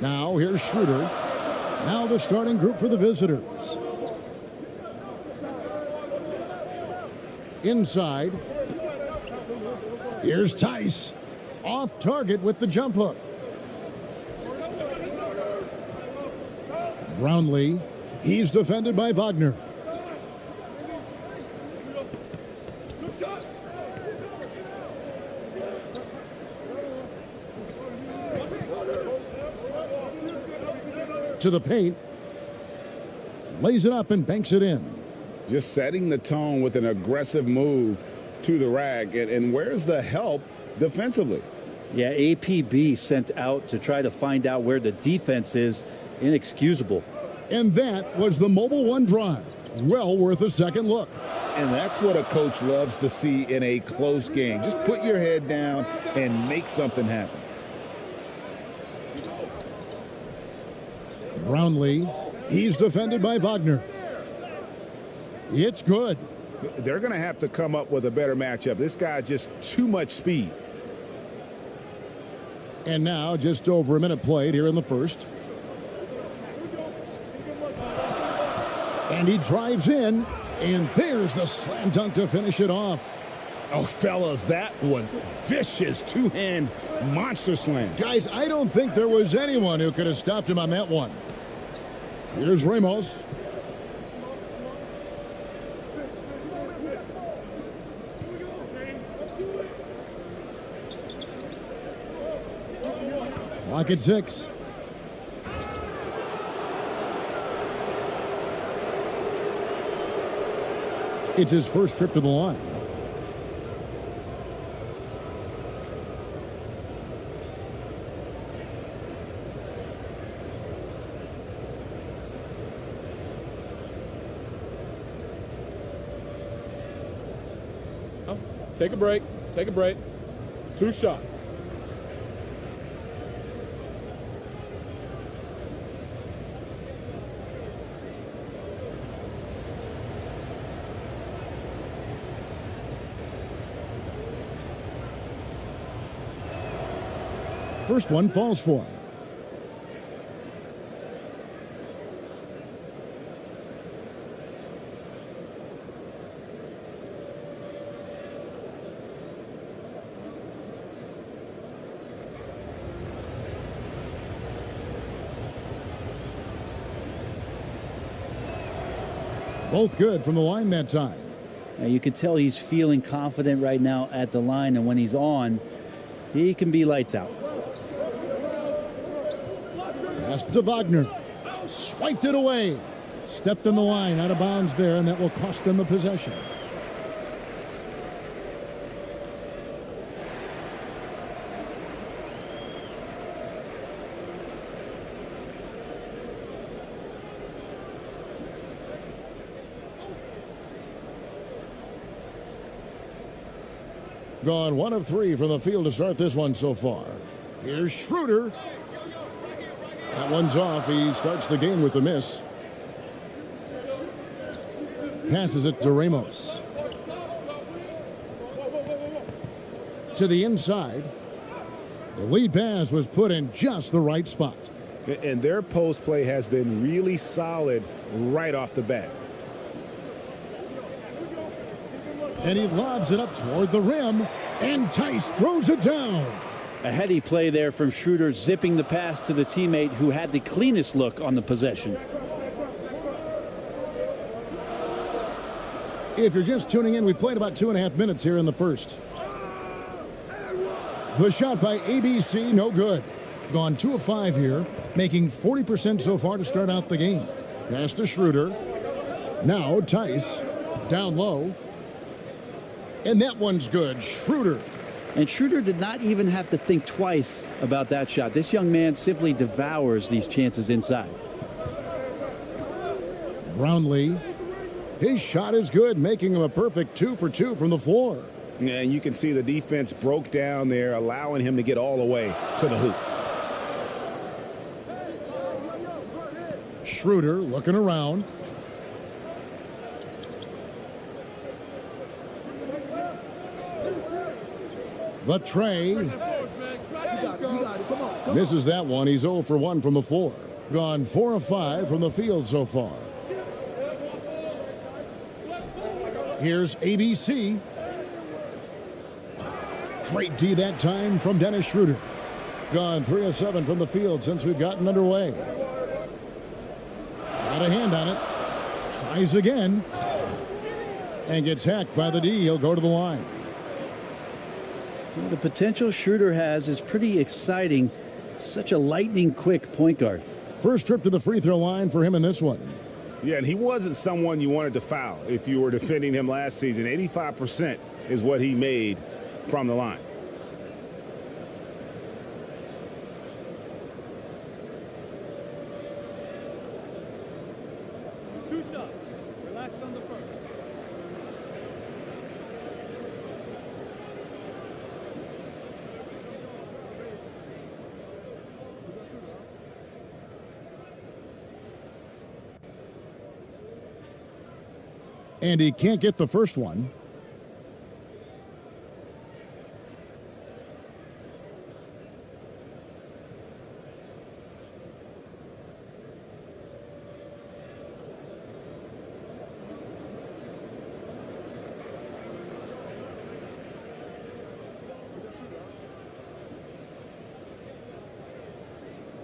Now here's Schroeder. Now the starting group for the visitors. Inside. Here's Tice. Off target with the jump hook. Brownlee. He's defended by Wagner. To the paint. Lays it up and banks it in. Just setting the tone with an aggressive move to the rack. And where's the help defensively? Yeah, APB sent out to try to find out where the defense is. Inexcusable. And that was the Mobile One drive. Well worth a second look. And that's what a coach loves to see in a close game. Just put your head down and make something happen. Brownlee. He's defended by Wagner. It's good. They're going to have to come up with a better matchup. This guy just too much speed. And now just over a minute played here in the first. And he drives in, and there's the slam dunk to finish it off. Oh, fellas, that was vicious two-hand monster slam. Guys, I don't think there was anyone who could have stopped him on that one. Here's Ramos. Clock at 6. It's his first trip to the line. Take a break. Take a break. 2 shots. First one falls for him. Both good from the line that time. Now you can tell he's feeling confident right now at the line, and when he's on, he can be lights out. Pass to Wagner. Swiped it away. Stepped in the line, out of bounds there, and that will cost them the possession. Gone 1 of 3 from the field to start this one so far. Here's Schroeder. That one's off. He starts the game with a miss. Passes it to Ramos. To the inside. The lead pass was put in just the right spot. And their post play has been really solid right off the bat. And he lobs it up toward the rim, and Tice throws it down. A heady play there from Schroeder, zipping the pass to the teammate who had the cleanest look on the possession. If you're just tuning in, we've played about 2.5 minutes here in the first. The shot by ABC, no good. Gone 2 of 5 here, making 40% so far to start out the game. Pass to Schroeder. Now Tice, down low. And that one's good. Schroeder. And Schroeder did not even have to think twice about that shot. This young man simply devours these chances inside. Brownlee. His shot is good, making him a perfect 2 for 2 from the floor. Yeah, and you can see the defense broke down there, allowing him to get all the way to the hoop. Schroeder looking around. The tray. Misses that one. He's 0 for 1 from the floor. Gone 4 of 5 from the field so far. Here's ABC. Great D that time from Dennis Schroeder. Gone 3 of 7 from the field since we've gotten underway. Got a hand on it. Tries again. And gets hacked by the D. He'll go to the line. Well, the potential Schroeder has is pretty exciting. Such a lightning quick point guard. First trip to the free throw line for him in this one. Yeah, and he wasn't someone you wanted to foul if you were defending him last season. 85% is what he made from the line. Two shots. Relax on the first. And he can't get the first one.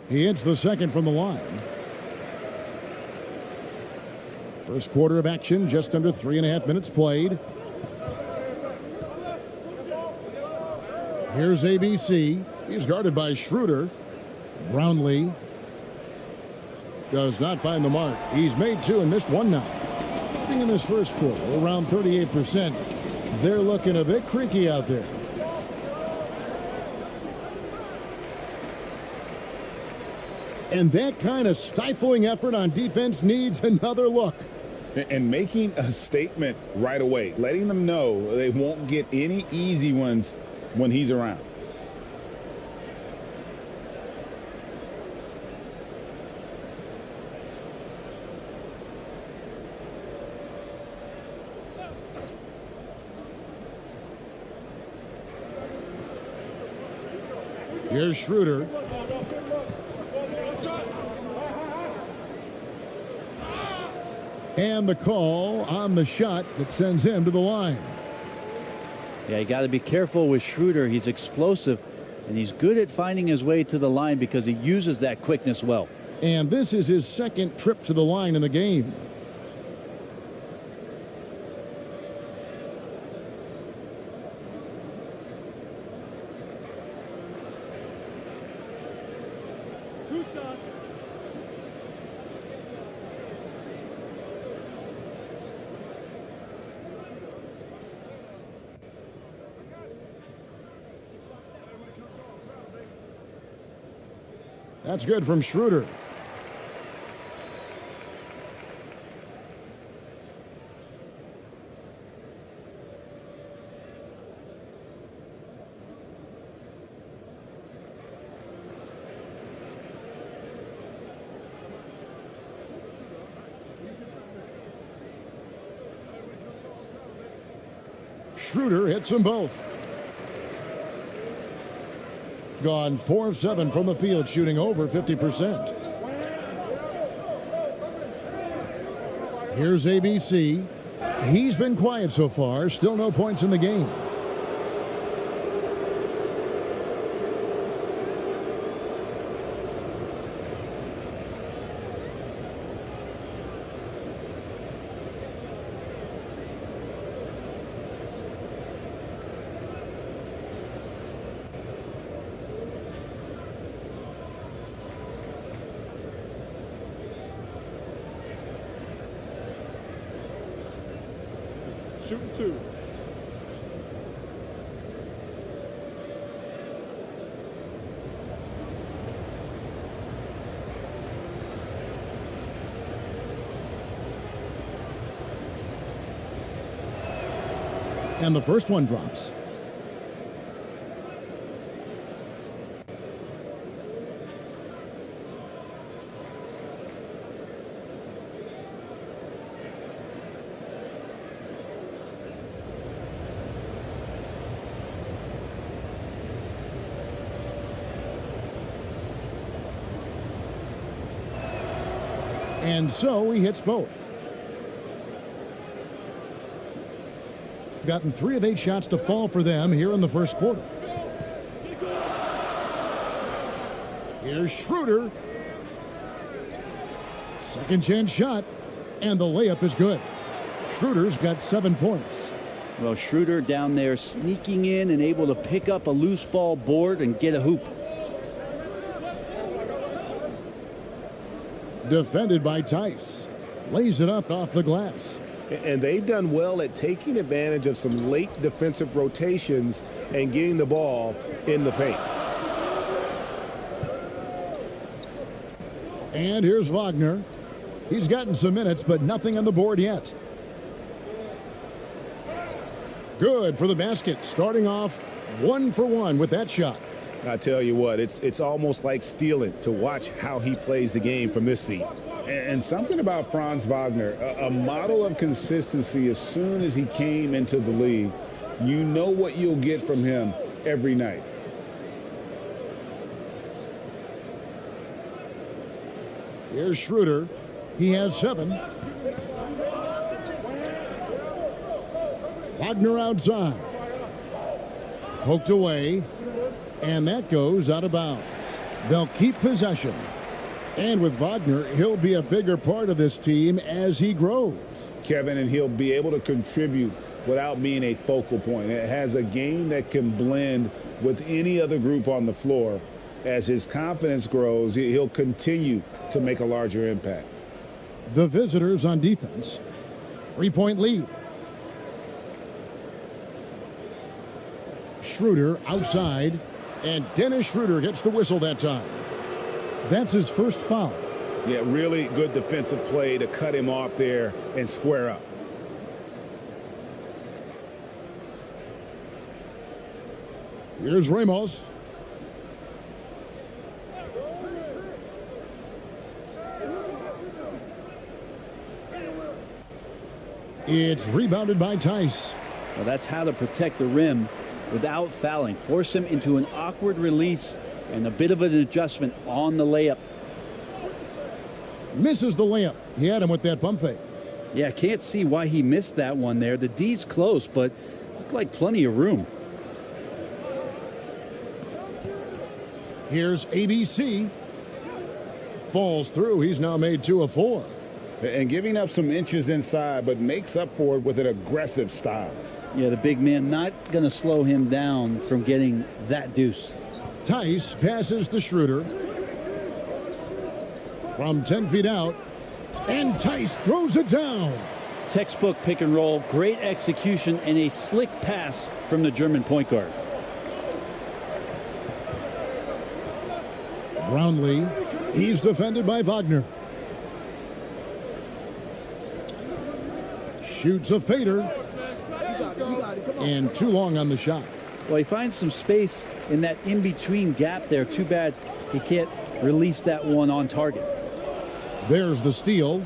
He hits the second from the line. First quarter of action, just under 3.5 minutes played. Here's ABC. He's guarded by Schroeder. Brownlee does not find the mark. He's made 2 and missed 1 now. Shooting in this first quarter, around 38%. They're looking a bit creaky out there. And that kind of stifling effort on defense needs another look. And making a statement right away, letting them know they won't get any easy ones when he's around. Here's Schroeder. And the call on the shot that sends him to the line. Yeah, you got to be careful with Schroeder. He's explosive, and he's good at finding his way to the line because he uses that quickness well. And this is his second trip to the line in the game. Two shots. That's good from Schroeder. Schroeder hits them both. Gone 4 of 7 from the field, shooting over 50%. Here's ABC. He's been quiet so far. Still no points in the game. Shooting 2. And the first one drops. And so he hits both. Gotten 3 of 8 shots to fall for them here in the first quarter. Here's Schroeder. Second chance shot, and the layup is good. Schroeder's got 7 points. Well, Schroeder down there sneaking in and able to pick up a loose ball board and get a hoop. Defended by Tice. Lays it up off the glass. And they've done well at taking advantage of some late defensive rotations and getting the ball in the paint. And here's Wagner. He's gotten some minutes, but nothing on the board yet. Good for the basket, starting off 1 for 1 with that shot. I tell you what, it's almost like stealing to watch how he plays the game from this seat. And something about Franz Wagner, a model of consistency as soon as he came into the league. You know what you'll get from him every night. Here's Schroeder. He has 7. Wagner outside. Poked away. And that goes out of bounds. They'll keep possession. And with Wagner, he'll be a bigger part of this team as he grows. Kevin, and he'll be able to contribute without being a focal point. It has a game that can blend with any other group on the floor. As his confidence grows, he'll continue to make a larger impact. The visitors on defense. 3-point lead. Schroeder outside. And Dennis Schroeder gets the whistle that time. That's his first foul. Yeah, really good defensive play to cut him off there and square up. Here's Ramos. It's rebounded by Tice. Well, that's how to protect the rim without fouling. Force him into an awkward release and a bit of an adjustment on the layup. Misses the layup. He had him with that pump fake. Yeah, can't see why he missed that one there. The D's close, but looked like plenty of room. Here's ABC. Falls through. He's now made 2 of 4. And giving up some inches inside, but makes up for it with an aggressive style. Yeah, the big man not going to slow him down from getting that deuce. Tice passes to Schroeder. From 10 feet out. And Tice throws it down. Textbook pick and roll, great execution, and a slick pass from the German point guard. Brownlee. He's defended by Wagner. Shoots a fader. And too long on the shot. Well, he finds some space in that in-between gap there. Too bad he can't release that one on target. There's the steal.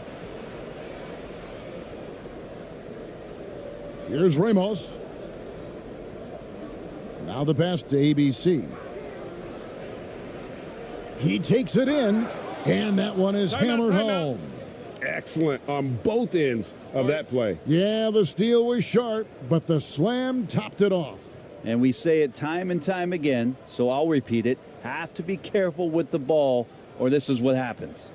Here's Ramos. Now the pass to ABC. He takes it in, and that one is hammered home. Excellent on both ends of that play. Yeah, the steal was sharp, but the slam topped it off. And we say it time and time again, so I'll repeat it. Have to be careful with the ball, or this is what happens.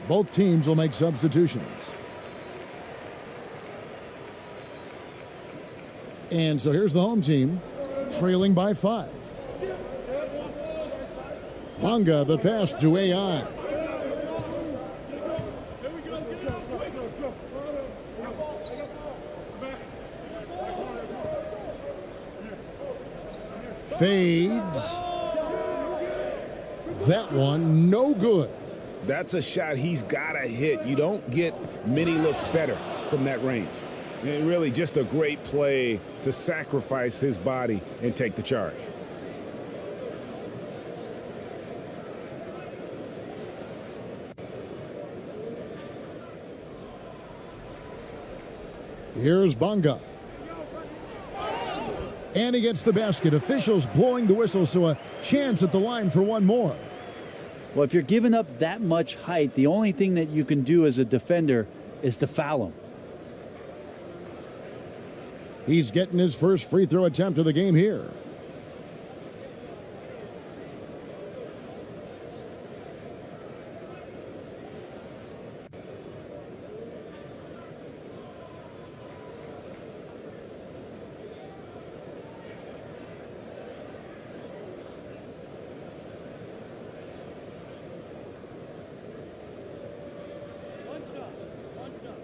Both teams will make substitutions. And so here's the home team, trailing by 5. Bonga, the pass to AI. Fades. That one, no good. That's a shot he's got to hit. You don't get many looks better from that range. And really just a great play to sacrifice his body and take the charge. Here's Bonga. And he gets the basket. Officials blowing the whistle, so a chance at the line for one more. Well, if you're giving up that much height, the only thing that you can do as a defender is to foul him. He's getting his first free throw attempt of the game here. One shot. One shot.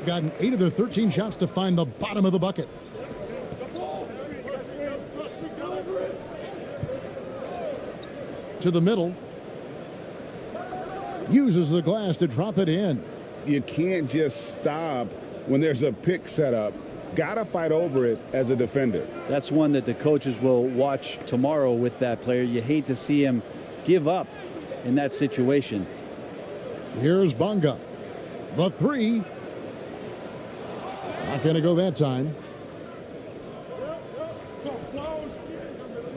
Gotten 8 of their 13 shots to find the bottom of the bucket. To the middle. Uses the glass to drop it in. You can't just stop when there's a pick set up. Got to fight over it as a defender. That's one that the coaches will watch tomorrow with that player. You hate to see him give up in that situation. Here's Bonga. The 3. Not going to go that time.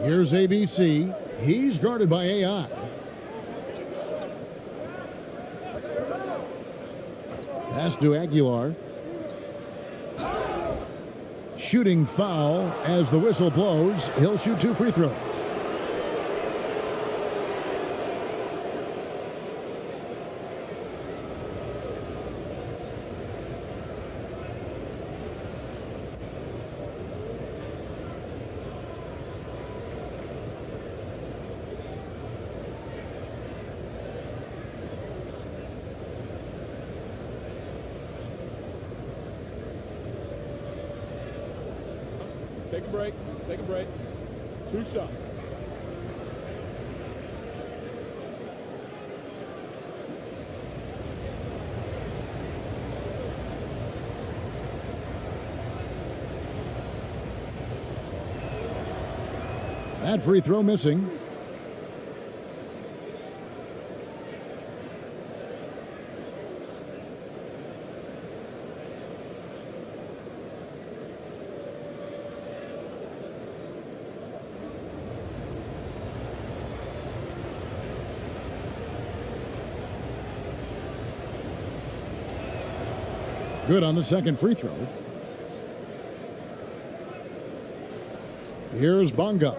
Here's ABC. He's guarded by AI. Pass to Aguilar. Shooting foul as the whistle blows. He'll shoot 2 free throws. Take a break. Take a break. 2 shots. That free throw missing. Good on the second free throw. Here's Bonga.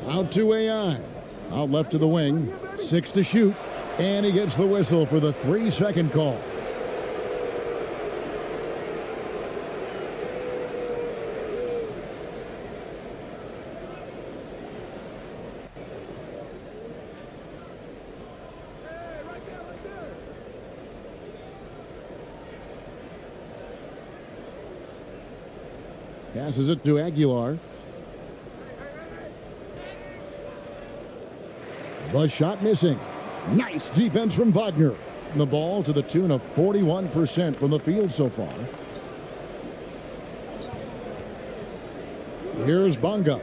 Out to AI. Out left to the wing. 6 to shoot. And he gets the whistle for the 3-second call. Passes it to Aguilar. The shot missing. Nice defense from Wagner. The ball to the tune of 41% from the field so far. Here's Bonga.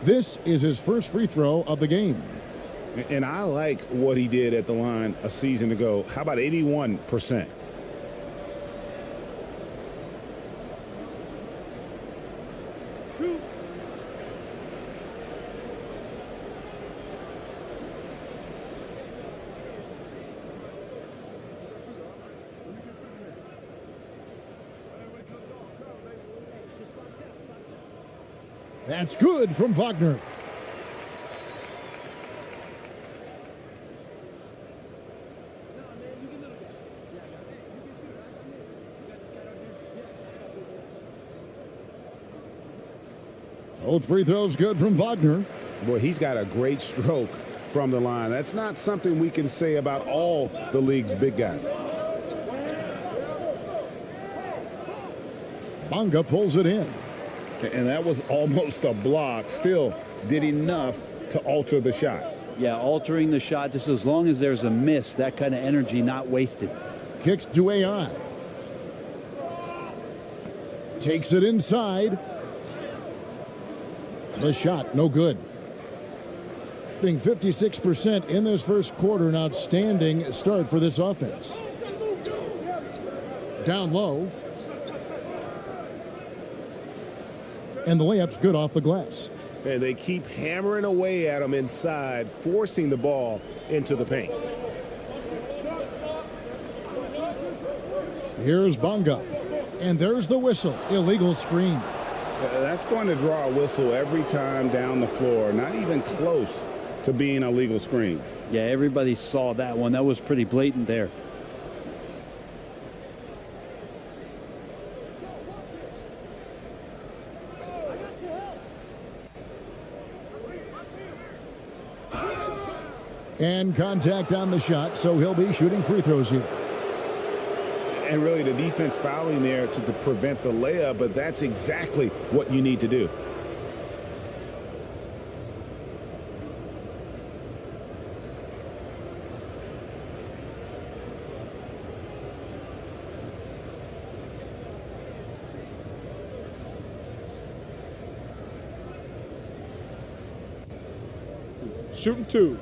This is his first free throw of the game. And I like what he did at the line a season ago. How about 81%? That's good from Wagner. Both free throws good from Wagner. Boy, he's got a great stroke from the line. That's not something we can say about all the league's big guys. Bonga pulls it in. And that was almost a block. Still did enough to alter the shot. Yeah, altering the shot just as long as there's a miss, that kind of energy not wasted. Kicks to AI. Takes it inside. The shot, no good. Being 56% in this first quarter, an outstanding start for this offense. Down low. And the layup's good off the glass. And they keep hammering away at him inside, forcing the ball into the paint. Here's Bonga. And there's the whistle. Illegal screen. That's going to draw a whistle every time down the floor. Not even close to being a legal screen. Yeah, everybody saw that one. That was pretty blatant there. And contact on the shot, so he'll be shooting free throws here. And really the defense fouling there to prevent the layup, but that's exactly what you need to do. Shooting two.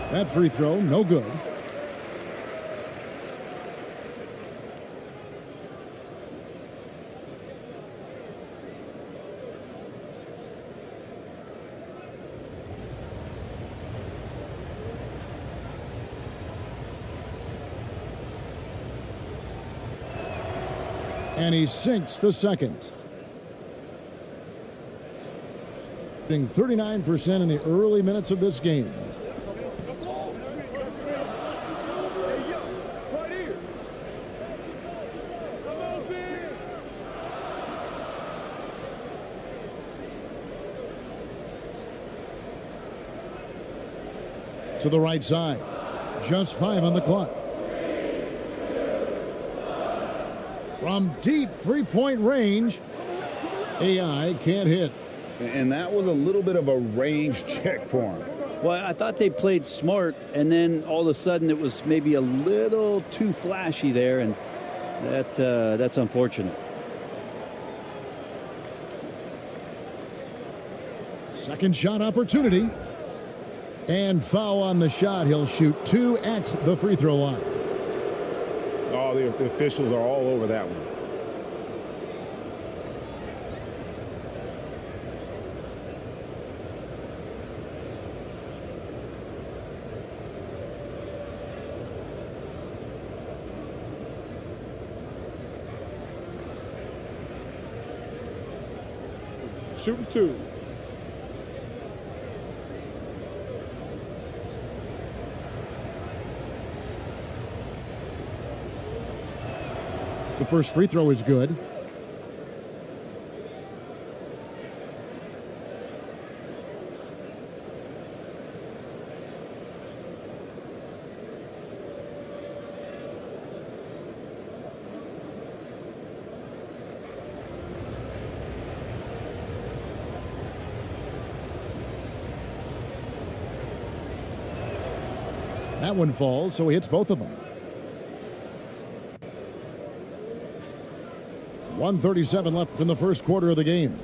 That free throw, no good. And he sinks the second. Shooting 39% in the early minutes of this game. To the right side. Just 5 on the clock. From deep three-point range, AI can't hit. And that was a little bit of a range check for him. Well, I thought they played smart, and then all of a sudden it was maybe a little too flashy there, and that's unfortunate. Second shot opportunity. And foul on the shot. He'll shoot 2 at the free throw line. Oh, the officials are all over that one. Shooting two. The first free throw is good. That one falls, so he hits both of them. 1:37 left in the first quarter of the game.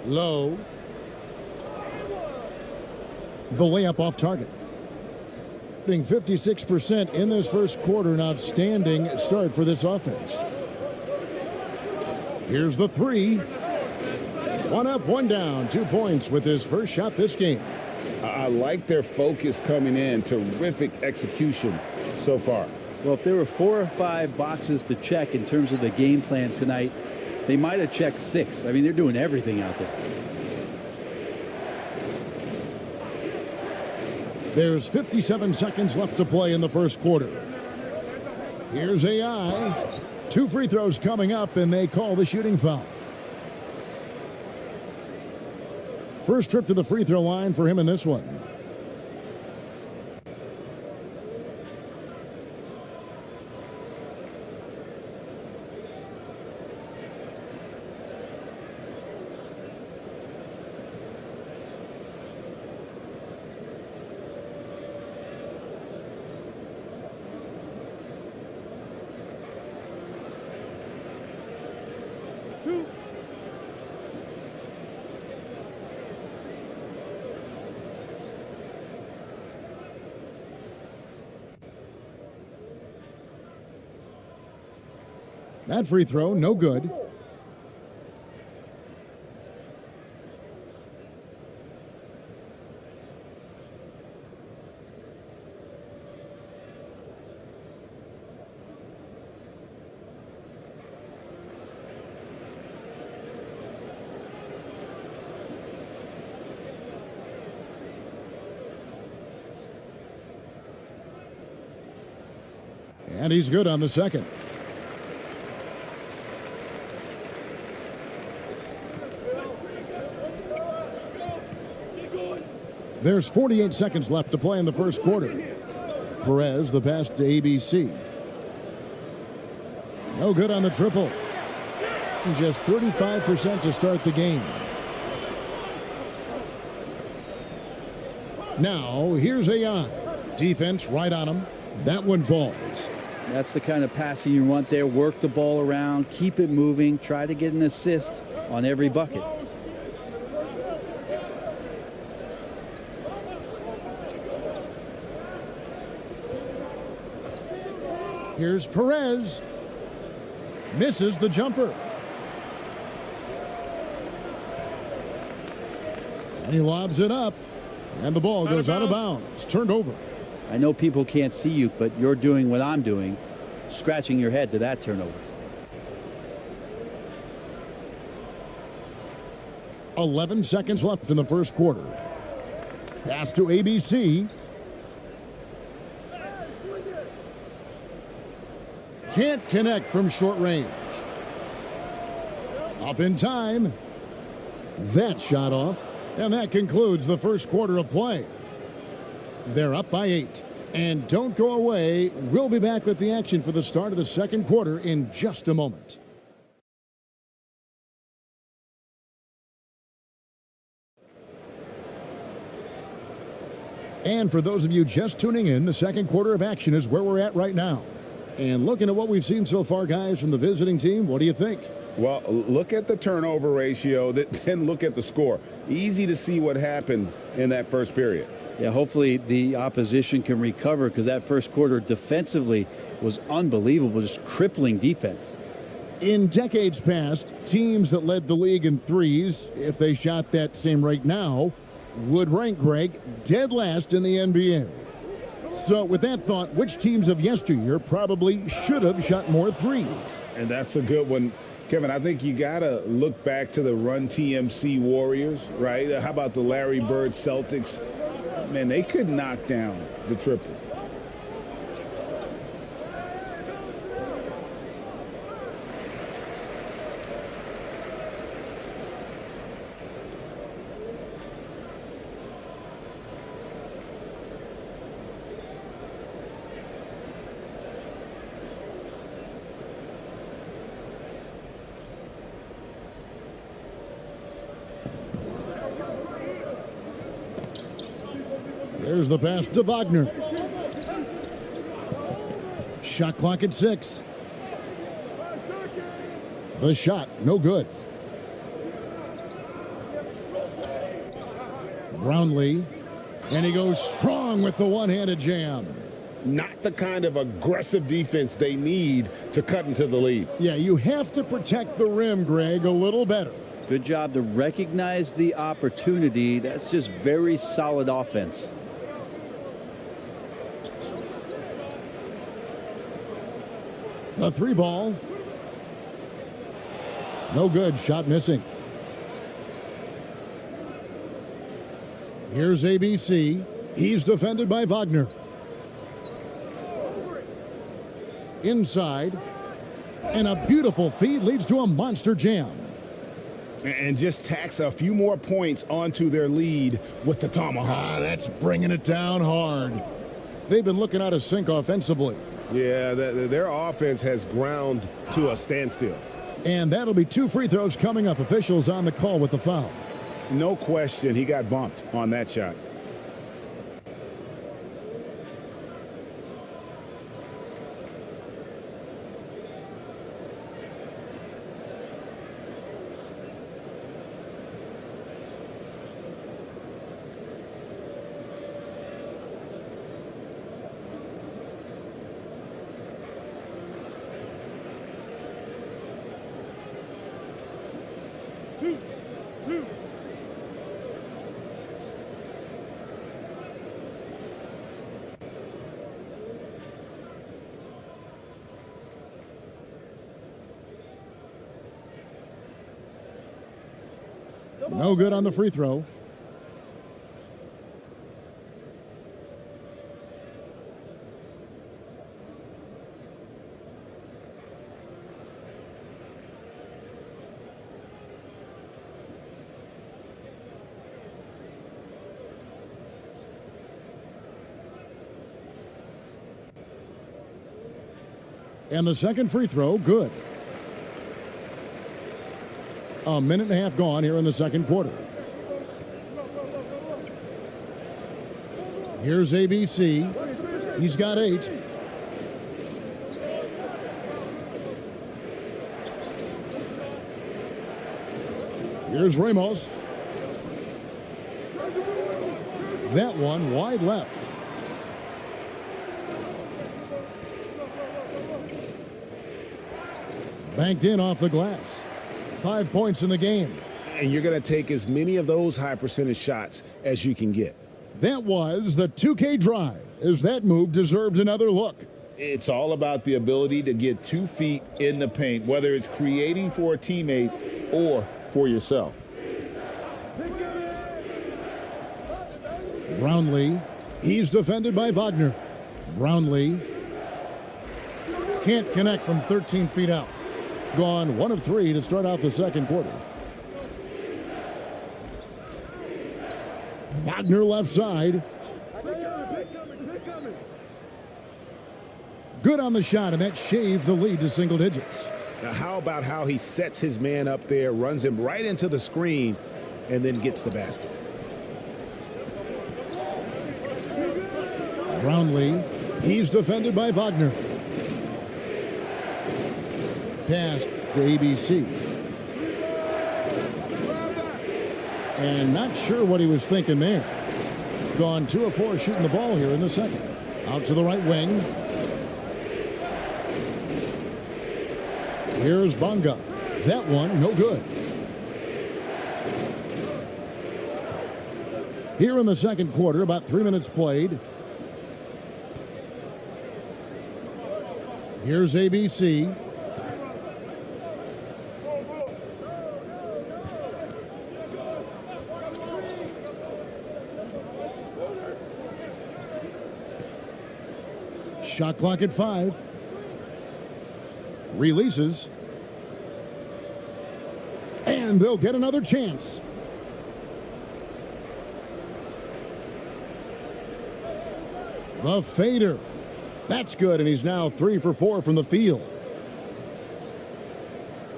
Low. The layup off target. 56% in this first quarter. An outstanding start for this offense. Here's the three. One up, one down. 2 points with his first shot this game. I like their focus coming in. Terrific execution so far. Well, if there were 4 or 5 boxes to check in terms of the game plan tonight, they might have checked 6. I mean, they're doing everything out there. There's 57 seconds left to play in the first quarter. Here's AI. 2 free throws coming up, and they call the shooting foul. First trip to the free throw line for him in this one. That free throw, no good. And he's good on the second. There's 48 seconds left to play in the first quarter. Perez, the pass to ABC. No good on the triple. Just 35% to start the game. Now, here's AI. Defense right on him. That one falls. That's the kind of passing you want there. Work the ball around, keep it moving, try to get an assist on every bucket. Here's Perez. Misses the jumper. And he lobs it up. And the ball goes out of bounds. Turned over. I know people can't see you, but you're doing what I'm doing, scratching your head to that turnover. 11 seconds left in the first quarter. Pass to ABC. Can't connect from short range. Up in time. That shot off. And that concludes the first quarter of play. They're up by 8. And don't go away. We'll be back with the action for the start of the second quarter in just a moment. And for those of you just tuning in, the second quarter of action is where we're at right now. And looking at what we've seen so far, guys, from the visiting team, what do you think? Well, look at the turnover ratio, then look at the score. Easy to see what happened in that first period. Yeah, hopefully the opposition can recover, because that first quarter defensively was unbelievable, just crippling defense. In decades past, teams that led the league in threes, if they shot that same rate now, would rank, Greg, dead last in the NBA. So with that thought, which teams of yesteryear probably should have shot more threes? And that's a good one. Kevin, I think you got to look back to the Run TMC Warriors, right? How about the Larry Bird Celtics? Man, they could knock down the triple. There's the pass to Wagner. Shot clock at 6. The shot, no good. Brownlee, and he goes strong with the one-handed jam. Not the kind of aggressive defense they need to cut into the lead. Yeah, you have to protect the rim, Greg, a little better. Good job to recognize the opportunity. That's just very solid offense. The 3 ball. No good. Shot missing. Here's ABC. He's defended by Wagner. Inside. And a beautiful feed leads to a monster jam. And just tacks a few more points onto their lead with the tomahawk. That's bringing it down hard. They've been looking out of sync offensively. Yeah, their offense has ground to a standstill. And that'll be 2 free throws coming up. Officials on the call with the foul. No question, he got bumped on that shot. No good on the free throw. And the second free throw, good. A minute and a half gone here in the second quarter. Here's ABC. He's got 8. Here's Ramos. That one wide left. Banked in off the glass. 5 points in the game. And you're going to take as many of those high percentage shots as you can get. That was the 2K drive, as that move deserved another look. It's all about the ability to get 2 feet in the paint, whether it's creating for a teammate or for yourself. Brownlee, he's defended by Wagner. Brownlee can't connect from 13 feet out. Gone 1 of 3 to start out the second quarter. Wagner left side. Good on the shot, and that shaved the lead to single digits. Now, how about how he sets his man up there, runs him right into the screen, and then gets the basket? Brownlee, he's defended by Wagner. Pass to ABC. And not sure what he was thinking there. Gone 2 of 4 shooting the ball here in the second. Out to the right wing. Here's Bonga. That one, no good. Here in the second quarter, about 3 minutes played. Here's ABC. Shot clock at 5. Releases. And they'll get another chance. The fader. That's good, and he's now 3 for 4 from the field.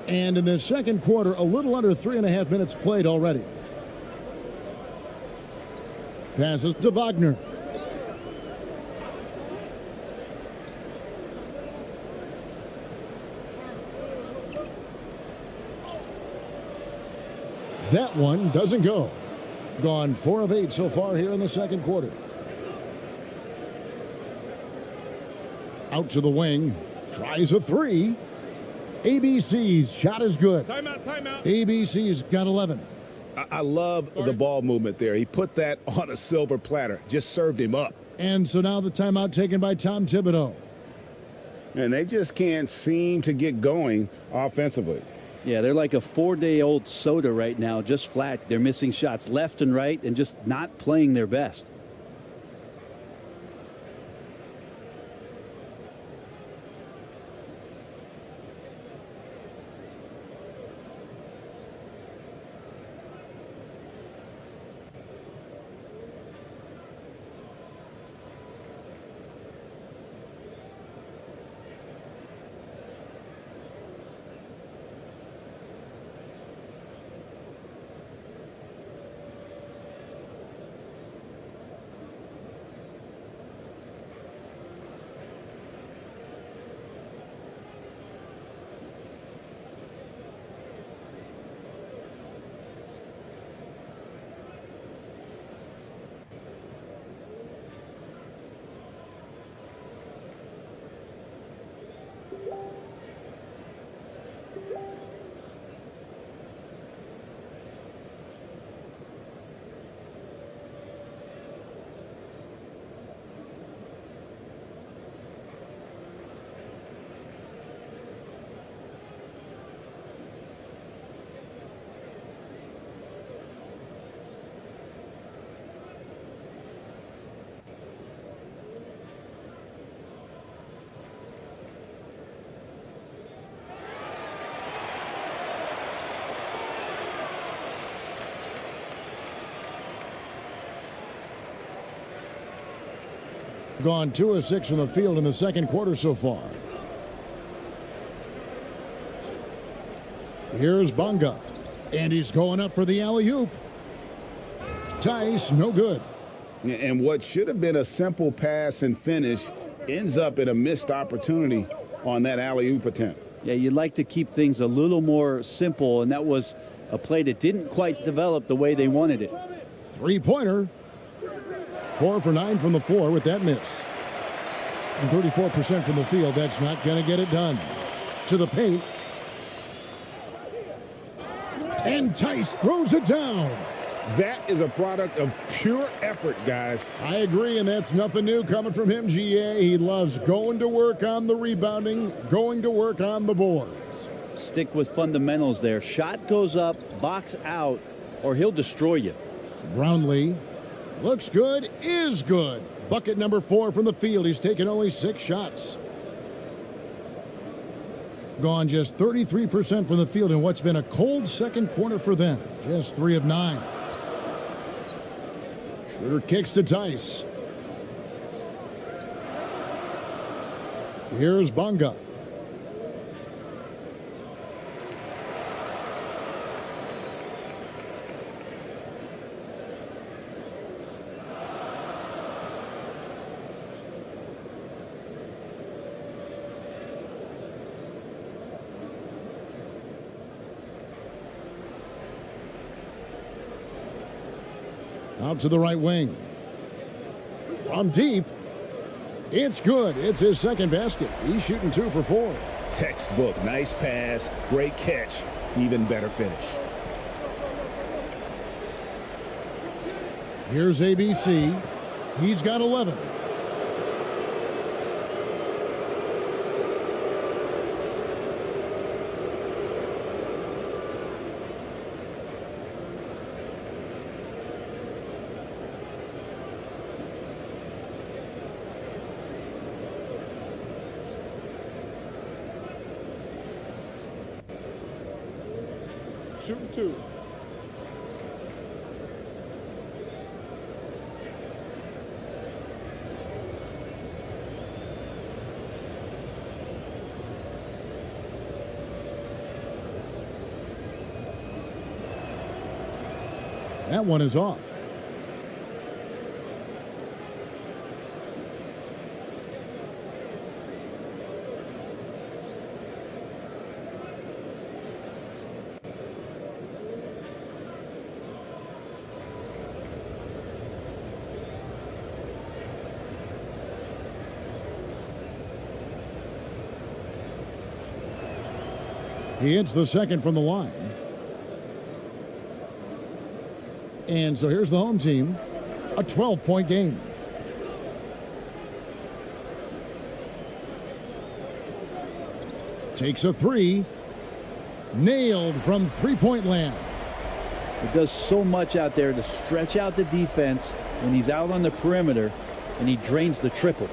And in the second quarter, a little under 3.5 minutes played already. Passes to Wagner. That one doesn't go. Gone 4 of 8 so far here in the second quarter. Out to the wing. Tries a three. ABC's shot is good. Timeout, timeout. ABC's got 11. I love the ball movement there. He put that on a silver platter. Just served him up. And so now the timeout taken by Tom Thibodeau. And they just can't seem to get going offensively. Yeah, they're like a 4-day-old soda right now, just flat. They're missing shots left and right and just not playing their best. Gone 2 of 6 from the field in the second quarter so far. Here's Bonga. And he's going up for the alley-oop. Tice, no good. And what should have been a simple pass and finish ends up in a missed opportunity on that alley-oop attempt. Yeah, you'd like to keep things a little more simple, and that was a play that didn't quite develop the way they wanted it. Three-pointer. 4 for 9 from the floor with that miss. And 34% from the field. That's not going to get it done. To the paint. And Tice throws it down. That is a product of pure effort, guys. I agree, and that's nothing new coming from him, GA. He loves going to work on the rebounding, going to work on the boards. Stick with fundamentals there. Shot goes up, box out, or he'll destroy you. Brownlee looks good, is good. Bucket number 4 from the field. He's taken only 6 shots. Gone just 33% from the field in what's been a cold second quarter for them. Just 3 of 9. Schroeder kicks to Tice. Here's Bonga. Out to the right wing. From deep. It's good. It's his second basket. He's shooting 2 for 4. Textbook. Nice pass. Great catch. Even better finish. Here's ABC. He's got 11. Shooting 2. That one is off. He hits the second from the line. And so here's the home team, a 12-point game. Takes a three. Nailed from three-point land. It does so much out there to stretch out the defense when he's out on the perimeter, and he drains the triple.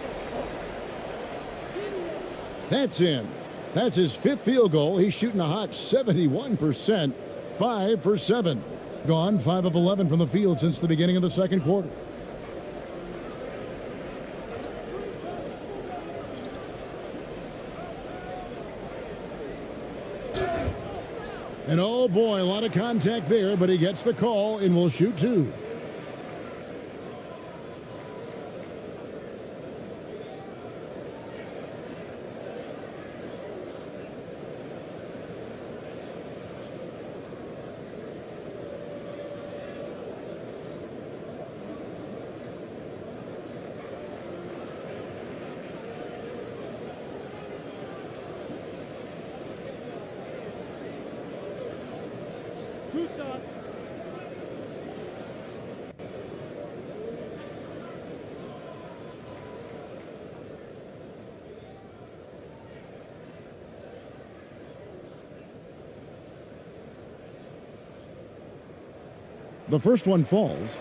That's in. That's his fifth field goal. He's shooting a hot 71%, 5 for 7. Gone 5 of 11 from the field since the beginning of the second quarter. And oh boy, a lot of contact there, but he gets the call and will shoot 2. The first one falls.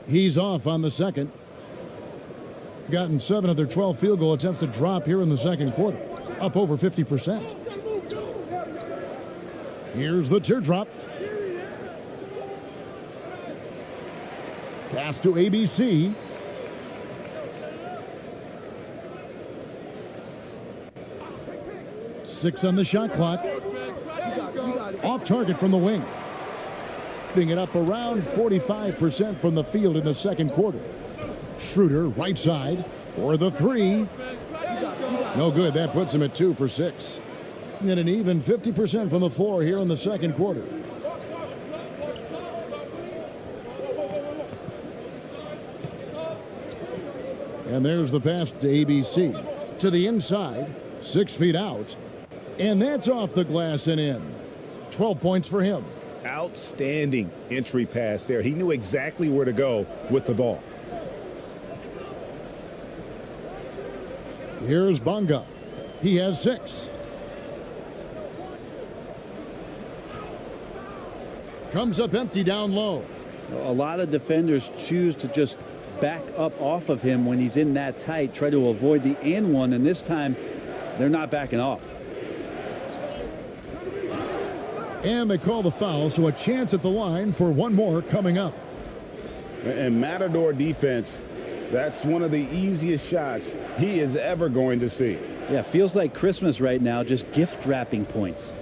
He's off on the second. Gotten 7 of their 12 field goal attempts to drop here in the second quarter. Up over 50%. Here's the teardrop. Pass to ABC. Six on the shot clock. Off target from the wing. Putting it up around 45% from the field in the second quarter. Schroeder, right side, for the three. No good. That puts him at 2 for 6. And an even 50% from the floor here in the second quarter. And there's the pass to ABC. To the inside, 6 feet out. And that's off the glass and in. 12 points for him. Outstanding entry pass there. He knew exactly where to go with the ball. Here's Bonga. He has 6. Comes up empty down low. A lot of defenders choose to just back up off of him when he's in that tight, try to avoid the and one, and this time they're not backing off. And they call the foul, so a chance at the line for one more coming up. And Matador defense, that's one of the easiest shots he is ever going to see. Yeah, feels like Christmas right now, just gift wrapping points.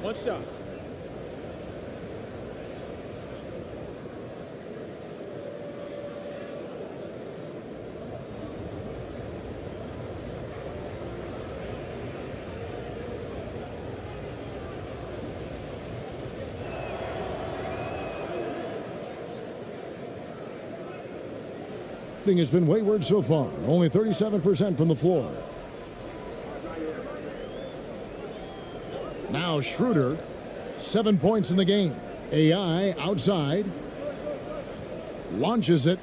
One shot. Has been wayward so far. Only 37% from the floor. Now Schroeder, 7 points in the game. AI outside. Launches it.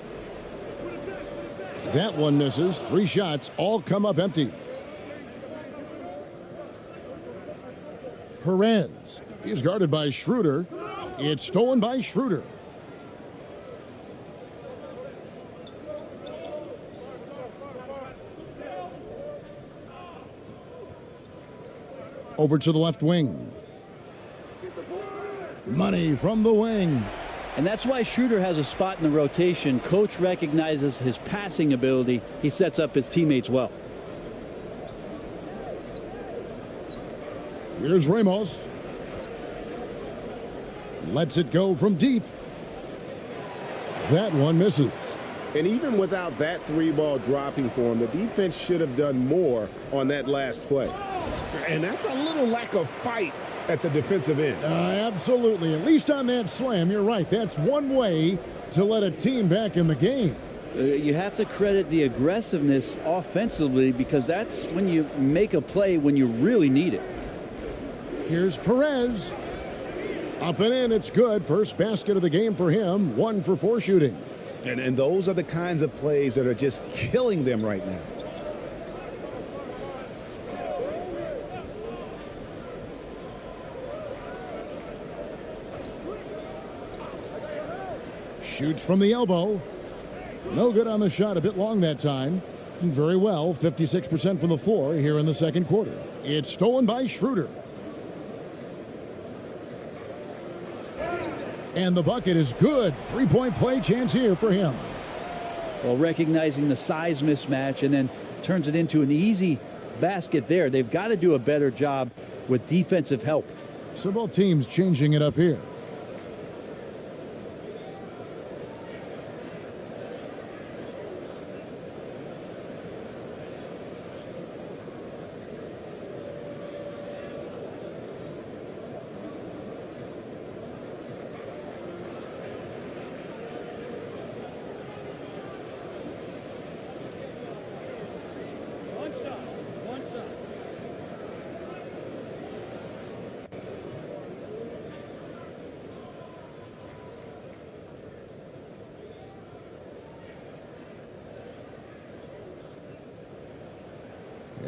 That one misses. 3 shots, all come up empty. Perez. He's guarded by Schroeder. It's stolen by Schroeder. Over to the left wing. Money from the wing. And that's why Schroeder has a spot in the rotation. Coach recognizes his passing ability. He sets up his teammates well. Here's Ramos. Lets it go from deep. That one misses. And even without that three-ball dropping for him, the defense should have done more on that last play. And that's a little lack of fight at the defensive end. Absolutely. At least on that slam, you're right. That's one way to let a team back in the game. You have to credit the aggressiveness offensively, because that's when you make a play when you really need it. Here's Perez. Up and in, it's good. First basket of the game for him. 1 for 4 shooting. And those are the kinds of plays that are just killing them right now. Shoots from the elbow. No good on the shot. A bit long that time. Very well. 56% from the floor here in the second quarter. It's stolen by Schroeder. And the bucket is good. 3-point play chance here for him. Well, recognizing the size mismatch and then turns it into an easy basket there. They've got to do a better job with defensive help. So both teams changing it up here.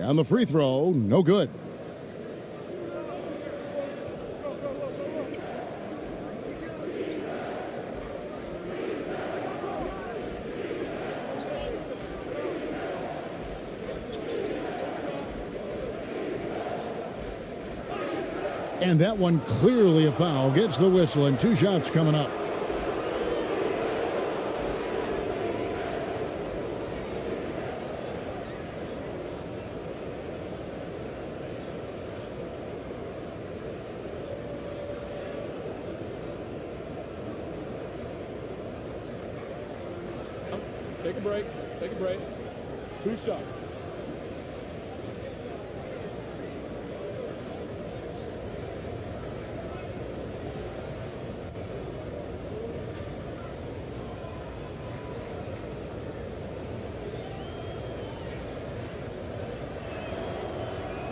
On the free throw, no good. And that one clearly a foul. Gets the whistle, and 2 shots coming up. Take a break. Take a break. 2 shots.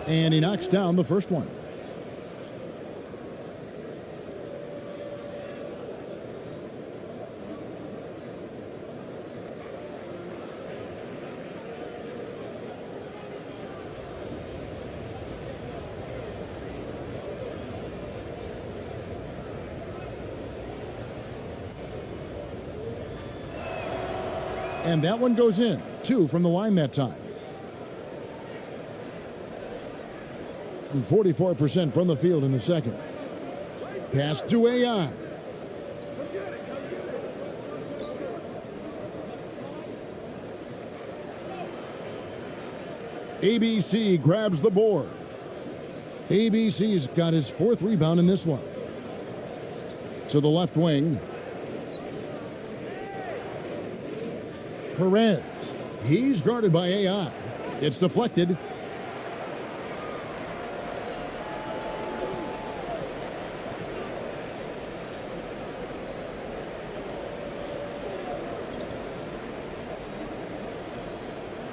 And he knocks down the first one. And that one goes in. 2 from the line that time. And 44% from the field in the second. Pass to AI. ABC grabs the board. ABC's got his 4th rebound in this one. To the left wing. Perez. He's guarded by AI. It's deflected.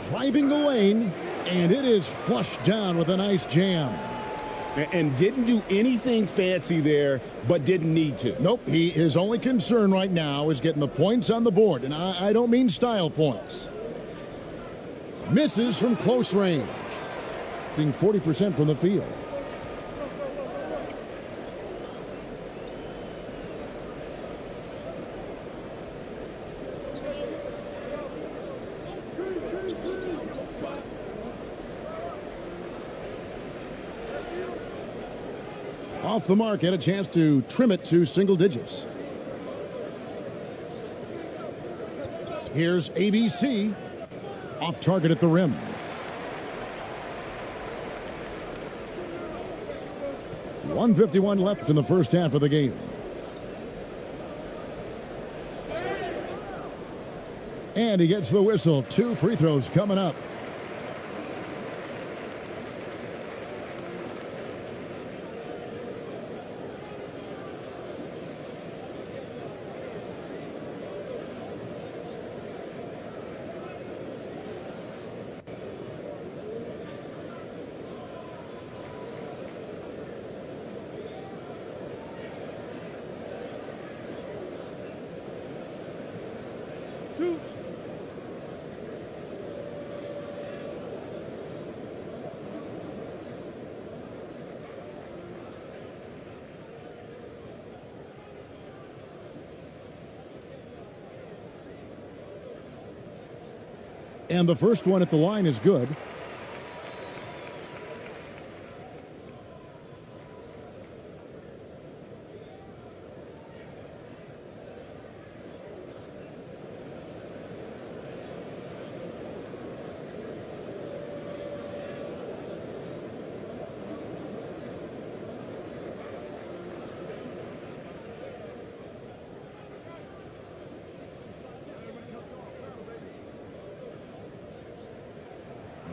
Driving the lane, and it is flushed down with a nice jam. And didn't do anything fancy there, but didn't need to. Nope, his only concern right now is getting the points on the board, and I don't mean style points. Misses from close range, being 40% from the field. Off the mark, had a chance to trim it to single digits. Here's ABC. Off target at the rim. .151 left in the first half of the game. And he gets the whistle. 2 free throws coming up. And the first one at the line is good.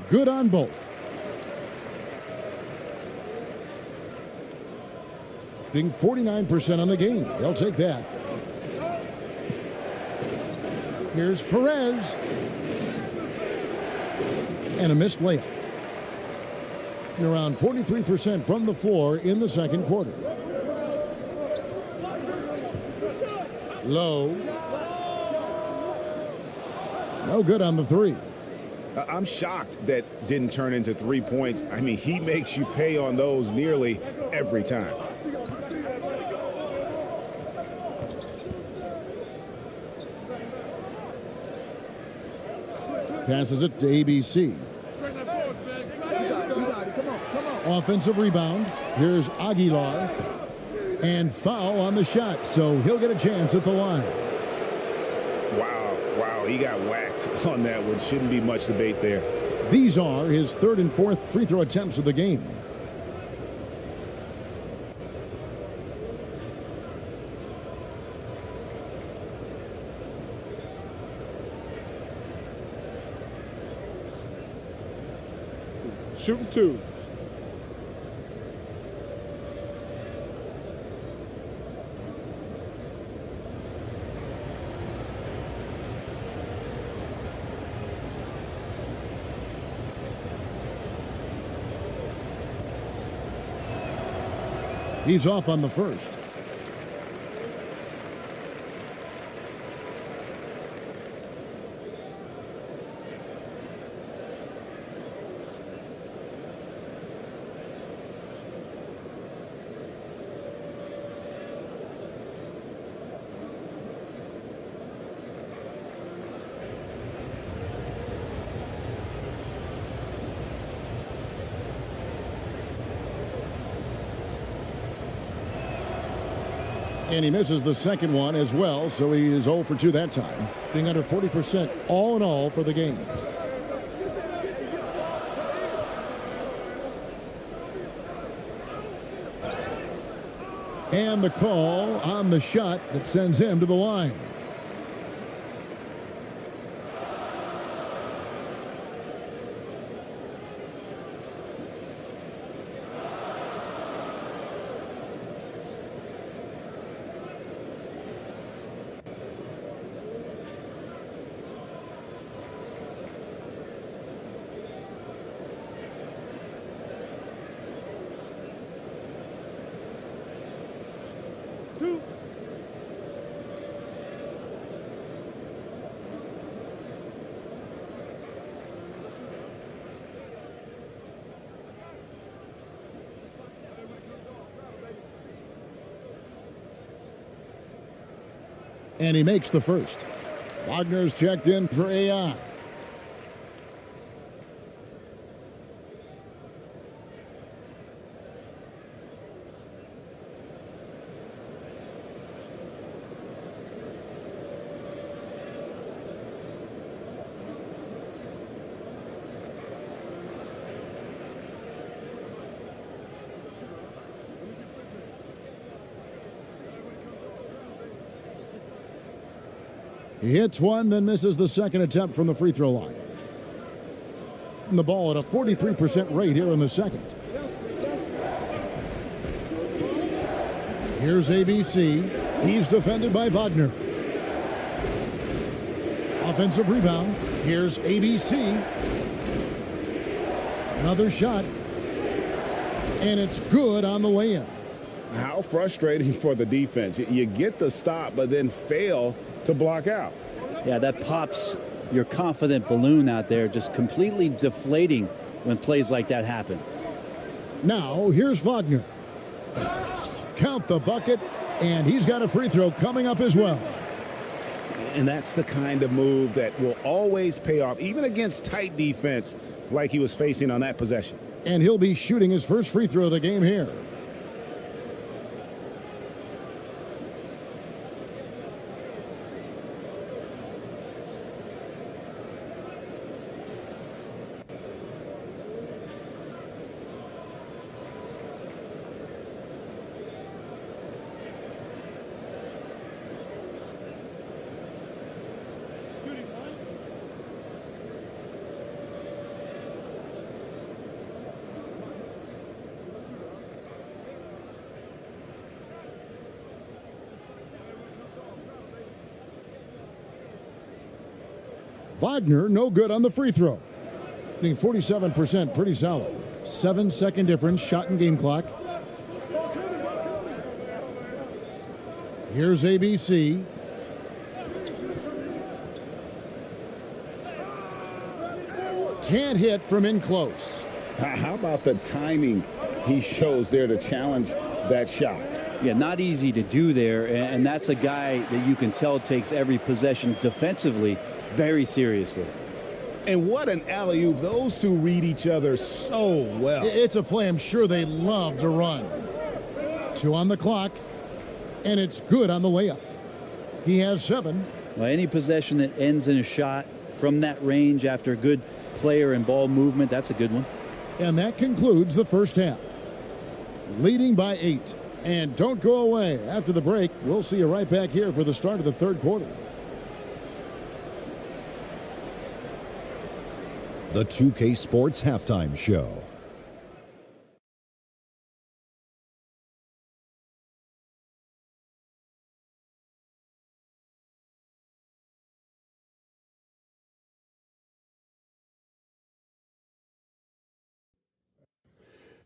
Good on both. Being 49% on the game. They'll take that. Here's Perez. And a missed layup. And around 43% from the floor in the second quarter. Low. No good on the three. I'm shocked that didn't turn into 3 points. I mean, he makes you pay on those nearly every time. Passes it to ABC. Offensive rebound. Here's Aguilar. And foul on the shot, so he'll get a chance at the line. Wow, he got whacked on that one. Shouldn't be much debate there. These are his third and fourth free throw attempts of the game. Shooting 2. He's off on the first. And he misses the second one as well, so he is 0 for 2 that time. Being under 40% all in all for the game. And the call on the shot that sends him to the line. And he makes the first. Wagner's checked in for AI. He hits one, then misses the second attempt from the free throw line. And the ball at a 43% rate here in the second. Here's ABC. He's defended by Wagner. Offensive rebound. Here's ABC. Another shot. And it's good on the way in. How frustrating for the defense. You get the stop, but then fail to block out. Yeah, that pops your confident balloon out there, just completely deflating when plays like that happen. Now, here's Wagner. Count the bucket, and he's got a free throw coming up as well. And that's the kind of move that will always pay off, even against tight defense like he was facing on that possession. And he'll be shooting his first free throw of the game here. Wagner, no good on the free throw. 47%, pretty solid. 7-second difference, shot and game clock. Here's ABC. Can't hit from in close. How about the timing he shows there to challenge that shot? Yeah, not easy to do there, and that's a guy that you can tell takes every possession defensively very seriously. And what an alley-oop. Those two read each other so well. It's a play I'm sure they love to run. 2 on the clock, and it's good on the layup. He has 7. Well, any possession that ends in a shot from that range after good player and ball movement, that's a good one. And that concludes the first half. Leading by 8. And don't go away. After the break, we'll see you right back here for the start of the third quarter. The 2K Sports Halftime Show.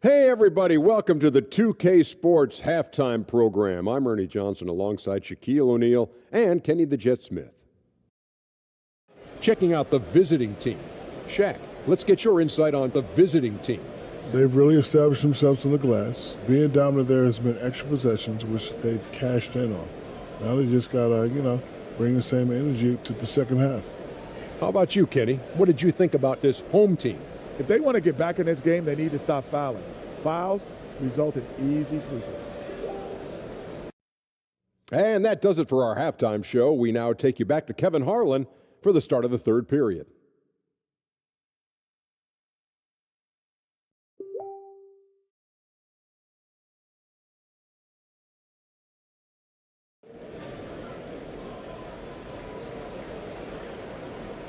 Hey everybody, welcome to the 2K Sports Halftime Program. I'm Ernie Johnson alongside Shaquille O'Neal and Kenny the Jet Smith. Checking out the visiting team. Shaq, let's get your insight on the visiting team. They've really established themselves on the glass. Being dominant there has been extra possessions, which they've cashed in on. Now they just got to, bring the same energy to the second half. How about you, Kenny? What did you think about this home team? If they want to get back in this game, they need to stop fouling. Fouls result in easy free throws. And that does it for our halftime show. We now take you back to Kevin Harlan for the start of the third period.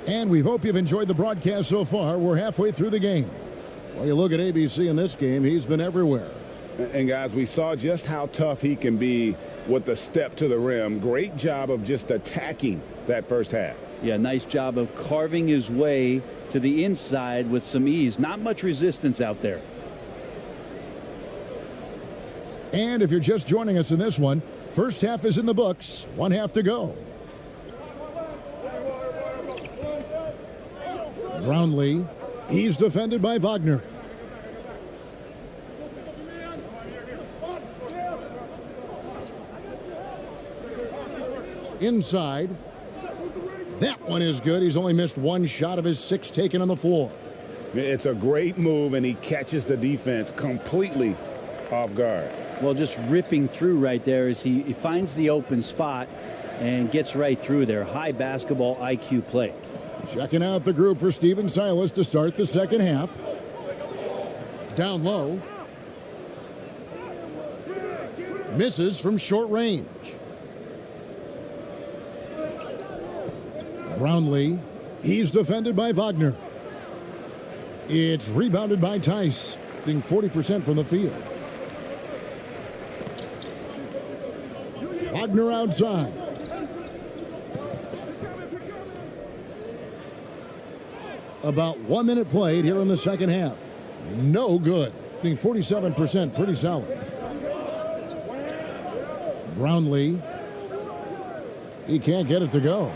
And we hope you've enjoyed the broadcast so far. We're halfway through the game. Well, you look at ABC in this game, he's been everywhere. And guys, we saw just how tough he can be with the step to the rim. Great job of just attacking that first half. Yeah, nice job of carving his way to the inside with some ease. Not much resistance out there. And if you're just joining us in this one, first half is in the books. 1 half to go. Brownlee, he's defended by Wagner. Inside. That one is good. He's only missed 1 shot of his 6 taken on the floor. It's a great move, and he catches the defense completely off guard. Well, just ripping through right there as he finds the open spot and gets right through there. High basketball IQ play. Checking out the group for Steven Silas to start the second half. Down low. Misses from short range. Brownlee. He's defended by Wagner. It's rebounded by Tice, being 40% from the field. Wagner outside. About 1 minute played here in the second half. No good. Being 47%, pretty solid. Brownlee. He can't get it to go.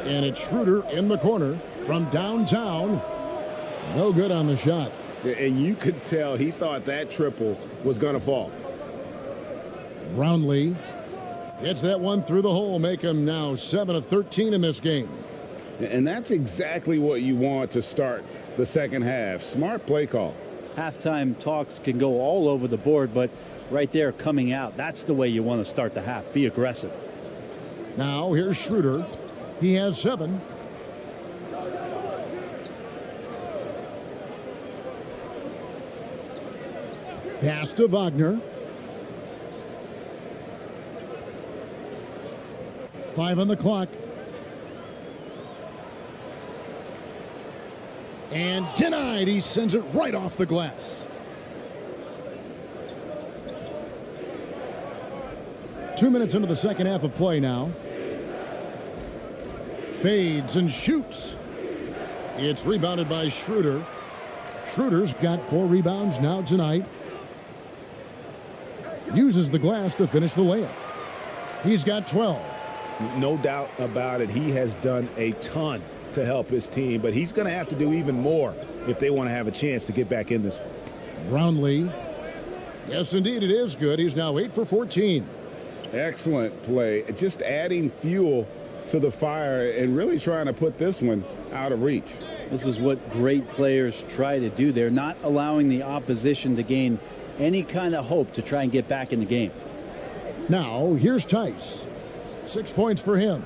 And it's Schroeder in the corner from downtown. No good on the shot. And you could tell he thought that triple was going to fall. Brownlee gets that one through the hole, make him now 7 of 13 in this game. And that's exactly what you want to start the second half. Smart play call. Halftime talks can go all over the board, but right there coming out, that's the way you want to start the half. Be aggressive. Now here's Schroeder. He has 7. Pass to Wagner. 5 on the clock. And denied. He sends it right off the glass. 2 minutes into the second half of play now. Fades and shoots. It's rebounded by Schroeder. Schroeder's got 4 rebounds now tonight. Uses the glass to finish the layup. He's got 12. No doubt about it. He has done a ton to help his team, but he's going to have to do even more if they want to have a chance to get back in this one. Brownlee. Yes, indeed, it is good. He's now 8 for 14. Excellent play. Just adding fuel to the fire and really trying to put this one out of reach. This is what great players try to do. They're not allowing the opposition to gain any kind of hope to try and get back in the game. Now, here's Tice. 6 points for him.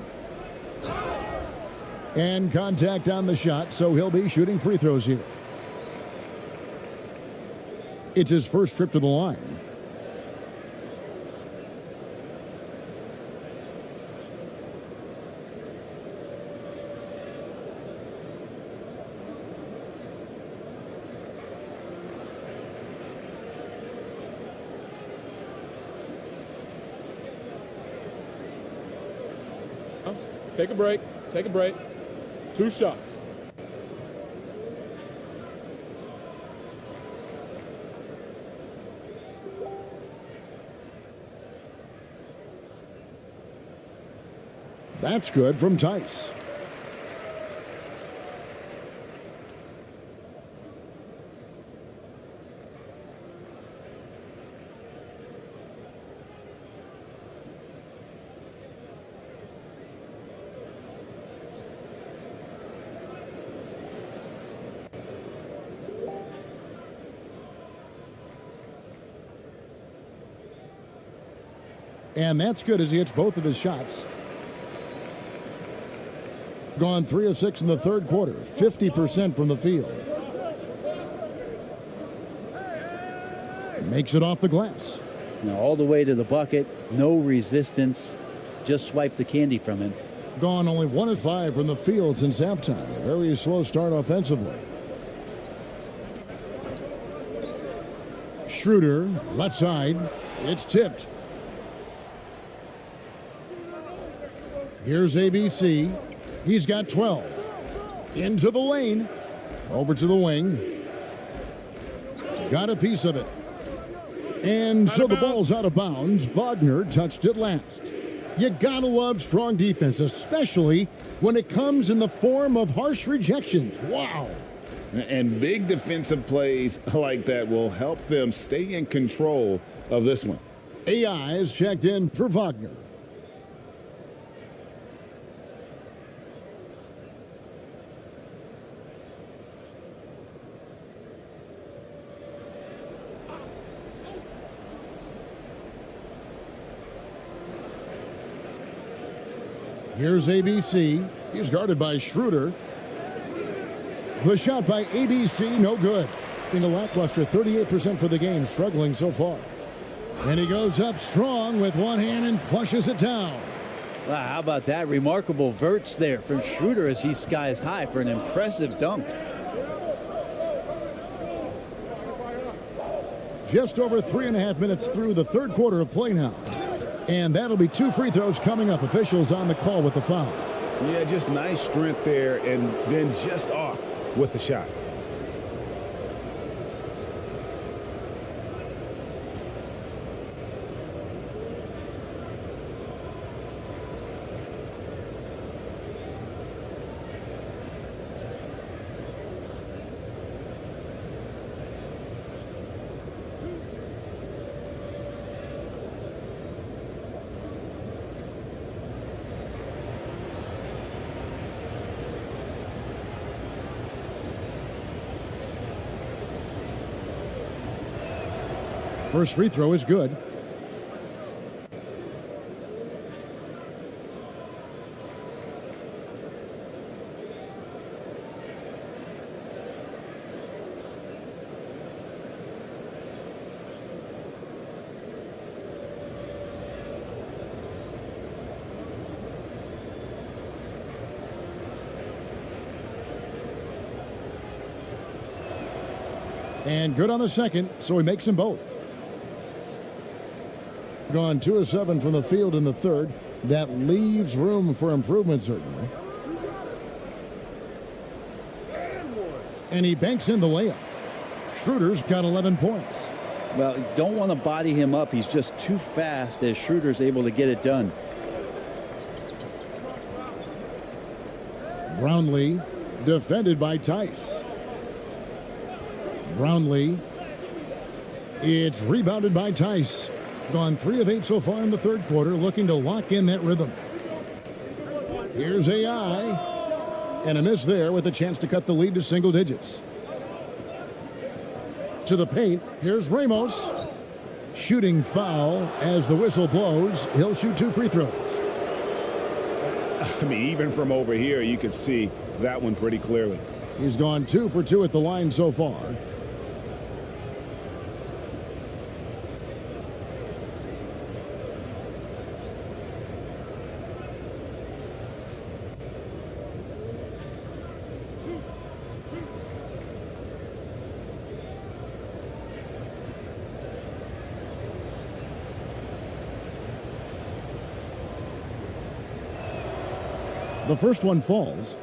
And contact on the shot, so he'll be shooting free throws here. It's his first trip to the line. Take a break. Take a break. 2 shots. That's good from Tice. And that's good as he hits both of his shots. Gone 3 of 6 in the third quarter, 50% from the field. Makes it off the glass. Now all the way to the bucket, no resistance, just swipe the candy from him. Gone only 1 of 5 from the field since halftime. A very slow start offensively. Schroeder, left side. It's tipped. Here's ABC. He's got 12. Into the lane. Over to the wing. Got a piece of it. And so the ball's out of bounds. Wagner touched it last. You gotta love strong defense, especially when it comes in the form of harsh rejections. Wow. And big defensive plays like that will help them stay in control of this one. AI is checked in for Wagner. Here's ABC. He's guarded by Schroeder. The shot by ABC, no good. Being a lackluster 38% for the game, struggling so far. And he goes up strong with one hand and flushes it down. Wow, how about that? Remarkable verts there from Schroeder as he skies high for an impressive dunk. Just over 3.5 minutes through the third quarter of play now. And that'll be 2 free throws coming up. Officials on the call with the foul. Yeah, just nice strength there and then just off with the shot. First free throw is good. And good on the second, so he makes them both. Gone 2 of 7 from the field in the third. That leaves room for improvement, certainly. And he banks in the layup. Schroeder's got 11 points. Well, you don't want to body him up. He's just too fast as Schroeder's able to get it done. Brownlee defended by Tice. Brownlee. It's rebounded by Tice. Gone 3 of 8 so far in the third quarter, looking to lock in that rhythm. Here's AI. And a miss there with a chance to cut the lead to single digits. To the paint, here's Ramos. Shooting foul as the whistle blows. He'll shoot 2 free throws. I mean, even from over here, you can see that one pretty clearly. He's gone 2 for 2 at the line so far. The first one falls.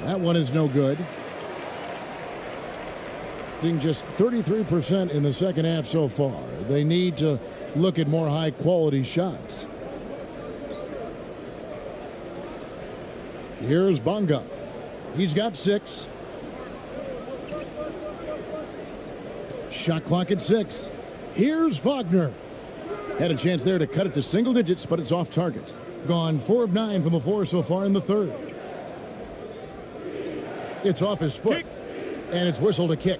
That one is no good. Being just 33% in the second half so far. They need to look at more high-quality shots. Here's Bonga. He's got 6. Shot clock at 6. Here's Wagner. Had a chance there to cut it to single digits, but it's off target. Gone 4 of 9 from the floor so far in the third. It's off his foot, and it's whistled a kick.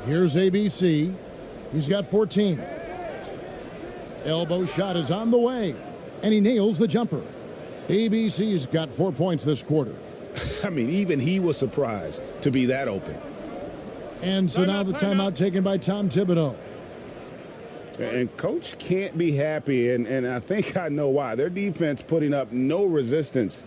Here's ABC. He's got 14. Elbow shot is on the way, and he nails the jumper. ABC's got 4 points this quarter. I mean, even he was surprised to be that open. And so now the timeout taken by Tom Thibodeau. And Coach can't be happy, and I think I know why. Their defense putting up no resistance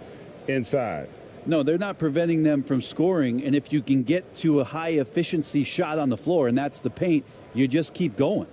inside. No, they're not preventing them from scoring, and if you can get to a high-efficiency shot on the floor, and that's the paint, you just keep going.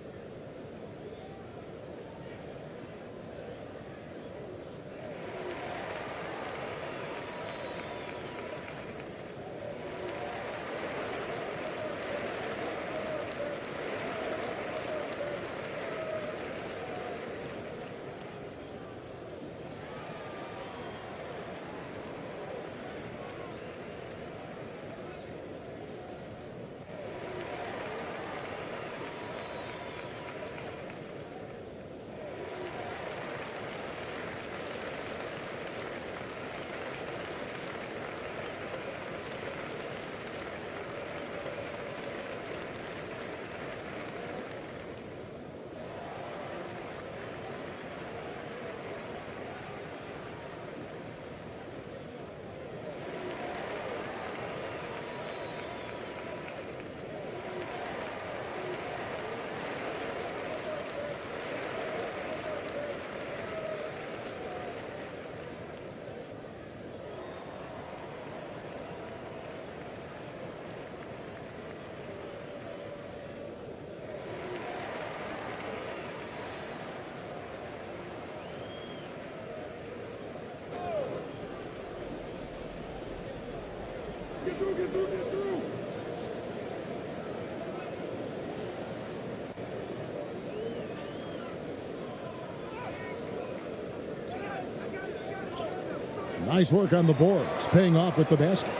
Nice work on the boards, paying off with the basket.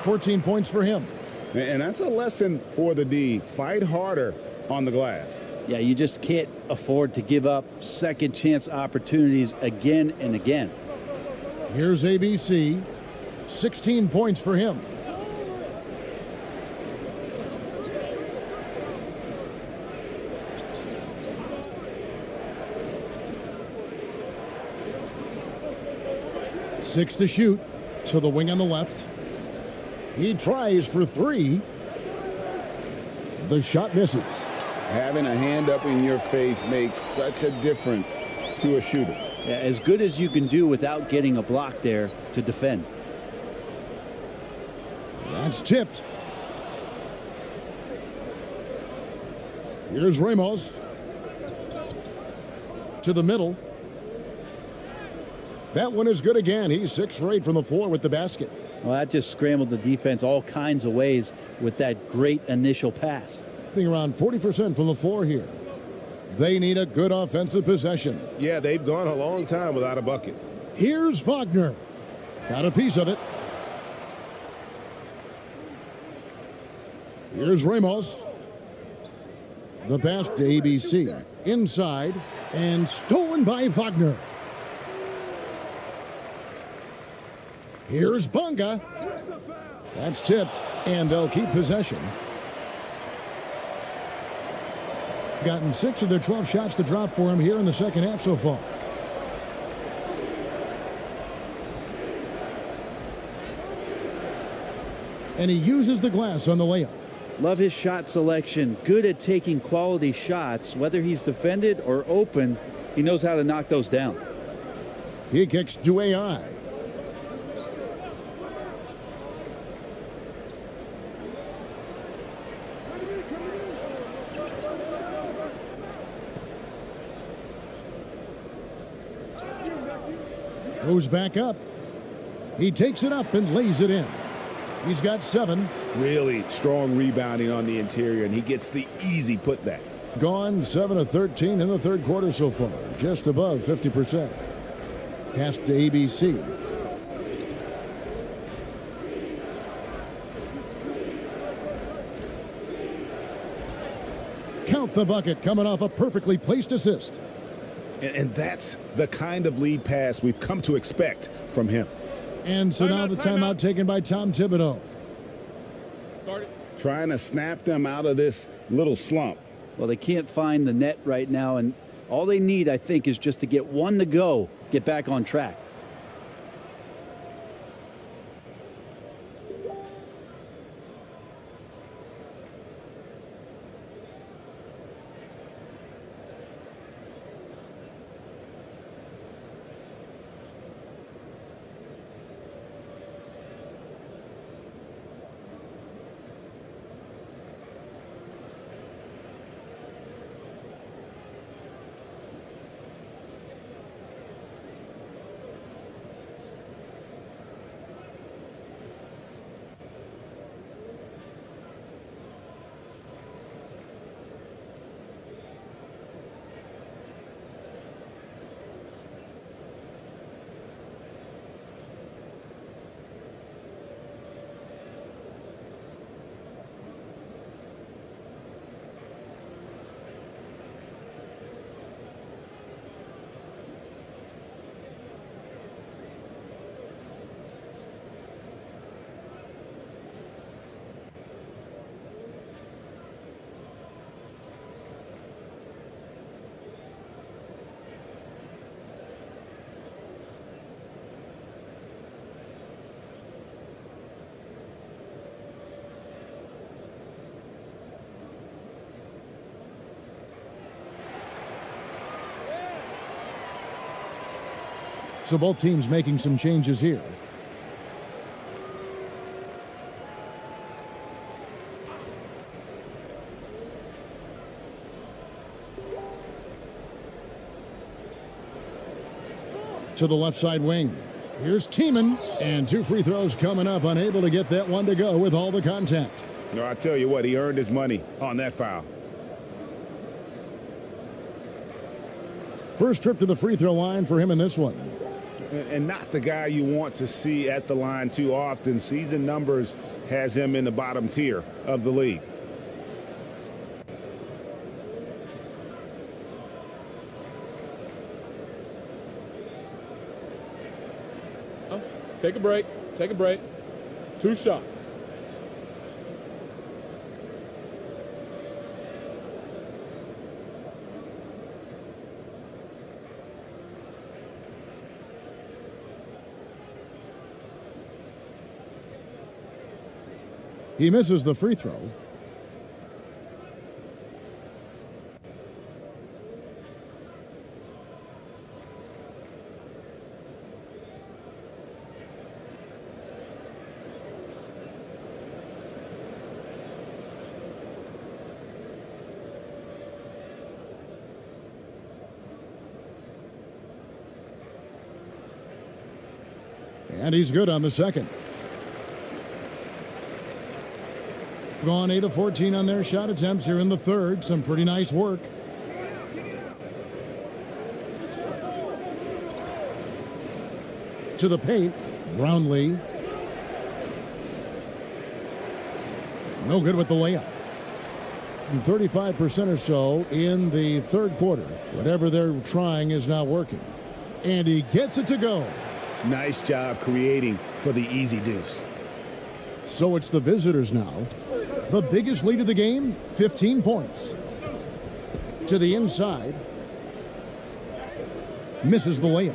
14 points for him. And that's a lesson for the D. Fight harder on the glass. Yeah, you just can't afford to give up second chance opportunities again and again. Here's ABC. 16 points for him. Six to shoot. So the wing on the left. He tries for three. The shot misses. Having a hand up in your face makes such a difference to a shooter. Yeah, as good as you can do without getting a block there to defend. That's tipped. Here's Ramos. To the middle. That one is good again. He's 6 for 8 from the floor with the basket. Well, that just scrambled the defense all kinds of ways with that great initial pass. Being around 40% from the floor here. They need a good offensive possession. Yeah, they've gone a long time without a bucket. Here's Wagner. Got a piece of it. Here's Ramos. The pass to ABC. Inside and stolen by Wagner. Here's Bunga. That's tipped, and they'll keep possession. Gotten 6 of their 12 shots to drop for him here in the second half so far. And he uses the glass on the layup. Love his shot selection. Good at taking quality shots. Whether he's defended or open, he knows how to knock those down. He kicks to AI. Goes back up. He takes it up and lays it in. He's got 7. Really strong rebounding on the interior, and he gets the easy putback. Gone 7 of 13 in the third quarter so far. Just above 50%. Pass to ABC. Count the bucket coming off a perfectly placed assist. And that's the kind of lead pass we've come to expect from him. And so now the timeout taken by Tom Thibodeau. Trying to snap them out of this little slump. Well, they can't find the net right now, and all they need, I think, is just to get one to go, get back on track. So both teams making some changes here. To the left side wing. Here's Tiemann, and 2 free throws coming up, unable to get that one to go with all the contact. No, I tell you what, he earned his money on that foul. First trip to the free throw line for him in this one. And not the guy you want to see at the line too often. Season numbers has him in the bottom tier of the league. Take a break. Take a break. 2 shots. He misses the free throw. And he's good on the second. Gone 8 of 14 on their shot attempts here in the third. Some pretty nice work. To the paint, Brownlee. No good with the layup. And 35% or so in the third quarter. Whatever they're trying is not working. And he gets it to go. Nice job creating for the easy deuce. So it's the visitors now. The biggest lead of the game, 15 points. To the inside. Misses the layup.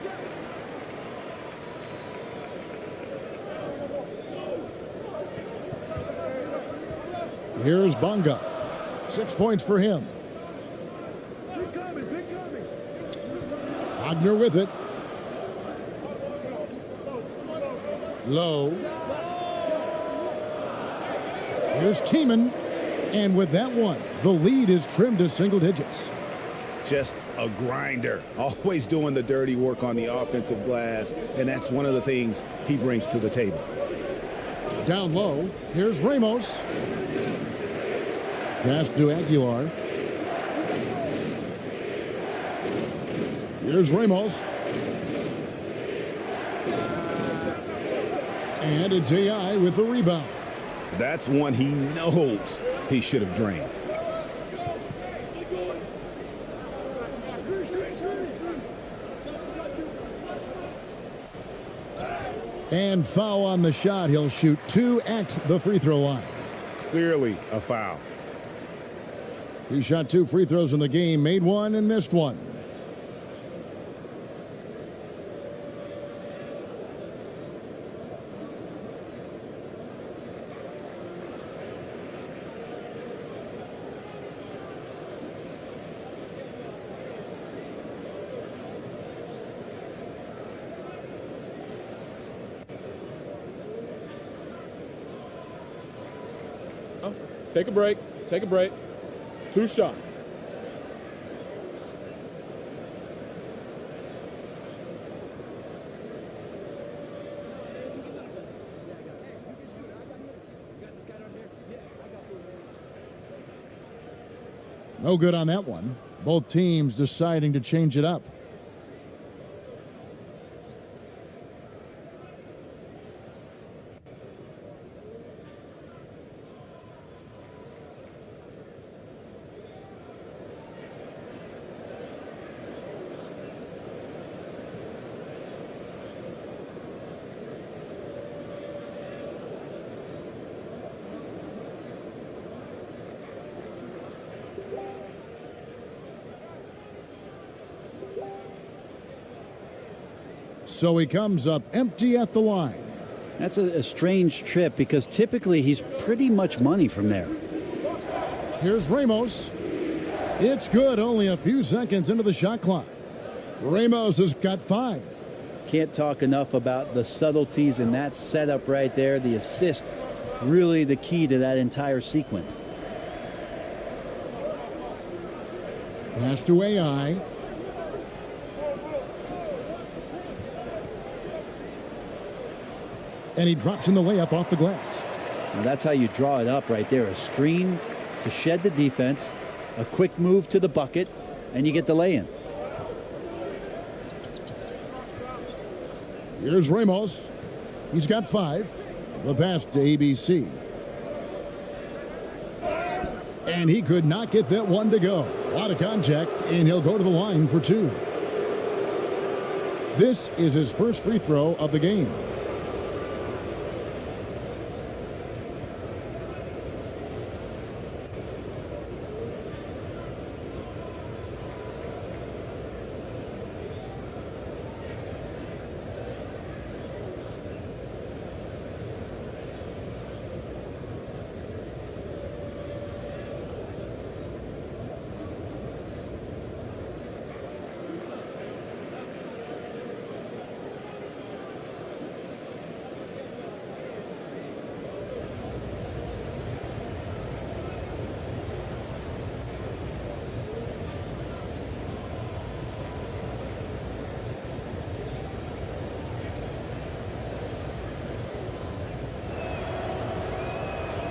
Here's Bonga. 6 points for him. Wagner with it. Low. Here's Tiemann. And with that one, the lead is trimmed to single digits. Just a grinder. Always doing the dirty work on the offensive glass. And that's one of the things he brings to the table. Down low. Here's Ramos. Pass to Aguilar. Here's Ramos. And it's AI with the rebound. That's one he knows he should have drained. And foul on the shot. He'll shoot 2 at the free throw line. Clearly a foul. He shot 2 free throws in the game, made 1 and missed 1. Take a break. Take a break. 2 shots. No good on that one. Both teams deciding to change it up. So he comes up empty at the line. That's a strange trip because typically he's pretty much money from there. Here's Ramos. It's good, only a few seconds into the shot clock. Ramos has got 5. Can't talk enough about the subtleties in that setup right there. The assist, really the key to that entire sequence. Pass to AI. And he drops in the layup off the glass. Now that's how you draw it up right there. A screen to shed the defense, a quick move to the bucket, and you get the lay-in. Here's Ramos. He's got 5. The pass to ABC. And he could not get that one to go. A lot of contact, and he'll go to the line for 2. This is his first free throw of the game.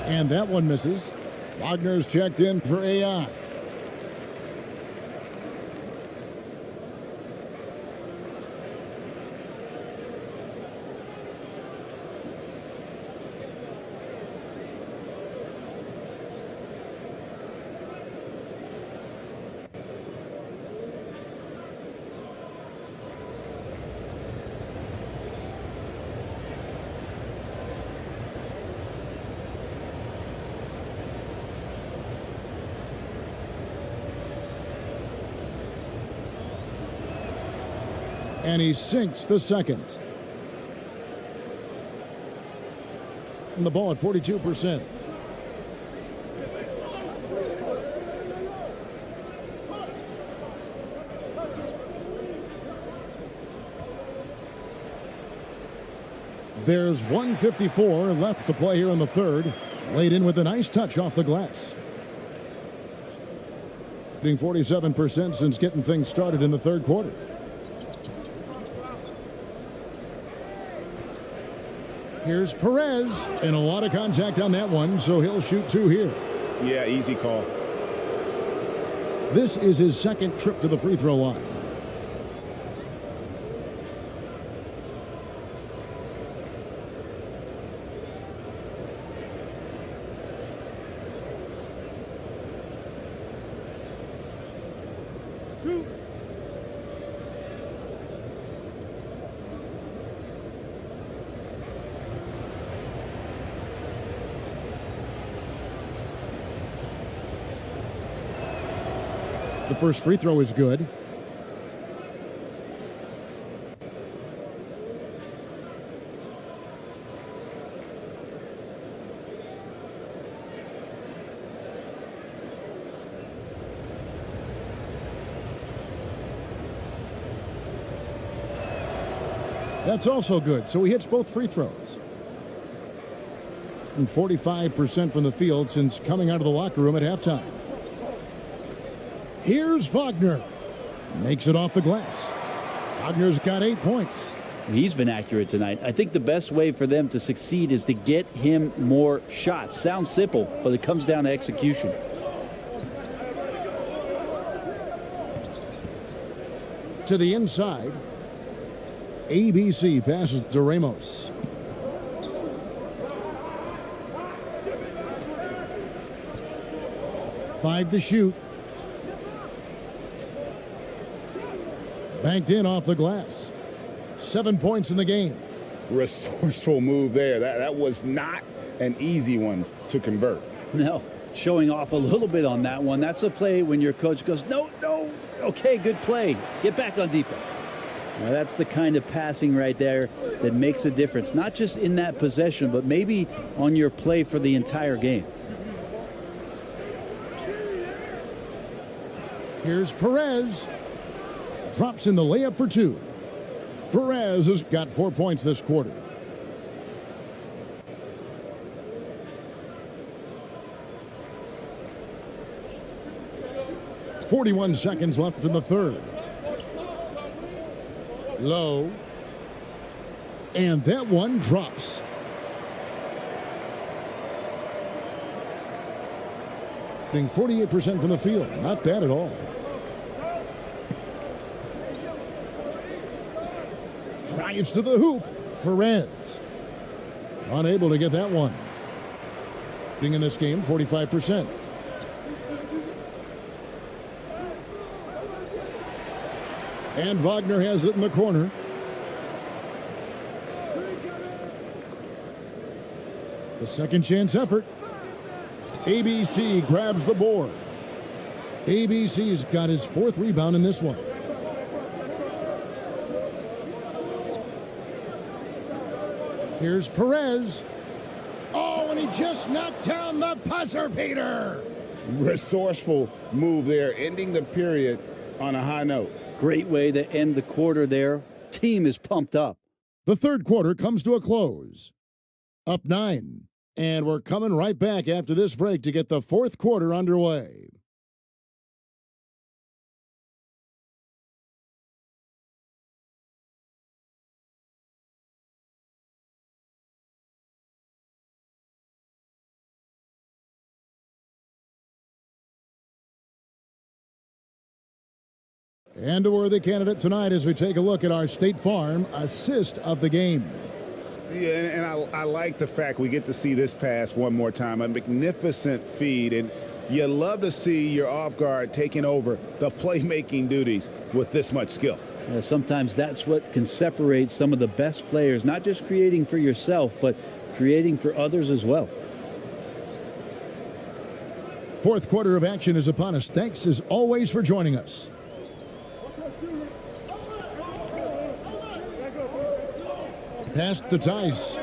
And that one misses. Wagner's checked in for AI. And he sinks the second. And the ball at 42%. There's 1:54 left to play here in the third. Laid in with a nice touch off the glass. Hitting 47% since getting things started in the third quarter. Here's Perez, and a lot of contact on that one, so he'll shoot 2 here. Yeah, easy call. This is his second trip to the free throw line. The first free throw is good. That's also good. So he hits both free throws. And 45% from the field since coming out of the locker room at halftime. Here's Wagner. Makes it off the glass. Wagner's got 8 points. He's been accurate tonight. I think the best way for them to succeed is to get him more shots. Sounds simple, but it comes down to execution. To the inside. ABC passes to Ramos. Five to shoot. Banked in off the glass. 7 points in the game. Resourceful move there. That was not an easy one to convert. No, showing off a little bit on that one. That's a play when your coach goes, no, okay, good play. Get back on defense. Now, that's the kind of passing right there that makes a difference, not just in that possession, but maybe on your play for the entire game. Here's Perez. Drops in the layup for 2. Perez has got 4 points this quarter. .41 seconds left in the third. Low. And that one drops. Hitting 48% from the field. Not bad at all. Drives to the hoop. Perez. Unable to get that one. Being in this game, 45%. And Wagner has it in the corner. The second chance effort. ABC grabs the board. ABC's got his 4th rebound in this one. Here's Perez. Oh, and he just knocked down the buzzer beater. Resourceful move there, ending the period on a high note. Great way to end the quarter there. Team is pumped up. The third quarter comes to a close. Up 9. And we're coming right back after this break to get the fourth quarter underway. And a worthy candidate tonight as we take a look at our State Farm assist of the game. Yeah, and I like the fact we get to see this pass one more time. A magnificent feed, and you love to see your off guard taking over the playmaking duties with this much skill. Yeah, sometimes that's what can separate some of the best players, not just creating for yourself, but creating for others as well. Fourth quarter of action is upon us. Thanks as always for joining us. Pass to Tice.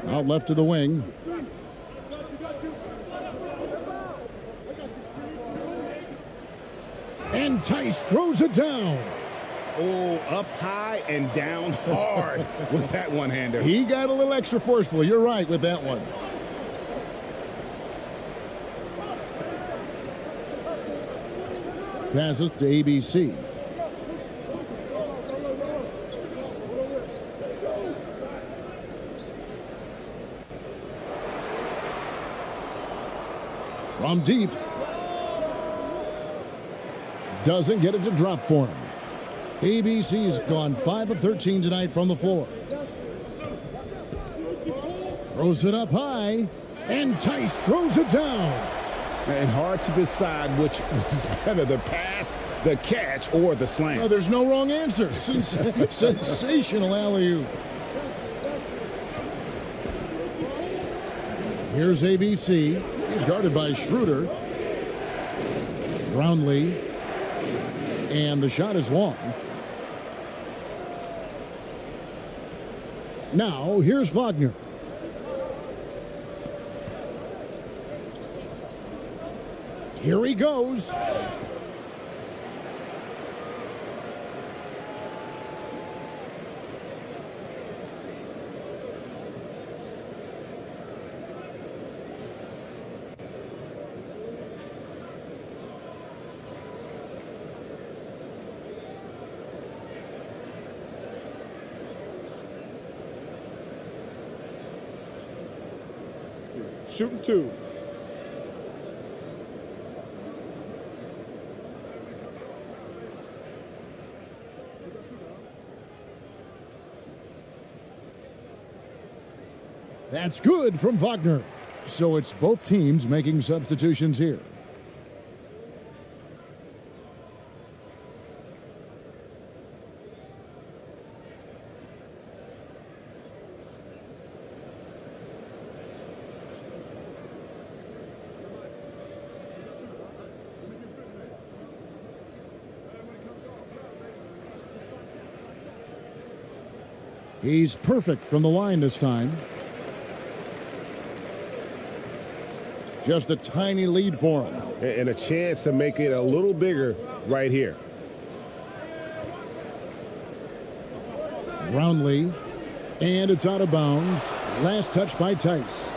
Out left to the wing. And Tice throws it down. Oh, up high and down hard with that one-hander. He got a little extra forceful. You're right with that one. Passes to ABC. From deep. Doesn't get it to drop for him. ABC's gone 5 of 13 tonight from the floor. Throws it up high, and Tice throws it down. And hard to decide which was better, the pass, the catch, or the slam. Oh, there's no wrong answer. Sensational alley-oop. Here's ABC. He's guarded by Schroeder. Brownlee. And the shot is long. Now, here's Wagner. Here he goes. Shooting 2. That's good from Wagner. So it's both teams making substitutions here. He's perfect from the line this time. Just a tiny lead for him. And a chance to make it a little bigger right here. Brownlee. And it's out of bounds. Last touch by Tice.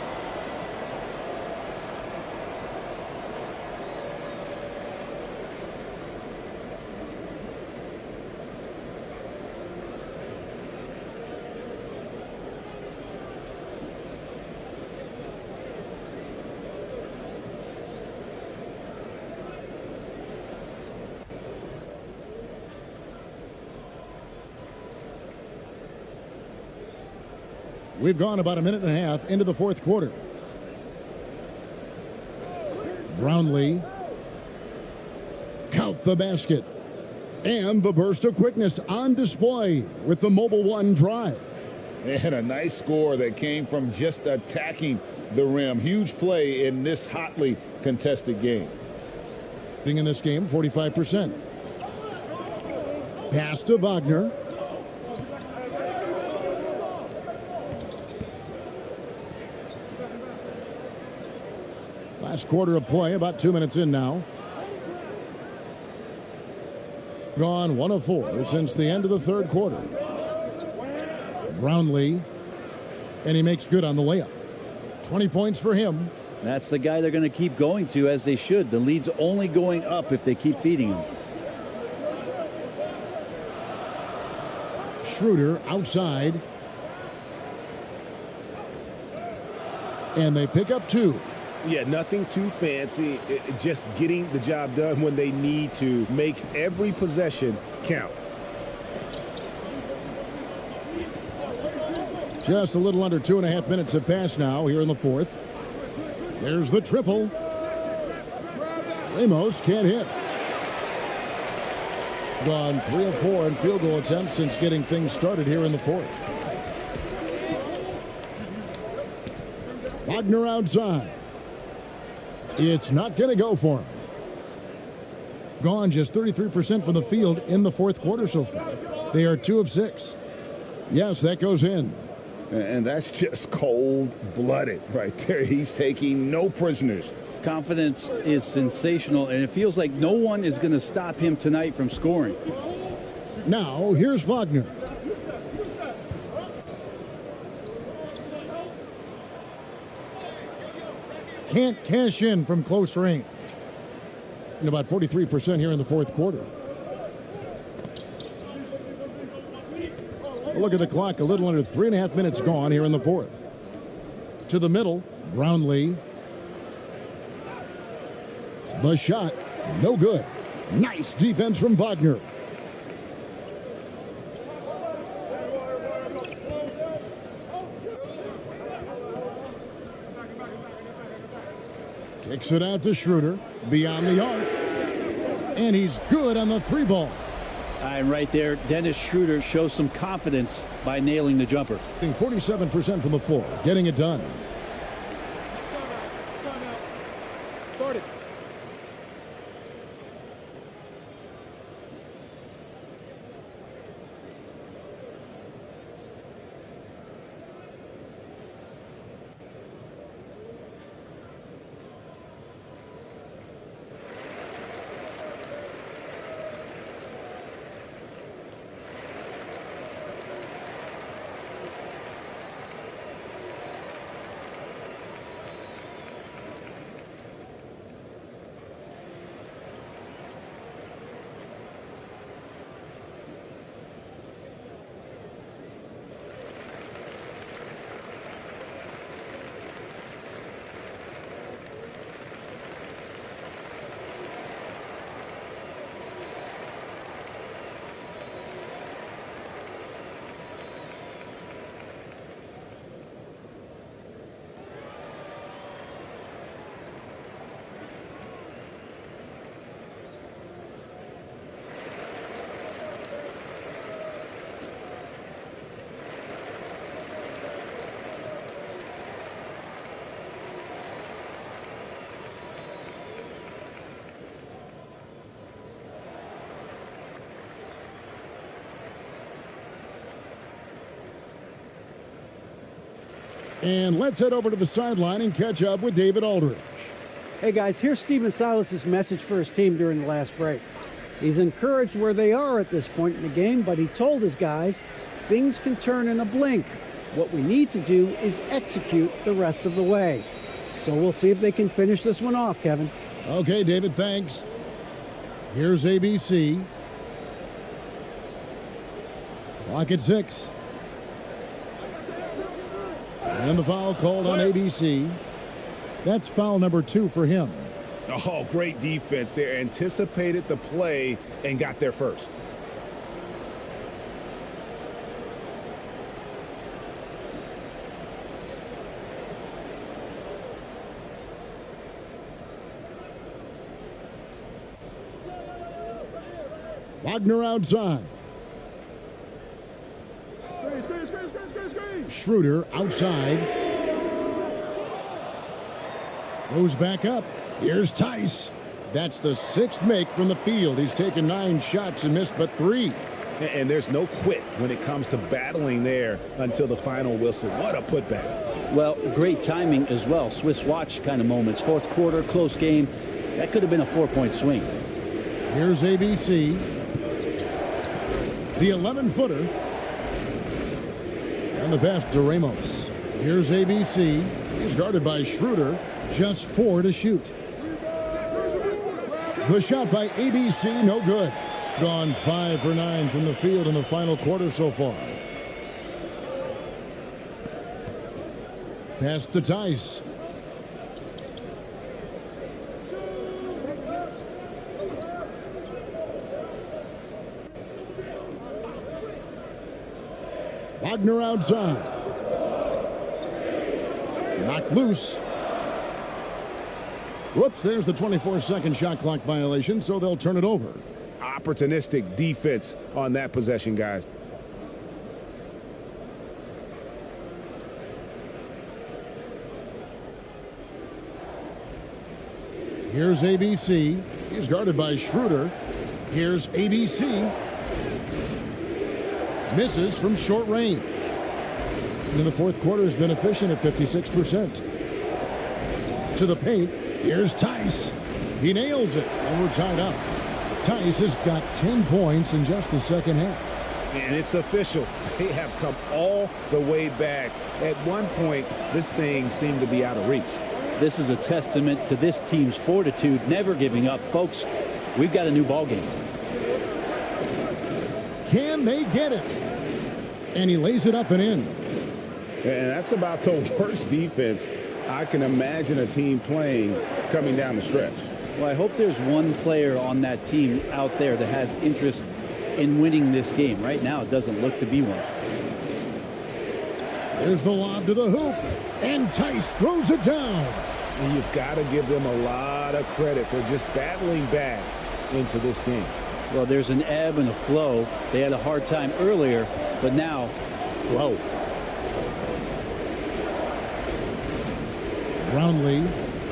We've gone about a minute and a half into the fourth quarter. Brownlee. Count the basket. And the burst of quickness on display with the Mobile One drive. And a nice score that came from just attacking the rim. Huge play in this hotly contested game. In this game, 45%. Pass to Wagner. Last quarter of play, about 2 minutes in now. Gone 1 of 4 since the end of the third quarter. Brownlee, and he makes good on the layup. 20 points for him. That's the guy they're going to keep going to, as they should. The lead's only going up if they keep feeding him. Schroeder outside. And they pick up 2. Yeah, nothing too fancy. Just getting the job done when they need to. Make every possession count. Just a little under 2.5 minutes have passed now here in the fourth. There's the triple. Ramos can't hit. Gone 3 of 4 in field goal attempts since getting things started here in the fourth. Wagner outside. It's not going to go for him. Gone just 33% from the field in the fourth quarter so far. They are 2 of 6. Yes, that goes in. And that's just cold-blooded right there. He's taking no prisoners. Confidence is sensational, and it feels like no one is going to stop him tonight from scoring. Now, here's Wagner. Can't cash in from close range. And about 43% here in the fourth quarter. Look at the clock, a little under 3.5 minutes gone here in the fourth. To the middle, Brownlee. The shot, no good. Nice defense from Wagner. Kicks it out to Schroeder, beyond the arc. And he's good on the 3 ball. And right there, Dennis Schroeder shows some confidence by nailing the jumper. 47% from the floor, getting it done. Started. And let's head over to the sideline and catch up with David Aldridge. Hey guys, here's Stephen Silas's message for his team during the last break. He's encouraged where they are at this point in the game, but he told his guys Things can turn in a blink. What we need to do is execute the rest of the way. So we'll see if they can finish this one off, Kevin. Okay, David, thanks. Here's ABC. Clock at 6. And the foul called on ABC. That's foul number 2 for him. Oh, great defense there. Anticipated the play and got there first. Wagner outside. Schroeder outside. Goes back up. Here's Tice. That's the 6th make from the field. He's taken 9 shots and missed but 3. And there's no quit when it comes to battling there until the final whistle. What a putback. Well, great timing as well. Swiss watch kind of moments. Fourth quarter, close game. That could have been a 4-point swing. Here's ABC. The 11-footer. And the pass to Ramos. Here's ABC. He's guarded by Schroeder. Just 4 to shoot. The shot by ABC, no good. Gone 5 for 9 from the field in the final quarter so far. Pass to Tice. Wagner outside. Knocked loose. Whoops, there's the 24-second shot clock violation, so they'll turn it over. Opportunistic defense on that possession, guys. Here's ABC. He's guarded by Schroeder. Here's ABC. Misses from short range. And the fourth quarter has been efficient at 56%. To the paint. Here's Tice. He nails it, and we're tied up. Tice has got 10 points in just the second half. And it's official. They have come all the way back. At one point, this thing seemed to be out of reach. This is a testament to this team's fortitude, never giving up. Folks, we've got a new ball game. Can they get it? And he lays it up and in. And that's about the worst defense I can imagine a team playing coming down the stretch. Well, I hope there's one player on that team out there that has interest in winning this game. Right now, it doesn't look to be one. There's the lob to the hoop, and Tice throws it down. And you've got to give them a lot of credit for just battling back into this game. Well, there's an ebb and a flow. They had a hard time earlier, but now, flow. Brownlee,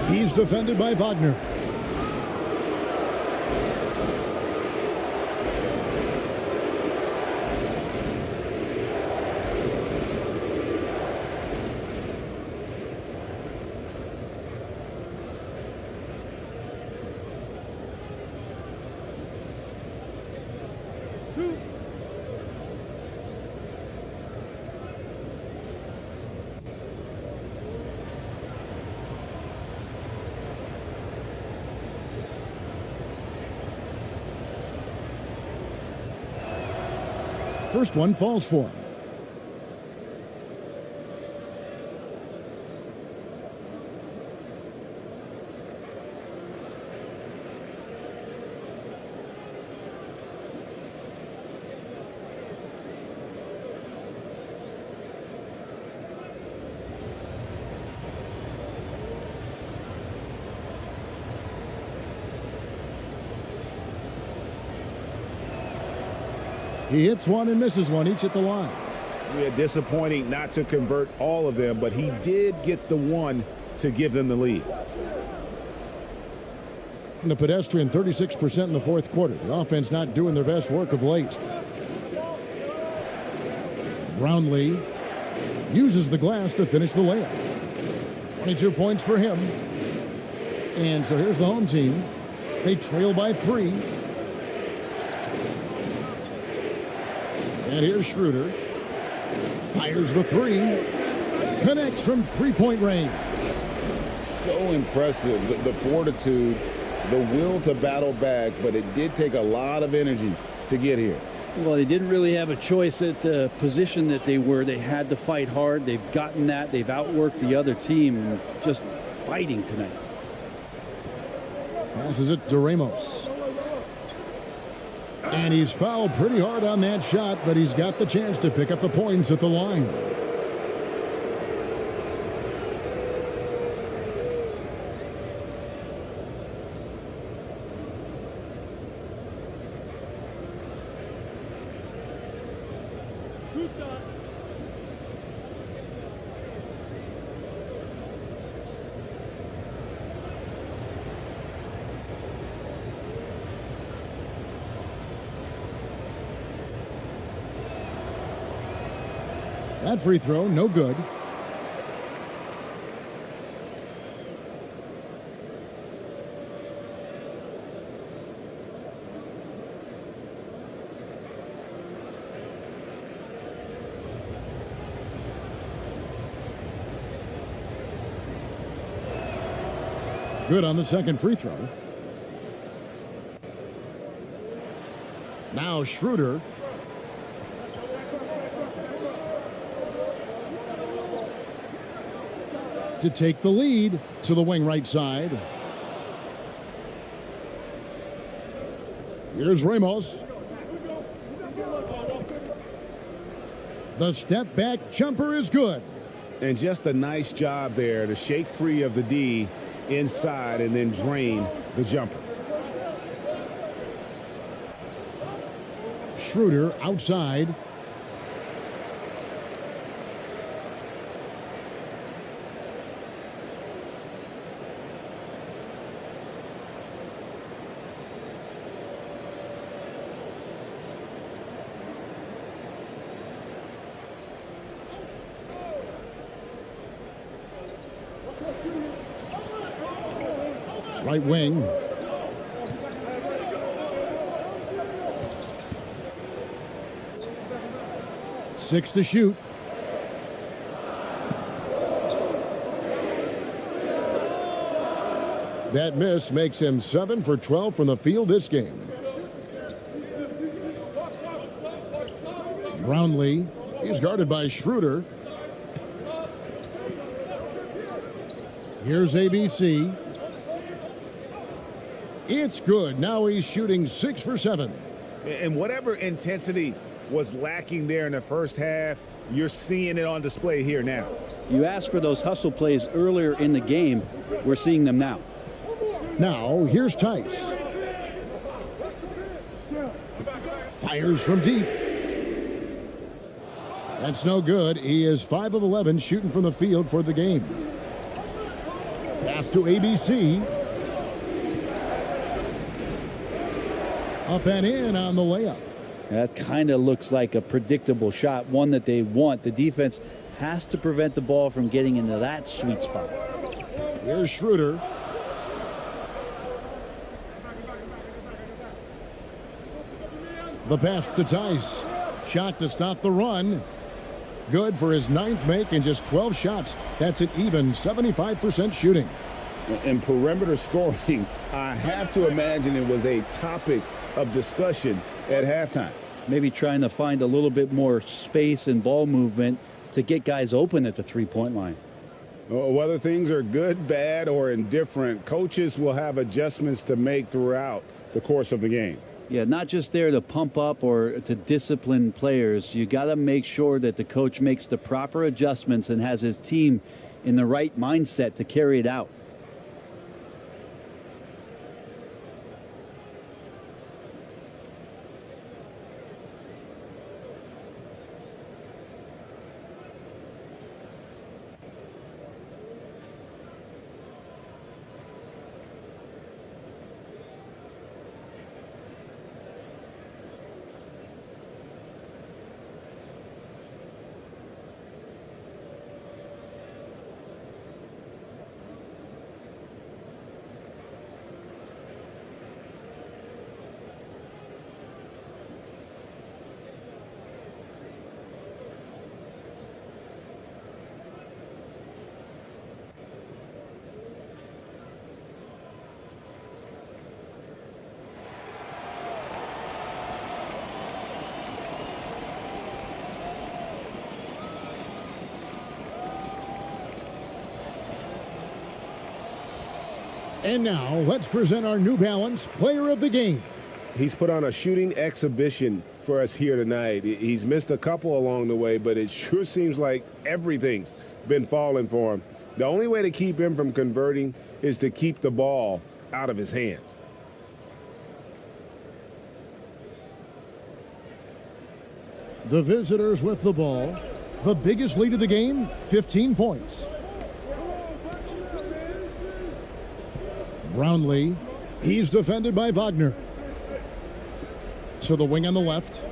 he's defended by Wagner. First one falls for him. He hits one and misses one, each at the line. Yeah, disappointing not to convert all of them, but he did get the one to give them the lead. And the pedestrian 36% in the fourth quarter. The offense not doing their best work of late. Brownlee uses the glass to finish the layup. 22 points for him. And so here's the home team. They trail by 3. And here's Schroeder. Fires the three. Connects from three-point range. So impressive, the fortitude, the will to battle back, but it did take a lot of energy to get here. Well, they didn't really have a choice at the position that they were. They had to fight hard. They've gotten that. They've outworked the other team, just fighting tonight. Passes it to Ramos. And he's fouled pretty hard on that shot, but he's got the chance to pick up the points at the line. That free throw, no good. Good on the second free throw. Now Schroeder. To take the lead to the wing right side. Here's Ramos. The step back jumper is good. And just a nice job there to shake free of the D inside and then drain the jumper. Schroeder outside. Right wing. Six to shoot. That miss makes him 7 for 12 from the field this game. Brownlee, he's guarded by Schroeder. Here's ABC. It's good. Now he's shooting 6 for 7. And whatever intensity was lacking there in the first half, you're seeing it on display here now. You asked for those hustle plays earlier in the game. We're seeing them now. Now, here's Tice. Fires from deep. That's no good. He is 5 of 11 shooting from the field for the game. Pass to ABC. Up and in on the layup. That kind of looks like a predictable shot, one that they want. The defense has to prevent the ball from getting into that sweet spot. Here's Schroeder. The pass to Tice. Shot to stop the run. Good for his 9th make in just 12 shots. That's an even 75% shooting. And perimeter scoring, I have to imagine it was a topic of discussion at halftime. Maybe trying to find a little bit more space and ball movement to get guys open at the three-point line. Whether things are good, bad, or indifferent, coaches will have adjustments to make throughout the course of the game. Yeah, not just there to pump up or to discipline players. You got to make sure that the coach makes the proper adjustments and has his team in the right mindset to carry it out. And now, let's present our New Balance Player of the Game. He's put on a shooting exhibition for us here tonight. He's missed a couple along the way, but it sure seems like everything's been falling for him. The only way to keep him from converting is to keep the ball out of his hands. The visitors with the ball. The biggest lead of the game, 15 points. Brownlee, he's defended by Wagner. To the wing on the left.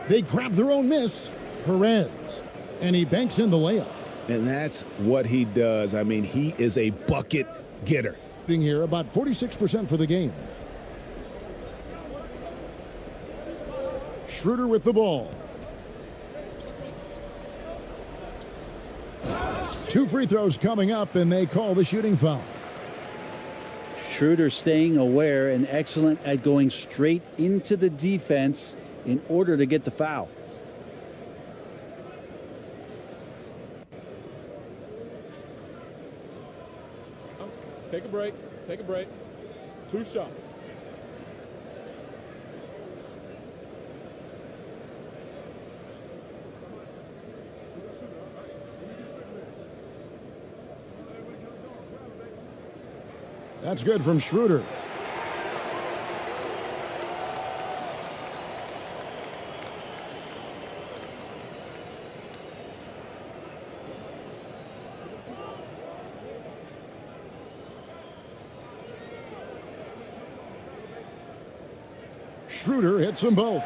They grab their own miss. Perez. And he banks in the layup. And that's what he does. I mean, he is a bucket getter. Here, about 46% for the game. Schroeder with the ball. 2 free throws coming up, and they call the shooting foul. Schroeder staying aware and excellent at going straight into the defense in order to get the foul. Take a break. Take a break. 2 shots. That's good from Schroeder. Schroeder hits them both.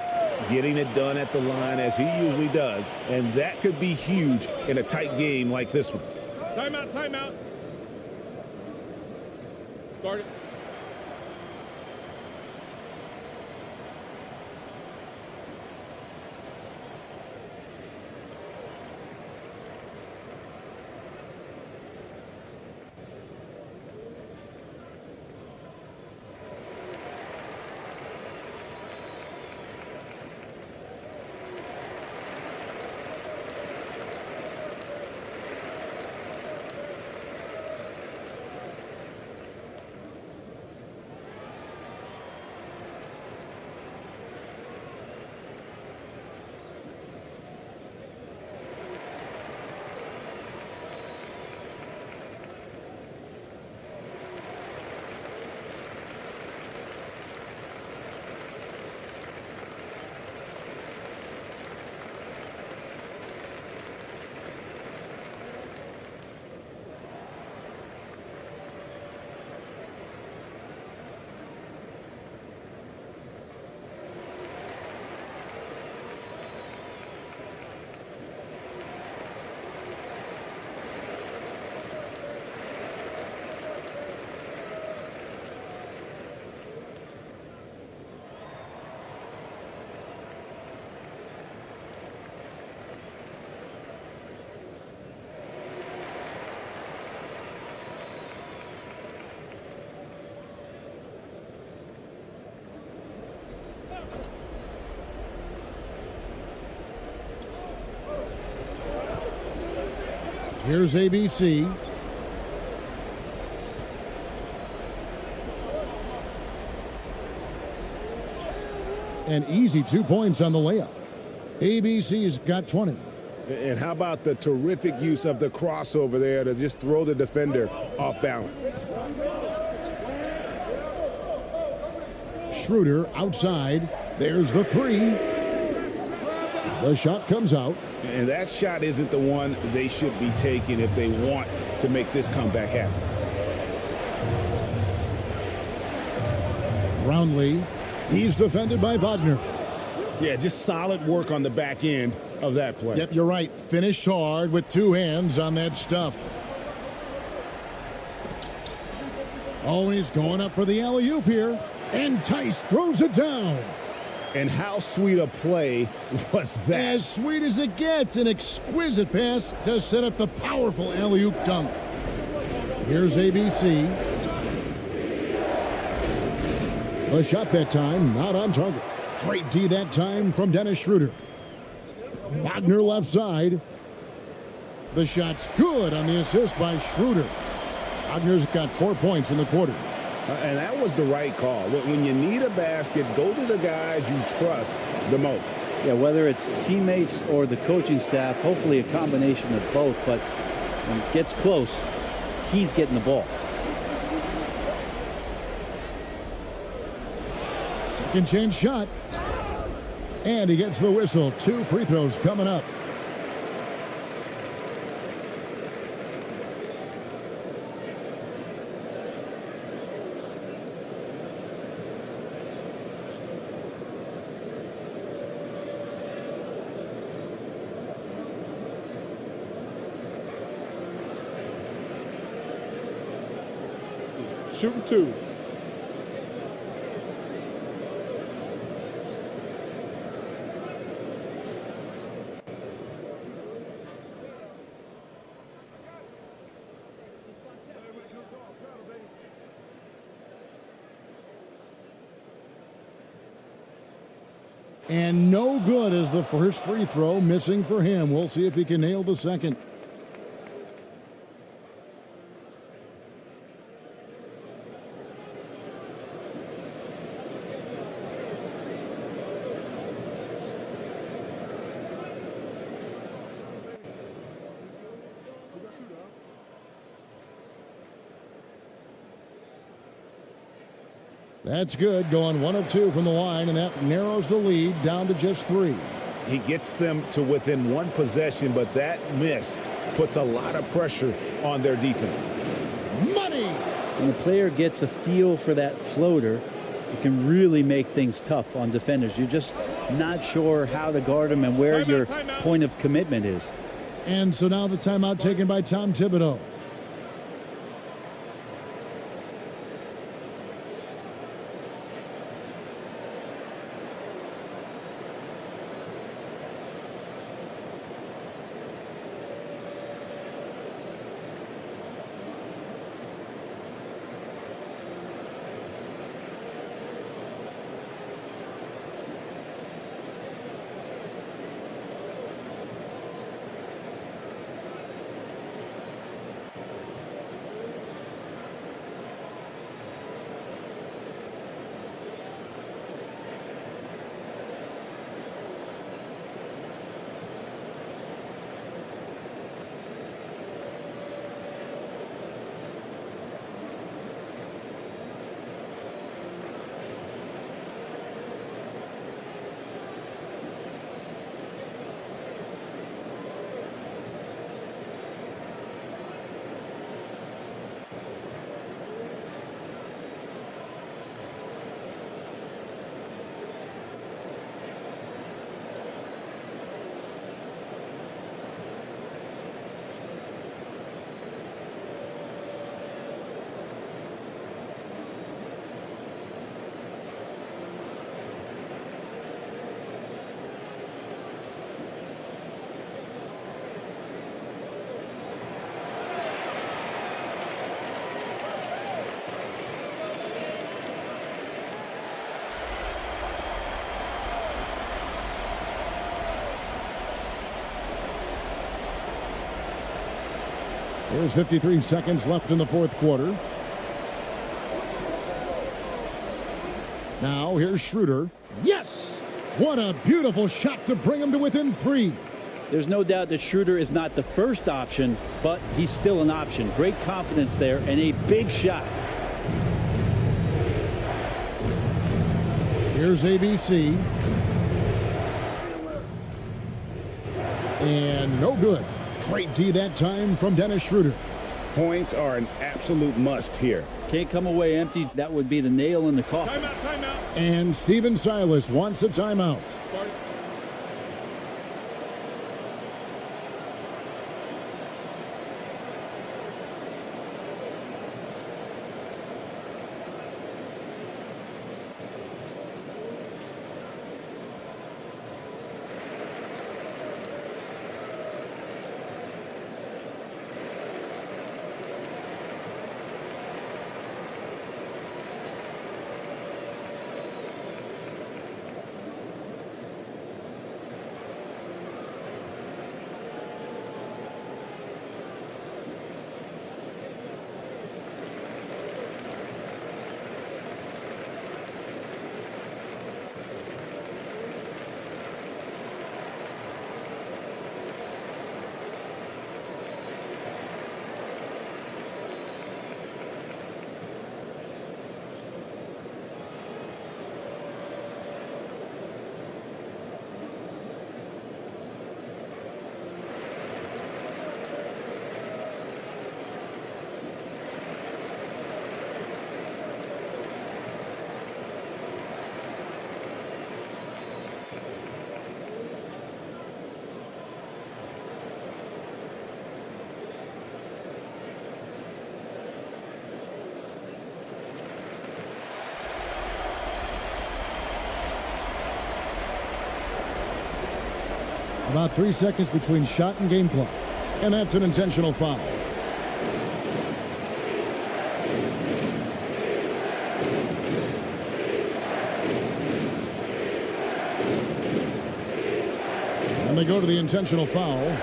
Getting it done at the line as he usually does, and that could be huge in a tight game like this one. Timeout, timeout. Guard it. Here's ABC. An easy 2 points on the layup. ABC's got 20. And how about the terrific use of the crossover there to just throw the defender off balance? Schroeder outside. There's the 3. The shot comes out. And that shot isn't the one they should be taking if they want to make this comeback happen. Brownlee, he's defended by Wagner. Yeah, just solid work on the back end of that play. Yep, you're right. Finished hard with 2 hands on that stuff. Always going up for the alley-oop here. And Tice throws it down. And how sweet a play was that? As sweet as it gets. An exquisite pass to set up the powerful alley-oop dunk. Here's ABC. The shot that time, not on target. Great D that time from Dennis Schroeder. Wagner left side. The shot's good on the assist by Schroeder. Wagner's got 4 points in the quarter. And that was the right call. When you need a basket, go to the guys you trust the most. Yeah, whether it's teammates or the coaching staff, hopefully a combination of both. But when it gets close, he's getting the ball. Second chance shot. And he gets the whistle. 2 free throws coming up. Shooting 2. And no good as the first free throw missing for him. We'll see if he can nail the second. That's good, going 1 of 2 from the line, and that narrows the lead down to just 3. He gets them to within 1 possession, but that miss puts a lot of pressure on their defense. Money! When a player gets a feel for that floater, it can really make things tough on defenders. You're just not sure how to guard them and where your point of commitment is. And so now the timeout taken by Tom Thibodeau. There's 53 seconds left in the fourth quarter. Now here's Schroeder. Yes! What a beautiful shot to bring him to within 3. There's no doubt that Schroeder is not the first option, but he's still an option. Great confidence there and a big shot. Here's ABC. And no good. Great D that time from Dennis Schroeder. Points are an absolute must here. Can't come away empty. That would be the nail in the coffin. Timeout. And Steven Silas wants a timeout. About 3 seconds between shot and game clock. And that's an intentional foul. And they go to the intentional foul.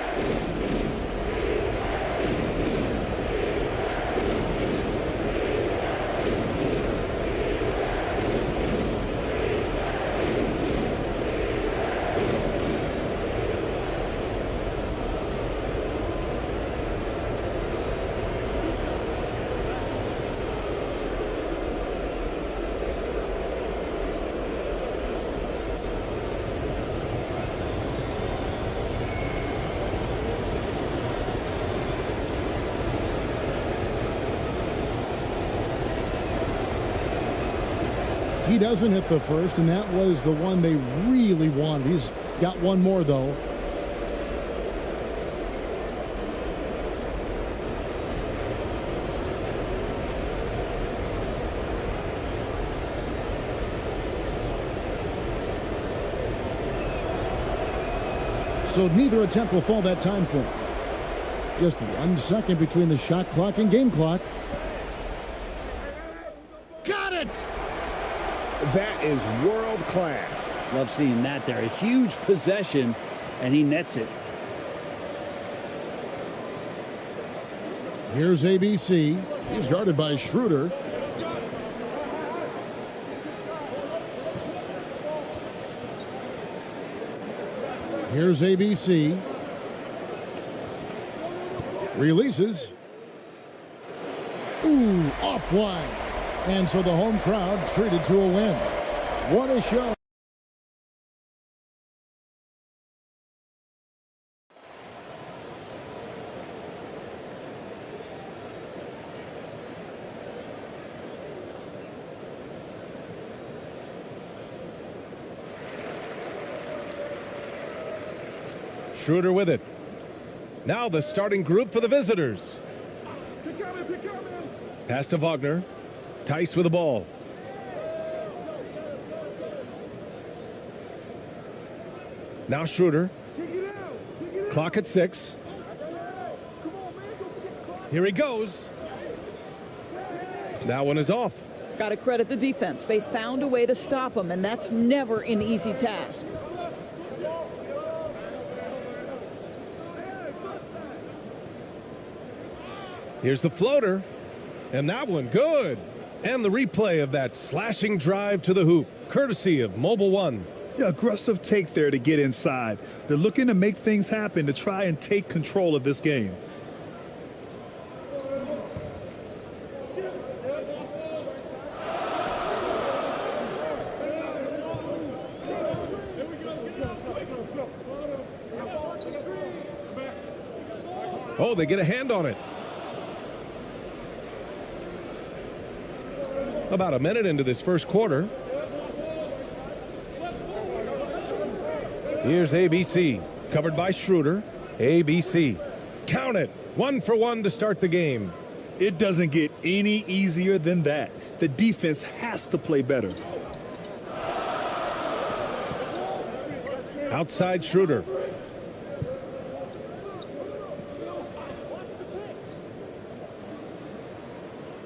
He doesn't hit the first, and that was the one they really wanted. He's got one more, though. So neither attempt will fall that time frame. Just 1 second between the shot clock and game clock. Got it! That is world class. Love seeing that there. A huge possession, and he nets it. Here's ABC. He's guarded by Schroeder. Here's ABC. Releases. Ooh, off wide. And so the home crowd treated to a win. What a show. Schroeder with it. Now the starting group for the visitors. Pass to Wagner. Tice with the ball. Now Schroeder. Clock at 6. Here he goes. That one is off. Got to credit the defense. They found a way to stop him, and that's never an easy task. Here's the floater. And that one good. And the replay of that slashing drive to the hoop, courtesy of Mobile One. Yeah, aggressive take there to get inside. They're looking to make things happen to try and take control of this game. Oh, they get a hand on it. About a minute into this first quarter. Here's ABC, covered by Schroeder. ABC, count it, 1 for 1 to start the game. It doesn't get any easier than that. The defense has to play better. Outside Schroeder.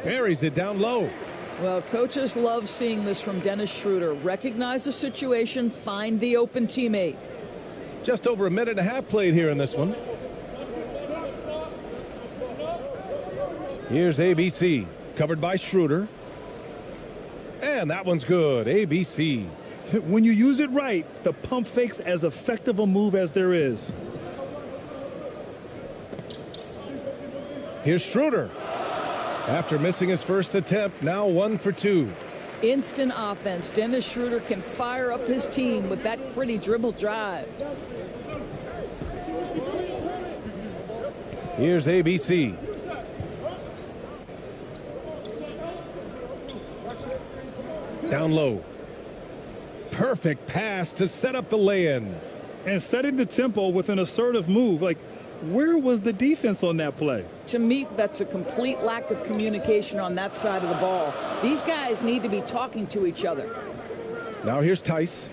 Buries it down low. Well, coaches love seeing this from Dennis Schroeder. Recognize the situation, find the open teammate. Just over a minute and a half played here in this one. Here's ABC, covered by Schroeder. And that one's good, ABC. When you use it right, the pump fake's as effective a move as there is. Here's Schroeder. After missing his first attempt, now 1 for 2. Instant offense. Dennis Schroeder can fire up his team with that pretty dribble drive. Here's ABC. Down low. Perfect pass to set up the lay-in. And setting the tempo with an assertive move. Like, where was the defense on that play? To me, that's a complete lack of communication on that side of the ball. These guys need to be talking to each other. Now here's Tice.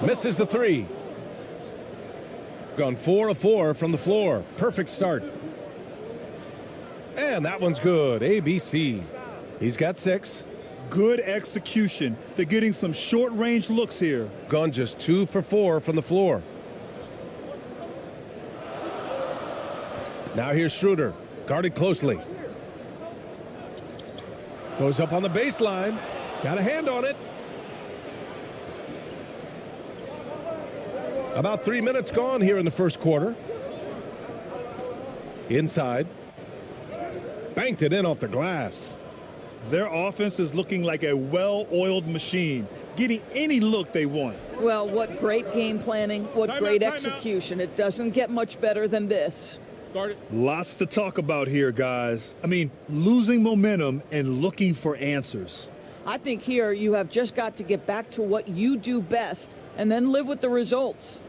Misses the three. Gone 4 of 4 from the floor. Perfect start. And that one's good. ABC. He's got 6. Good execution. They're getting some short-range looks here. Gone just 2 for 4 from the floor. Now here's Schroeder. Guarded closely. Goes up on the baseline. Got a hand on it. About 3 minutes gone here in the first quarter. Inside. Banked it in off the glass. Their offense is looking like a well-oiled machine, getting any look they want. Well, what great game planning, what great execution. It doesn't get much better than this. Lots to talk about here, guys. I mean, losing momentum and looking for answers. I think here you have just got to get back to what you do best and then live with the results.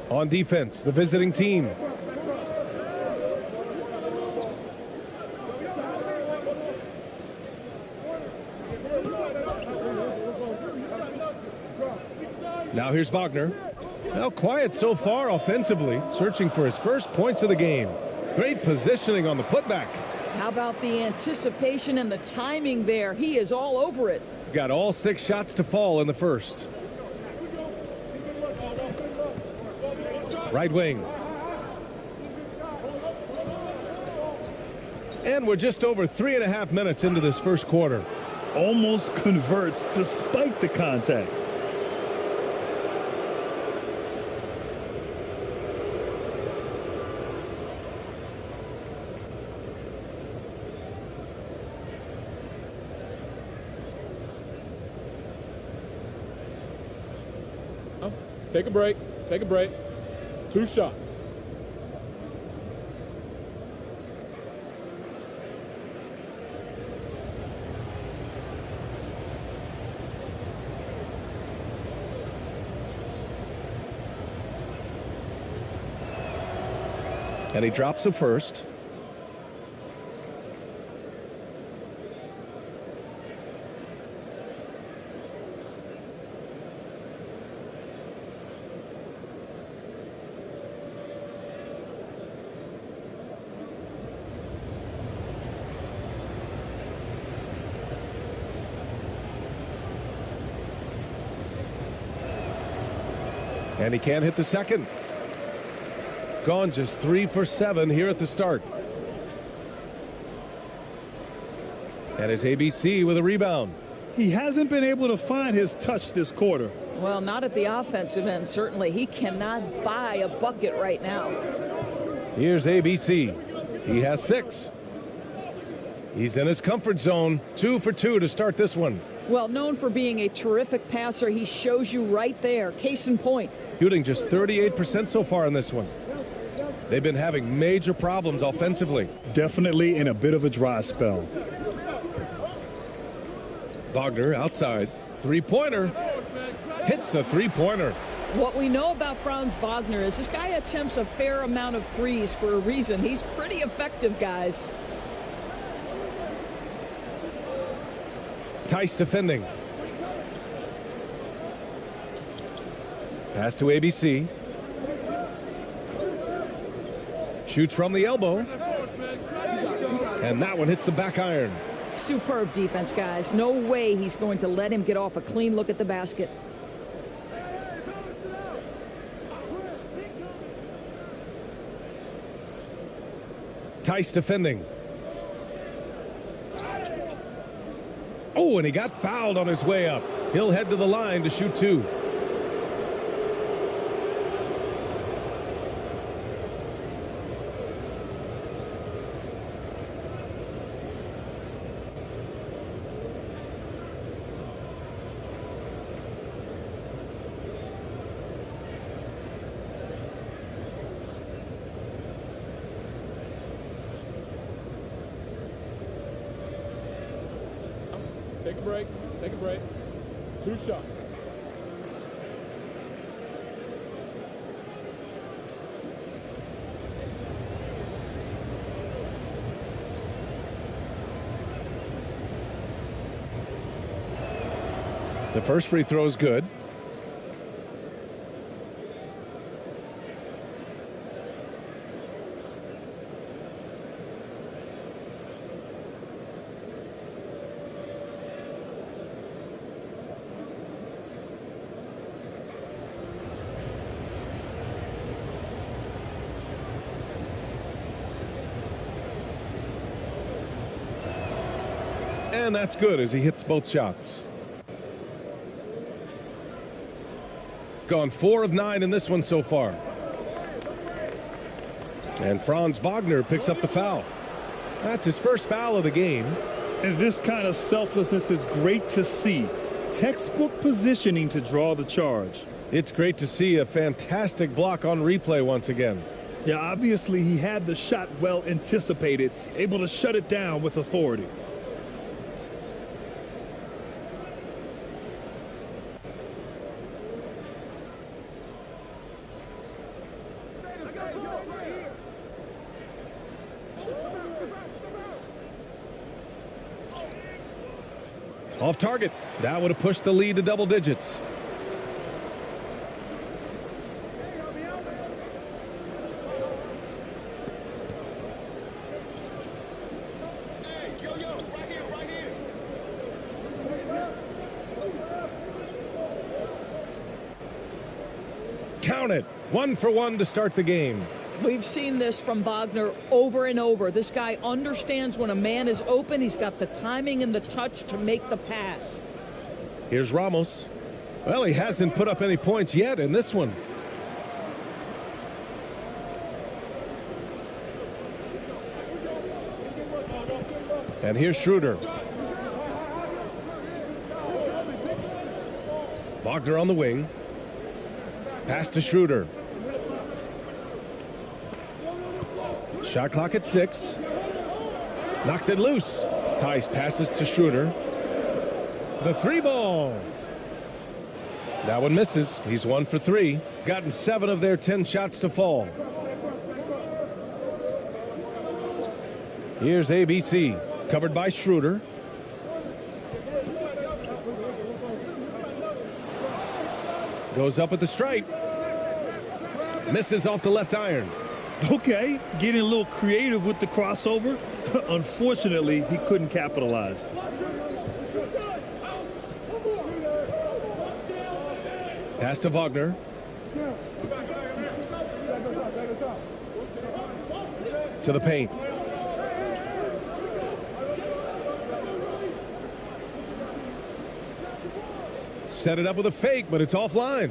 On defense, the visiting team. Now here's Wagner. Now quiet so far offensively, searching for his first points of the game. Great positioning on the putback. How about the anticipation and the timing there? He is all over it. Got all 6 shots to fall in the first. Right wing. And we're just over 3.5 minutes into this first quarter. Almost converts despite the contact. Take a break. Take a break. 2 shots. And he drops the first. And he can't hit the second. Gone just 3 for 7 here at the start. And his ABC with a rebound. He hasn't been able to find his touch this quarter. Well, not at the offensive end, certainly. He cannot buy a bucket right now. Here's ABC. He has 6. He's in his comfort zone. 2 for 2 to start this one. Well, known for being a terrific passer, he shows you right there. Case in point. Shooting just 38% so far in this one. They've been having major problems offensively. Definitely in a bit of a dry spell. Wagner outside. Three-pointer. Hits the three-pointer. What we know about Franz Wagner is this guy attempts a fair amount of threes for a reason. He's pretty effective, guys. Tice defending. Pass to ABC. Shoots from the elbow. And that one hits the back iron. Superb defense, guys. No way he's going to let him get off a clean look at the basket. Tice defending. Oh, and he got fouled on his way up. He'll head to the line to shoot 2. Take a break. Take a break. 2 shots. The first free throw is good. And that's good as he hits both shots. Gone 4 of 9 in this one so far. And Franz Wagner picks up the foul. That's his first foul of the game. And this kind of selflessness is great to see. Textbook positioning to draw the charge. It's great to see a fantastic block on replay once again. Yeah, obviously he had the shot well anticipated, able to shut it down with authority. Off target. That would have pushed the lead to double digits. Count it. 1 for 1 to start the game. We've seen this from Wagner over and over. This guy understands when a man is open. He's got the timing and the touch to make the pass. Here's Ramos. Well, he hasn't put up any points yet in this one. And here's Schroeder. Wagner on the wing. Pass to Schroeder. Shot clock at 6. Knocks it loose. Tice passes to Schroeder. The 3 ball. That one misses. He's 1 for 3. Gotten 7 of their 10 shots to fall. Here's ABC. Covered by Schroeder. Goes up at the stripe. Misses off the left iron. Okay, getting a little creative with the crossover. Unfortunately, he couldn't capitalize. Pass to Wagner. To the paint. Set it up with a fake, but it's offline.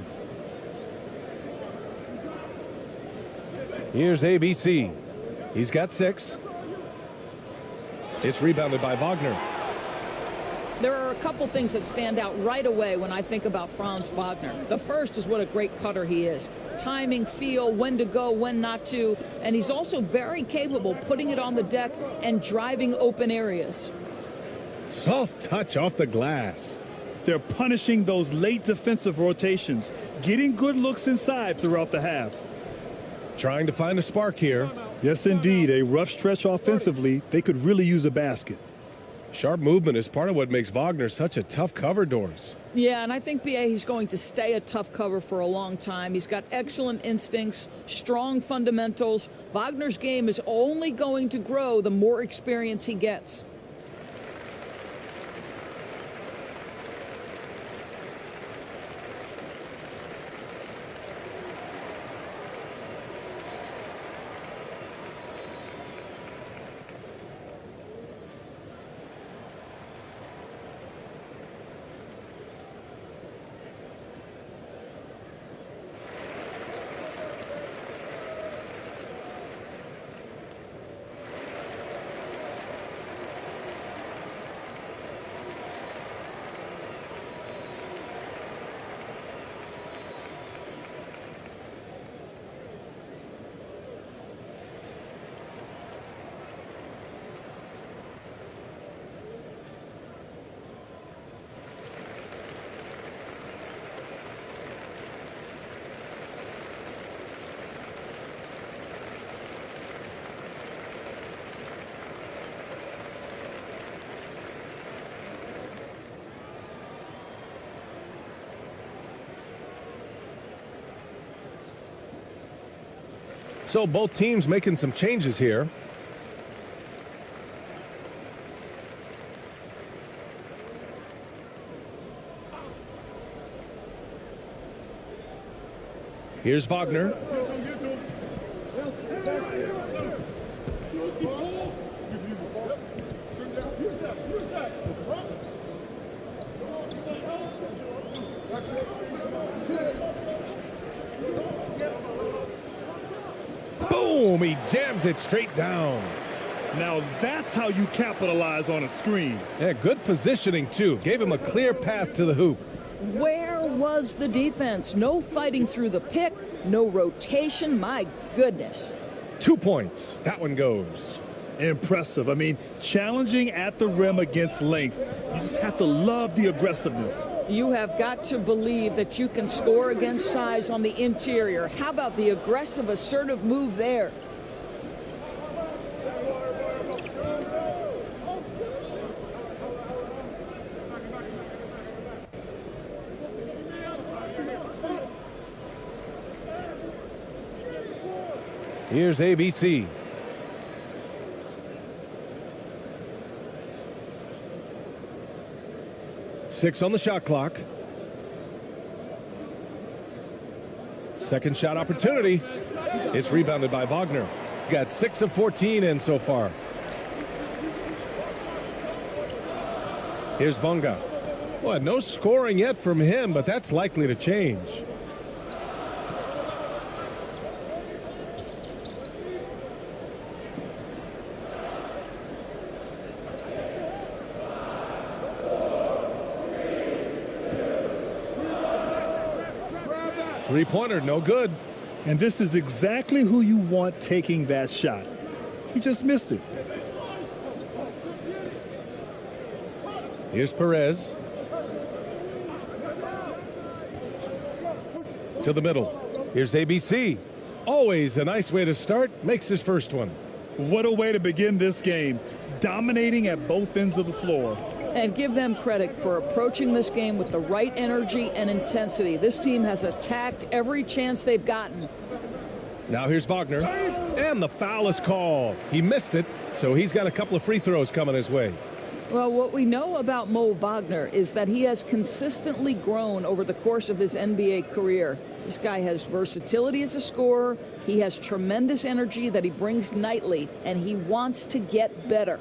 Here's ABC. He's got 6. It's rebounded by Wagner. There are a couple things that stand out right away when I think about Franz Wagner. The first is what a great cutter he is. Timing, feel, when to go, when not to. And he's also very capable putting it on the deck and driving open areas. Soft touch off the glass. They're punishing those late defensive rotations, getting good looks inside throughout the half. Trying to find a spark here. Yes, indeed. A rough stretch offensively. They could really use a basket. Sharp movement is part of what makes Wagner such a tough cover, Doris. Yeah, and I think, BA, he's going to stay a tough cover for a long time. He's got excellent instincts, strong fundamentals. Wagner's game is only going to grow the more experience he gets. So both teams making some changes here. Here's Wagner. Boom! He jams it straight down. Now that's how you capitalize on a screen. Yeah, good positioning too. Gave him a clear path to the hoop. Where was the defense? No fighting through the pick, no rotation. My goodness. 2 points. That one goes. Impressive. I mean, challenging at the rim against length. You just have to love the aggressiveness. You have got to believe that you can score against size on the interior. How about the aggressive, assertive move there? Here's ABC. Six on the shot clock. Second shot opportunity. It's rebounded by Wagner. Got 6 of 14 in so far. Here's Bonga. Well, no scoring yet from him, but that's likely to change. Three-pointer, no good. And this is exactly who you want taking that shot. He just missed it. Here's Perez. To the middle. Here's ABC. Always a nice way to start. Makes his first one. What a way to begin this game. Dominating at both ends of the floor. And give them credit for approaching this game with the right energy and intensity. This team has attacked every chance they've gotten. Now here's Wagner. And the foul is called. He missed it, so he's got a couple of free throws coming his way. Well, what we know about Mo Wagner is that he has consistently grown over the course of his NBA career. This guy has versatility as a scorer. He has tremendous energy that he brings nightly, and he wants to get better.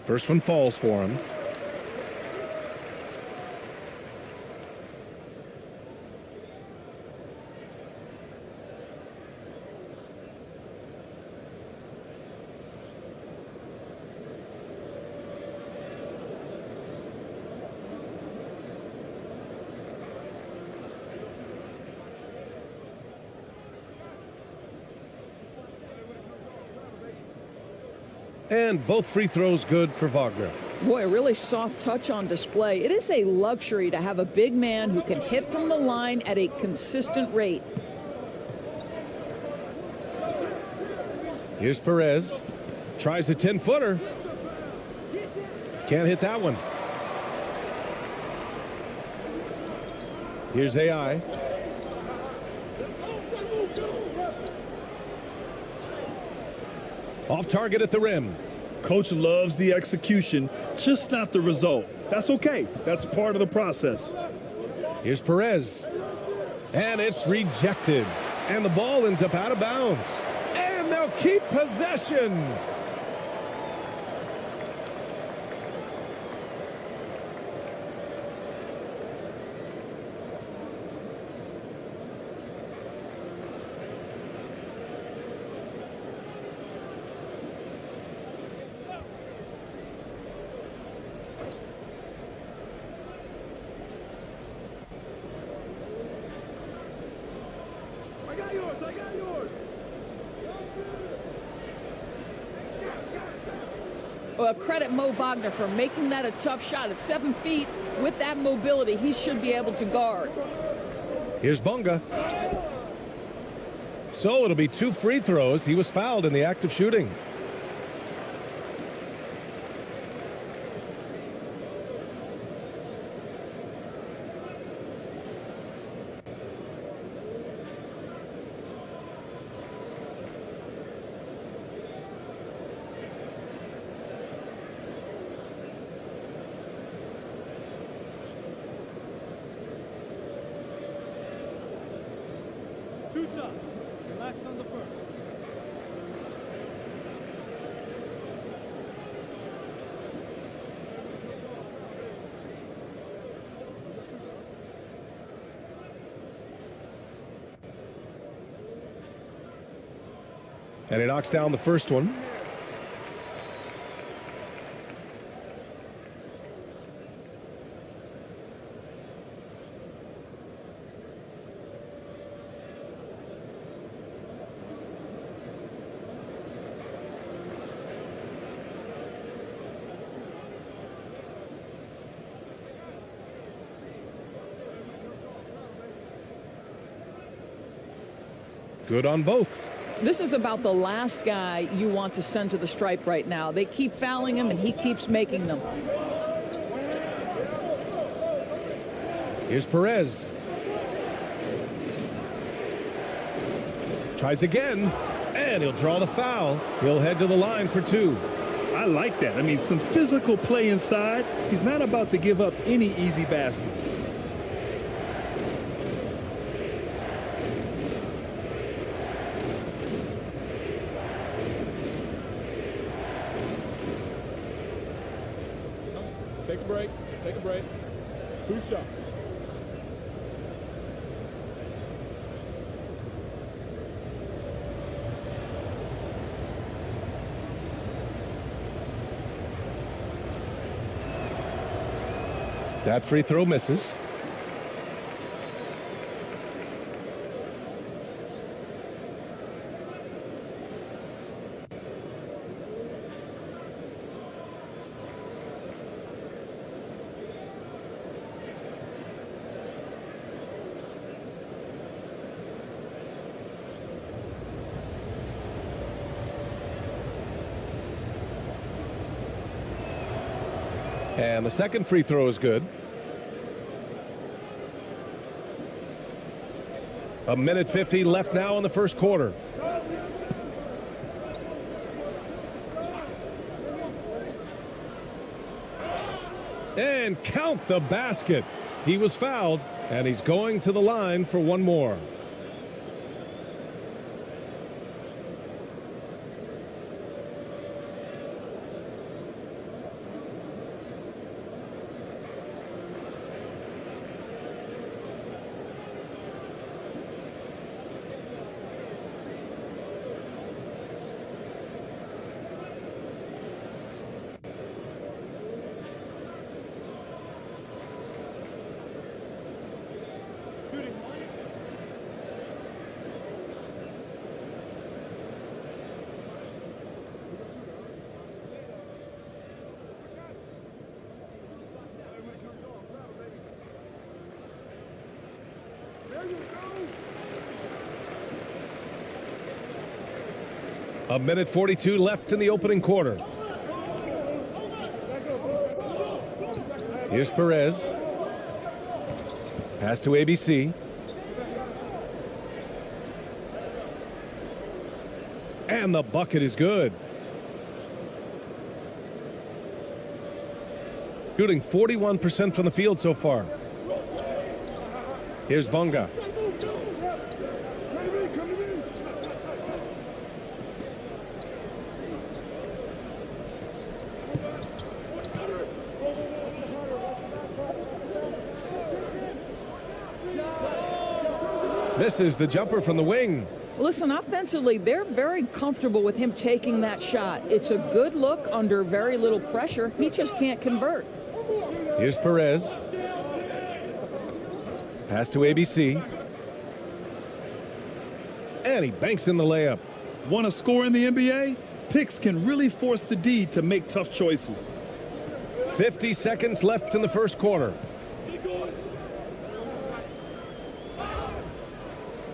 First one falls for him. And both free throws good for Wagner. Boy, a really soft touch on display. It is a luxury to have a big man who can hit from the line at a consistent rate. Here's Perez. Tries a 10-footer. Can't hit that one. Here's AI. Off target at the rim. Coach loves the execution, just not the result. That's okay. That's part of the process. Here's Perez. And it's rejected. And the ball ends up out of bounds. And they'll keep possession. Well, credit Mo Wagner for making that a tough shot. At 7 feet, with that mobility, he should be able to guard. Here's Bunga. So it'll be 2 free throws. He was fouled in the act of shooting. Two shots. Relax on the first. And he knocks down the first one. Good on both. This is about the last guy you want to send to the stripe right now. They keep fouling him, and he keeps making them. Here's Perez. Tries again, and he'll draw the foul. He'll head to the line for 2. I like that. I mean, some physical play inside. He's not about to give up any easy baskets. Take a break. Take a break. 2 shots. That free throw misses. And the second free throw is good. 1:50 left now in the first quarter. And count the basket. He was fouled, and he's going to the line for 1 more. A minute 42 left in the opening quarter. Here's Perez. Pass to ABC. And the bucket is good. Shooting 41% from the field so far. Here's Bonga. Misses the jumper from the wing. Listen, offensively, they're very comfortable with him taking that shot. It's a good look under very little pressure. He just can't convert. Here's Perez. Pass to ABC. And he banks in the layup. Want to score in the NBA? Picks can really force the D to make tough choices. 50 seconds left in the first quarter.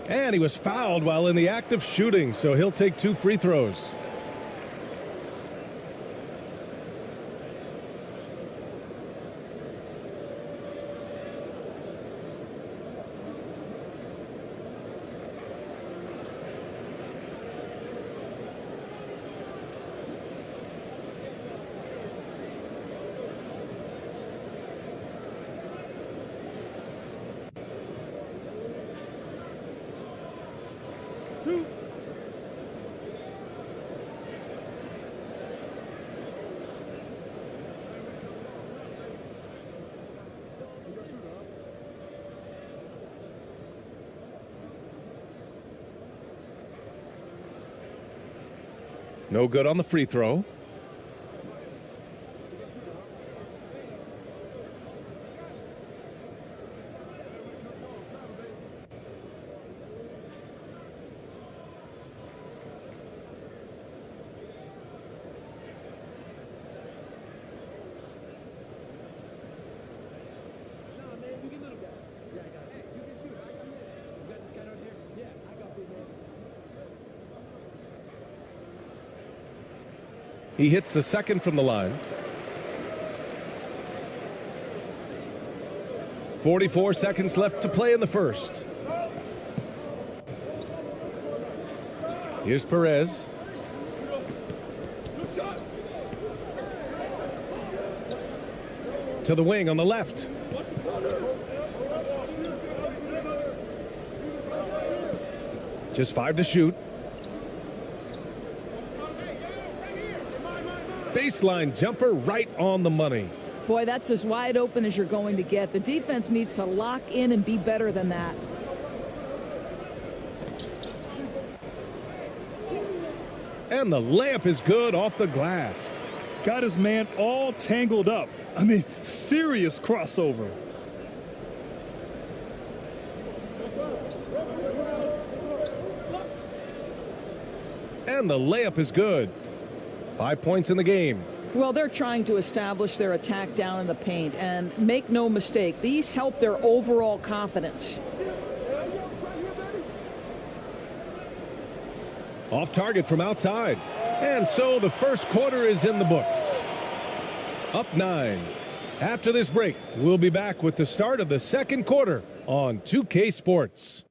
And he was fouled while in the act of shooting, so he'll take 2 free throws. No good on the free throw. He hits the second from the line. 44 seconds left to play in the first. Here's Perez. To the wing on the left. Just 5 to shoot. Baseline jumper right on the money. Boy, that's as wide open as you're going to get. The defense needs to lock in and be better than that. And the layup is good off the glass. Got his man all tangled up. I mean, serious crossover. And the layup is good. 5 points in the game. Well, they're trying to establish their attack down in the paint, and make no mistake, these help their overall confidence. Off target from outside. And so the first quarter is in the books. Up 9. After this break, we'll be back with the start of the second quarter on 2K Sports.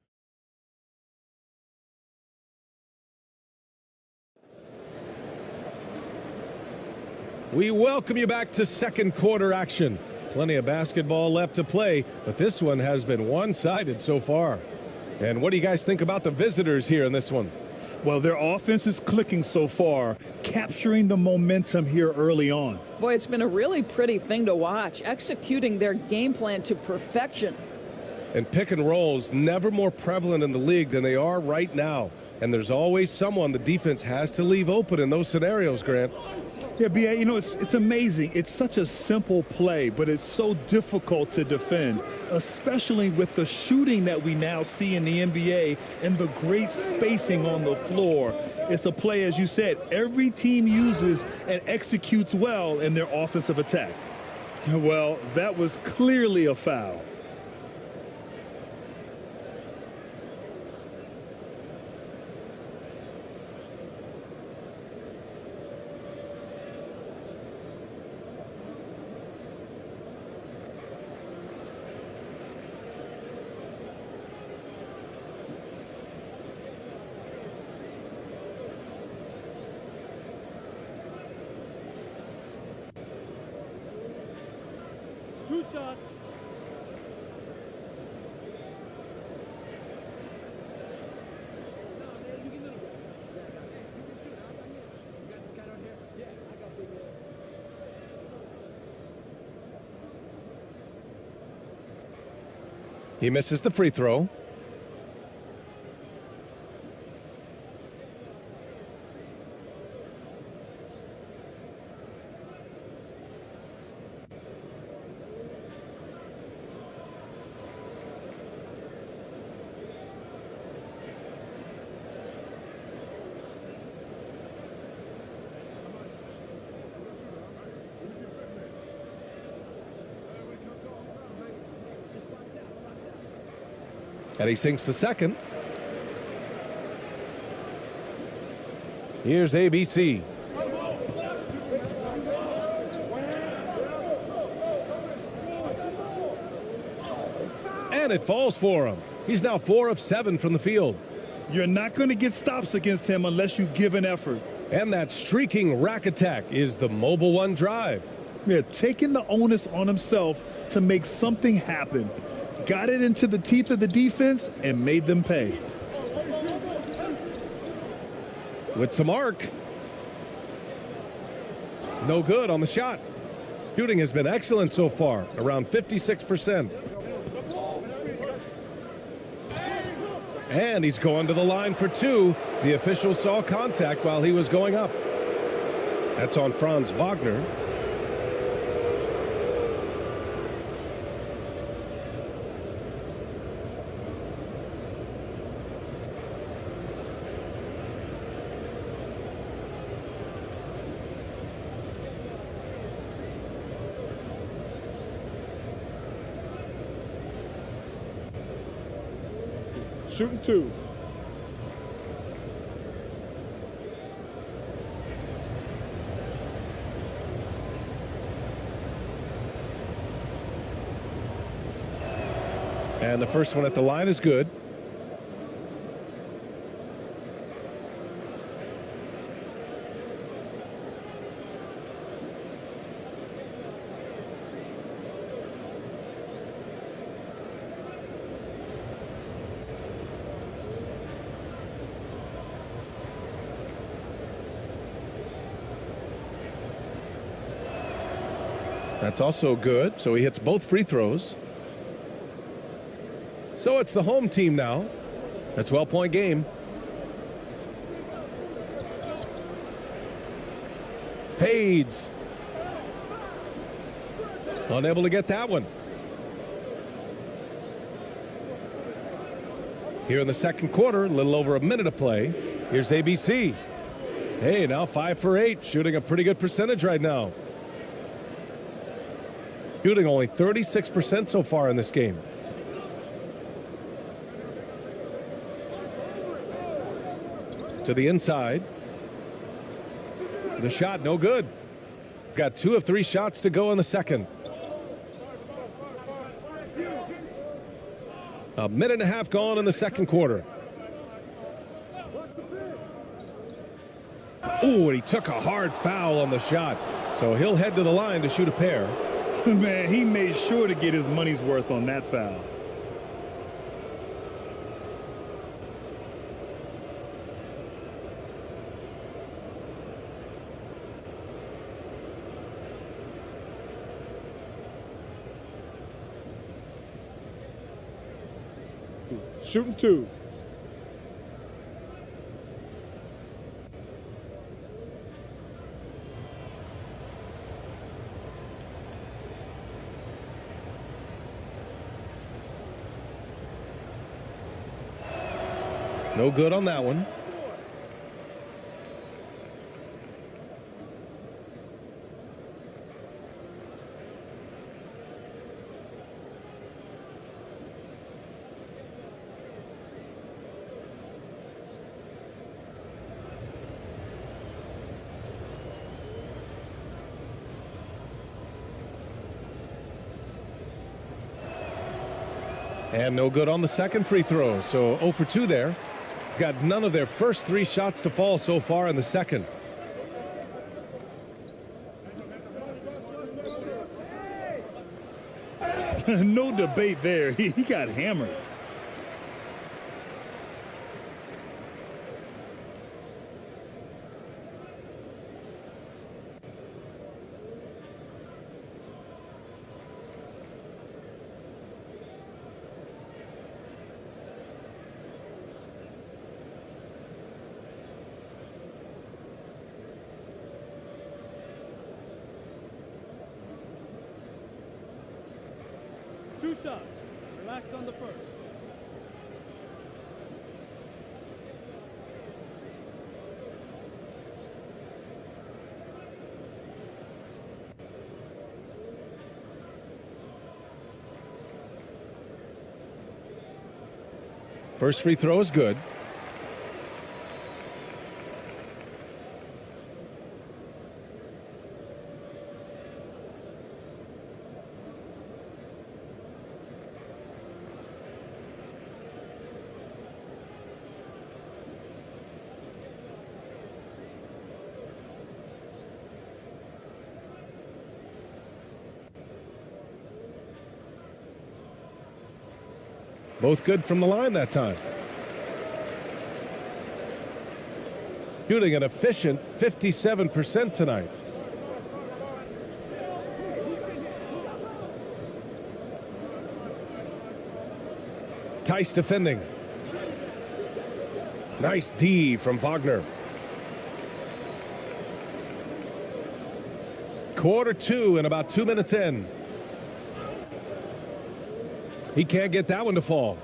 We welcome you back to second quarter action. Plenty of basketball left to play, but this one has been one-sided so far. And what do you guys think about the visitors here in this one? Well, their offense is clicking so far, capturing the momentum here early on. Boy, it's been a really pretty thing to watch, executing their game plan to perfection. And pick and rolls never more prevalent in the league than they are right now. And there's always someone the defense has to leave open in those scenarios, Grant. Yeah, B.A., you know, it's amazing. It's such a simple play, but it's so difficult to defend, especially with the shooting that we now see in the NBA and the great spacing on the floor. It's a play, as you said, every team uses and executes well in their offensive attack. Well, that was clearly a foul. 2 shots. He misses the free throw. And he sinks the second. Here's ABC. And it falls for him. He's now 4 of 7 from the field. You're not going to get stops against him unless you give an effort. And that streaking rack attack is the Mobile One drive. Yeah, taking the onus on himself to make something happen. Got it into the teeth of the defense and made them pay. With some arc. No good on the shot. Shooting has been excellent so far, around 56%. And he's going to the line for 2. The official saw contact while he was going up. That's on Franz Wagner. Shooting 2. And the first one at the line is good. That's also good, so he hits both free throws. So it's the home team now. A 12-point game. Fades. Unable to get that one. Here in the second quarter, a little over a minute of play. Here's ABC. Hey, now 5 for 8, shooting a pretty good percentage right now. Shooting only 36% so far in this game. To the inside. The shot, no good. Got 2 of 3 shots to go in the second. A minute and a half gone in the second quarter. Ooh, and he took a hard foul on the shot. So he'll head to the line to shoot a pair. Man, he made sure to get his money's worth on that foul. Shooting 2. No good on that one. And no good on the second free throw. So 0 for 2 there. Got none of their first 3 shots to fall so far in the second. No debate there. He got hammered. Two shots. Relax on the first. First free throw is good. Both good from the line that time. Shooting an efficient 57% tonight. Tice defending. Nice D from Wagner. Quarter two and about 2 minutes in. He can't get that one to fall.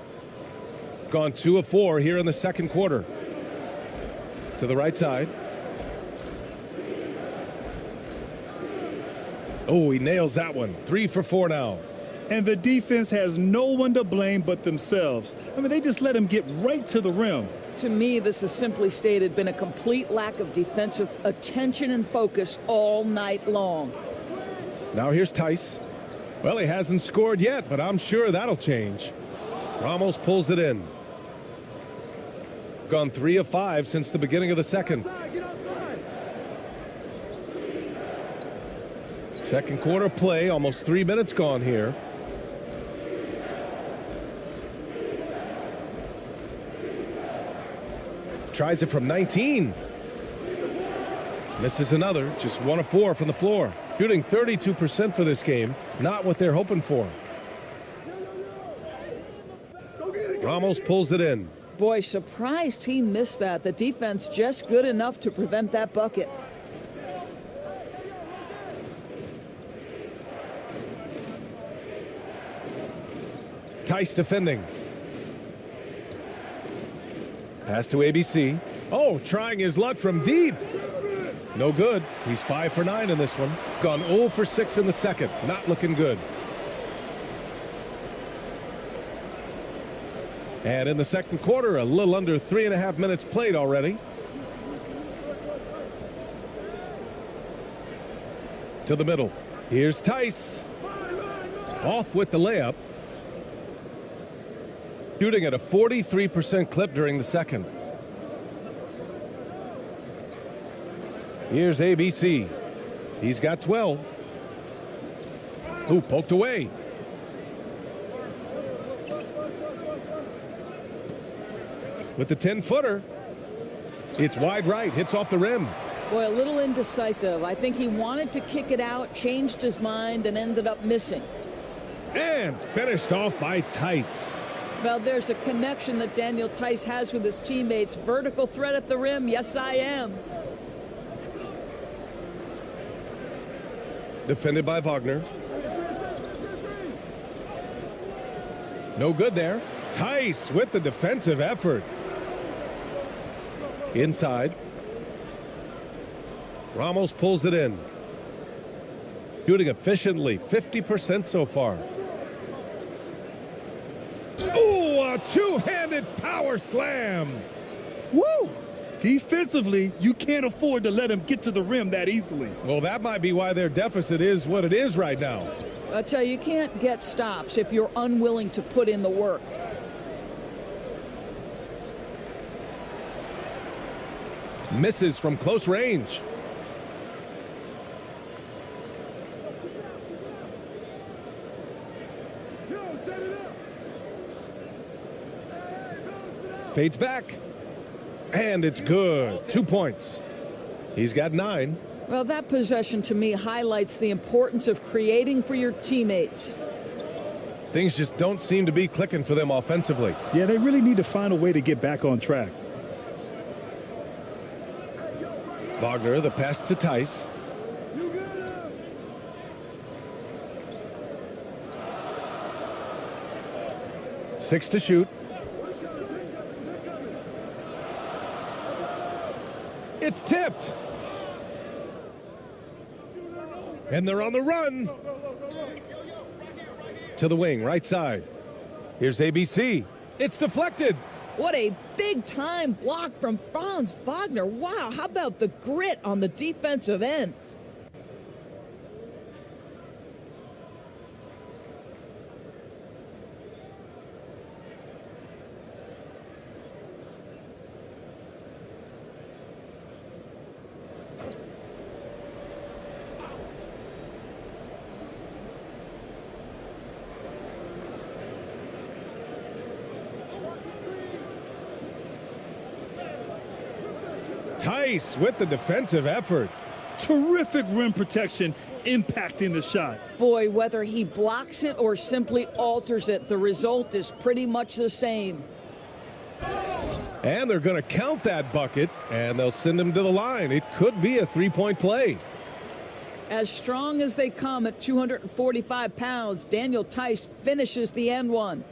Gone 2 of 4 here in the second quarter. To the right side. Oh, he nails that one. 3 for 4 now. And the defense has no one to blame but themselves. I mean, they just let him get right to the rim. To me, this has simply stated been a complete lack of defensive attention and focus all night long. Now here's Tice. Well, he hasn't scored yet, but I'm sure that'll change. Ramos pulls it in. Gone 3 of 5 since the beginning of the second. Second quarter play, almost 3 minutes gone here. Tries it from 19. Misses another, just 1 of 4 from the floor. Shooting 32% for this game, not what they're hoping for. Ramos pulls it in. Boy, surprised he missed that. The defense just good enough to prevent that bucket. Tice defending. Pass to ABC. Oh, trying his luck from deep. No good. He's 5 for 9 in this one. Gone 0 for 6 in the second. Not looking good. And in the second quarter, a little under 3.5 minutes played already. To the middle. Here's Tice. Off with the layup. Shooting at a 43% clip during the second. Here's ABC. He's got 12. Ooh, poked away. With the 10-footer, it's wide right, hits off the rim. Boy, a little indecisive. I think he wanted to kick it out, changed his mind, and ended up missing. And finished off by Tice. Well, there's a connection that Daniel Tice has with his teammates. Vertical threat at the rim. Yes, I am. Defended by Wagner. No good there. Tice with the defensive effort. Inside. Ramos pulls it in. Shooting efficiently, 50% so far. Ooh, a two-handed power slam. Woo! Defensively, you can't afford to let him get to the rim that easily. Well, that might be why their deficit is what it is right now. I tell you, you can't get stops if you're unwilling to put in the work. Misses from close range. Fades back. And it's good. 2 points. He's got 9. Well, that possession to me highlights the importance of creating for your teammates. Things just don't seem to be clicking for them offensively. Yeah, they really need to find a way to get back on track. Wagner, the pass to Tice. Six to shoot. It's tipped. And they're on the run. To the wing, right side. Here's ABC. It's deflected. What a big-time block from Franz Wagner. Wow, how about the grit on the defensive end? Tice with the defensive effort. Terrific rim protection impacting the shot. Boy, whether he blocks it or simply alters it, the result is pretty much the same. And they're going to count that bucket, and they'll send him to the line. It could be a three-point play. As strong as they come at 245 pounds, Daniel Tice finishes the end one.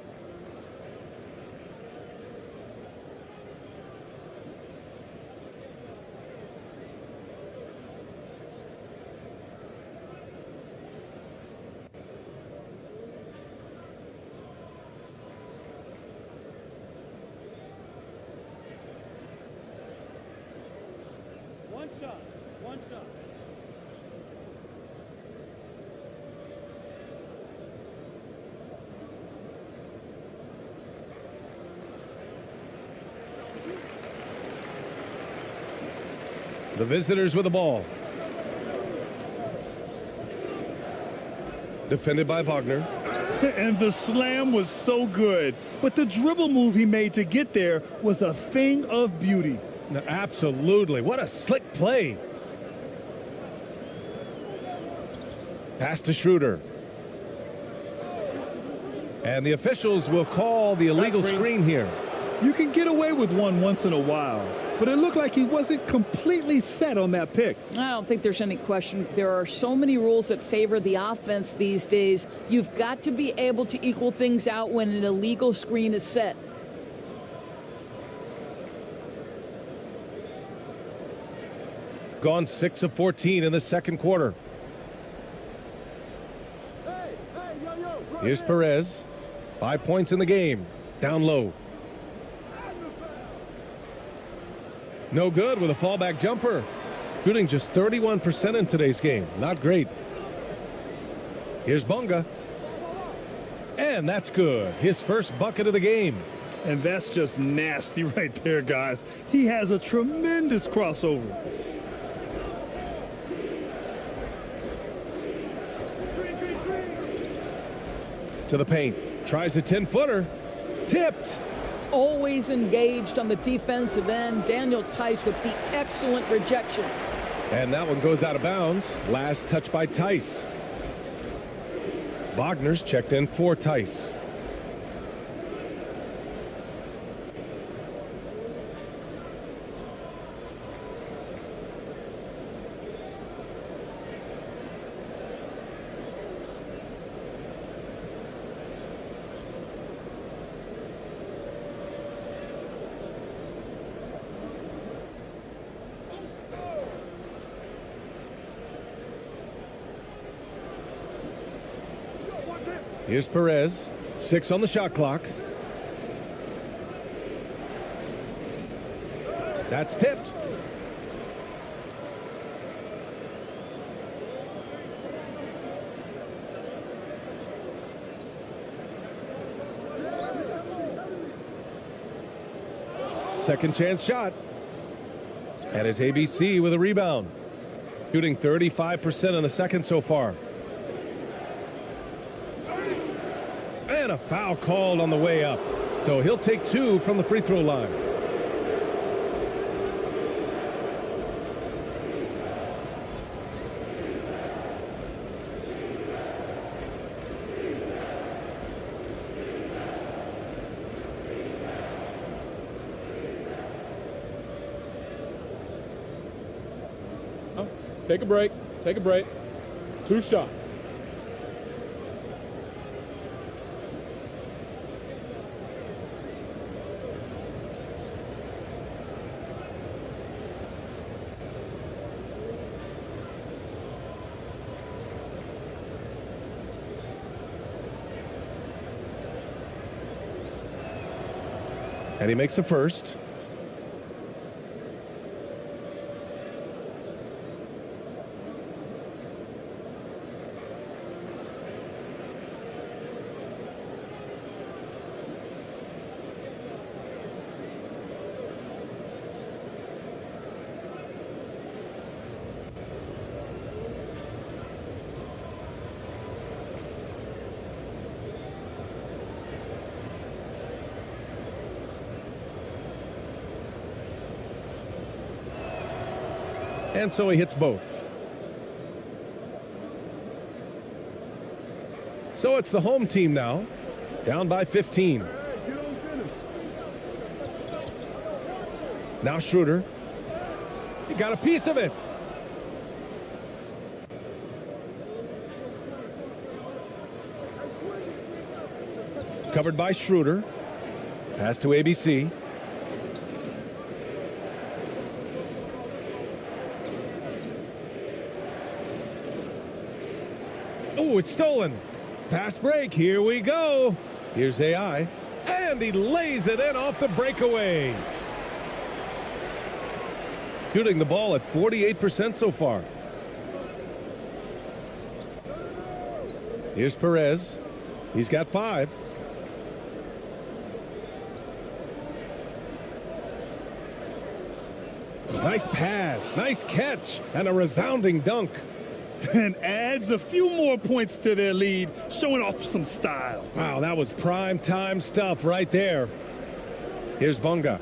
One shot. One shot. The visitors with the ball. Defended by Wagner. And the slam was so good, but the dribble move he made to get there was a thing of beauty. No, absolutely. What a slick play. Pass to Schroeder. And the officials will call the illegal screen here. You can get away with one once in a while, but it looked like he wasn't completely set on that pick. I don't think there's any question. There are so many rules that favor the offense these days. You've got to be able to equal things out when an illegal screen is set. Gone 6 of 14 in the second quarter. Here's Perez. 5 points in the game. Down low. No good with a fallback jumper. Shooting just 31% in today's game. Not great. Here's Bunga. And that's good. His first bucket of the game. And that's just nasty right there, guys. He has a tremendous crossover. To the paint. Tries a 10-footer. Tipped. Always engaged on the defensive end. Daniel Tice with the excellent rejection. And that one goes out of bounds. Last touch by Tice. Wagner's checked in for Tice. Here's Perez. 6 on the shot clock. That's tipped. Second chance shot. And it's ABC with a rebound. Shooting 35% in the second so far. And a foul called on the way up. So he'll take 2 from the free throw line. Take a break. Take a break. 2 shots. And he makes a first. And so he hits both. So it's the home team now, down by 15. Now Schroeder. He got a piece of it. Covered by Schroeder. Pass to ABC. Oh, it's stolen. Fast break. Here we go. Here's AI. And he lays it in off the breakaway. Shooting the ball at 48% so far. Here's Perez. He's got 5. Nice pass, nice catch, and a resounding dunk. And adds a few more points to their lead, showing off some style. Wow, that was prime time stuff right there. Here's Bonga.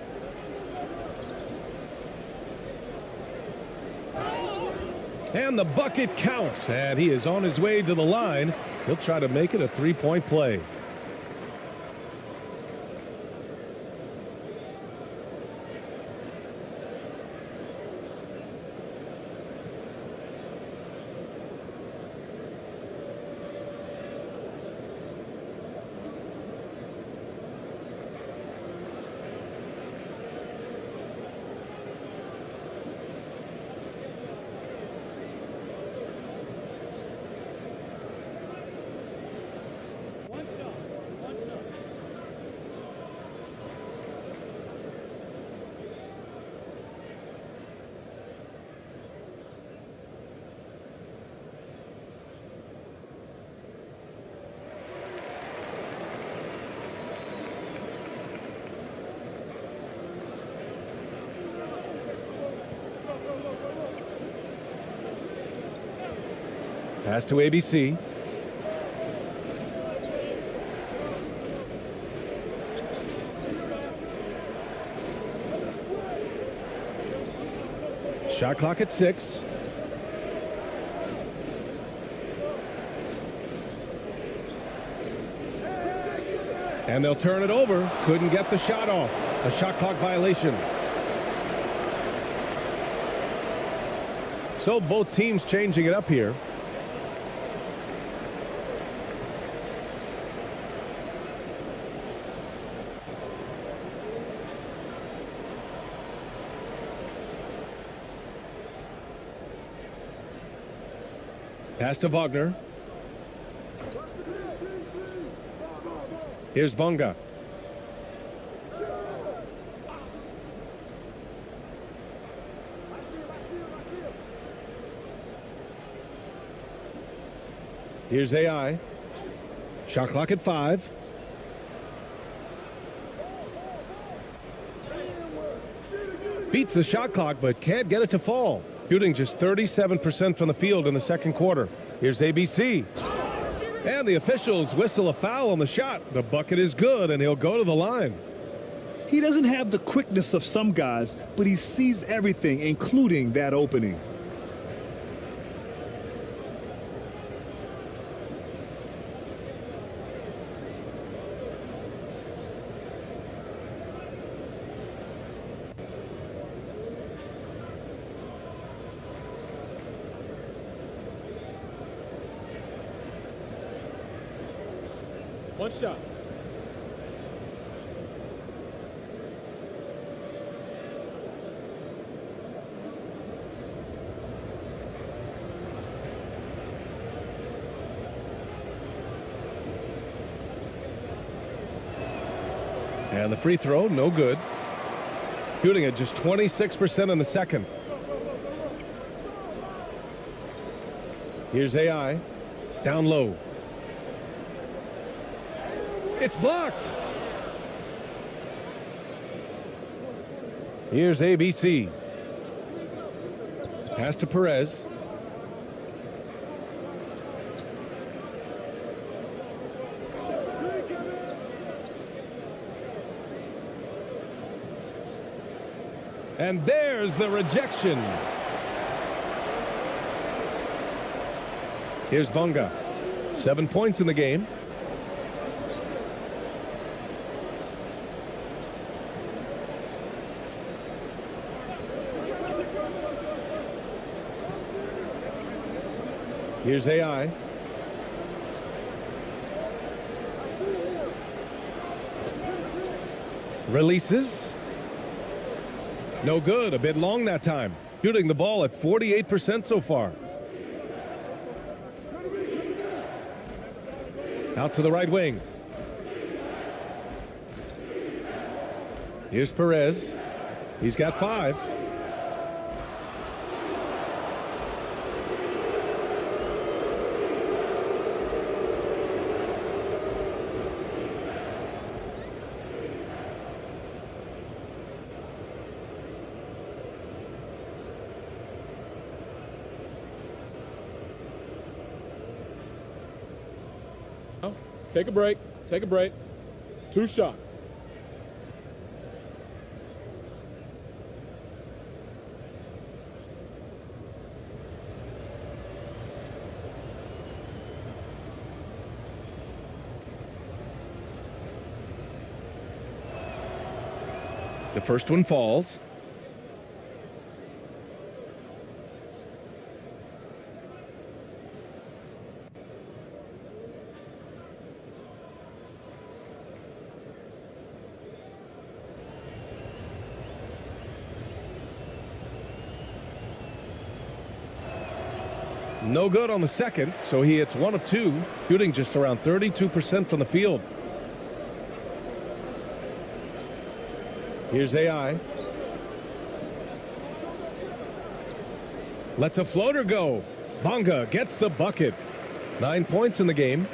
And the bucket counts, and he is on his way to the line. He'll try to make it a 3-point play. Pass to ABC. Shot clock at 6. And they'll turn it over. Couldn't get the shot off. A shot clock violation. So both teams changing it up here. Pass to Wagner. Here's Bonga. Here's AI. Shot clock at 5. Beats the shot clock, but can't get it to fall. Shooting just 37% from the field in the second quarter. Here's ABC. And the officials whistle a foul on the shot. The bucket is good, and he'll go to the line. He doesn't have the quickness of some guys, but he sees everything, including that opening. One shot. And the free throw, no good. Shooting at just 26% in the second. Here's AI. Down low. It's blocked. Here's ABC. Pass to Perez. And there's the rejection. Here's Bonga. 7 points in the game. Here's AI. Releases. No good. A bit long that time. Shooting the ball at 48% so far. Out to the right wing. Here's Perez. He's got 5. Take a break. Take a break. 2 shots. The first one falls. No good on the second, so he hits 1 of 2, shooting just around 32% from the field. Here's AI. Lets a floater go. Bonga gets the bucket. 9 points in the game.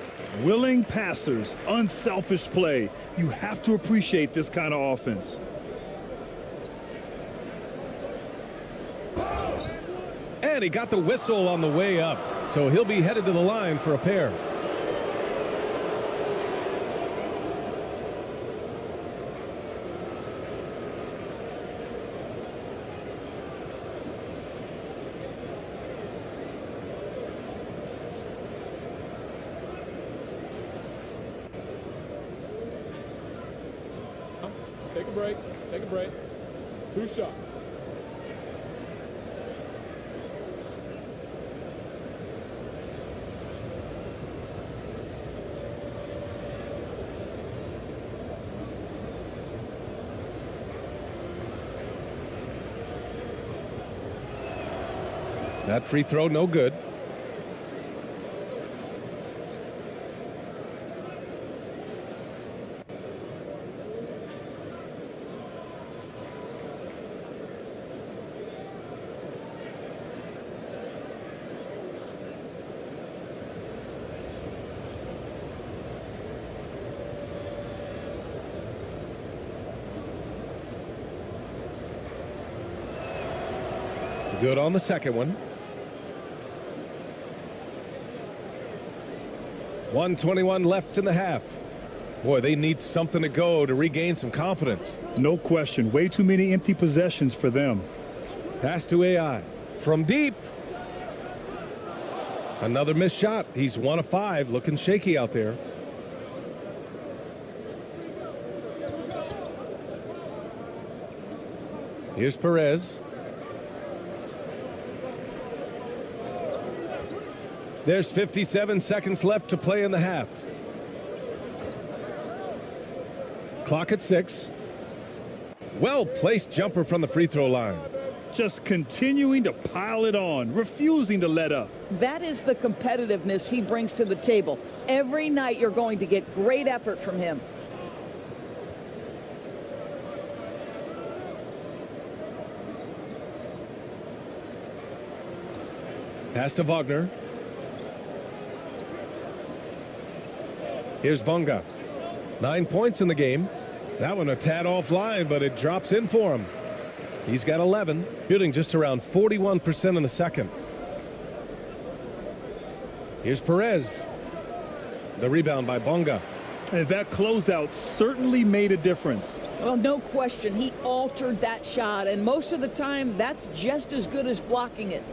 Willing passers, unselfish play. You have to appreciate this kind of offense. And he got the whistle on the way up, so he'll be headed to the line for a pair. Take a break. Take a break. 2 shots. That free throw, no good. Good on the second one. 1:21 left in the half. Boy, they need something to go to regain some confidence. No question. Way too many empty possessions for them. Pass to AI. From deep. Another missed shot. He's 1 of 5. Looking shaky out there. Here's Perez. There's 57 seconds left to play in the half. Clock at 6. Well-placed jumper from the free throw line. Just continuing to pile it on, refusing to let up. That is the competitiveness he brings to the table. Every night you're going to get great effort from him. Pass to Wagner. Here's Bonga. 9 points in the game. That one a tad offline, but it drops in for him. He's got 11, shooting just around 41% in the second. Here's Perez. The rebound by Bonga. And that closeout certainly made a difference. Well, no question. He altered that shot, and most of the time, that's just as good as blocking it.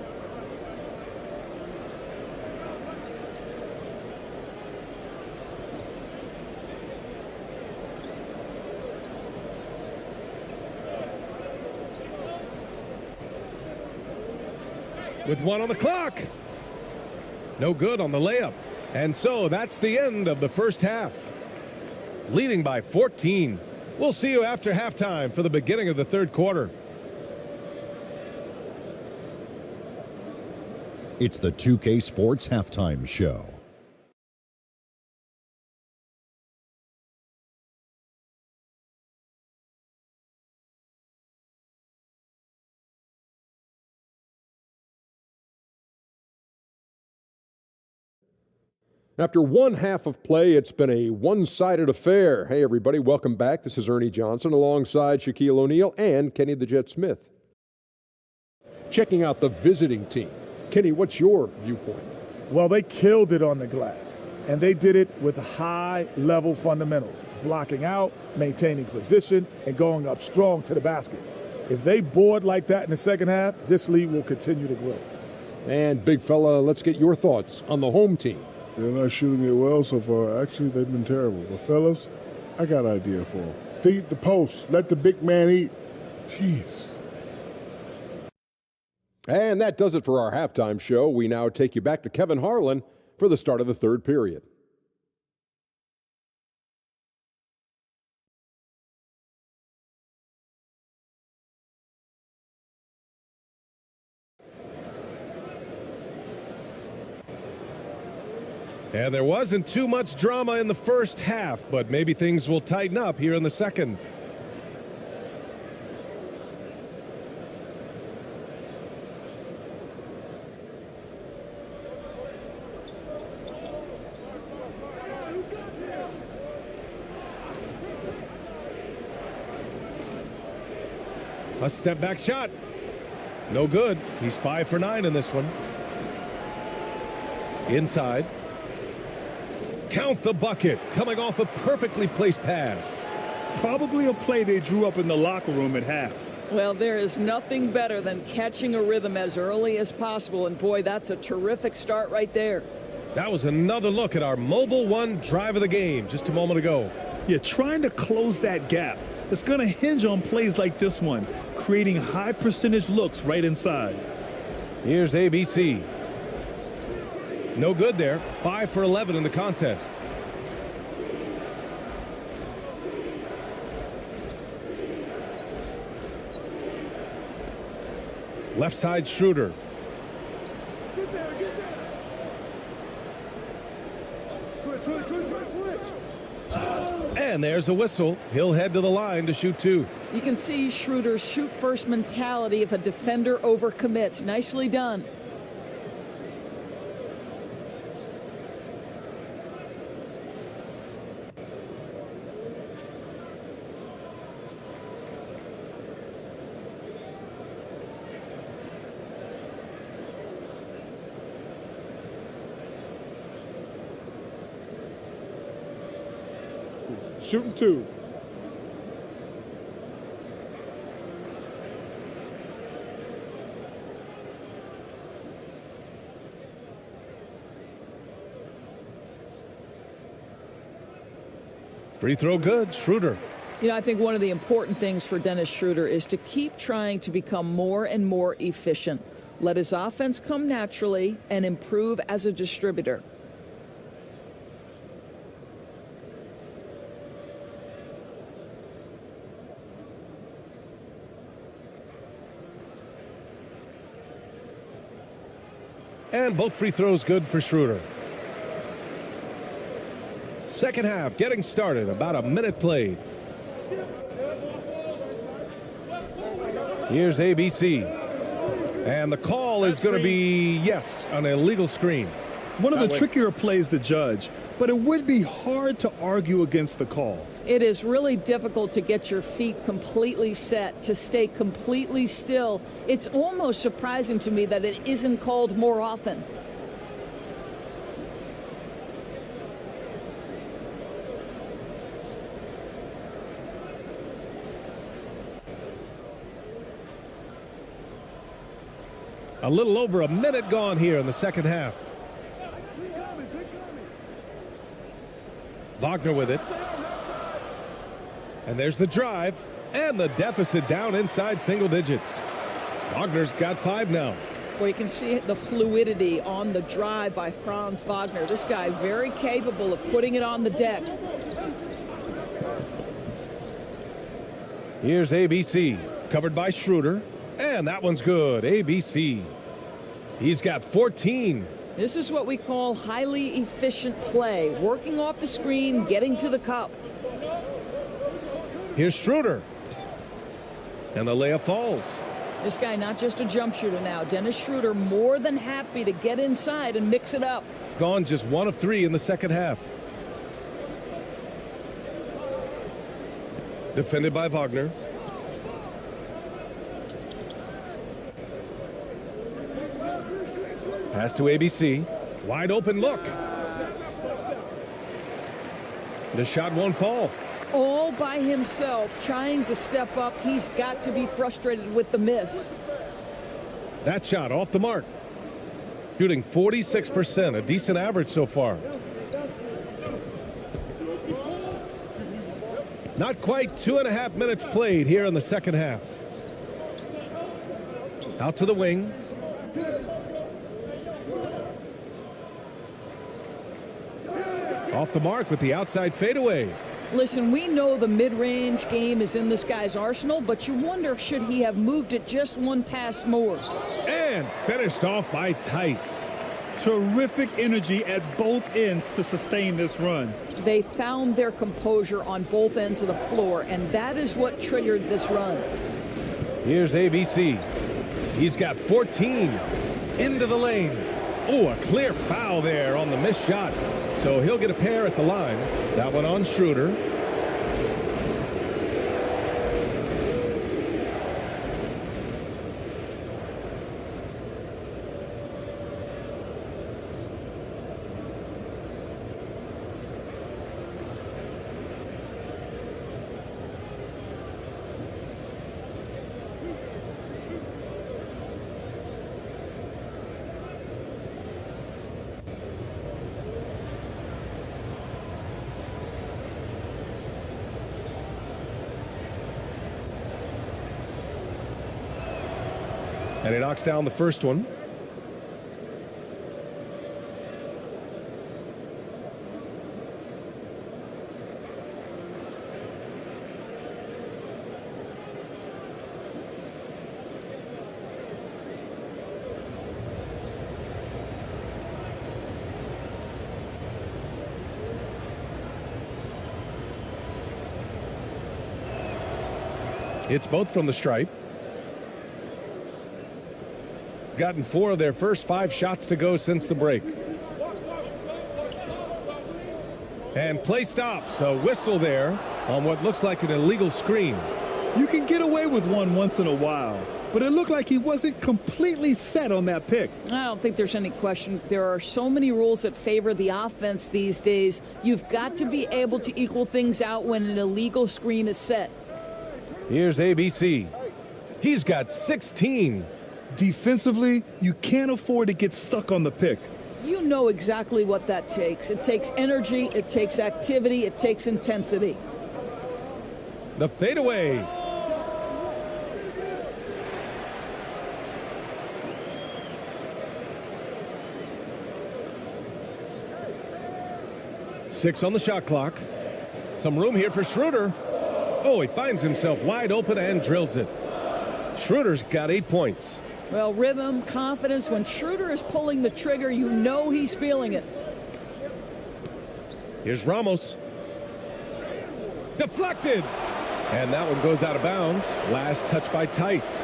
With 1 on the clock. No good on the layup. And so that's the end of the first half. Leading by 14. We'll see you after halftime for the beginning of the third quarter. It's the 2K Sports Halftime Show. After one half of play, it's been a one-sided affair. Hey, everybody, welcome back. This is Ernie Johnson alongside Shaquille O'Neal and Kenny the Jet Smith. Checking out the visiting team. Kenny, what's your viewpoint? Well, they killed it on the glass, and they did it with high-level fundamentals, blocking out, maintaining position, and going up strong to the basket. If they board like that in the second half, this lead will continue to grow. And, big fella, let's get your thoughts on the home team. They're not shooting it well so far. Actually, they've been terrible. But, fellas, I got an idea for them. Feed the post. Let the big man eat. Jeez. And that does it for our halftime show. We now take you back to Kevin Harlan for the start of the third period. And there wasn't too much drama in the first half, but maybe things will tighten up here in the second. A step back shot. No good. He's 5 for 9 in this one. Inside. Count the bucket, coming off a perfectly placed pass. Probably a play they drew up in the locker room at half. Well, there is nothing better than catching a rhythm as early as possible, and boy, that's a terrific start right there. That was another look at our Mobile One drive of the game just a moment ago. Yeah, trying to close that gap. It's going to hinge on plays like this one, creating high percentage looks right inside. Here's ABC. No good there. 5 for 11 in the contest. Left side Schroeder. And there's a whistle. He'll head to the line to shoot 2. You can see Schroeder's shoot-first mentality if a defender overcommits. Nicely done. shooting 2. Free throw good, Schroeder. You know, I think one of the important things for Dennis Schroeder is to keep trying to become more and more efficient. Let his offense come naturally and improve as a distributor. And both free throws good for Schroeder. Second half getting started, about a minute played. Here's ABC. And the call is going to be, yes, an illegal screen. One of the trickier plays to judge, but it would be hard to argue against the call. It is really difficult to get your feet completely set, to stay completely still. It's almost surprising to me that it isn't called more often. A little over a minute gone here in the second half. Wagner with it. And there's the drive. And the deficit down inside single digits. Wagner's got 5 now. Well, you can see the fluidity on the drive by Franz Wagner. This guy very capable of putting it on the deck. Here's ABC. Covered by Schroeder. And that one's good. ABC. He's got 14. This is what we call highly efficient play. Working off the screen, getting to the cup. Here's Schroeder. And the layup falls. This guy not just a jump shooter now. Dennis Schroeder more than happy to get inside and mix it up. Gone just 1 of 3 in the second half. Defended by Wagner. Pass to ABC. Wide open look. The shot won't fall. All by himself, trying to step up. He's got to be frustrated with the miss. That shot off the mark. Shooting 46%, a decent average so far. Not quite 2.5 minutes played here in the second half. Out to the wing. Off the mark with the outside fadeaway. Listen, we know the mid-range game is in this guy's arsenal, but you wonder, should he have moved it just one pass more? And finished off by Tice. Terrific energy at both ends to sustain this run. They found their composure on both ends of the floor, and that is what triggered this run. Here's ABC. He's got 14 into the lane. Oh, a clear foul there on the missed shot. So he'll get a pair at the line. That one on Schroeder. And he knocks down the first one. It's both from the stripe. Gotten 4 of their first 5 shots to go since the break. And play stops. A whistle there on what looks like an illegal screen. You can get away with one once in a while, but it looked like he wasn't completely set on that pick. I don't think there's any question. There are so many rules that favor the offense these days. You've got to be able to equal things out when an illegal screen is set. Here's ABC. He's got 16. Defensively, you can't afford to get stuck on the pick. You know exactly what that takes. It takes energy, it takes activity, it takes intensity. The fadeaway. Six on the shot clock. Some room here for Schroeder. Oh, he finds himself wide open and drills it. Schroeder's got 8 points. Well, rhythm, confidence. When Schroeder is pulling the trigger, you know he's feeling it. Here's Ramos. Deflected. And that one goes out of bounds. Last touch by Tice.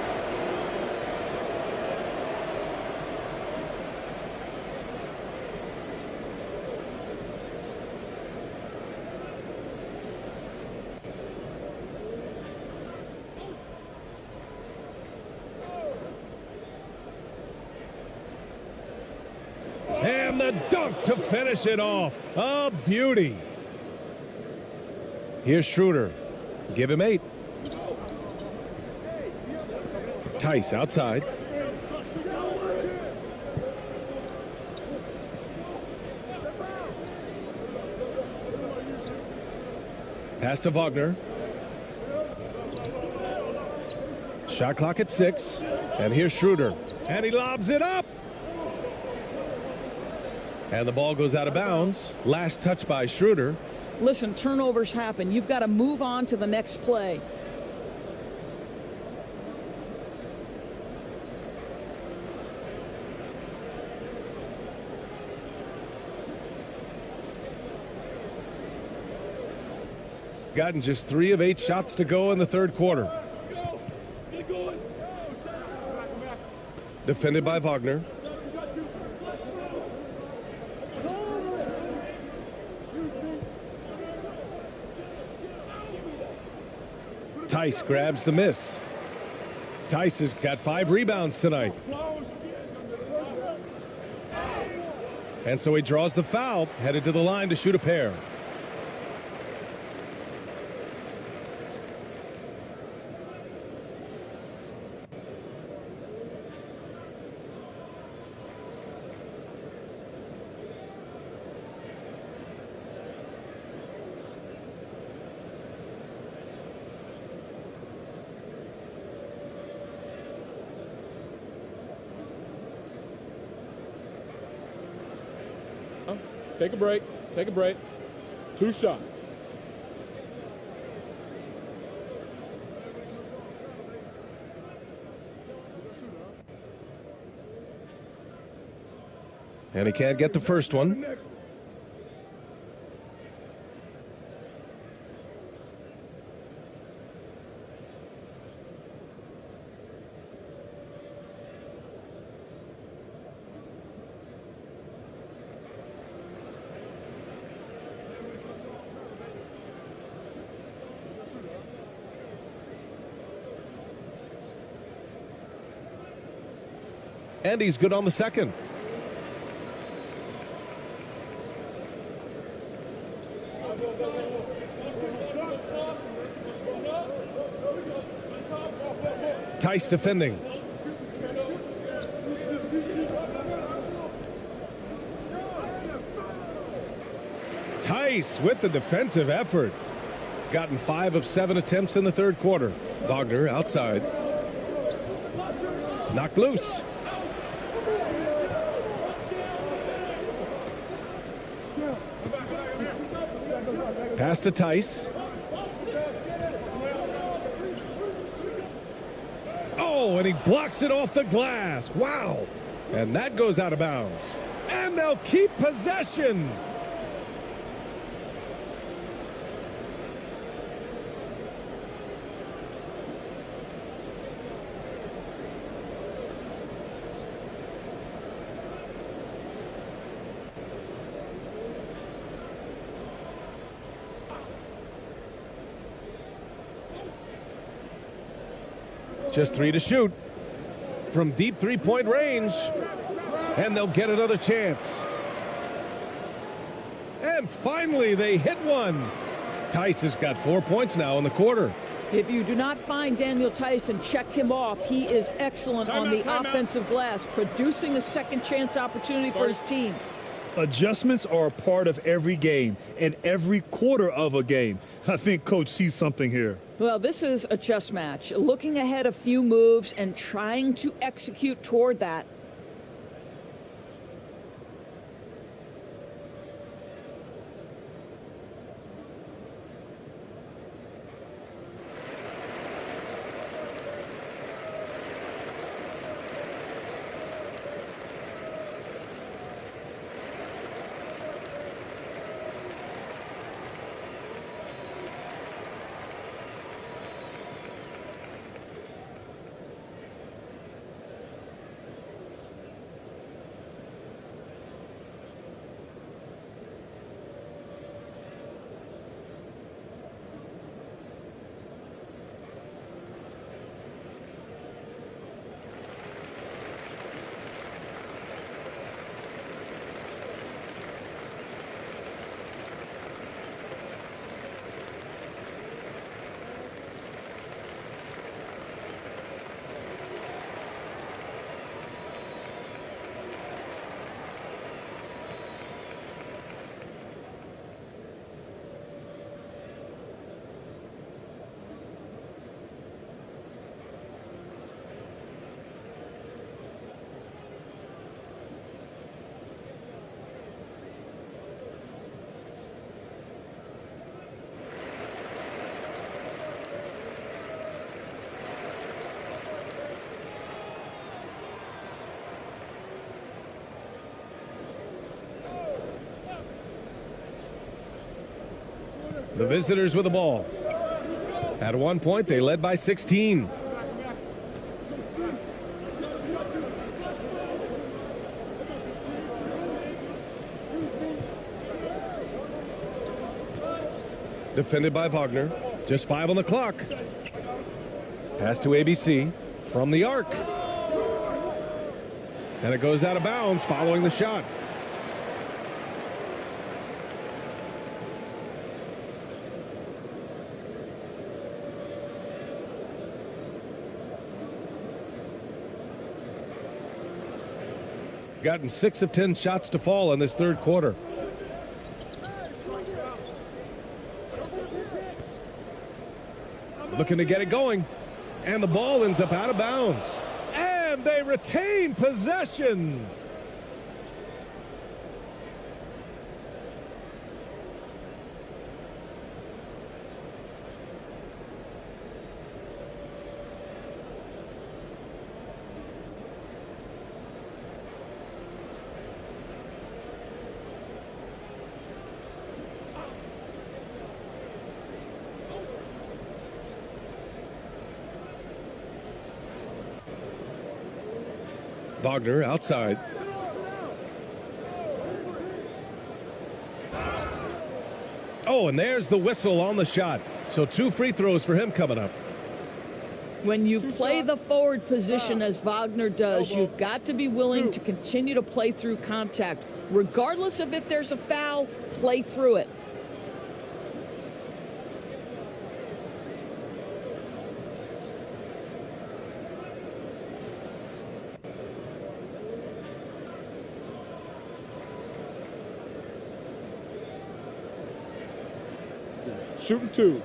And the dunk to finish it off. A beauty. Here's Schroeder. Give him 8. Tice outside. Pass to Wagner. Shot clock at 6. And here's Schroeder. And he lobs it up. And the ball goes out of bounds. Last touch by Schroeder. Listen, turnovers happen. You've got to move on to the next play. Gotten just 3 of 8 shots to go in the third quarter. Defended by Wagner. Tice grabs the miss. Tice has got 5 rebounds tonight. And so he draws the foul, headed to the line to shoot a pair. Take a break. Take a break. 2 shots. And he can't get the first one. And he's good on the second. Tice defending. Tice with the defensive effort. Gotten 5 of 7 attempts in the third quarter. Wagner outside. Knocked loose. Pass to Tice. Oh, and he blocks it off the glass. Wow. And that goes out of bounds. And they'll keep possession. Just 3 to shoot. from deep three-point range. And they'll get another chance. And finally, they hit one. Tice has got 4 points now in the quarter. If you do not find Daniel Tice and check him off, he is excellent on the offensive glass, producing a second chance opportunity for his team. Adjustments are a part of every game and every quarter of a game. I think Coach sees something here. Well, this is a chess match. Looking ahead a few moves and trying to execute toward that. The visitors with the ball. At one point, they led by 16. Defended by Wagner. Just 5 on the clock. Pass to ABC from the arc. And it goes out of bounds following the shot. Gotten 6 of 10 shots to fall in this third quarter. Looking to get it going. And the ball ends up out of bounds. And they retain possession. Wagner outside. Oh, and there's the whistle on the shot. So 2 free throws for him coming up. When you play the forward position as Wagner does, you've got to be willing to continue to play through contact. Regardless of if there's a foul, play through it. Shooting 2.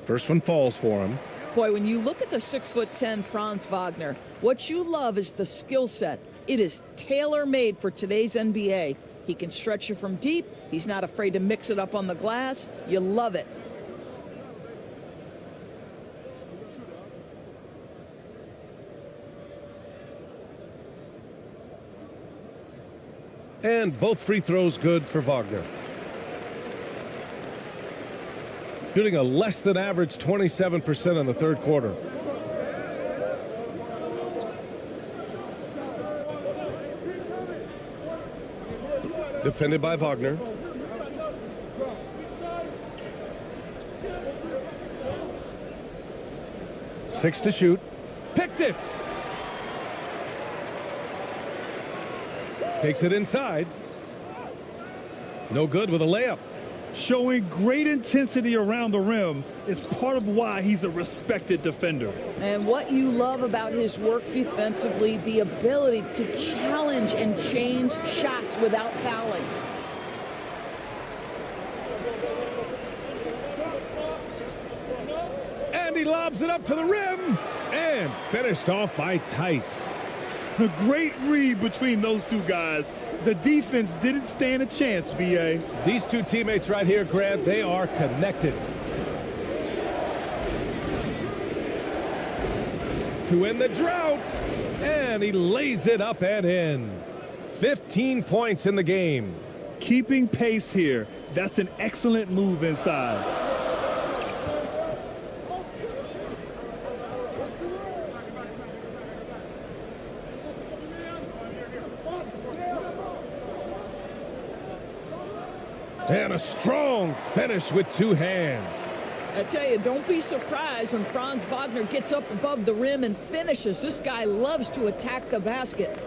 First one falls for him. Boy, when you look at the 6'10" Franz Wagner, what you love is the skill set. It is tailor-made for today's NBA. He can stretch you from deep. He's not afraid to mix it up on the glass. You love it. And both free throws good for Wagner. Shooting a less than average 27% in the third quarter. Defended by Wagner. Six to shoot. Picked it. Takes it inside. No good with a layup. Showing great intensity around the rim is part of why he's a respected defender. And what you love about his work defensively, the ability to challenge and change shots without fouling. And he lobs it up to the rim. And finished off by Tice. A great read between those two guys. The defense didn't stand a chance, B.A. These two teammates right here, Grant, they are connected. To end the drought. And he lays it up and in. 15 points in the game. Keeping pace here. That's an excellent move inside. And a strong finish with two hands. I tell you, don't be surprised when Franz Wagner gets up above the rim and finishes. This guy loves to attack the basket.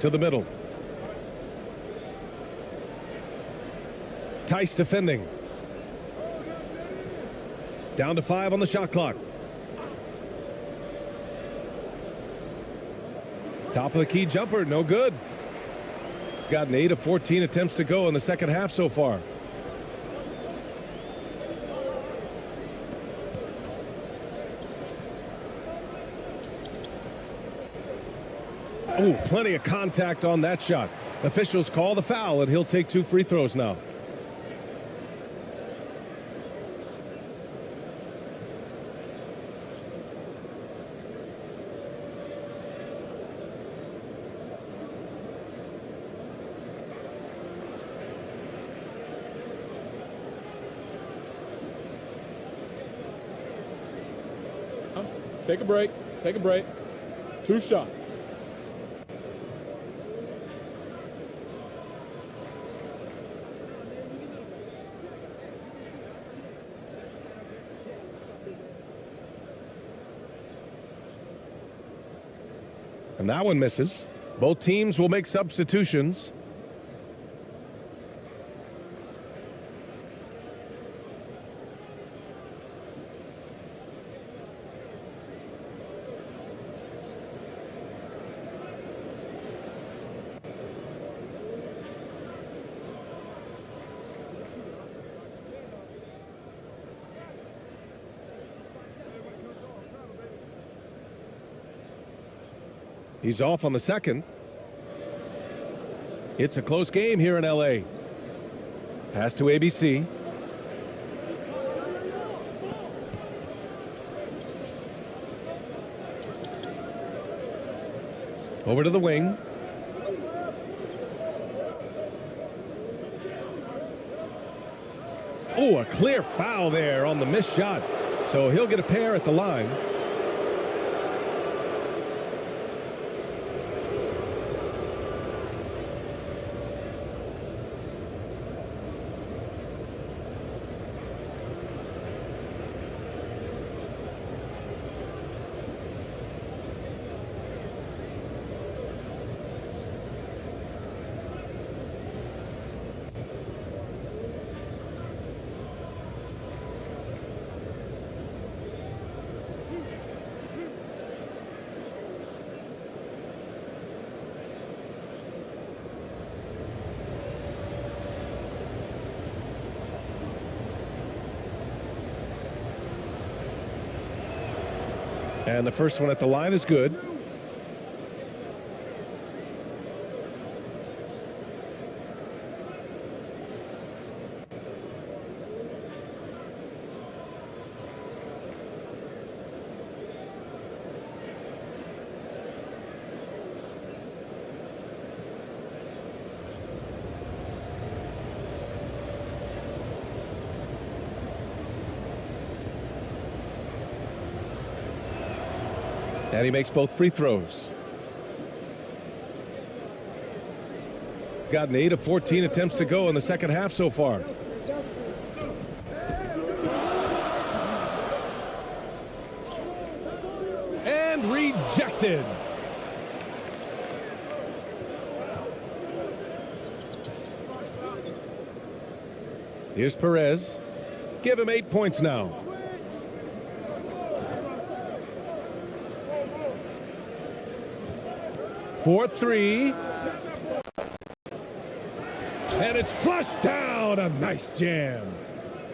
To the middle. Tice defending. Down to 5 on the shot clock. Top of the key jumper, no good. Got an 8 of 14 attempts to go in the second half so far. Oh, plenty of contact on that shot. Officials call the foul, and he'll take 2 free throws now. Take a break. Take a break. 2 shots. And that one misses. Both teams will make substitutions. He's off on the second. It's a close game here in L.A. Pass to ABC. Over to the wing. Oh, a clear foul there on the missed shot. So he'll get a pair at the line. And the first one at the line is good. And he makes both free throws. Gotten 8 of 14 attempts to go in the second half so far. And rejected. Here's Perez. Give him 8 points now. For 3. And it's flushed down. A nice jam.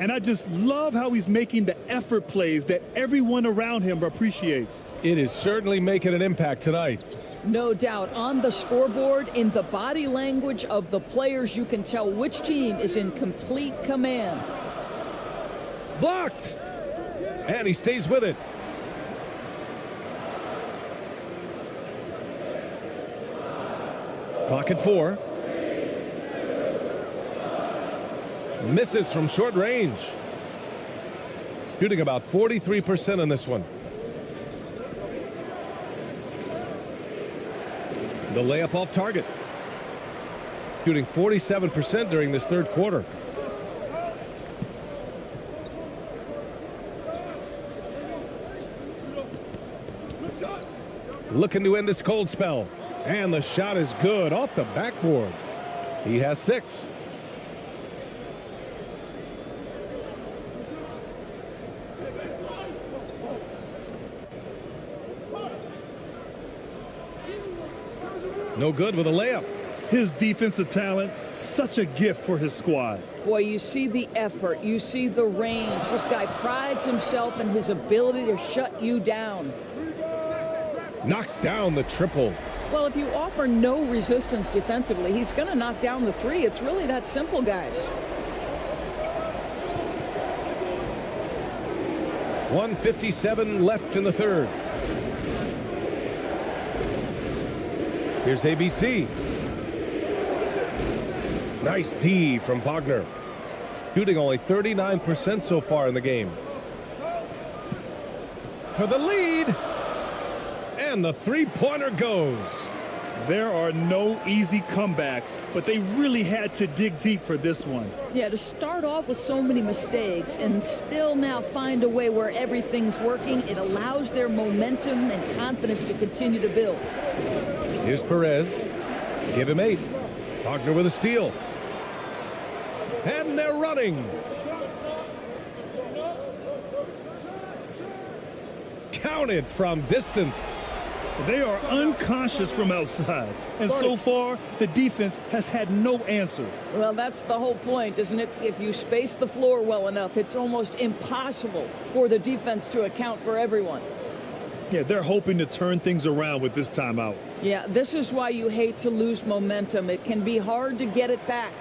And I just love how he's making the effort plays that everyone around him appreciates. It is certainly making an impact tonight. No doubt. On the scoreboard, in the body language of the players, you can tell which team is in complete command. Blocked. And he stays with it. Clock at 4. Misses from short range. Shooting about 43% on this one. The layup off target. Shooting 47% during this third quarter. Looking to end this cold spell. And the shot is good off the backboard. He has 6. No good with a layup. His defensive talent, such a gift for his squad. Boy, you see the effort. You see the range. This guy prides himself in his ability to shut you down. Knocks down the triple. Well, if you offer no resistance defensively, he's going to knock down the 3. It's really that simple, guys. 1:57 left in the third. Here's ABC. Nice D from Wagner. Shooting only 39% so far in the game. For the lead. And the three-pointer goes. There are no easy comebacks, but they really had to dig deep for this one. Yeah, to start off with so many mistakes and still now find a way where everything's working, it allows their momentum and confidence to continue to build. Here's Perez. Give him 8. Wagner with a steal. And they're running. Counted from distance. They are unconscious from outside. And so far, the defense has had no answer. Well, that's the whole point, isn't it? If you space the floor well enough, it's almost impossible for the defense to account for everyone. Yeah, they're hoping to turn things around with this timeout. Yeah, this is why you hate to lose momentum. It can be hard to get it back.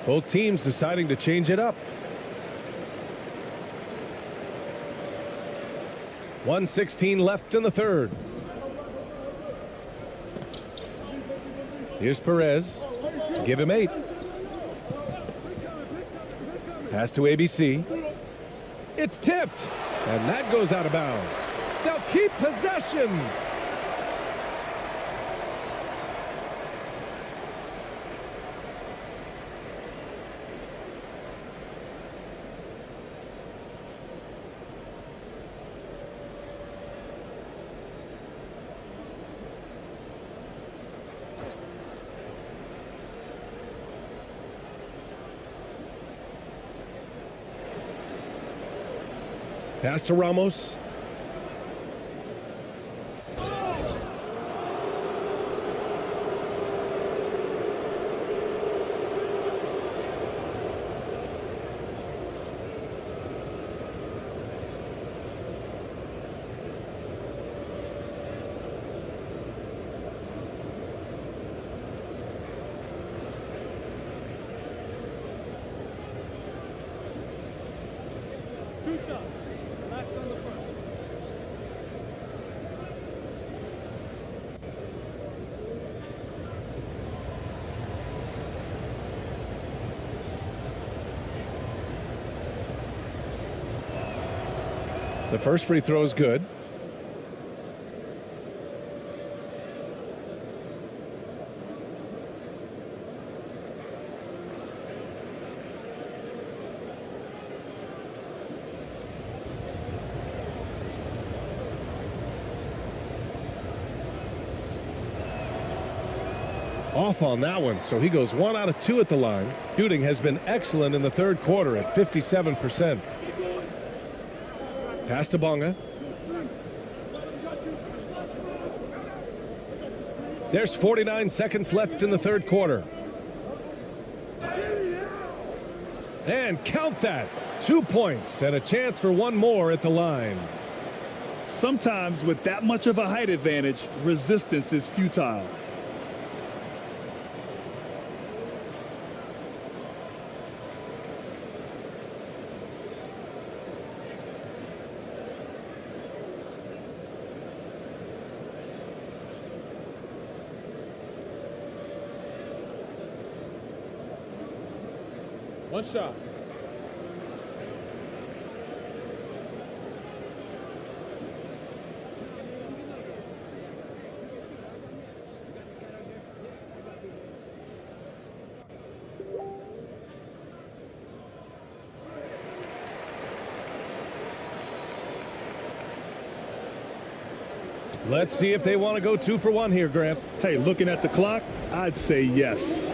Both teams deciding to change it up. 1:16 left in the third. Here's Perez. Give him 8. Pass to ABC. It's tipped. And that goes out of bounds. They'll keep possession. Pass to Ramos. Two shots. Last on the first. The first free throw is good. Off on that one, so he goes 1 out of 2 at the line. Shooting has been excellent in the third quarter at 57%. Pass to Bonga. There's 49 seconds left in the third quarter. And count that. 2 points and a chance for one more at the line. Sometimes with that much of a height advantage, resistance is futile. One shot. Let's see if they want to go 2 for 1 here, Grant. Hey, looking at the clock, I'd say yes.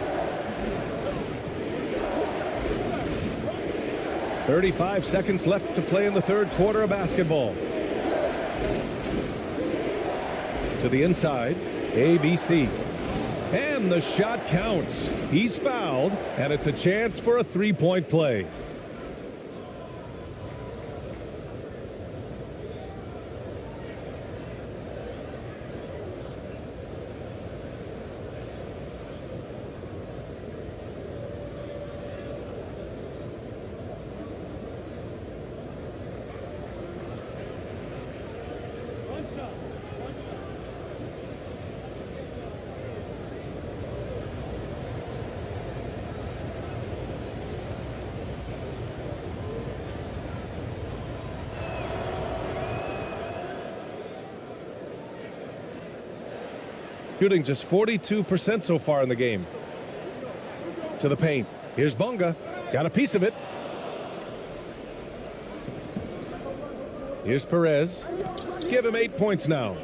35 seconds left to play in the third quarter of basketball. To the inside, ABC. And the shot counts. He's fouled, and it's a chance for a three-point play. Shooting just 42% so far in the game. To the paint. Here's Bonga. Got a piece of it. Here's Perez. Give him 8 points now.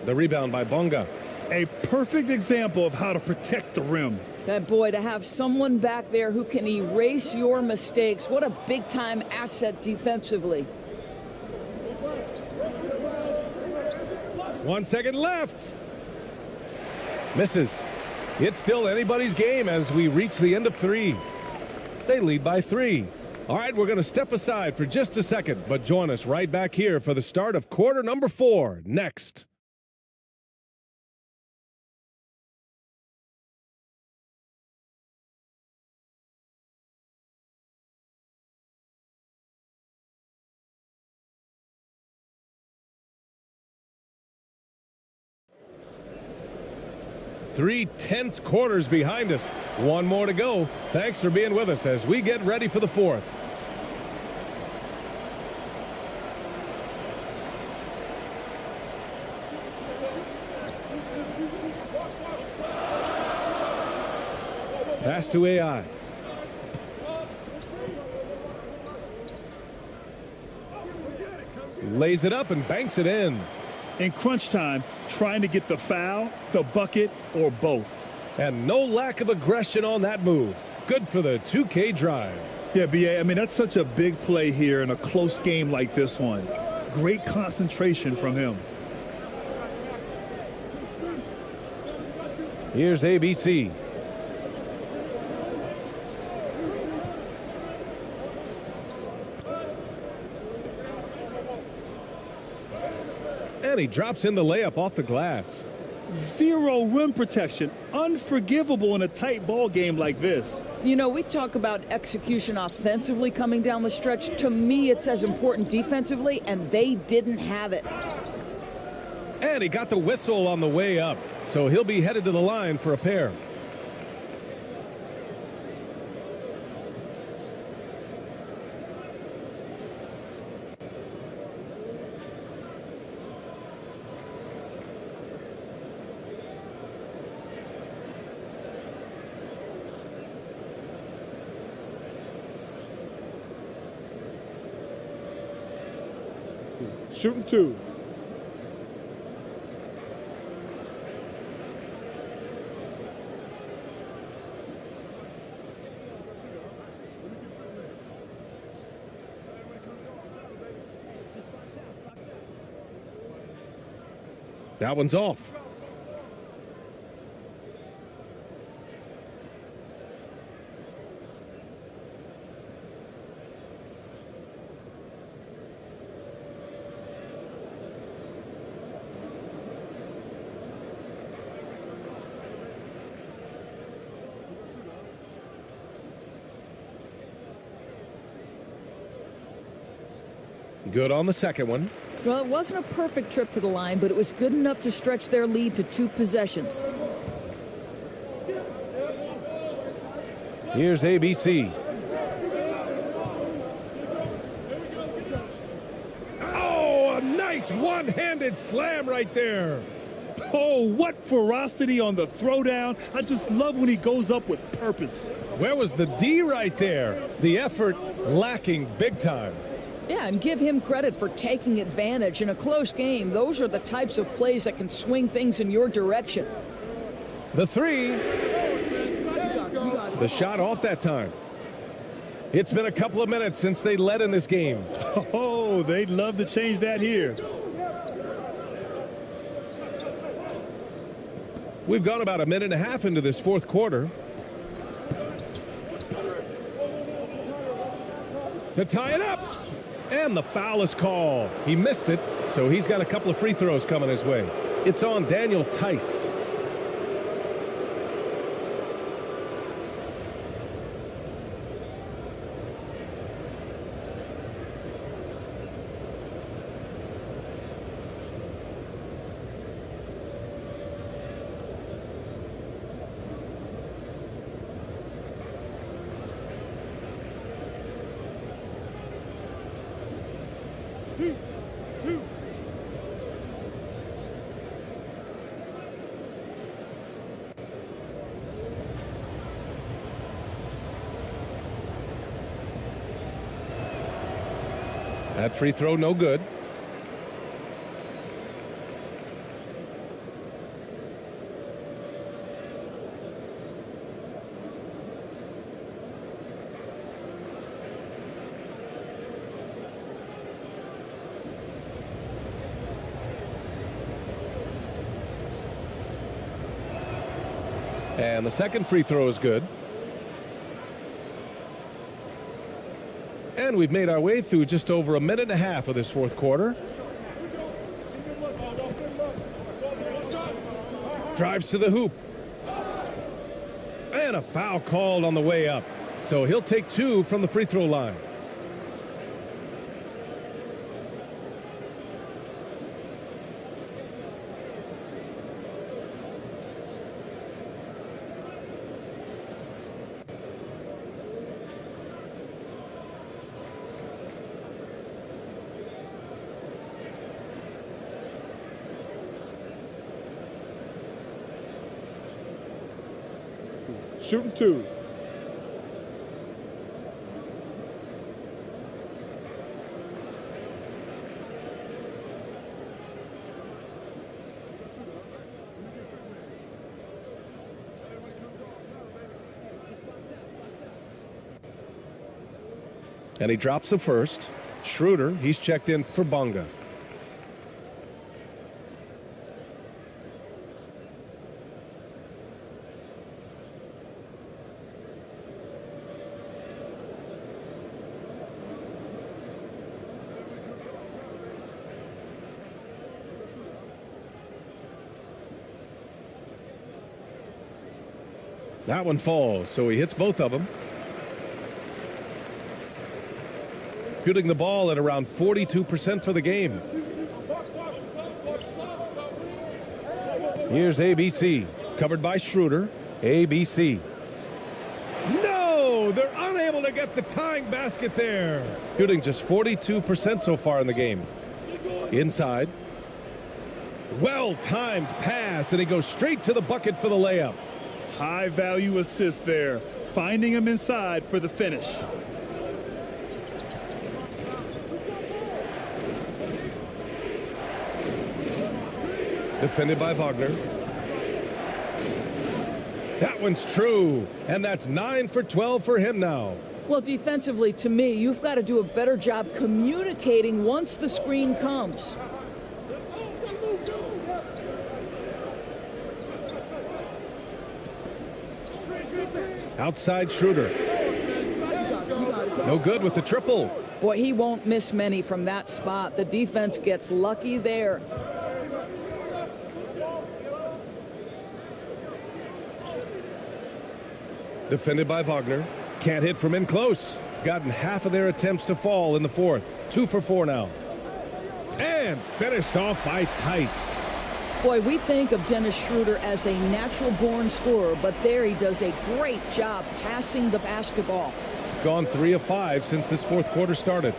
The rebound by Bonga. A perfect example of how to protect the rim. That boy, to have someone back there who can erase your mistakes, what a big-time asset defensively. 1 second left. Misses. It's still anybody's game as we reach the end of 3. They lead by 3. All right, we're going to step aside for just a second, but join us right back here for the start of quarter number 4 next. Three tense quarters behind us. One more to go. Thanks for being with us as we get ready for the fourth. Pass to AI. Lays it up and banks it in. In crunch time, trying to get the foul, the bucket, or both. And no lack of aggression on that move. Good for the 2K drive. Yeah, B.A., I mean, that's such a big play here in a close game like this one. Great concentration from him. Here's ABC. And he drops in the layup off the glass. Zero rim protection. Unforgivable in a tight ball game like this. You know, we talk about execution offensively coming down the stretch. To me, it's as important defensively, and they didn't have it. And he got the whistle on the way up, so he'll be headed to the line for a pair. Shooting 2. That one's off. Good on the second one. Well, it wasn't a perfect trip to the line, but it was good enough to stretch their lead to 2 possessions. Here's ABC. Oh, a nice one-handed slam right there. Oh, what ferocity on the throwdown. I just love when he goes up with purpose. Where was the D right there? The effort lacking big time. Yeah, and give him credit for taking advantage. In a close game, those are the types of plays that can swing things in your direction. The 3. The shot off that time. It's been a couple of minutes since they led in this game. Oh, they'd love to change that here. We've gone about a minute and a half into this fourth quarter. To tie it up. And the foul is called. He missed it, so he's got a couple of free throws coming his way. It's on Daniel Tice. That free throw, no good. And the second free throw is good. And we've made our way through just over a minute and a half of this fourth quarter. Drives to the hoop. And a foul called on the way up. So he'll take 2 from the free throw line. Shooting 2. And he drops the first. Schroeder, he's checked in for Bonga. That one falls, so he hits both of them. Shooting the ball at around 42% for the game. Here's ABC, covered by Schroeder. ABC. No, they're unable to get the tying basket there. Shooting just 42% so far in the game. Inside. Well-timed pass, and he goes straight to the bucket for the layup. High value assist there, finding him inside for the finish. Defended by Wagner. That one's true, and that's 9 for 12 for him now. Well, defensively, to me, you've got to do a better job communicating once the screen comes. Outside Schroeder. No good with the triple. Boy, he won't miss many from that spot. The defense gets lucky there. Defended by Wagner. Can't hit from in close. Gotten half of their attempts to fall in the fourth. 2 for 4 now. And finished off by Tice. Boy, we think of Dennis Schroeder as a natural-born scorer, but there he does a great job passing the basketball. Gone 3 of 5 since this fourth quarter started.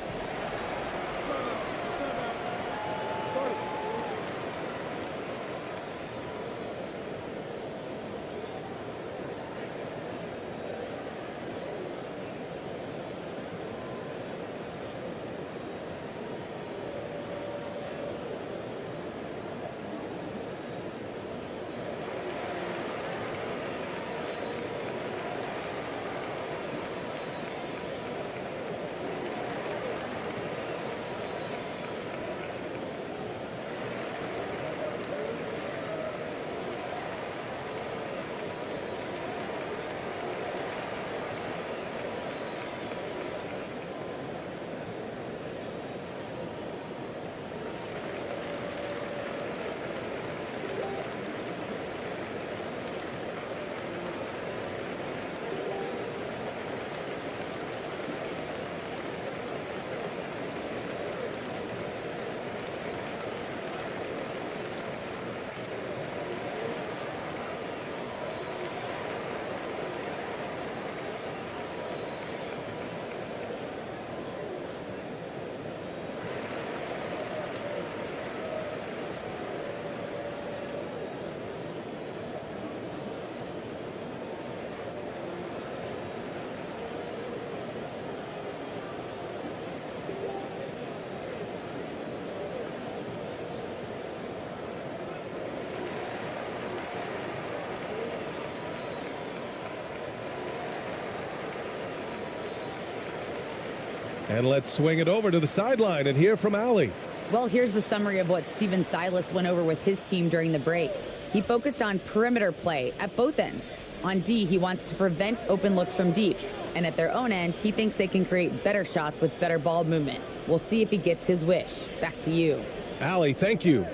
And let's swing it over to the sideline and hear from Allie. Well, here's the summary of what Steven Silas went over with his team during the break. He focused on perimeter play at both ends. On D, he wants to prevent open looks from deep. And at their own end, he thinks they can create better shots with better ball movement. We'll see if he gets his wish. Back to you. Allie, thank you.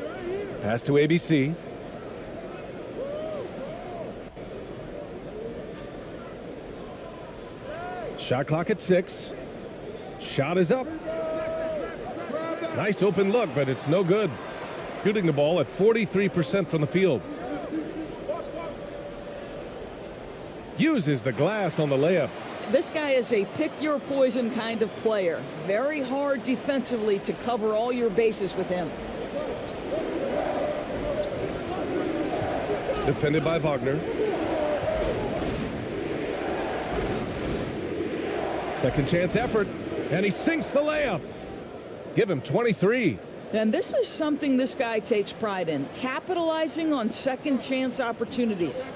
Pass to ABC. Shot clock at 6. Shot is up. Nice open look, but it's no good. Shooting the ball at 43% from the field. Uses the glass on the layup. This guy is a pick-your-poison kind of player. Very hard defensively to cover all your bases with him. Defended by Wagner. Second chance effort, and he sinks the layup. Give him 23. And this is something this guy takes pride in, capitalizing on second chance opportunities.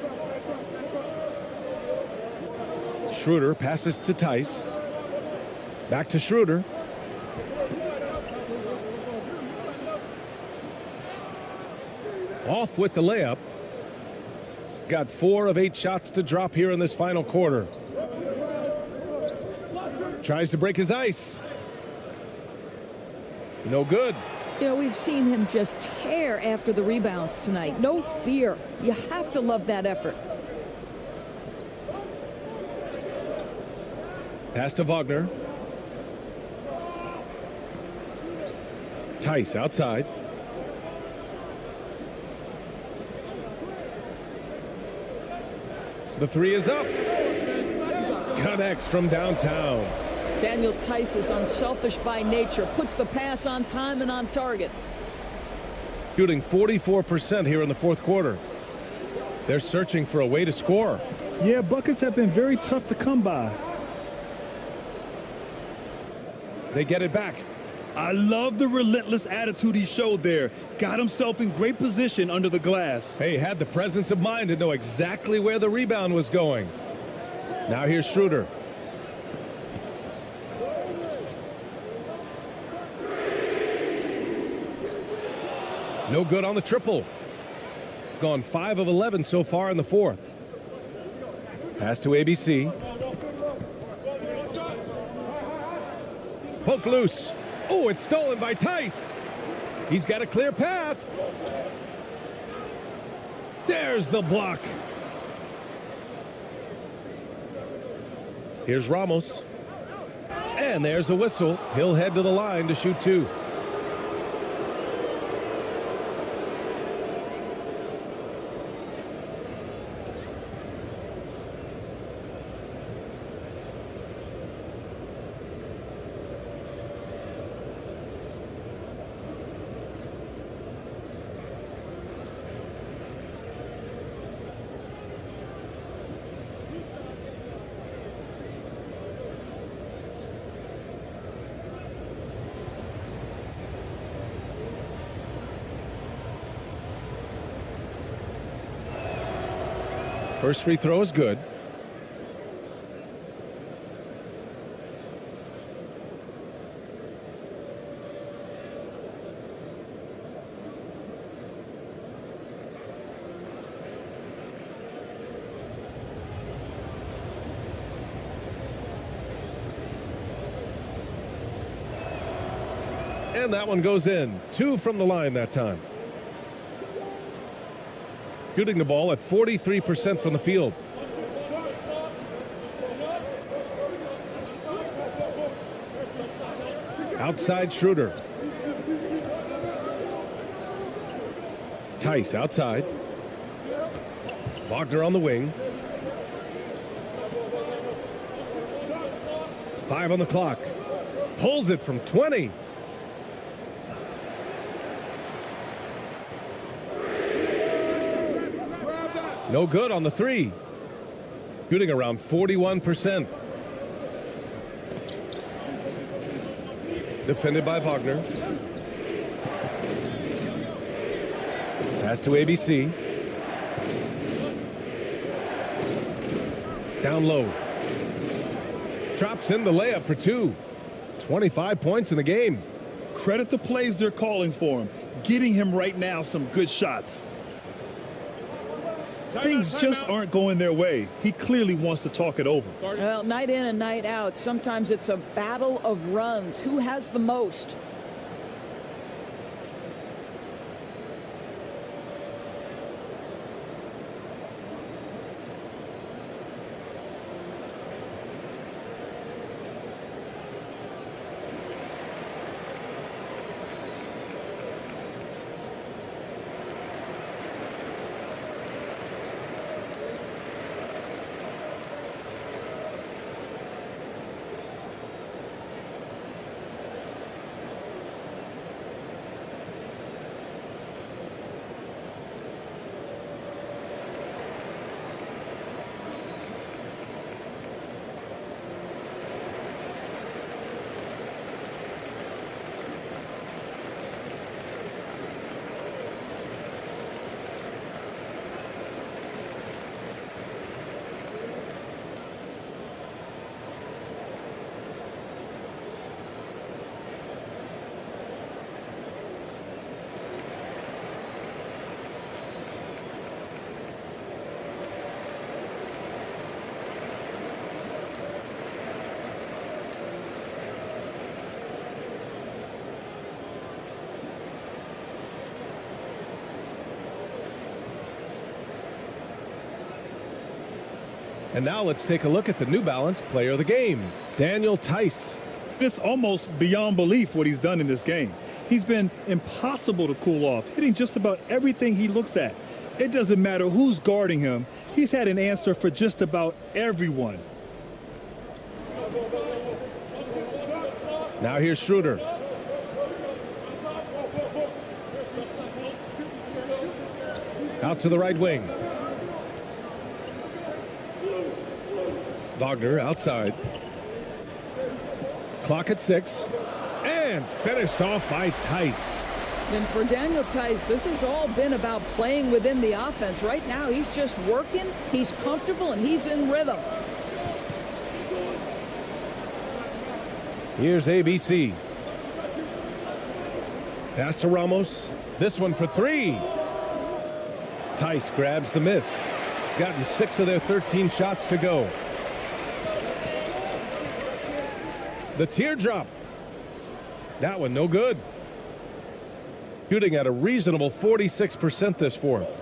Schroeder passes to Tice. Back to Schroeder. Off with the layup. Got 4 of 8 shots to drop here in this final quarter. Tries to break his ice. No good. You know, we've seen him just tear after the rebounds tonight. No fear. You have to love that effort. Pass to Wagner. Tice outside. The 3 is up. Connects from downtown. Daniel Tice is unselfish by nature, puts the pass on time and on target. Shooting 44% here in the fourth quarter. They're searching for a way to score. Yeah, buckets have been very tough to come by. They get it back. I love the relentless attitude he showed there. Got himself in great position under the glass. Hey, had the presence of mind to know exactly where the rebound was going. Now here's Schroeder. No good on the triple. Gone 5 of 11 so far in the fourth. Pass to ABC. Poke loose. Oh, it's stolen by Tice. He's got a clear path. There's the block. Here's Ramos. And there's a whistle. He'll head to the line to shoot 2. First free throw is good. And that one goes in. 2 from the line that time. Shooting the ball at 43% from the field. Outside Schroeder. Tice outside. Wagner on the wing. 5 on the clock. Pulls it from 20. No good on the 3. Shooting around 41%. Defended by Wagner. Pass to ABC. Down low. Drops in the layup for 2. 25 points in the game. Credit the plays they're calling for him. Getting him right now some good shots. Things just aren't going their way. He clearly wants to talk it over. Well, night in and night out, sometimes it's a battle of runs. Who has the most? And now let's take a look at the New Balance Player of the Game, Daniel Tice. It's almost beyond belief what he's done in this game. He's been impossible to cool off, hitting just about everything he looks at. It doesn't matter who's guarding him. He's had an answer for just about everyone. Now here's Schroeder. Out to the right wing. Wagner outside. Clock at 6. And finished off by Tice. And for Daniel Tice, this has all been about playing within the offense. Right now, he's just working, he's comfortable, and he's in rhythm. Here's ABC. Pass to Ramos. This one for 3. Tice grabs the miss. Gotten 6 of their 13 shots to go. The teardrop. That one no good. Shooting at a reasonable 46% this fourth.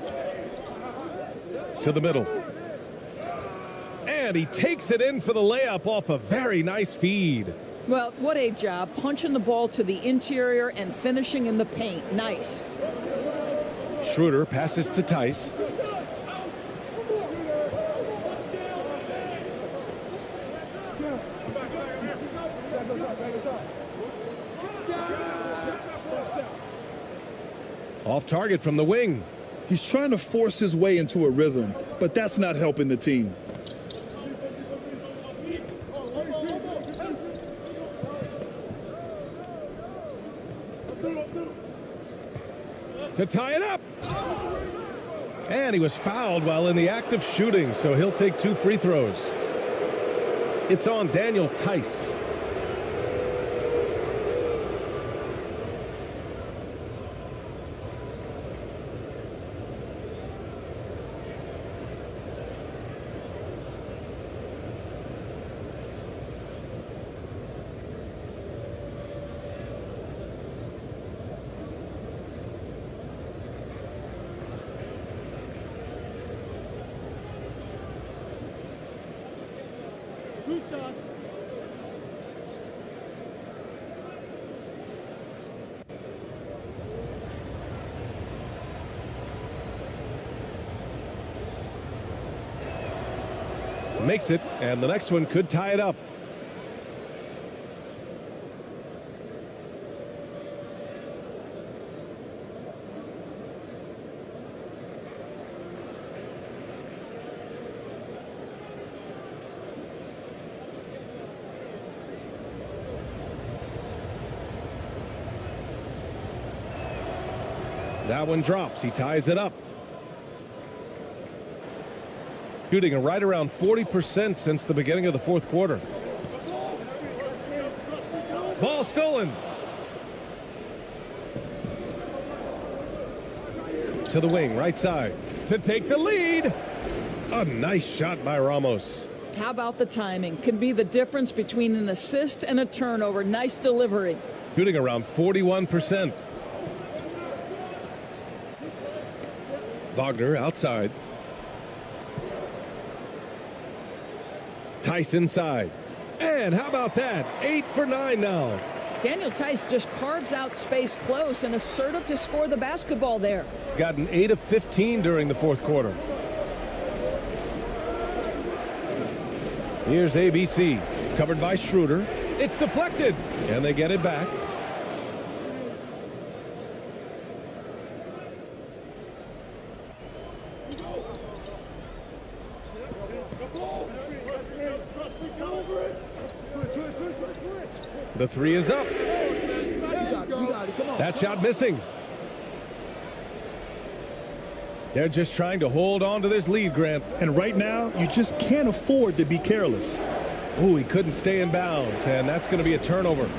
To the middle. And he takes it in for the layup off a very nice feed. Well, what a job. Punching the ball to the interior and finishing in the paint. Nice. Schroeder passes to Tice. Off target from the wing. He's trying to force his way into a rhythm, but that's not helping the team. To tie it up. And he was fouled while in the act of shooting, so he'll take 2 free throws. It's on Daniel Tice. Makes it, and the next one could tie it up. That one drops. He ties it up. Shooting right around 40% since the beginning of the fourth quarter. Ball stolen. To the wing, right side. To take the lead. A nice shot by Ramos. How about the timing? Could be the difference between an assist and a turnover. Nice delivery. Shooting around 41%. Wagner outside. Tice inside. And how about that? 8 for 9 now. Daniel Tice just carves out space close and assertive to score the basketball there. Gotten 8 of 15 during the fourth quarter. Here's ABC. Covered by Schroeder. It's deflected. And they get it back. The 3 is up. That shot missing. They're just trying to hold on to this lead, Grant. And right now, you just can't afford to be careless. Ooh, he couldn't stay in bounds, and that's going to be a turnover.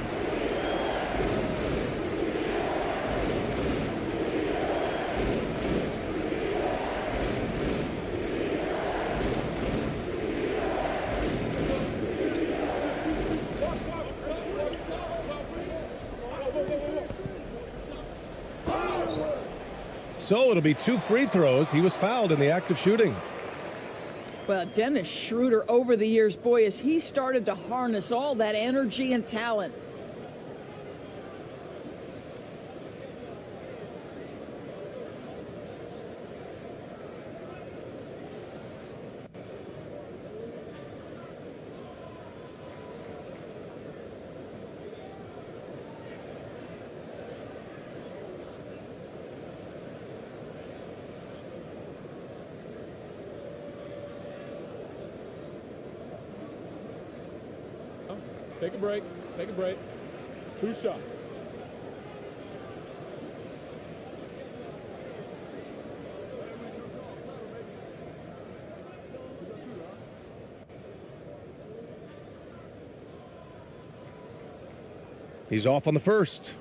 So it'll be 2 free throws. He was fouled in the act of shooting. Well, Dennis Schroeder over the years, boy, as he started to harness all that energy and talent. Take a break. Take a break. 2 shots. He's off on the first.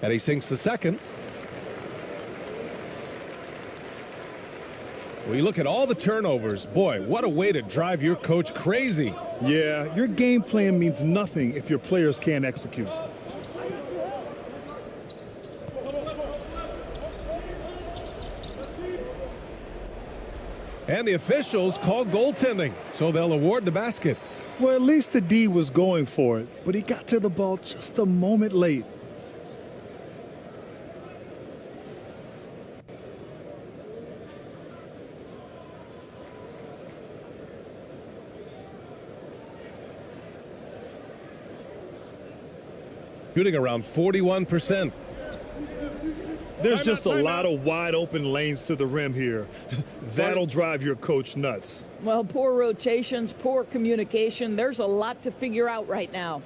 And he sinks the second. We look at all the turnovers. Boy, what a way to drive your coach crazy. Yeah, your game plan means nothing if your players can't execute. And the officials called goaltending, so they'll award the basket. Well, at least the D was going for it, but he got to the ball just a moment late. Shooting around 41%. There's just a lot of wide open lanes to the rim here. That'll drive your coach nuts. Well, poor rotations, poor communication. There's a lot to figure out right now.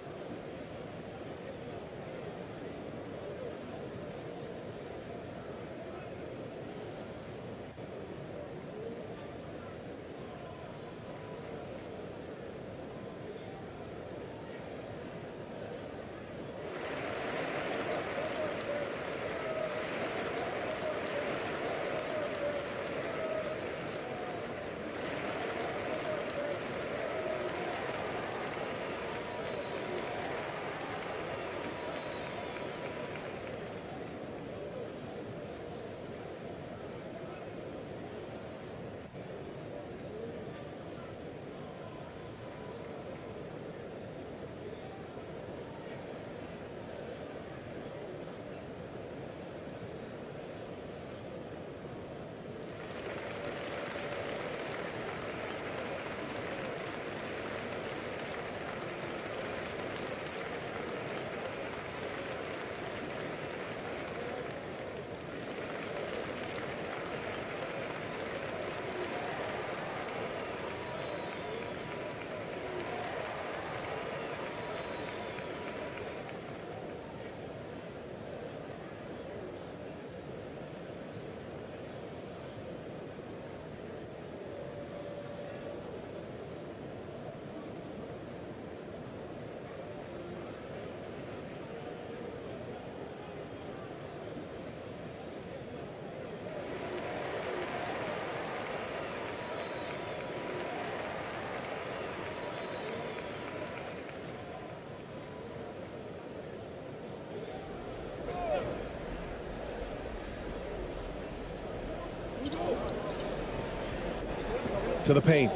To the paint.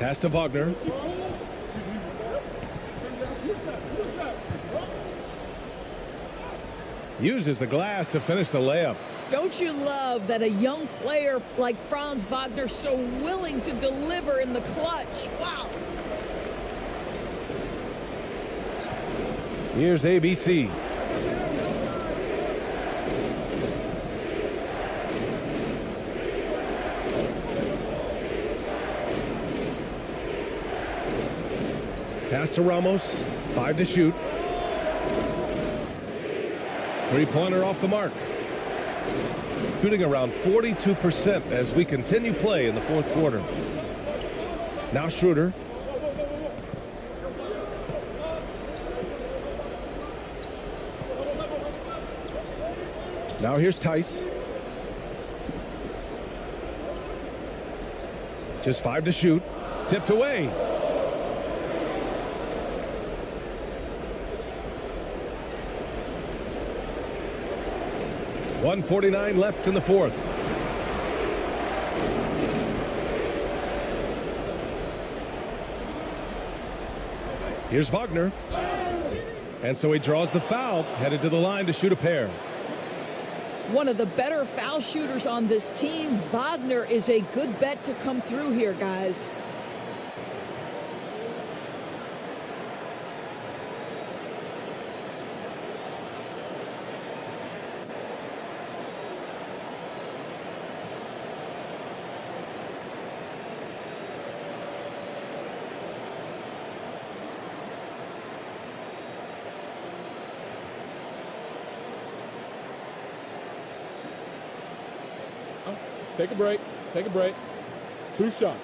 Pass to Wagner. Uses the glass to finish the layup. Don't you love that a young player like Franz Wagner so willing to deliver in the clutch? Wow. Here's ABC. Pass to Ramos. 5 to shoot. Three-pointer off the mark. Shooting around 42% as we continue play in the fourth quarter. Now Schroeder. Now here's Tice. Just 5 to shoot. Tipped away. .149 left in the fourth. Here's Wagner. And so he draws the foul, headed to the line to shoot a pair. One of the better foul shooters on this team. Wagner is a good bet to come through here, guys. Take a break. Take a break. 2 shots.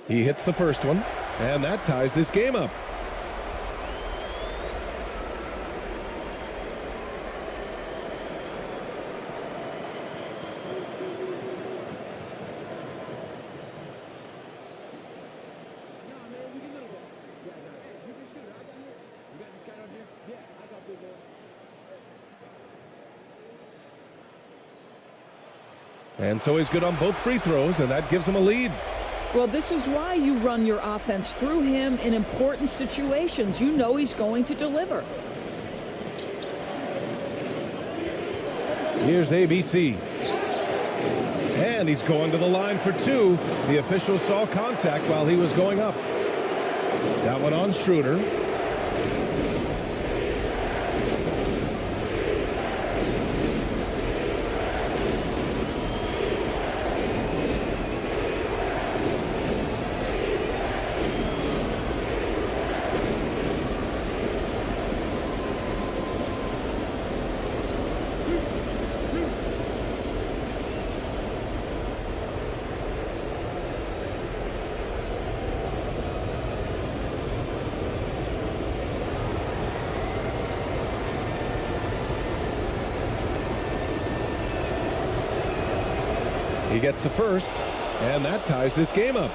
He hits the first one, and that ties this game up. And so he's good on both free throws, and that gives him a lead. Well, this is why you run your offense through him in important situations. You know he's going to deliver. Here's ABC. And he's going to the line for 2. The official saw contact while he was going up. That one on Schroeder. He gets the first, and that ties this game up.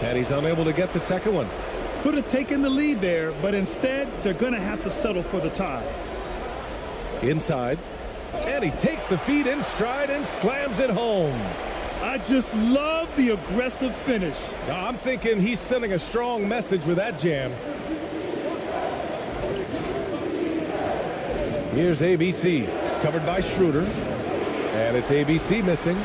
And he's unable to get the second one. Could have taken the lead there, but instead they're going to have to settle for the tie. Inside, and he takes the feed in stride and slams it home. I just love the aggressive finish. I'm thinking he's sending a strong message with that jam. Here's ABC, covered by Schroeder, and it's ABC missing.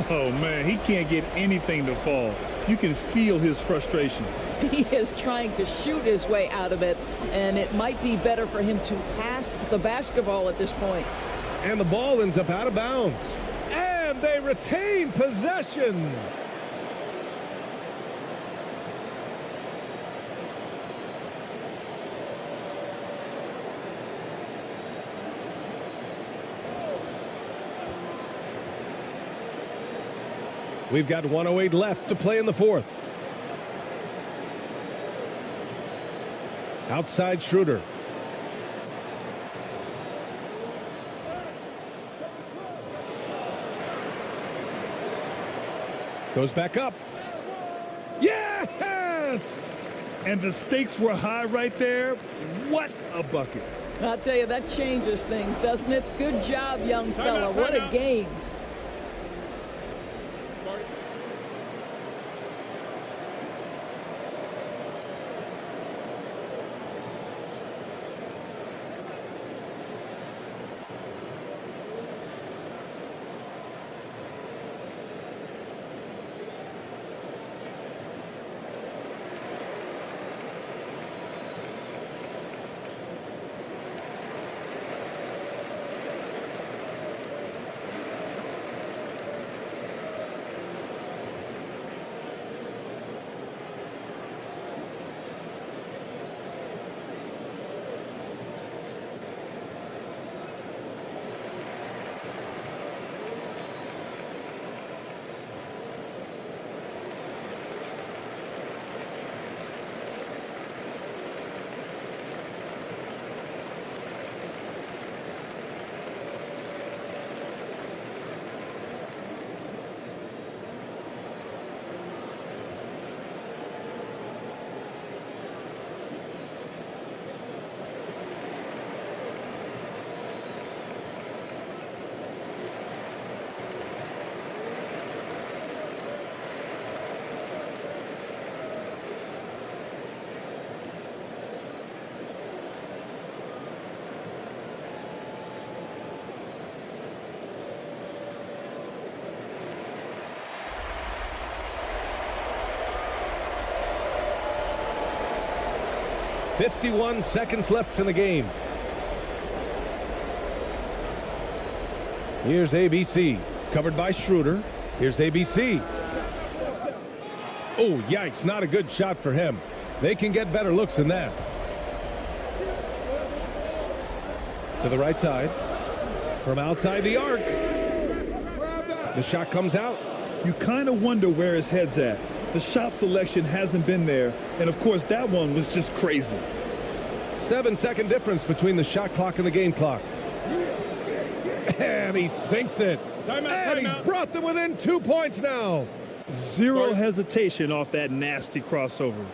Oh man, he can't get anything to fall. You can feel his frustration. He is trying to shoot his way out of it, and it might be better for him to pass the basketball at this point. And the ball ends up out of bounds. And they retain possession. We've got 1:08 left to play in the fourth. Outside Schroeder. Goes back up. Yes! And the stakes were high right there. What a bucket. I'll tell you, that changes things, doesn't it? Good job, young fella. What a game. 51 seconds left in the game. Here's ABC, covered by Schroeder. Here's ABC. Oh, yikes, not a good shot for him. They can get better looks than that. To the right side. From outside the arc. The shot comes out. You kind of wonder where his head's at. The shot selection hasn't been there, and of course that one was just crazy. 7-second difference between the shot clock and the game clock. And he sinks it. And he's brought them within 2 points now. Zero hesitation off that nasty crossover.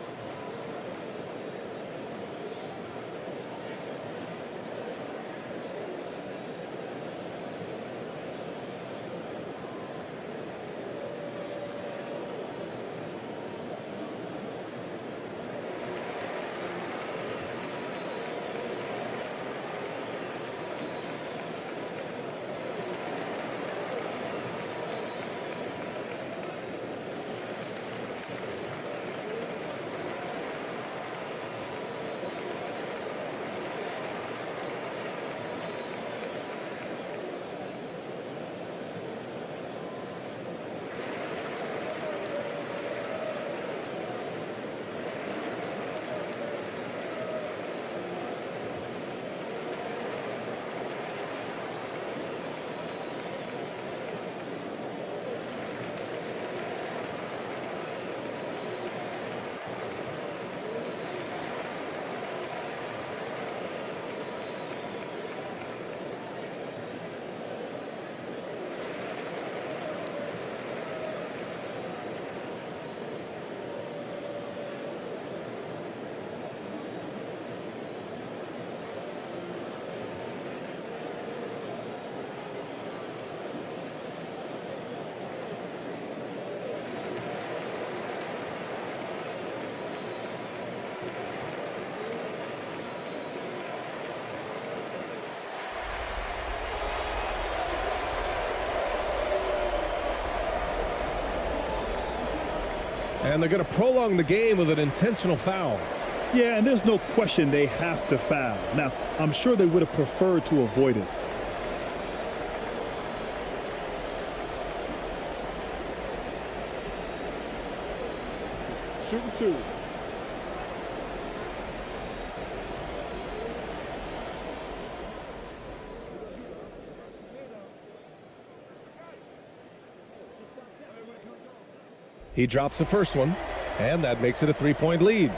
And they're going to prolong the game with an intentional foul. Yeah, and there's no question they have to foul. Now, I'm sure they would have preferred to avoid it. Shooting 2. He drops the first one, and that makes it a 3-point lead.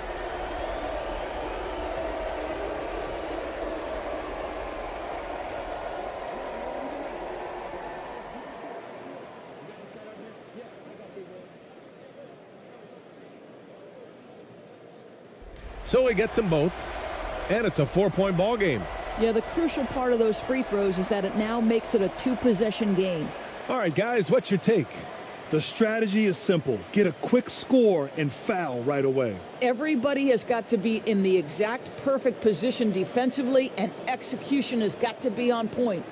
So he gets them both, and it's a 4-point ball game. Yeah, the crucial part of those free throws is that it now makes it a 2-possession game. All right, guys, what's your take? The strategy is simple. Get a quick score and foul right away. Everybody has got to be in the exact perfect position defensively, and execution has got to be on point.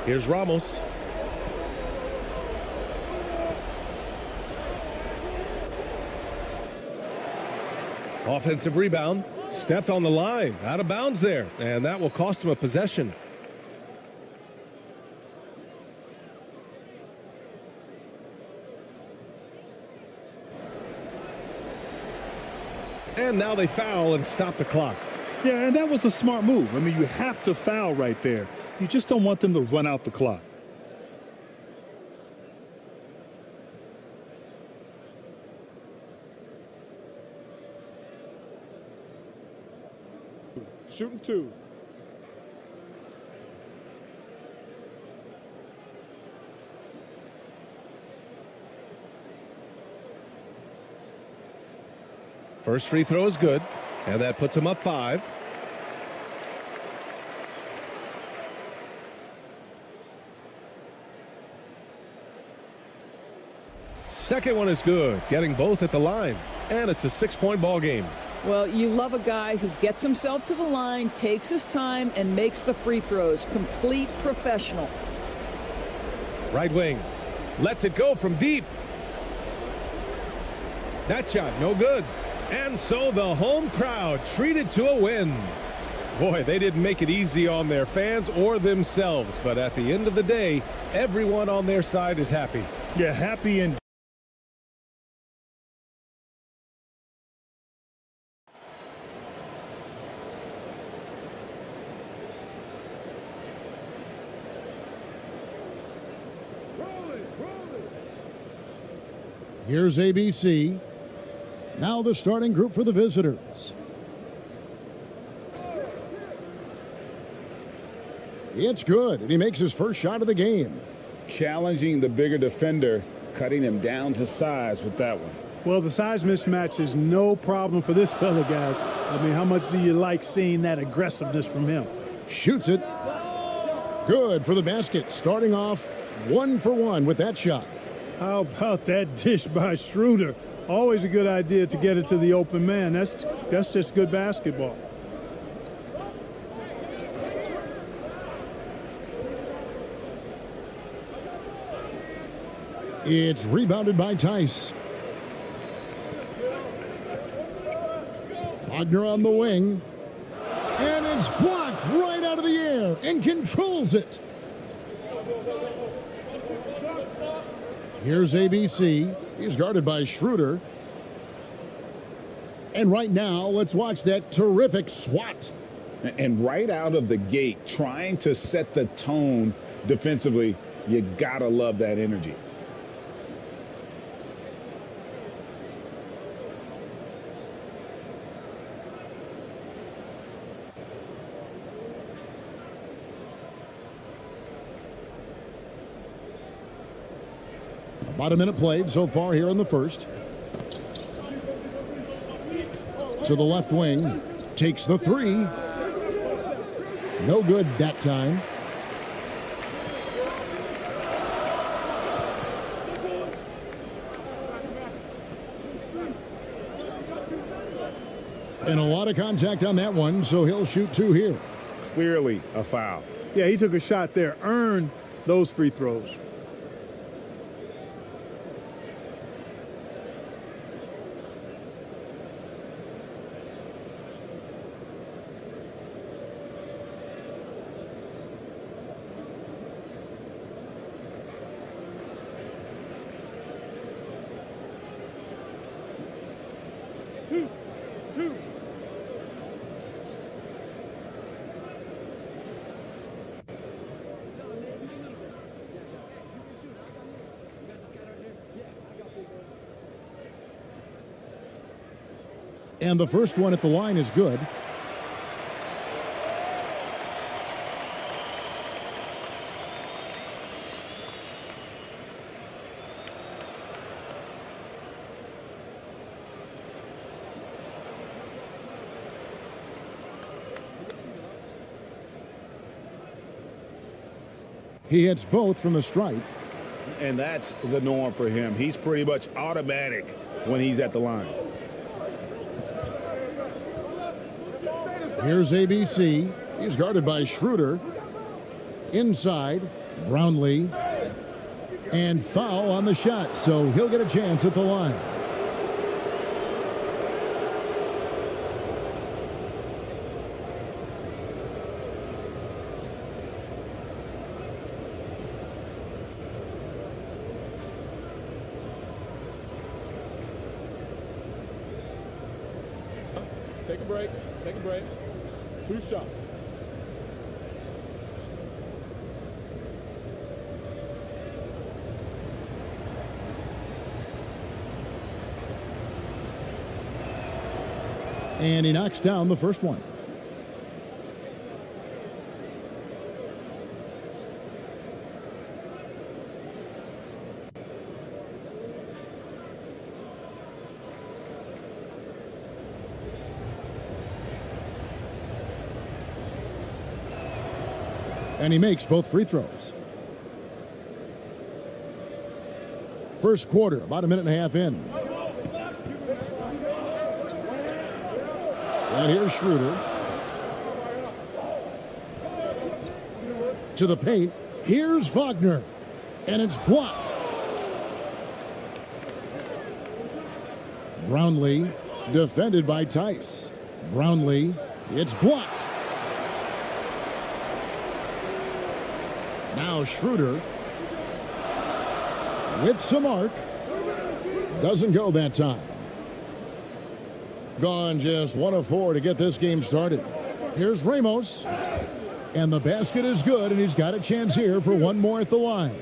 Here's Ramos. Offensive rebound. Stepped on the line. Out of bounds there. And that will cost him a possession. And now they foul and stop the clock. Yeah, and that was a smart move. I mean, you have to foul right there. You just don't want them to run out the clock. Shooting 2. First free throw is good, and that puts him up 5. Second one is good, getting both at the line, and it's a 6-point ball game. Well, you love a guy who gets himself to the line, takes his time, and makes the free throws. Complete professional. Right wing, lets it go from deep. That shot, no good. And so the home crowd treated to a win. Boy, they didn't make it easy on their fans or themselves, but at the end of the day, everyone on their side is happy. Yeah, happy and Here's ABC. Now the starting group for the visitors. It's good, and he makes his first shot of the game. Challenging the bigger defender, cutting him down to size with that one. Well, the size mismatch is no problem for this fella, guy. I mean, how much do you like seeing that aggressiveness from him? Shoots it. Good for the basket, starting off 1 for 1 with that shot. How about that dish by Schroeder? Always a good idea to get it to the open man. That's just good basketball. It's rebounded by Tice. Wagner on the wing. And it's blocked right out of the air and controls it. Here's ABC. He's guarded by Schroeder. And right now, let's watch that terrific swat. And right out of the gate, trying to set the tone defensively, you gotta love that energy. About a minute played so far here in the first. To the left wing. Takes the 3. No good that time. And a lot of contact on that one, so he'll shoot 2 here. Clearly a foul. Yeah, he took a shot there, earned those free throws. And the first one at the line is good. He hits both from the stripe. And that's the norm for him. He's pretty much automatic when he's at the line. Here's ABC. He's guarded by Schroeder. Inside, Brownlee. And foul on the shot, so he'll get a chance at the line. Take a break. Take a break. 2 shots. And he knocks down the first one. And he makes both free throws. First quarter, about a minute and a half in. And here's Schroeder. To the paint. Here's Wagner. And it's blocked. Brownlee defended by Tice. Brownlee, it's blocked. Now Schroeder with some arc. Doesn't go that time. Gone just 1 of 4 to get this game started. Here's Ramos. And the basket is good, and he's got a chance here for one more at the line.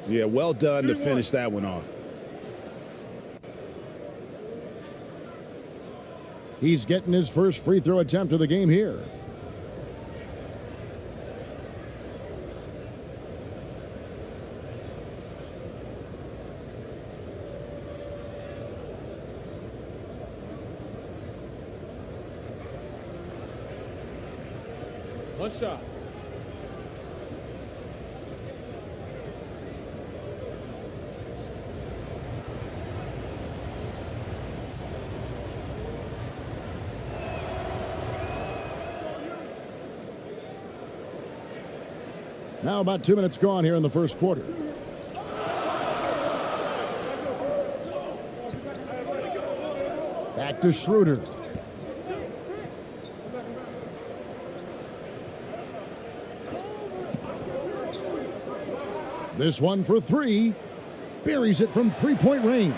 Yeah, well done to finish that one off. He's getting his first free throw attempt of the game here. One shot. Now about 2 minutes gone here in the first quarter. Back to Schroeder. This one for 3. Buries it from three-point range.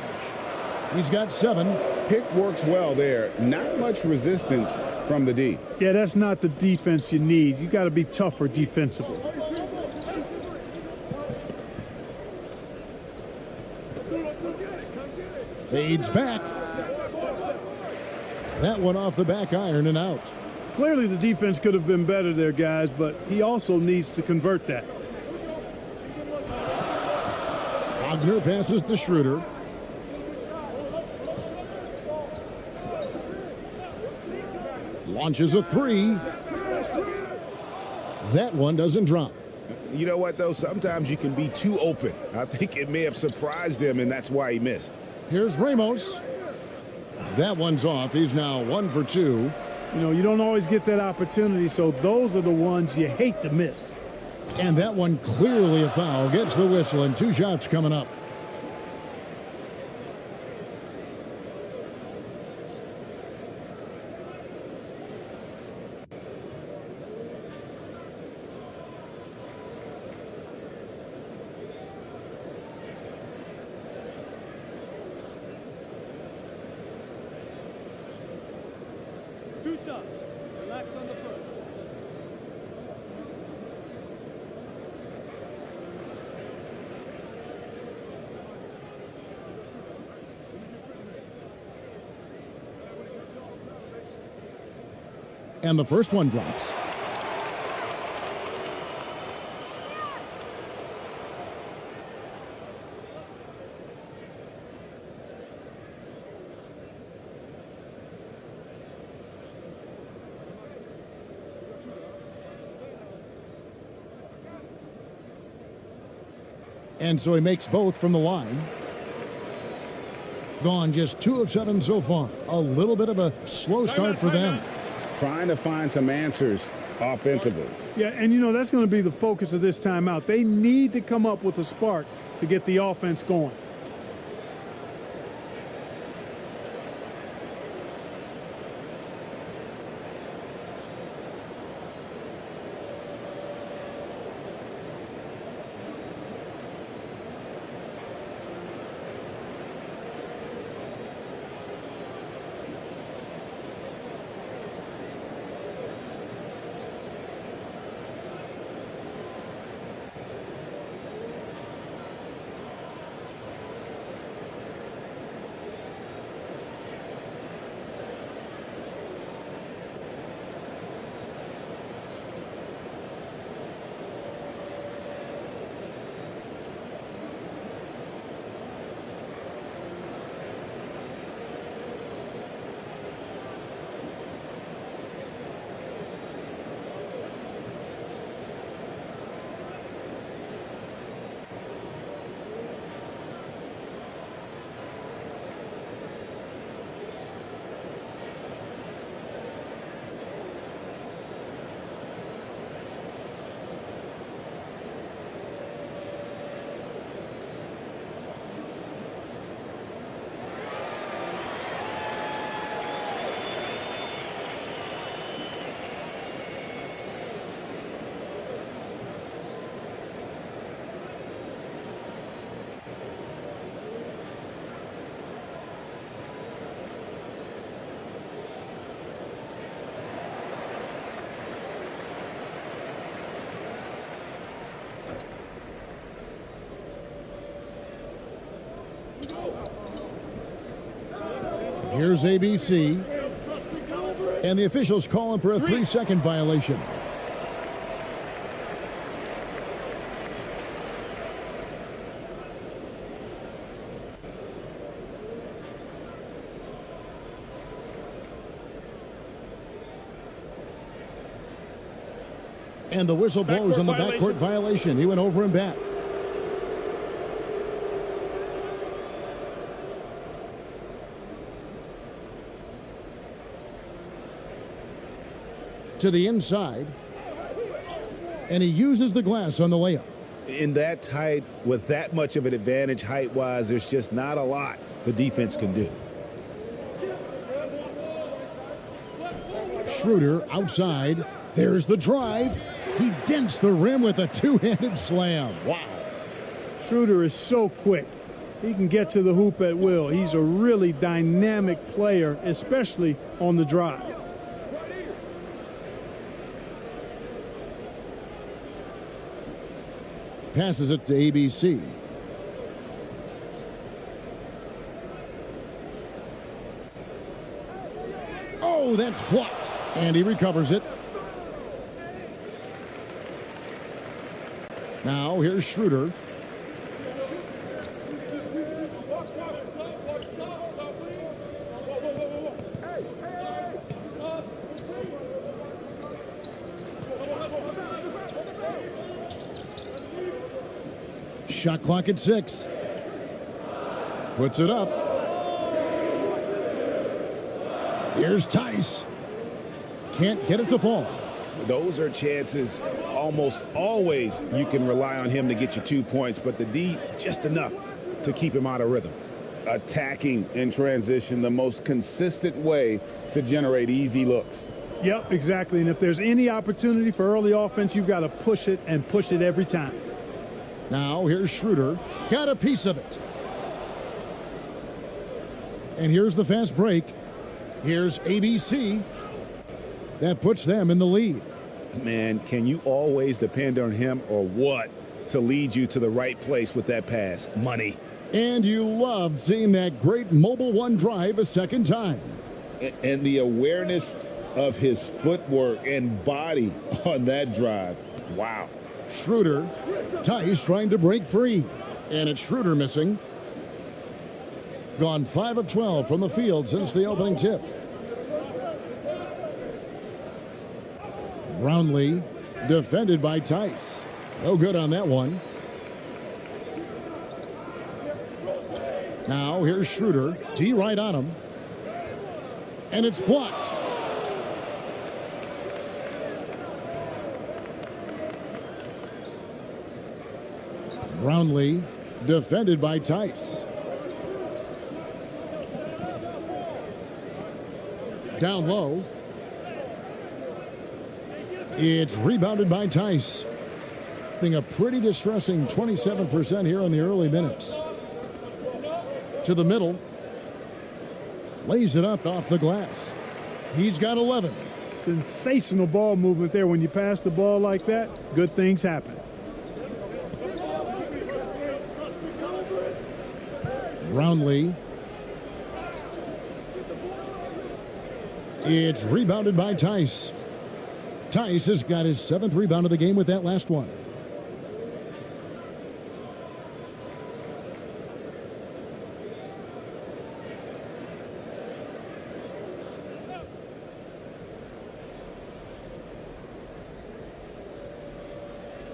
He's got 7. Pick works well there. Not much resistance from the D. Yeah, that's not the defense you need. You got to be tougher defensively. Fades back. That one off the back iron and out. Clearly the defense could have been better there, guys, but he also needs to convert that. Wagner passes to Schroeder. Launches a 3. That one doesn't drop. You know what, though? Sometimes you can be too open. I think it may have surprised him, and that's why he missed. Here's Ramos. That one's off. He's now 1 for 2. You know, you don't always get that opportunity, so those are the ones you hate to miss. And that one clearly a foul. Gets the whistle, and 2 shots coming up. Shots. Relax on the first. And the first one drops. And so he makes both from the line. Gone just 2 of 7 so far. A little bit of a slow start for them. Trying to find some answers offensively. Yeah, and you know, that's going to be the focus of this timeout. They need to come up with a spark to get the offense going. Here's ABC. And the officials call him for a 3-second violation. And the whistle blows on the backcourt violation. He went over and back. To the inside, and he uses the glass on the layup. In that tight, with that much of an advantage height-wise, there's just not a lot the defense can do. Schroeder outside. There's the drive. He dents the rim with a two-handed slam. Wow. Schroeder is so quick. He can get to the hoop at will. He's a really dynamic player, especially on the drive. Passes it to ABC. Oh, that's blocked. And he recovers it. Now here's Schroeder. Shot clock at 6. Puts it up. Here's Tice. Can't get it to fall. Those are chances almost always you can rely on him to get you 2 points, but the D just enough to keep him out of rhythm. Attacking in transition, the most consistent way to generate easy looks. Yep, exactly. And if there's any opportunity for early offense, you've got to push it and push it every time. Now here's Schroeder. Got a piece of it. And here's the fast break. Here's ABC. That puts them in the lead. Man, can you always depend on him or what to lead you to the right place with that pass? Money. And you love seeing that great mobile one drive a second time. And the awareness of his footwork and body on that drive. Wow. Schroeder. Tice trying to break free. And it's Schroeder missing. Gone 5 of 12 from the field since the opening tip. Brownlee defended by Tice. No good on that one. Now here's Schroeder. T right on him. And it's blocked. Brownlee defended by Tice. Down low. It's rebounded by Tice. Being a pretty distressing 27% here in the early minutes. To the middle. Lays it up off the glass. He's got 11. Sensational ball movement there. When you pass the ball like that, good things happen. Brownlee. It's rebounded by Tice. Tice has got his 7th rebound of the game with that last one.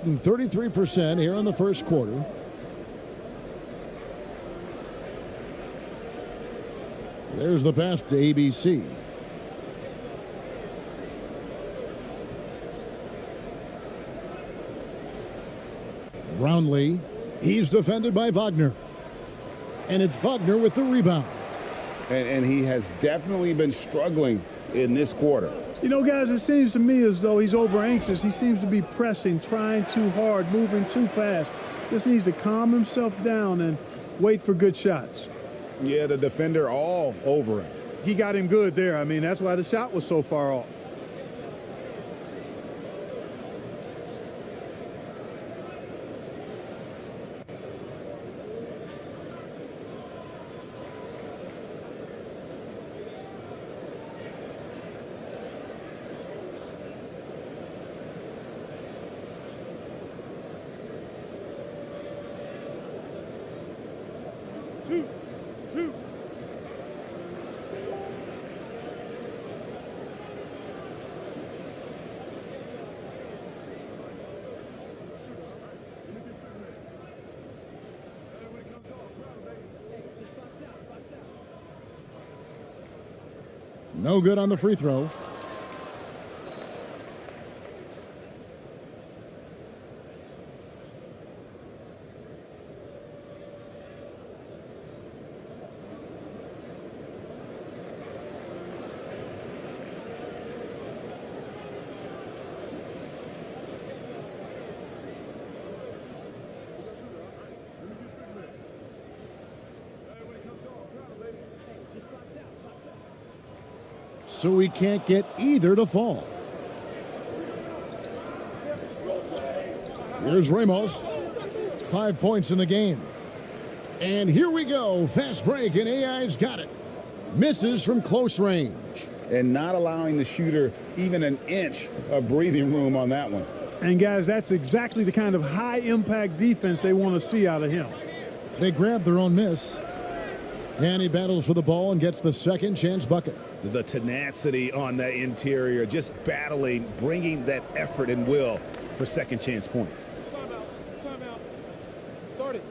And 33% here in the first quarter. There's the pass to ABC. Brownlee. He's defended by Wagner. And it's Wagner with the rebound. And he has definitely been struggling in this quarter. You know, guys, it seems to me as though he's over anxious. He seems to be pressing, trying too hard, moving too fast. Just needs to calm himself down and wait for good shots. Yeah, the defender all over him. He got him good there. I mean, that's why the shot was so far off. No good on the free throw. So he can't get either to fall. Here's Ramos. 5 points in the game. And here we go. Fast break, and AI's got it. Misses from close range. And not allowing the shooter even an inch of breathing room on that one. And guys, that's exactly the kind of high-impact defense they want to see out of him. They grab their own miss. And he battles for the ball and gets the second chance bucket. The tenacity on that interior, just battling, bringing that effort and will for second chance points. Timeout. Timeout. Start it.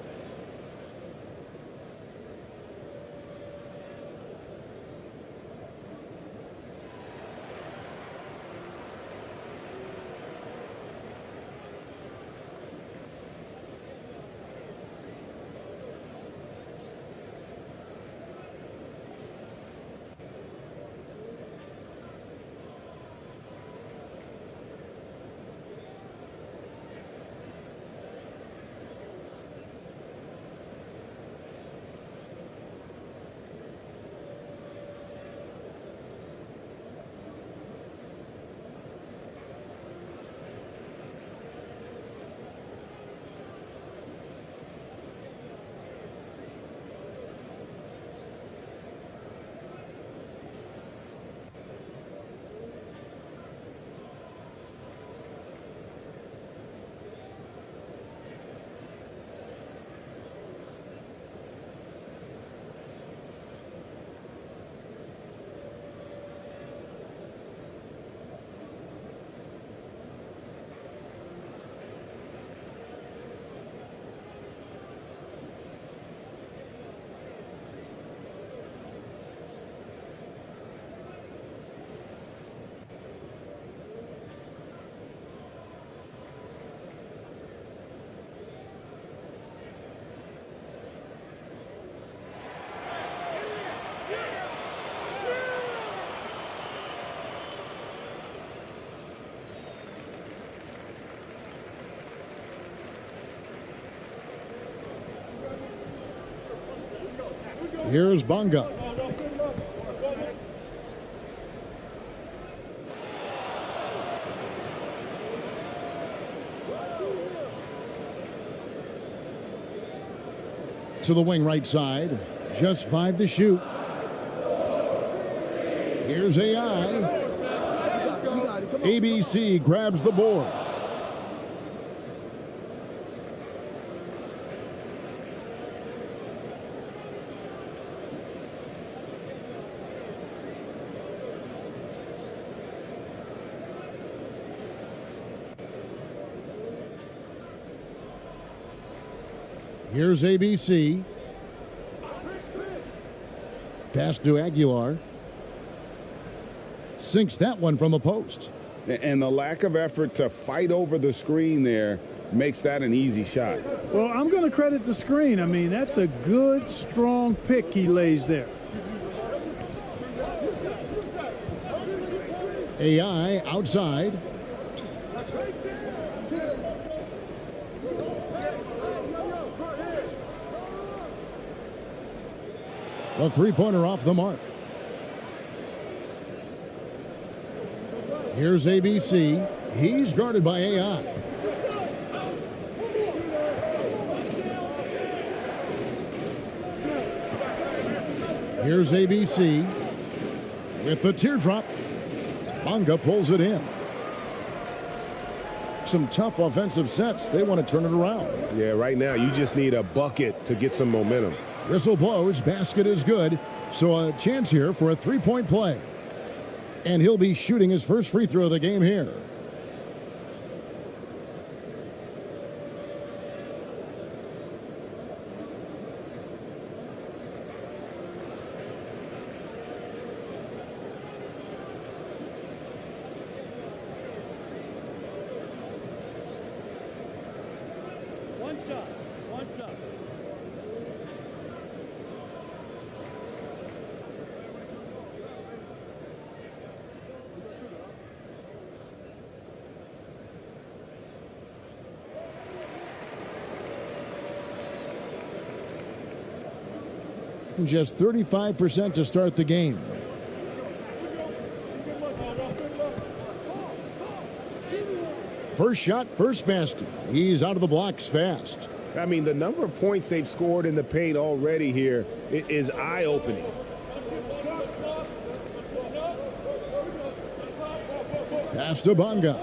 Here's Bonga. To the wing right side. Just 5 to shoot. Here's AI. ABC grabs the board. Here's ABC. Pass to Aguilar. Sinks that one from the post. And the lack of effort to fight over the screen there makes that an easy shot. Well, I'm going to credit the screen. I mean, that's a good, strong pick he lays there. AI outside. A three-pointer off the mark. Here's ABC. He's guarded by AI. Here's ABC with the teardrop. Bonga pulls it in. Some tough offensive sets. They want to turn it around. Yeah, right now you just need a bucket to get some momentum. Whistle blows. Basket is good. So a chance here for a three-point play. And he'll be shooting his first free throw of the game here. Just 35% to start the game. First shot, first basket. He's out of the blocks fast. I mean, the number of points they've scored in the paint already here is eye-opening. Pass to Bonga.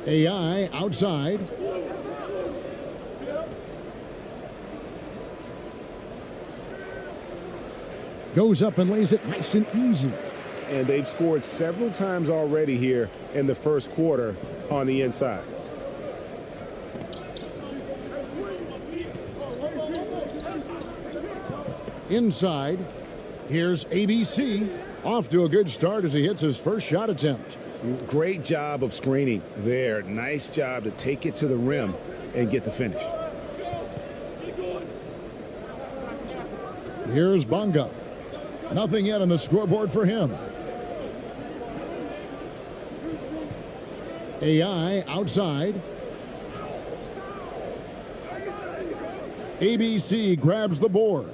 AI outside. Goes up and lays it nice and easy. And they've scored several times already here in the first quarter on the inside. Inside, here's ABC. Off to a good start as he hits his first shot attempt. Great job of screening there. Nice job to take it to the rim and get the finish. Here's Bonga. Nothing yet on the scoreboard for him. AI outside. ABC grabs the board.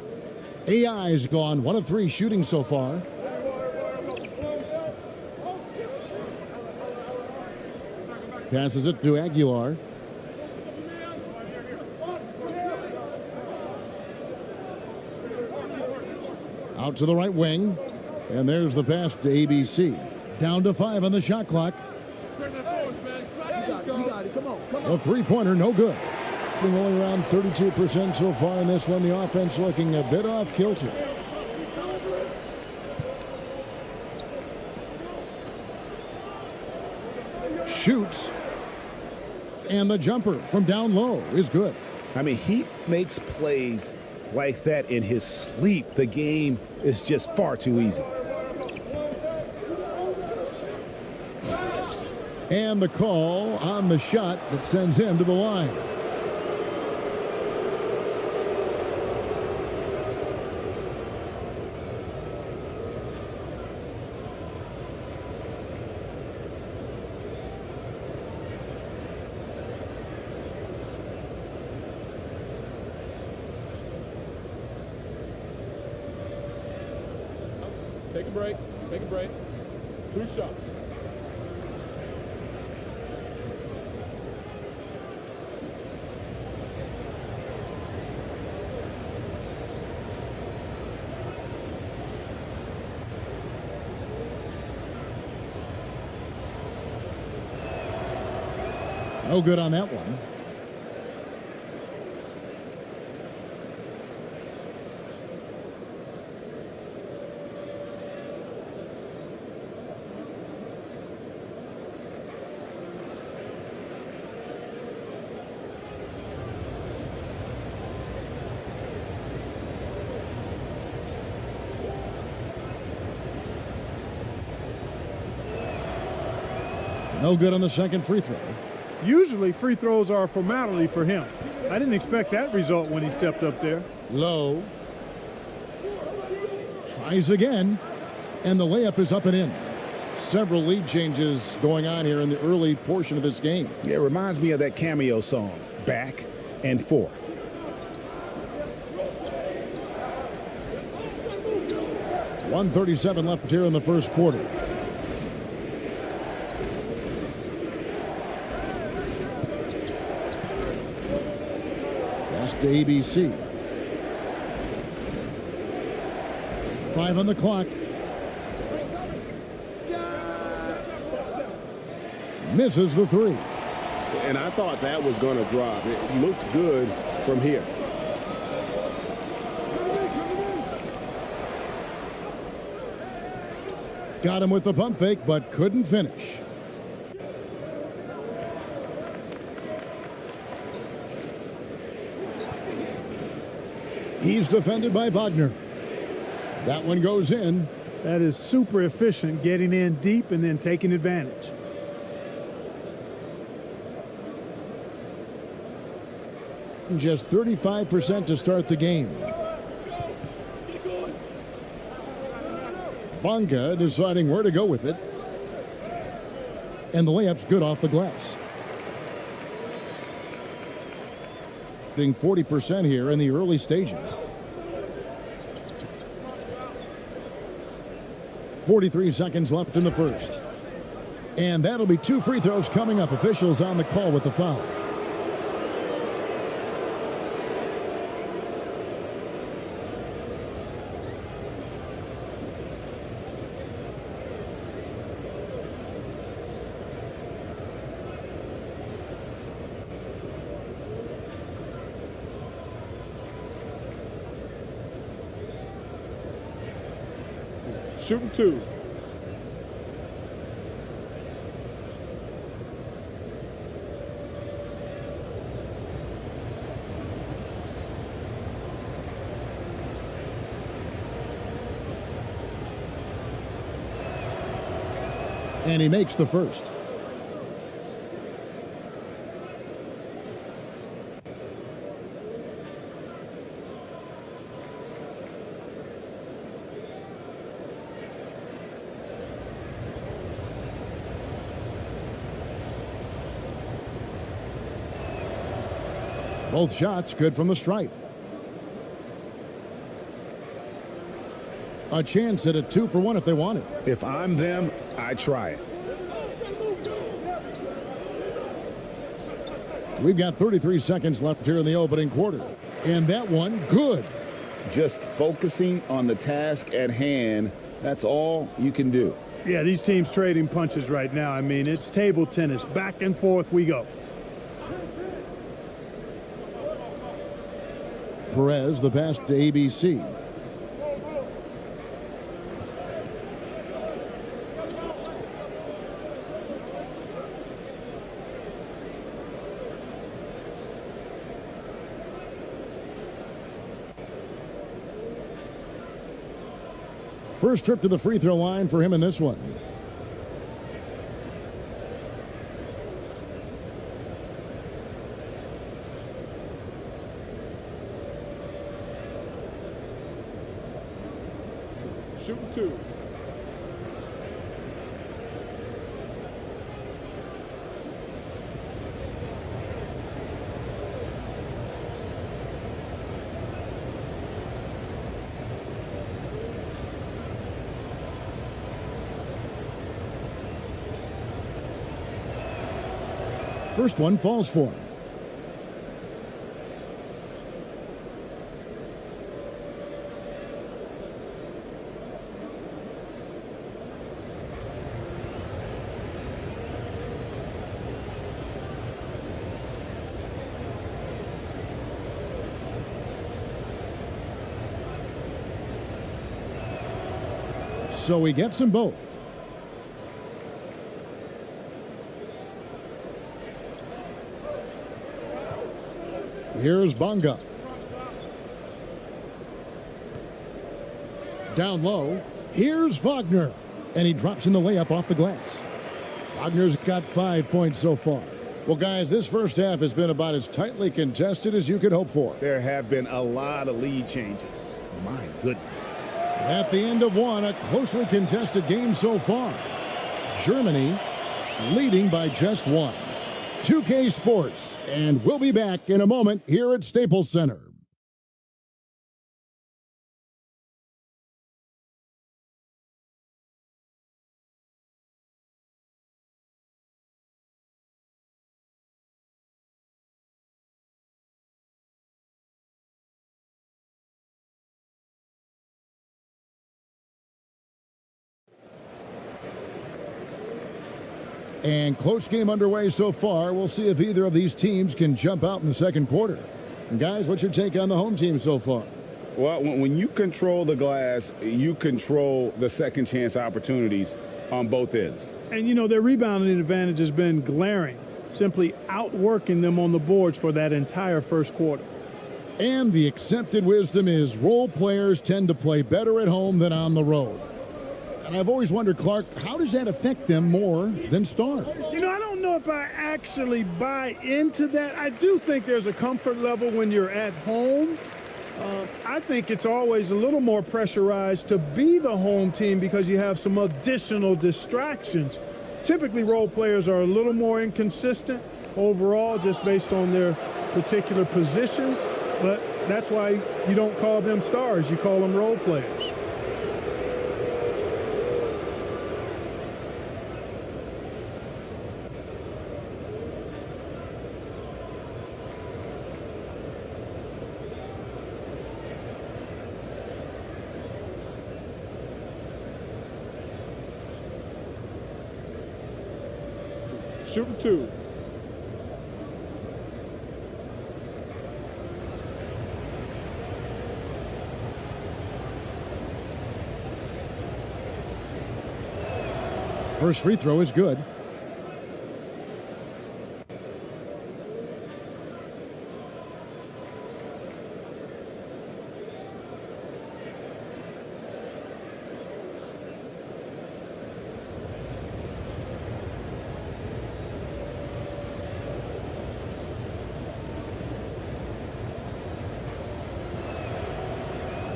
AI's gone 1 of 3 shooting so far. Passes it to Aguilar. Out to the right wing. And there's the pass to ABC. Down to 5 on the shot clock. The three-pointer, no good. Shooting only around 32% so far in this one. The offense looking a bit off kilter. Shoots. And the jumper from down low is good. I mean, he makes plays like that in his sleep. The game is just far too easy. And the call on the shot that sends him to the line. Take a break. Take a break. 2 shots. No good on that one. No good on the second free throw. Usually free throws are a formality for him. I didn't expect that result when he stepped up there. Low. Tries again. And the layup is up and in. Several lead changes going on here in the early portion of this game. Yeah, it reminds me of that Cameo song, Back and Forth. .137 left here in the first quarter. Pass to ABC. 5 on the clock. Misses the 3. And I thought that was going to drop. It looked good from here. Got him with the pump fake, but couldn't finish. He's defended by Wagner. That one goes in. That is super efficient, getting in deep and then taking advantage. shooting just 35% to start the game. Bonga deciding where to go with it. And the layup's good off the glass. Getting 40% here in the early stages. 43 seconds left in the first. And that'll be 2 free throws coming up. Officials on the call with the foul. Shooting 2. And he makes the first. Both shots good from the stripe. A chance at a 2-for-1 if they want it. If I'm them, I try it. We've got 33 seconds left here in the opening quarter. And that one, good. Just focusing on the task at hand, that's all you can do. Yeah, these teams trading punches right now. I mean, it's table tennis. Back and forth we go. Perez, the pass to ABC. First trip to the free throw line for him in this one. Shooting 2. First one falls for him. So he gets them both. Here's Bonga. Down low. Here's Wagner. And he drops in the layup off the glass. Wagner's got 5 points so far. Well, guys, this first half has been about as tightly contested as you could hope for. There have been a lot of lead changes. My goodness. At the end of one, a closely contested game so far. Germany leading by just 1. 2K Sports, and we'll be back in a moment here at Staples Center. And close game underway so far. We'll see if either of these teams can jump out in the second quarter. And guys, what's your take on the home team so far? Well, when you control the glass, you control the second chance opportunities on both ends. And, you know, their rebounding advantage has been glaring, simply outworking them on the boards for that entire first quarter. And the accepted wisdom is role players tend to play better at home than on the road. And I've always wondered, Clark, how does that affect them more than stars? You know, I don't know if I actually buy into that. I do think there's a comfort level when you're at home. I think it's always a little more pressurized to be the home team because you have some additional distractions. Typically, role players are a little more inconsistent overall just based on their particular positions, but that's why you don't call them stars, you call them role players. Shooting 2. First free throw is good.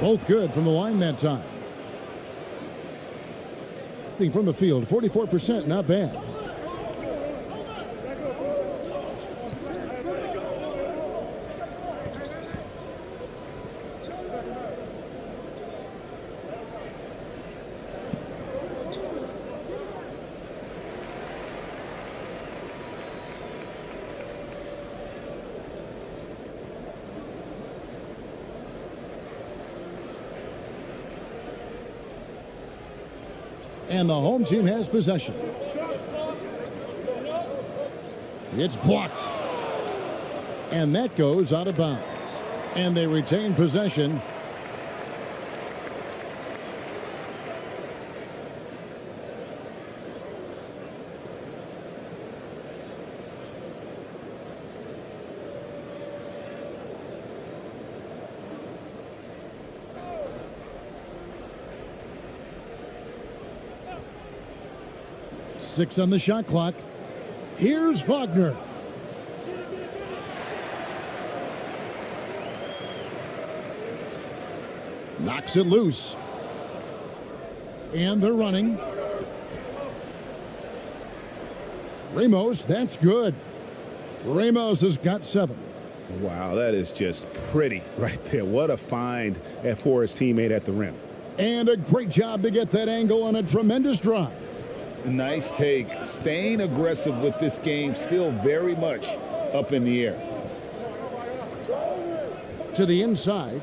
Both good from the line that time. From the field, 44%, not bad. And the home team has possession. It's blocked. And that goes out of bounds. And they retain possession. Six on the shot clock. Here's Wagner. Knocks it loose. And they're running. Ramos, that's good. Ramos has got 7. Wow, that is just pretty right there. What a find for his teammate at the rim. And a great job to get that angle on a tremendous drive. Nice take. Staying aggressive with this game, still very much up in the air. To the inside.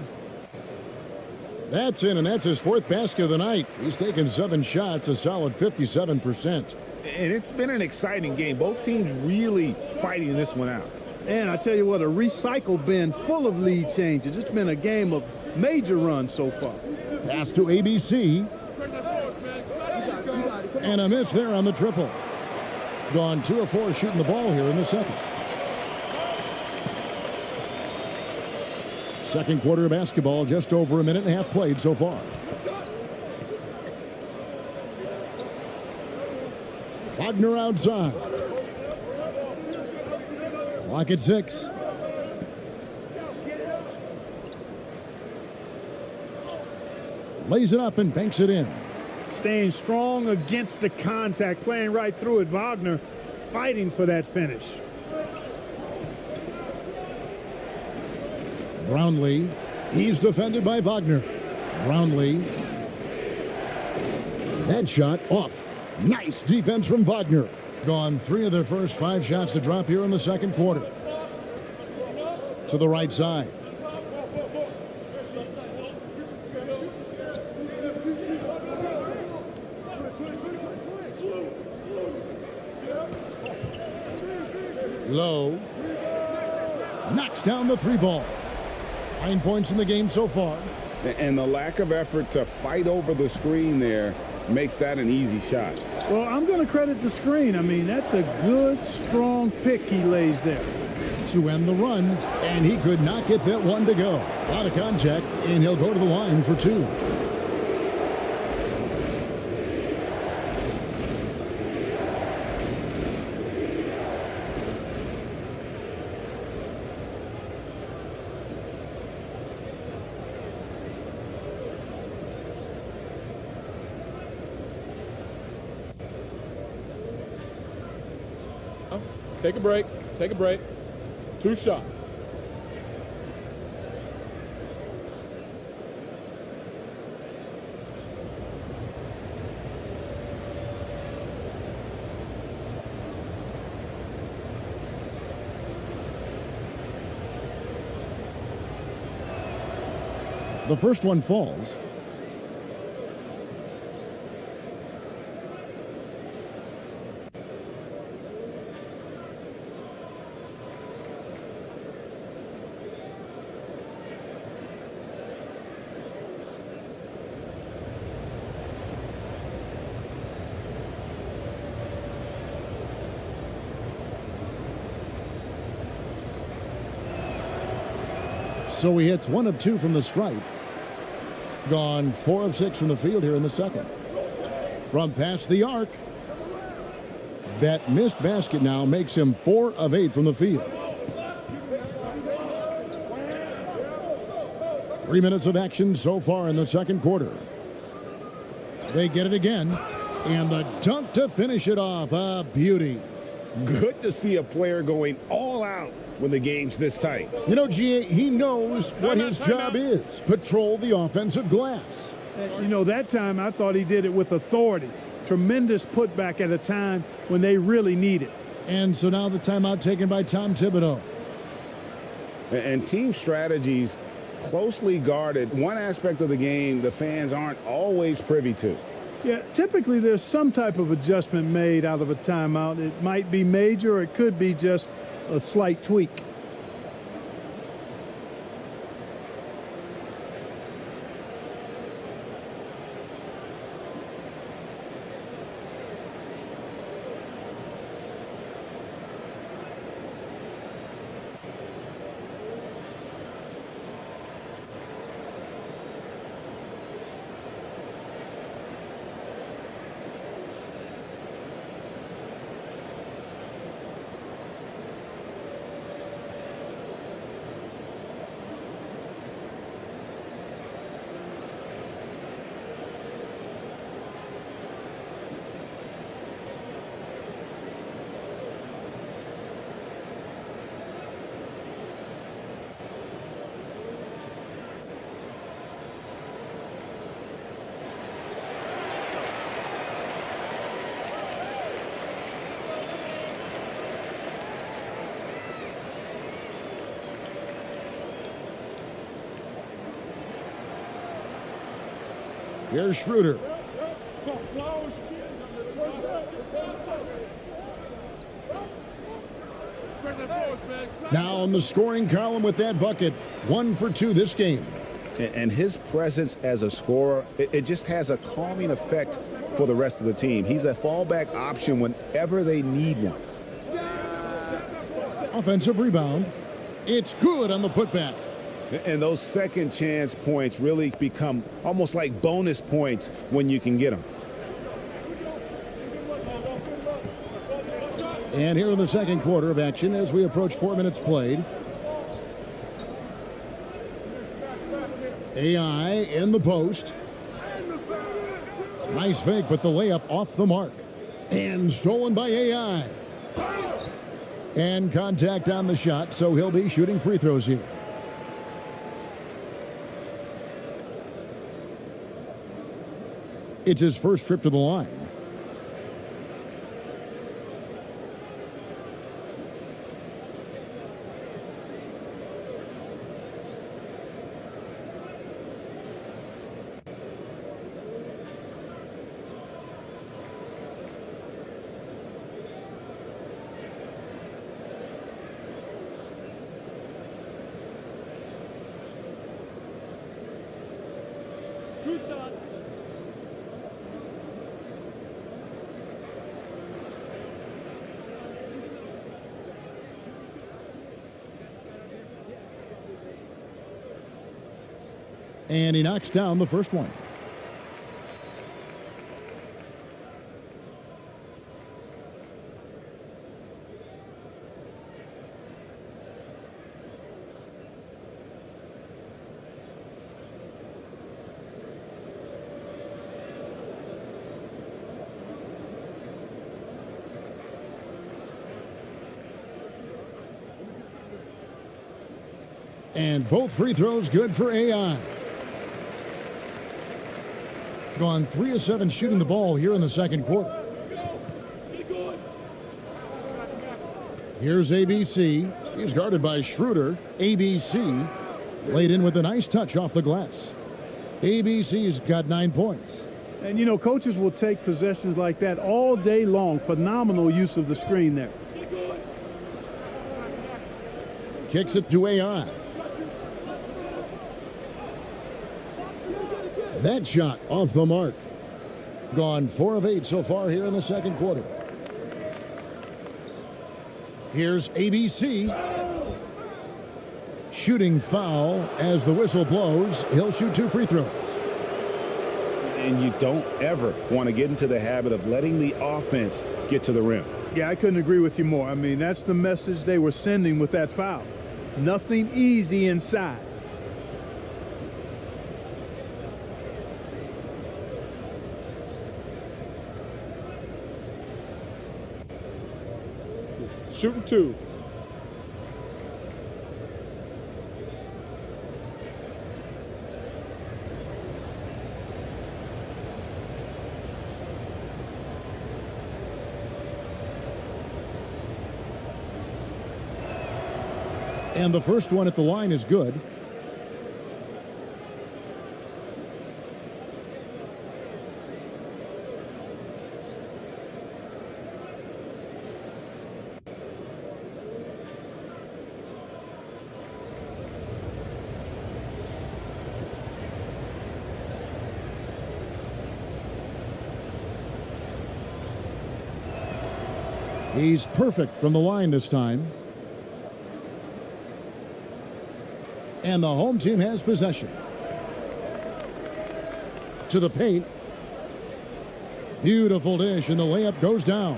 That's in, and that's his 4th basket of the night. He's taken 7 shots, a solid 57%. And it's been an exciting game. Both teams really fighting this one out. And I tell you what, a recycle bin full of lead changes. It's been a game of major runs so far. Pass to ABC. And a miss there on the triple. Gone 2 of 4 shooting the ball here in the second. Second quarter of basketball, just over a minute and a half played so far. Wagner outside. Clock at 6. Lays it up and banks it in. Staying strong against the contact, playing right through it. Wagner fighting for that finish. Brownlee, he's defended by Wagner. Brownlee, that shot off. Nice defense from Wagner. Gone 3 of their first 5 shots to drop here in the second quarter. To the right side. Low. Knocks down the 3 ball. 9 points in the game so far. And the lack of effort to fight over the screen there makes that an easy shot. Well, I'm going to credit the screen. I mean, that's a good, strong pick he lays there. To end the run, and he could not get that one to go. A lot of contact, and he'll go to the line for 2. Take a break. Take a break. 2 shots. The first one falls. So he hits 1 of 2 from the stripe. Gone 4 of 6 from the field here in the second. From past the arc. That missed basket now makes him 4 of 8 from the field. 3 minutes of action so far in the second quarter. They get it again. And the dunk to finish it off. A beauty. Good to see a player going all out when the game's this tight. You know, GA, he knows what his job is. Patrol the offensive glass. You know, that time I thought he did it with authority. Tremendous putback at a time when they really need it. And so now the timeout taken by Tom Thibodeau. And team strategies closely guarded. One aspect of the game the fans aren't always privy to. Yeah, typically there's some type of adjustment made out of a timeout. It might be major, or it could be just a slight tweak. Here's Schroeder. Now on the scoring column with that bucket. 1 for 2 this game. And his presence as a scorer, it just has a calming effect for the rest of the team. He's a fallback option whenever they need one. Offensive rebound. It's good on the putback. And those second chance points really become almost like bonus points when you can get them. And here in the second quarter of action as we approach 4 minutes played. AI in the post. Nice fake, but the layup off the mark. And stolen by AI. And contact on the shot, so he'll be shooting free throws here. It's his first trip to the line. And he knocks down the first one. And both free throws good for AI. Gone 3 of 7 shooting the ball here in the second quarter. Here's ABC. He's guarded by Schroeder. ABC laid in with a nice touch off the glass. ABC's got 9 points. And, you know, coaches will take possessions like that all day long. Phenomenal use of the screen there. Kicks it to AI. That shot off the mark. Gone 4 of 8 so far here in the second quarter. Here's ABC. Shooting foul as the whistle blows. He'll shoot 2 free throws. And you don't ever want to get into the habit of letting the offense get to the rim. Yeah, I couldn't agree with you more. I mean, that's the message they were sending with that foul. Nothing easy inside. Shooting 2. And the first one at the line is good. He's perfect from the line this time. And the home team has possession. To the paint. Beautiful dish, and the layup goes down.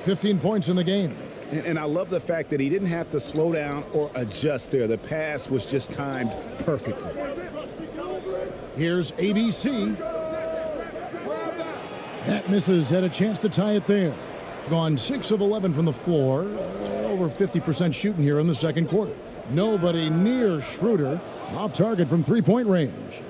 15 points in the game. And I love the fact that he didn't have to slow down or adjust there. The pass was just timed perfectly. Here's ABC. That misses. Had a chance to tie it there. Gone 6 of 11 from the floor. Over 50% shooting here in the second quarter. Nobody near Schroeder. Off target from three-point range.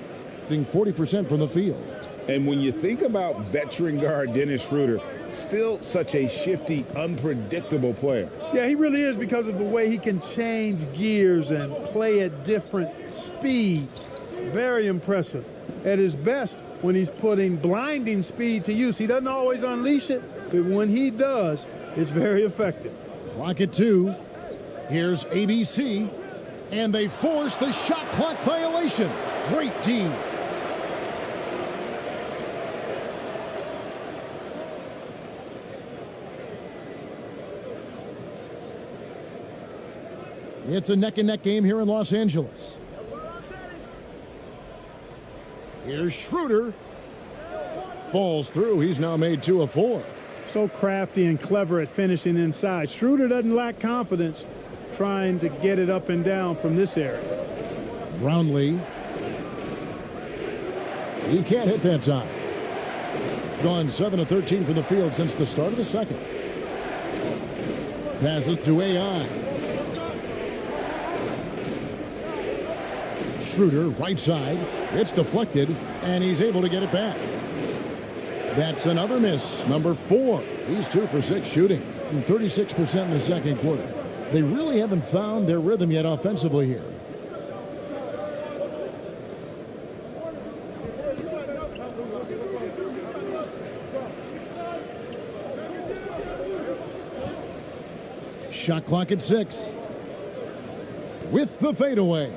Hitting 40% from the field. And when you think about veteran guard Dennis Schroeder, still such a shifty, unpredictable player. Yeah, he really is, because of the way he can change gears and play at different speeds. Very impressive. At his best, when he's putting blinding speed to use. He doesn't always unleash it, but when he does, it's very effective. Clock at 2. Here's ABC. And they force the shot clock violation. Great team. It's a neck-and-neck game here in Los Angeles. Here's Schroeder. Falls through. He's now made 2 of 4. So crafty and clever at finishing inside. Schroeder doesn't lack confidence trying to get it up and down from this area. Brownlee. He can't hit that time. Gone 7 of 13 from the field since the start of the second. Passes to AI. Schroeder, right side. It's deflected, and he's able to get it back. That's another miss, number 4. He's 2 for 6 shooting, and 36% in the second quarter. They really haven't found their rhythm yet offensively here. Shot clock at 6. With the fadeaway.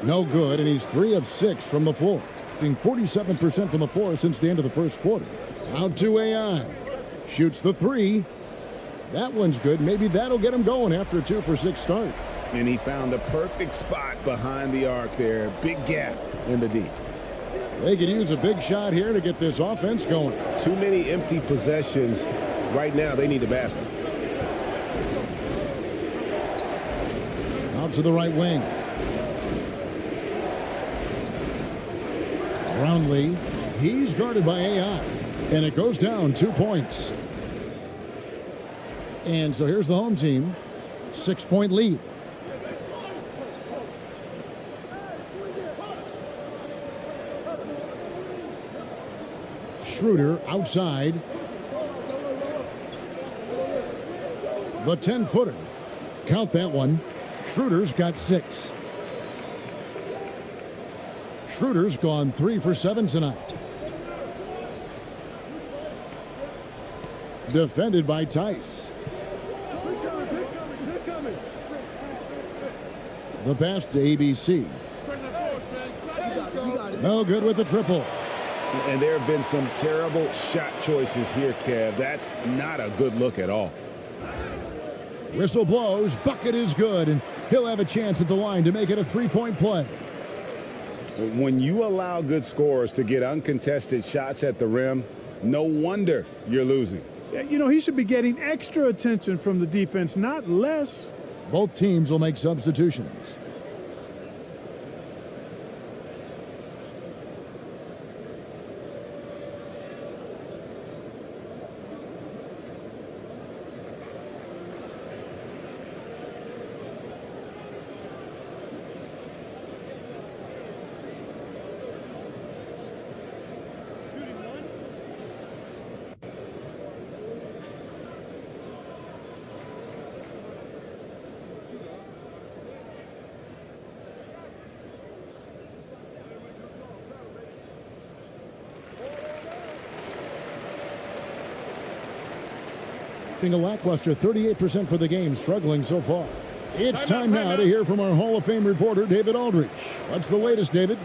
No good, and he's 3 of 6 from the floor. Being 47% from the floor since the end of the first quarter. Out to AI. Shoots the 3. That one's good. Maybe that'll get him going after a 2 for 6 start. And he found the perfect spot behind the arc there. Big gap in the D. They could use a big shot here to get this offense going. Too many empty possessions. Right now, they need a basket. Out to the right wing. Brownlee, he's guarded by AI, and it goes down 2 points. And so here's the home team, 6-point lead. Schroeder outside. The 10-footer. Count that one. Schroeder's got 6. Schroeder's gone 3 for 7 tonight. Defended by Tice. The pass to ABC. No good with the triple. And there have been some terrible shot choices here, Kev. That's not a good look at all. Whistle blows. Bucket is good, and he'll have a chance at the line to make it a 3-point play. When you allow good scorers to get uncontested shots at the rim, no wonder you're losing. You know, he should be getting extra attention from the defense, not less. Both teams will make substitutions. A lackluster 38% for the game, struggling so far. It's time now to hear from our Hall of Fame reporter, David Aldridge. What's the latest, David?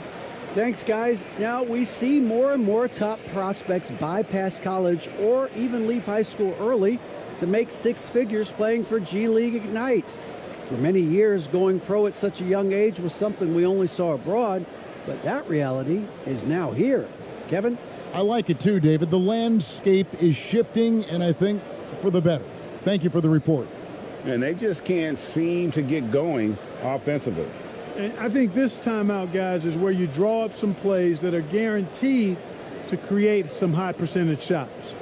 Thanks, guys. Now, we see more and more top prospects bypass college or even leave high school early to make 6 figures playing for G League Ignite. For many years, going pro at such a young age was something we only saw abroad, but that reality is now here. Kevin? I like it too, David. The landscape is shifting, and I think for the better. Thank you for the report. And they just can't seem to get going offensively. And I think this timeout, guys, is where you draw up some plays that are guaranteed to create some high percentage shots.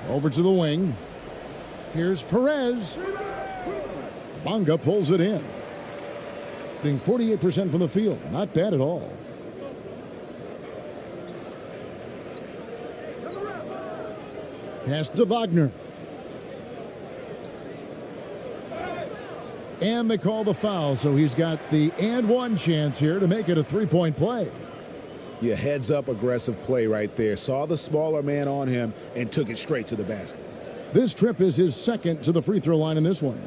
Over to the wing. Here's Perez. Bonga pulls it in. Being 48% from the field. Not bad at all. Pass to Wagner. And they call the foul, so he's got the and one chance here to make it a 3-point play. Yeah, heads up aggressive play right there. Saw the smaller man on him and took it straight to the basket. This trip is his second to the free throw line in this one.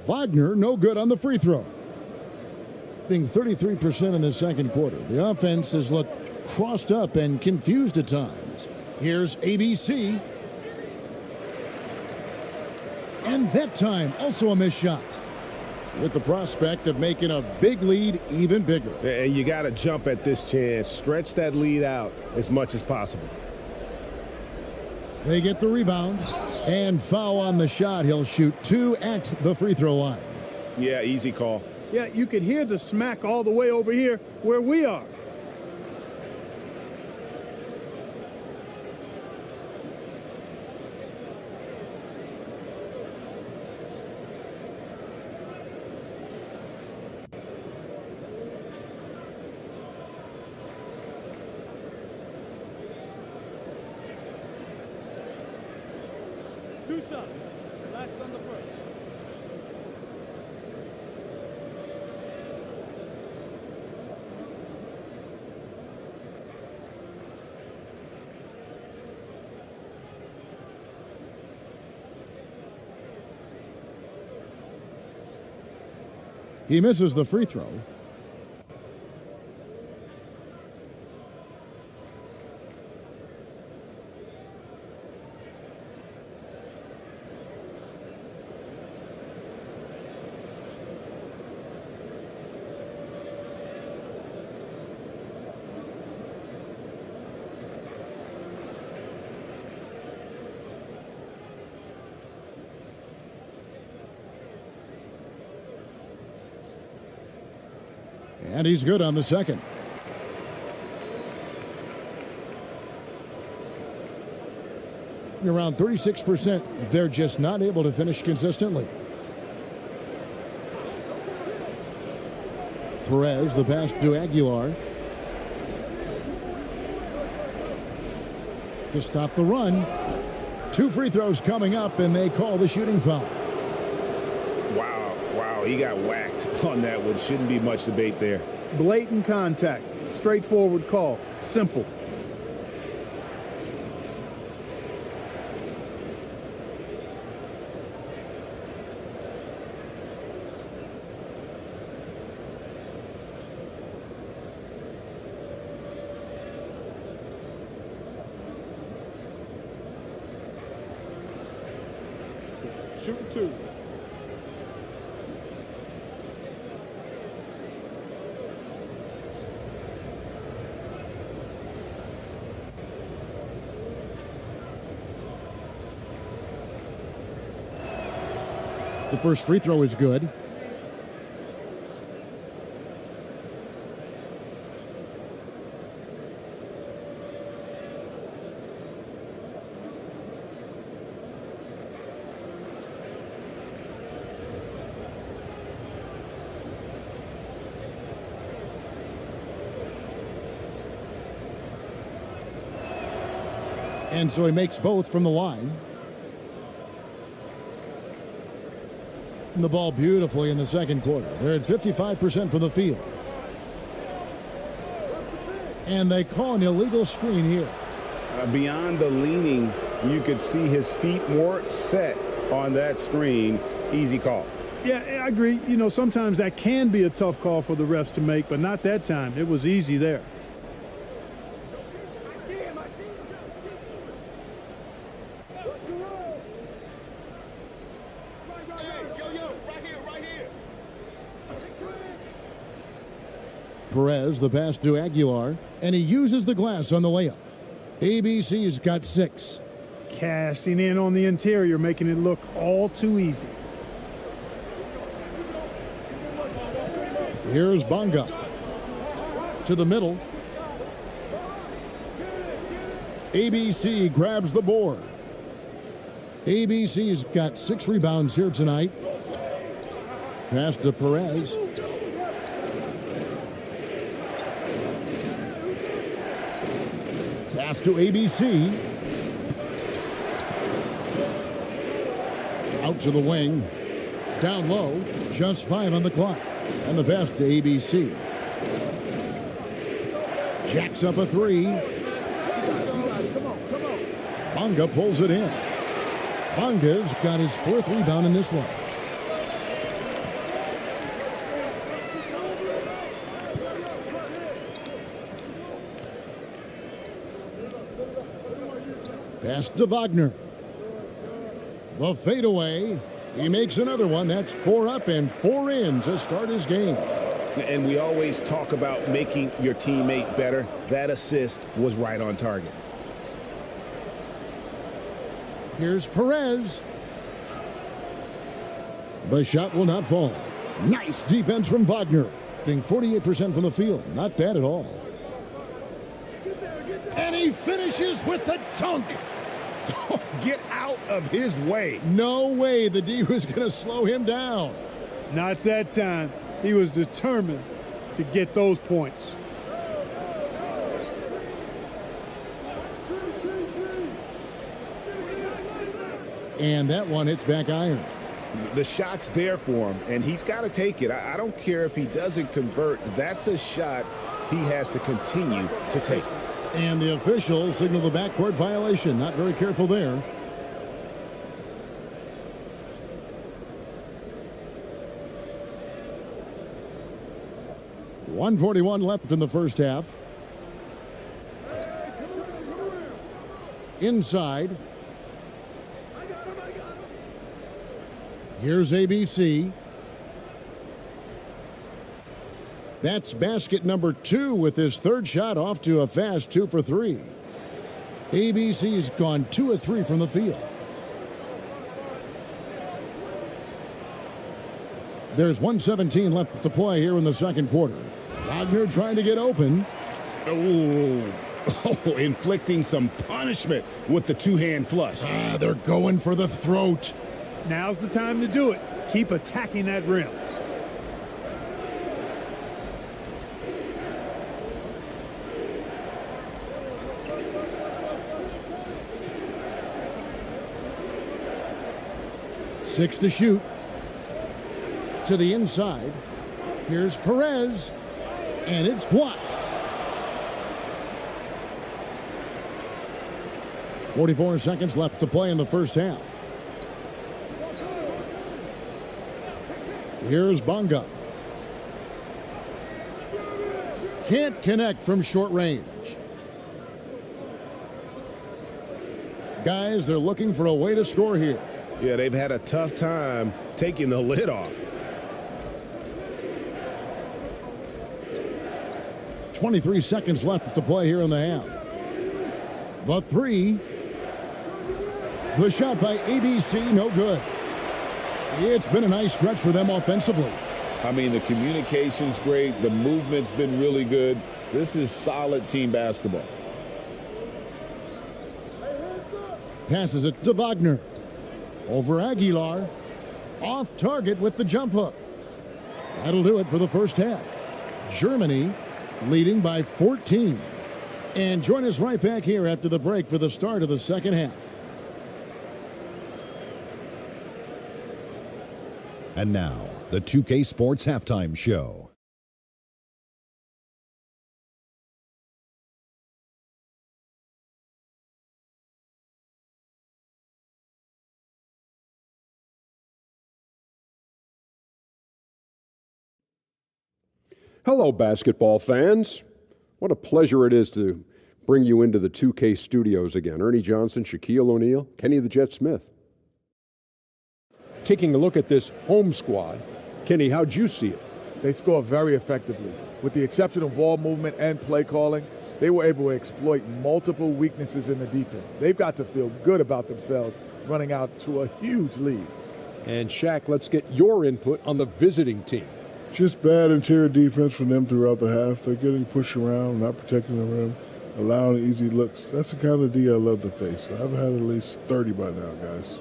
Wagner, no good on the free throw. Being 33% in the second quarter. The offense has looked crossed up and confused at times. Here's ABC. And that time, also a missed shot. with the prospect of making a big lead even bigger. And you got to jump at this chance. Stretch that lead out as much as possible. They get the rebound and foul on the shot. He'll shoot 2 at the free throw line. Yeah, easy call. Yeah, you could hear the smack all the way over here where we are. Two shots. Last on the first. He misses the free throw. And he's good on the second. Around 36%, they're just not able to finish consistently. Perez, the pass to Aguilar. To stop the run. 2 free throws coming up, and they call the shooting foul. Wow, he got whacked on that one. Shouldn't be much debate there. Blatant contact. Straightforward call. Simple. Shooting 2. The first free throw is good. And so he makes both from the line. The ball beautifully in the second quarter. They're at 55% from the field. And they call an illegal screen here. Beyond the leaning, you could see his feet weren't set on that screen. Easy call. Yeah, I agree. You know, sometimes that can be a tough call for the refs to make, but not that time. It was easy there. Perez, the pass to Aguilar, and he uses the glass on the layup. ABC's got 6. Cashing in on the interior, making it look all too easy. Here's Bonga. To the middle. ABC grabs the board. ABC's got 6 rebounds here tonight. Pass to Perez. Pass to ABC. Out to the wing. Down low. Just 5 on the clock. And the pass to ABC. Jacks up a 3. Bonga pulls it in. Bonga's got his 4th rebound in this one. Pass to Wagner. The fadeaway. He makes another one. That's 4 up and 4 in to start his game. And we always talk about making your teammate better. That assist was right on target. Here's Perez. The shot will not fall. Nice defense from Wagner. Being 48% from the field. Not bad at all. And he finishes with the dunk. Get out of his way. No way the D was going to slow him down. Not that time. He was determined to get those points. And that one hits back iron. The shot's there for him, and he's got to take it. I don't care if he doesn't convert. That's a shot he has to continue to take. And the officials signal the backcourt violation. Not very careful there. .141 left in the first half. Inside. Here's ABC. That's basket number 2 with his third shot off to a fast 2 for 3. ABC's gone 2 of 3 from the field. There's 1:17 left to play here in the second quarter. Wagner trying to get open. Oh, inflicting some punishment with the two-hand flush. They're going for the throat. Now's the time to do it. Keep attacking that rim. Six to shoot. To the inside. Here's Perez. And it's blocked. 44 seconds left to play in the first half. Here's Bonga. Can't connect from short range. Guys, they're looking for a way to score here. Yeah, they've had a tough time taking the lid off. 23 seconds left to play here in the half. The three. The shot by ABC, no good. It's been a nice stretch for them offensively. I mean, the communication's great. The movement's been really good. This is solid team basketball. Passes it to Wagner. Over Aguilar. Off target with the jump hook. That'll do it for the first half. Germany leading by 14. And join us right back here after the break for the start of the second half. And now, the 2K Sports Halftime Show. Hello, basketball fans. What a pleasure it is to bring you into the 2K studios again. Ernie Johnson, Shaquille O'Neal, Kenny the Jet Smith. Taking a look at this home squad, Kenny, how'd you see it? They score very effectively. With the exceptional ball movement and play calling, they were able to exploit multiple weaknesses in the defense. They've got to feel good about themselves running out to a huge lead. And Shaq, let's get your input on the visiting team. Just bad interior defense from them throughout the half. They're getting pushed around, not protecting the rim, allowing easy looks. That's the kind of D I love to face. I've had at least 30 by now, guys.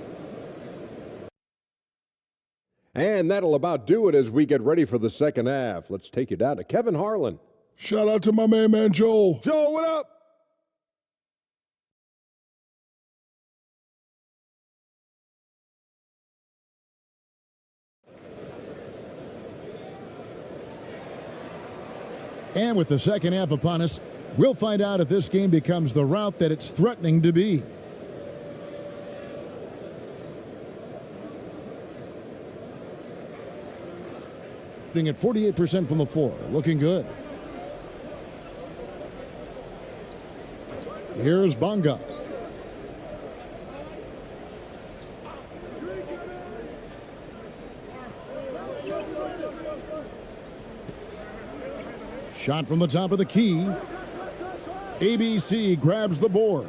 And that'll about do it as we get ready for the second half. Let's take you down to Kevin Harlan. Shout out to my main man, Joel. Joel, what up? And with the second half upon us, we'll find out if this game becomes the route that it's threatening to be. At 48% from the floor, looking good. Here's Bonga. Shot from the top of the key. ABC grabs the board.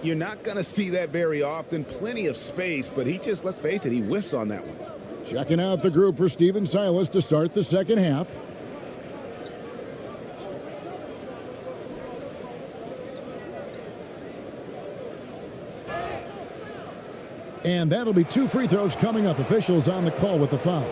You're not going to see that very often. Plenty of space, but he just, let's face it, he whiffs on that one. Checking out the group for Stephen Silas to start the second half. And that'll be 2 free throws coming up. Officials on the call with the foul.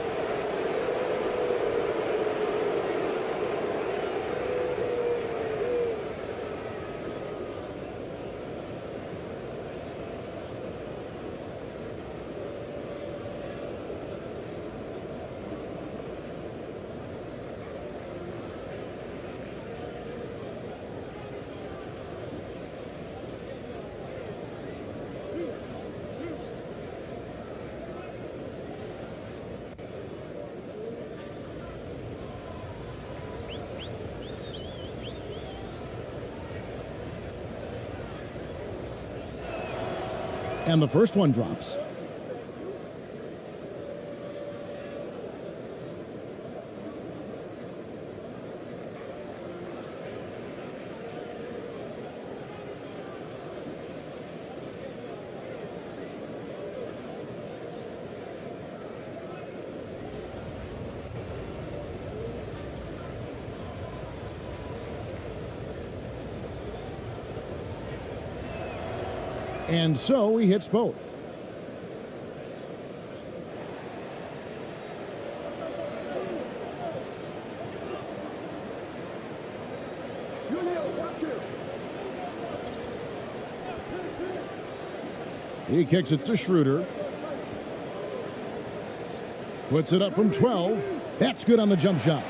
And the first one drops. And so he hits both. He kicks it to Schroeder. Puts it up from 12. That's good on the jump shot.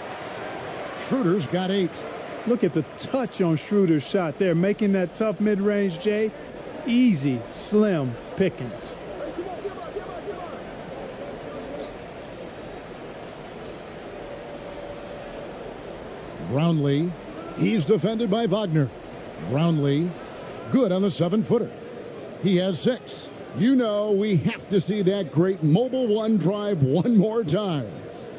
Schroeder's got 8. Look at the touch on Schroeder's shot there, making that tough mid-range, Jay. Easy, slim pickings. Brownlee. He's defended by Wagner. Brownlee, good on the 7-footer. He has 6. You know we have to see that great mobile one drive one more time.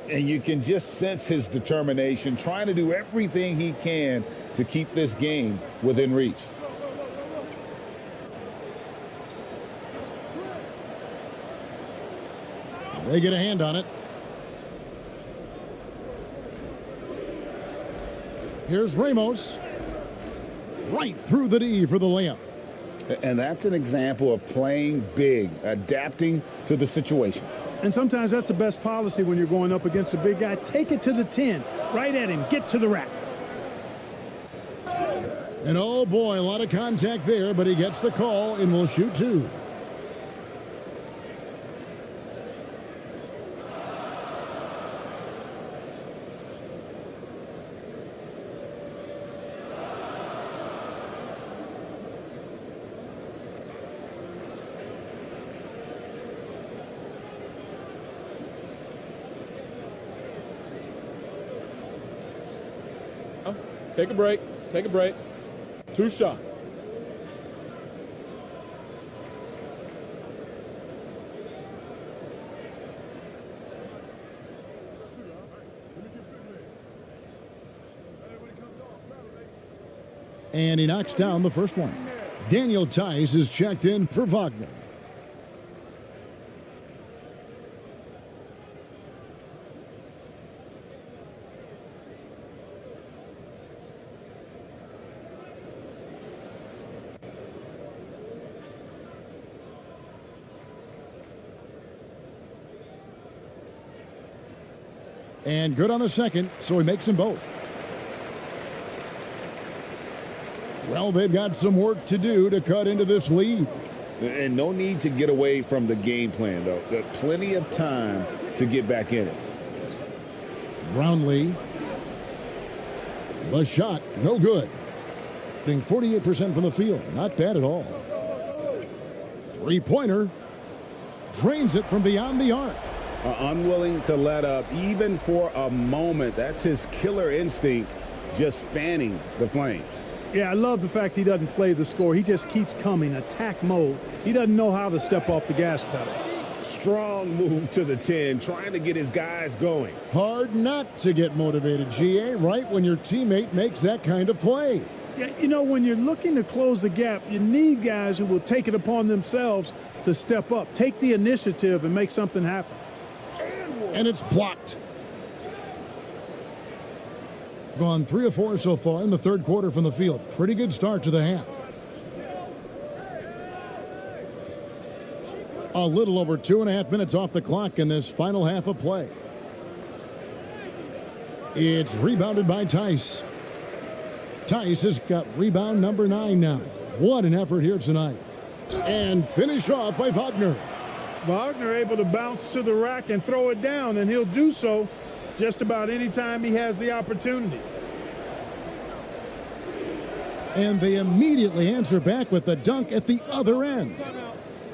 And you can just sense his determination, trying to do everything he can to keep this game within reach. They get a hand on it. Here's Ramos. Right through the D for the layup. And that's an example of playing big, adapting to the situation. And sometimes that's the best policy when you're going up against a big guy. Take it to the 10. Right at him. Get to the rack. And oh boy, a lot of contact there, but he gets the call and will shoot 2. Take a break. Take a break. 2 shots. And he knocks down the first one. Daniel Tice is checked in for Wagner. And good on the second, so he makes them both. Well, they've got some work to do to cut into this lead. And no need to get away from the game plan, though. There's plenty of time to get back in it. Brownlee. The shot, no good. Hitting 48% from the field. Not bad at all. 3-pointer. Drains it from beyond the arc. Unwilling to let up even for a moment. That's his killer instinct, just fanning the flames. Yeah, I love the fact he doesn't play the score. He just keeps coming, attack mode. He doesn't know how to step off the gas pedal. Strong move to the 10, trying to get his guys going. Hard not to get motivated, GA, right when your teammate makes that kind of play. Yeah, you know, when you're looking to close the gap, you need guys who will take it upon themselves to step up, take the initiative, and make something happen. And it's blocked. Gone 3 of 4 so far in the third quarter from the field. Pretty good start to the half. A little over 2.5 minutes off the clock in this final half of play. It's rebounded by Tice. Tice has got rebound number 9 now. What an effort here tonight. And finished off by Wagner. Wagner able to bounce to the rack and throw it down, and he'll do so just about any time he has the opportunity. And they immediately answer back with the dunk at the other end.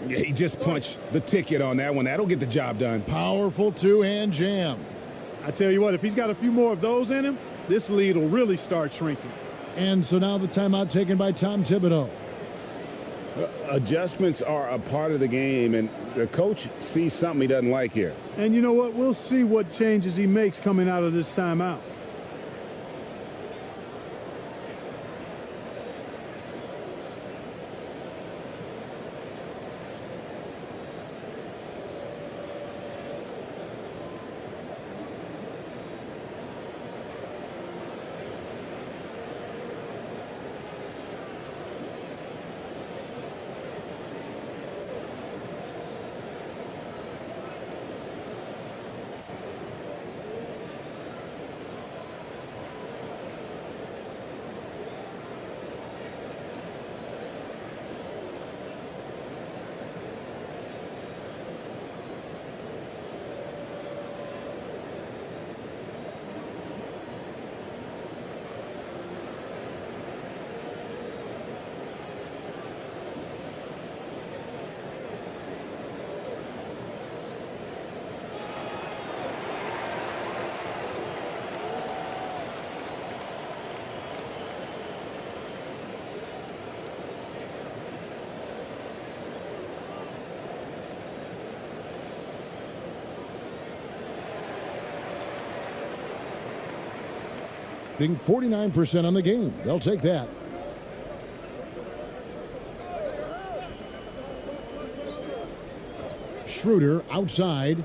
Yeah, he just punched the ticket on that one. That'll get the job done. Powerful two-hand jam. I tell you what, if he's got a few more of those in him, this lead will really start shrinking. And so now the timeout taken by Tom Thibodeau. Adjustments are a part of the game, and the coach sees something he doesn't like here. And you know what? We'll see what changes he makes coming out of this timeout. Being 49% on the game. They'll take that. Schroeder outside.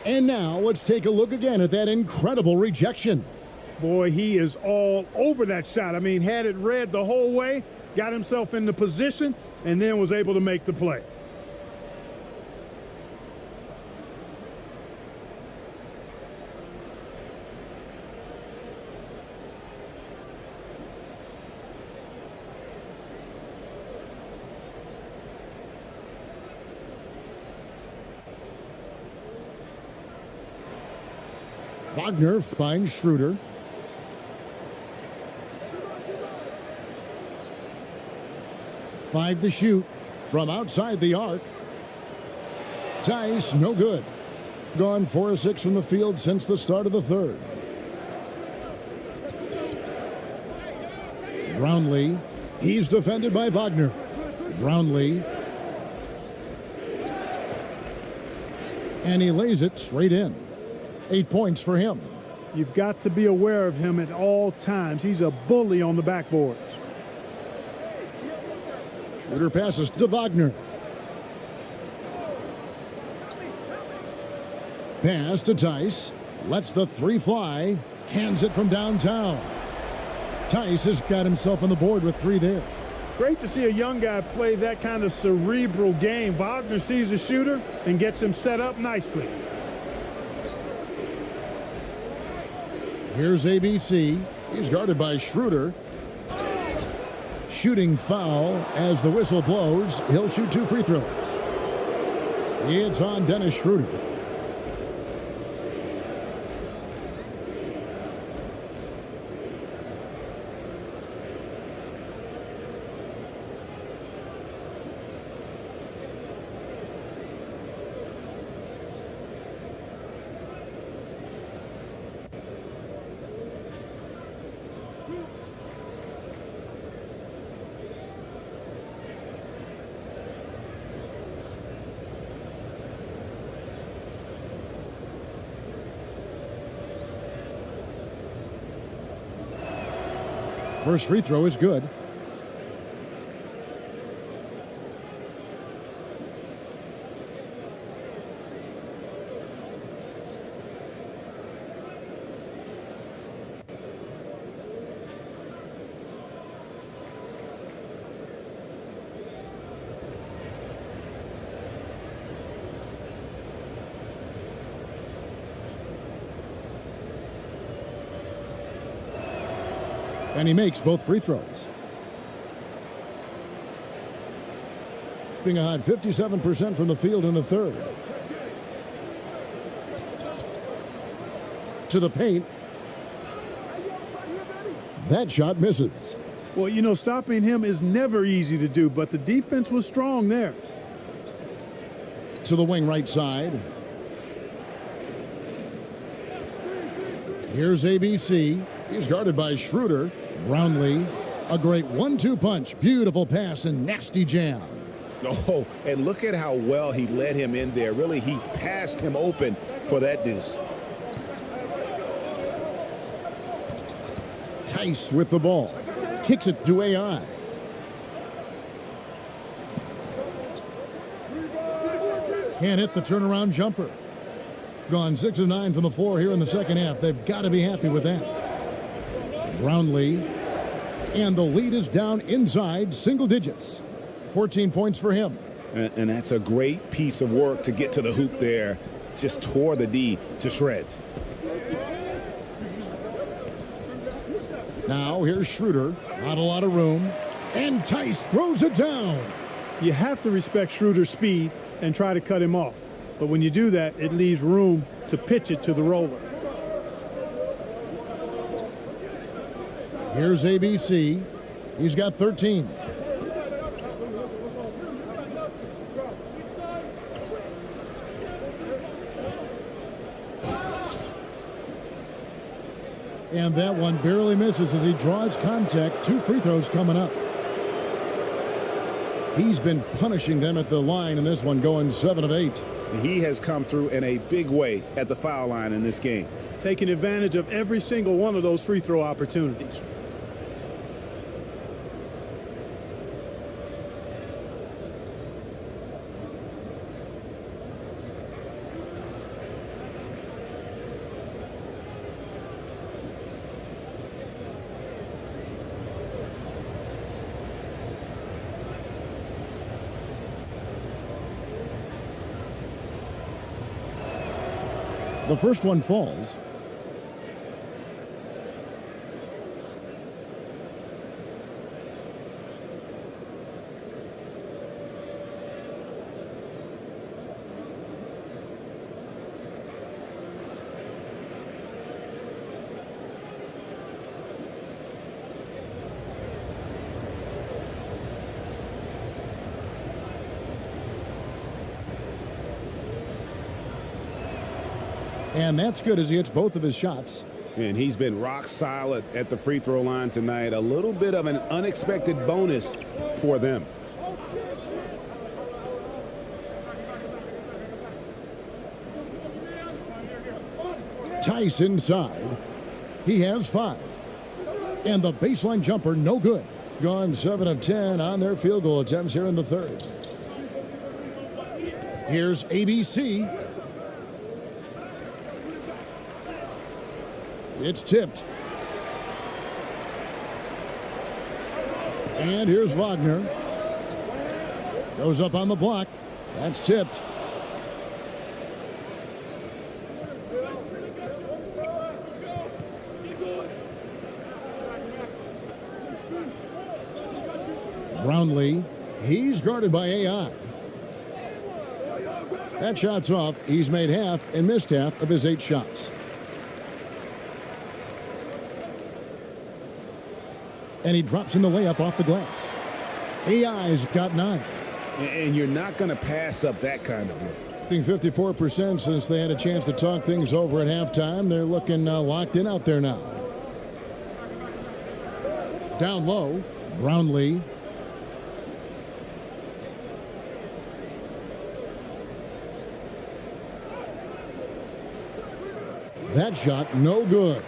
And now let's take a look again at that incredible rejection. Boy, he is all over that shot. I mean, had it read the whole way, got himself in the position, and then was able to make the play. Wagner finds Schroeder. Five to shoot from outside the arc. Tice, no good. Gone 4 of 6 from the field since the start of the third. Brownlee, he's defended by Wagner. Brownlee. And he lays it straight in. 8 points for him. You've got to be aware of him at all times. He's a bully on the backboards. Schroeder passes to Wagner. Pass to Tice. Lets the 3 fly. Cans it from downtown. Tice has got himself on the board with 3 there. Great to see a young guy play that kind of cerebral game. Wagner sees a shooter and gets him set up nicely. Here's ABC. He's guarded by Schroeder. Shooting foul as the whistle blows. He'll shoot 2 free throws. It's on Dennis Schroeder. First free throw is good. And he makes both free throws. Being a high 57% from the field in the third. To the paint. That shot misses. Well, you know, stopping him is never easy to do, but the defense was strong there. To the wing right side. Here's ABC. He's guarded by Schroeder. Brownlee, a great 1-2 punch. Beautiful pass and nasty jam. Oh, and look at how well he led him in there. Really, he passed him open for that deuce. Tice with the ball. Kicks it to AI. Can't hit the turnaround jumper. Gone 6 of 9 from the floor here in the second half. They've got to be happy with that. Brownlee, and the lead is down inside single digits. 14 points for him. And that's a great piece of work to get to the hoop there. Just tore the D to shreds. Now here's Schroeder. Not a lot of room. And Tice throws it down. You have to respect Schroeder's speed and try to cut him off. But when you do that, it leaves room to pitch it to the roller. Here's ABC. He's got 13. And that one barely misses as he draws contact. 2 free throws coming up. He's been punishing them at the line in this one, going 7 of 8. He has come through in a big way at the foul line in this game. Taking advantage of every single one of those free throw opportunities. The first one falls. And that's good as he hits both of his shots. And he's been rock solid at the free throw line tonight. A little bit of an unexpected bonus for them. Tice inside. He has 5. And the baseline jumper, no good. Gone 7 of 10 on their field goal attempts here in the third. Here's ABC. It's tipped. And here's Wagner. Goes up on the block. That's tipped. Brownlee. He's guarded by AI. That shot's off. He's made half and missed half of his 8 shots. And he drops in the layup off the glass. AI's got 9. And you're not going to pass up that kind of look. Being 54% since they had a chance to talk things over at halftime. They're looking locked in out there now. Down low, Brownlee. That shot, no good.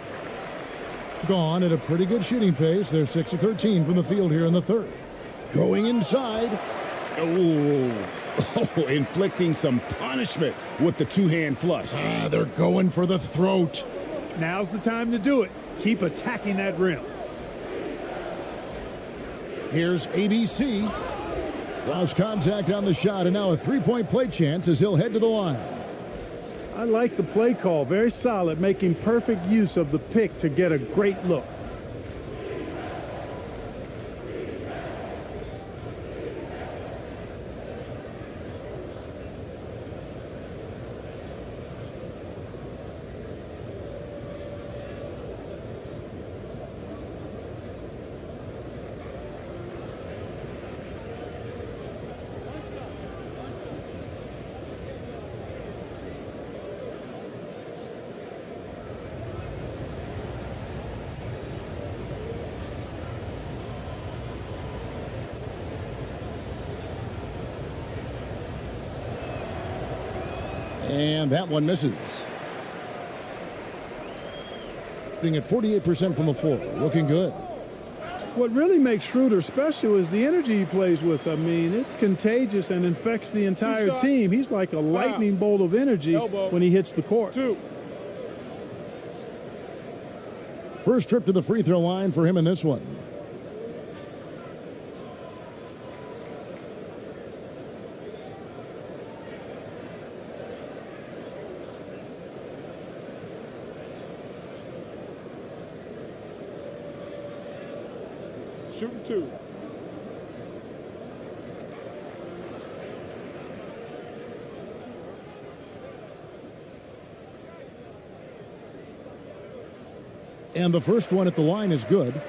Gone at a pretty good shooting pace. They're 6 of 13 from the field here in the third. Going inside. Oh, inflicting some punishment with the two-hand flush. They're going for the throat. Now's the time to do it. Keep attacking that rim. Here's ABC. Draws contact on the shot, and now a three-point play chance as he'll head to the line. I like the play call. Very solid, making perfect use of the pick to get a great look. And that one misses. Being at 48% from the floor. Looking good. What really makes Schroeder special is the energy he plays with. I mean, it's contagious and infects the entire team. He's like a lightning bolt of energy when he hits the court. First trip to the free throw line for him in this one. Shooting two. And the first one at the line is good.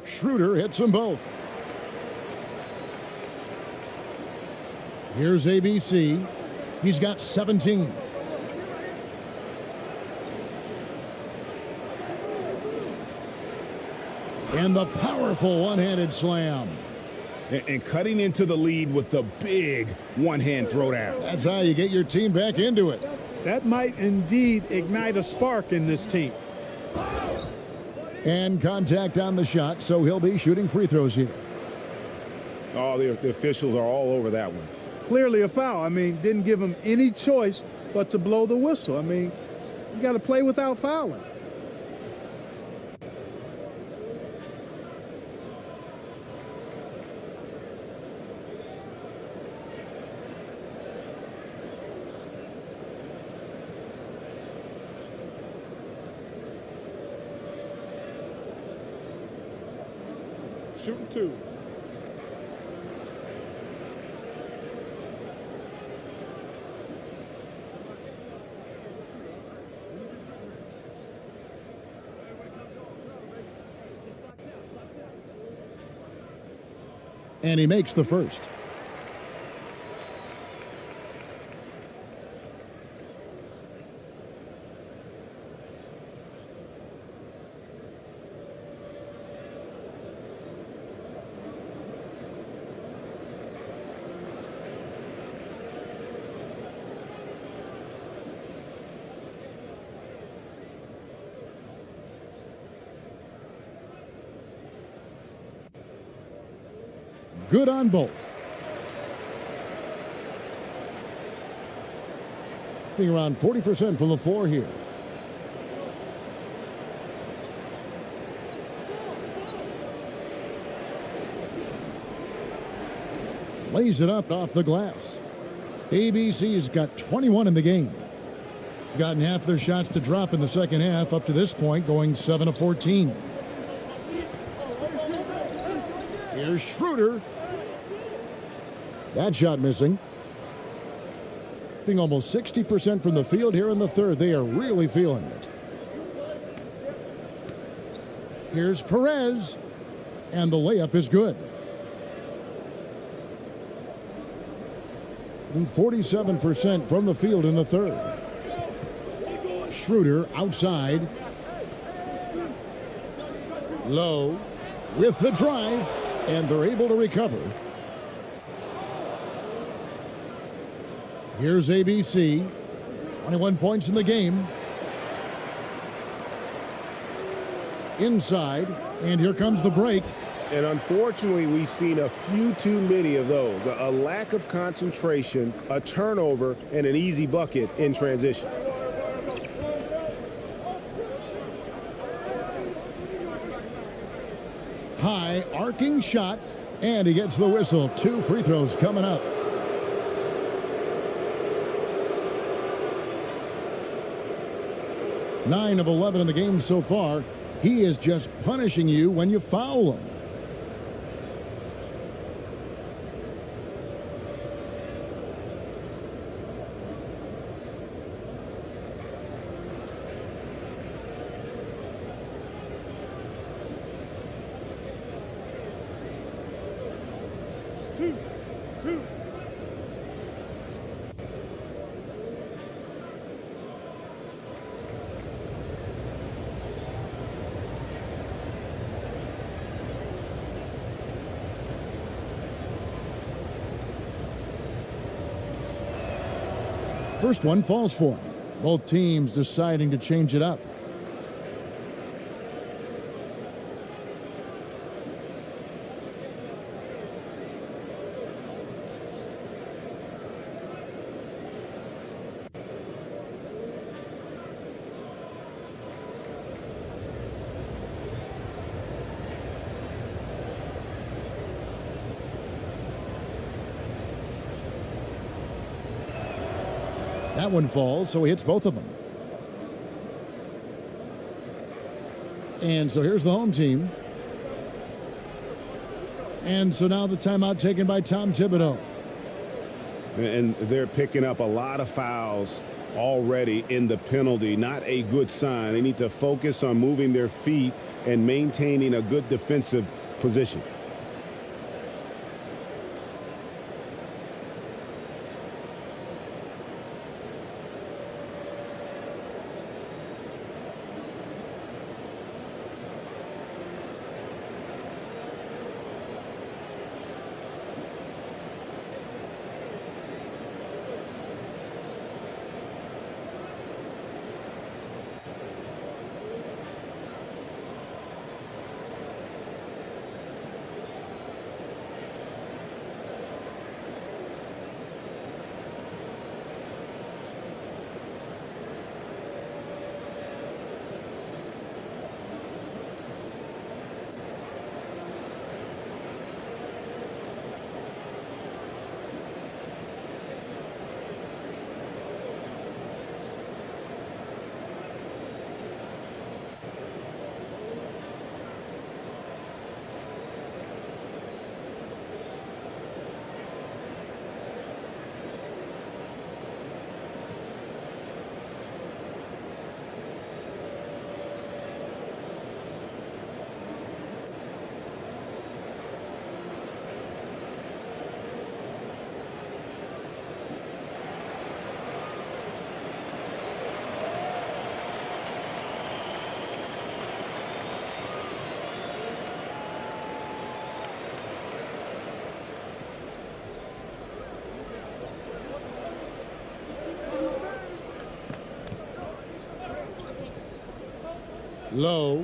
Schroeder hits them both. Here's ABC. He's got 17. And the powerful one-handed slam. And cutting into the lead with the big one-hand throwdown. That's how you get your team back into it. That might indeed ignite a spark in this team. And contact on the shot, so he'll be shooting free throws here. Oh, the officials are all over that one. Clearly a foul. I mean, didn't give him any choice but to blow the whistle. I mean, you got to play without fouling. Shooting two. And he makes the first. Good on both. Being around 40% from the floor here. Lays it up off the glass. ABC's got 21 in the game. Gotten half their shots to drop in the second half, up to this point going 7 of 14. Here's Schroeder. That shot missing. Being almost 60% from the field here in the third. They are really feeling it. Here's Perez. And the layup is good. and 47% from the field in the third. Schroeder outside. Low with the drive, and they're able to recover. Here's ABC. 21 points in the game. Inside, and here comes the break. And unfortunately, we've seen a few too many of those. A lack of concentration, a turnover, and an easy bucket in transition. High arcing shot, and he gets the whistle. 2 free throws coming up. Nine of 11 in the game so far. He is just punishing you when you foul him. First one falls for him. Both teams deciding to change it up. That one falls, so he hits both of them. And so here's the home team. And so now the timeout taken by Tom Thibodeau. And they're picking up a lot of fouls already in the penalty. Not a good sign. They need to focus on moving their feet and maintaining a good defensive position. Low.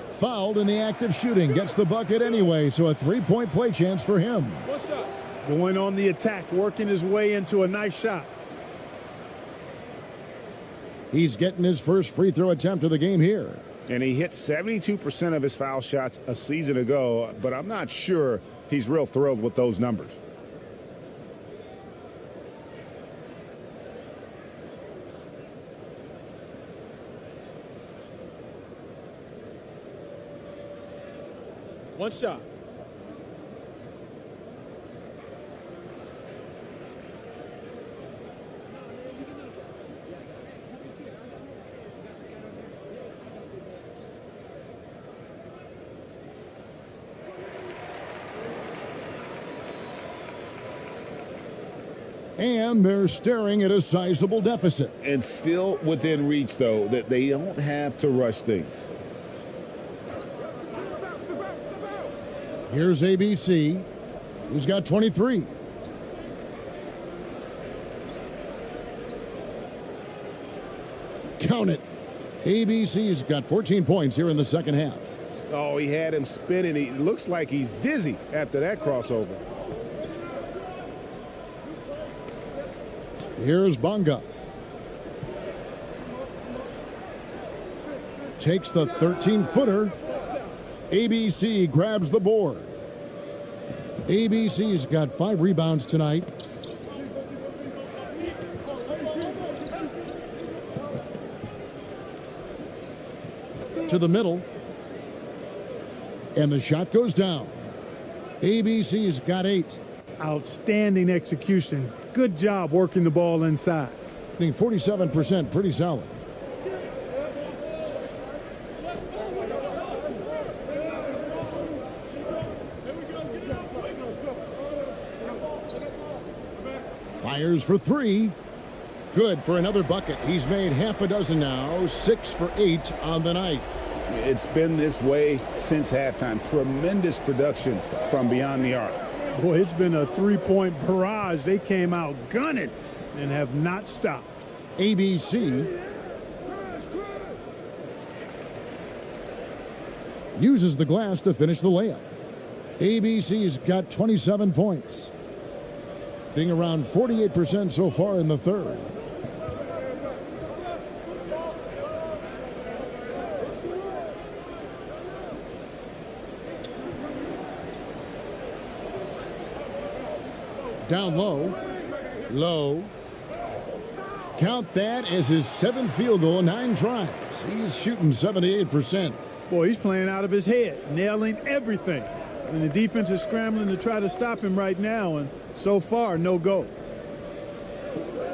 Fouled in the act of shooting. Gets the bucket anyway, so a three-point play chance for him. What's up? Going on the attack, working his way into a nice shot. He's getting his first free throw attempt of the game here. And he hit 72% of his foul shots a season ago, but I'm not sure he's real thrilled with those numbers. One shot. And they're staring at a sizable deficit. And still within reach, though, that they don't have to rush things. Here's ABC, who's got 23. Count it. ABC's got 14 points here in the second half. Oh, he had him spinning. He looks like he's dizzy after that crossover. Here's Bonga. Takes the 13-footer. ABC grabs the board. ABC's got 5 rebounds tonight. To the middle. And the shot goes down. ABC's got 8. Outstanding execution. Good job working the ball inside. I think 47%, pretty solid. Fires for 3. Good for another bucket. He's made half a dozen now, 6 for 8 on the night. It's been this way since halftime. Tremendous production from beyond the arc. Boy, it's been a three-point barrage. They came out gunning and have not stopped. ABC uses the glass to finish the layup. ABC's got 27 points, being around 48% so far in the third. Down low. Low. Count that as his 7th field goal in 9 tries. He's shooting 78%. Boy, he's playing out of his head, nailing everything. And the defense is scrambling to try to stop him right now, and so far, no go.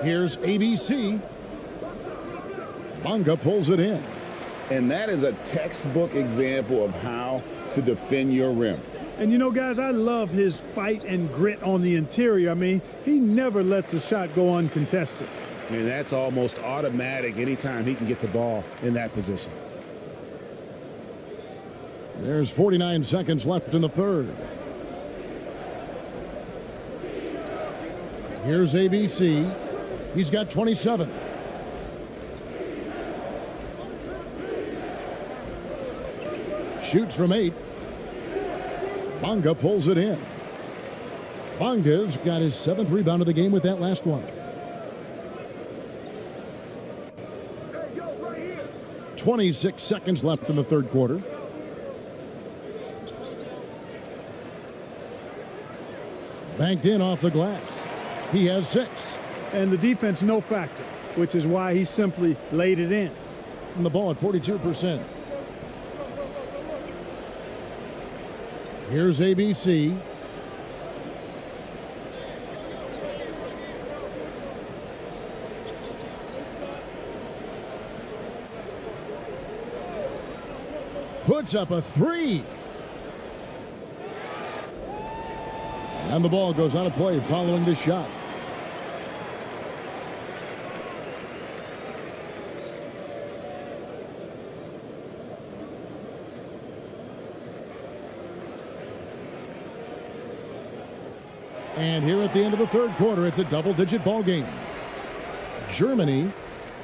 Here's ABC. Bonga pulls it in. And that is a textbook example of how to defend your rim. And you know, guys, I love his fight and grit on the interior. I mean, he never lets a shot go uncontested. And that's almost automatic anytime he can get the ball in that position. There's 49 seconds left in the third. Here's ABC. He's got 27. Shoots from 8. Bonga pulls it in. Bonga's got his 7th rebound of the game with that last one. 26 seconds left in the third quarter. Banked in off the glass. He has 6. And the defense no factor, which is why he simply laid it in. And the ball at 42%. Here's ABC. Puts up a 3. And the ball goes out of play following the shot. And here at the end of the third quarter, it's a double-digit ball game. Germany,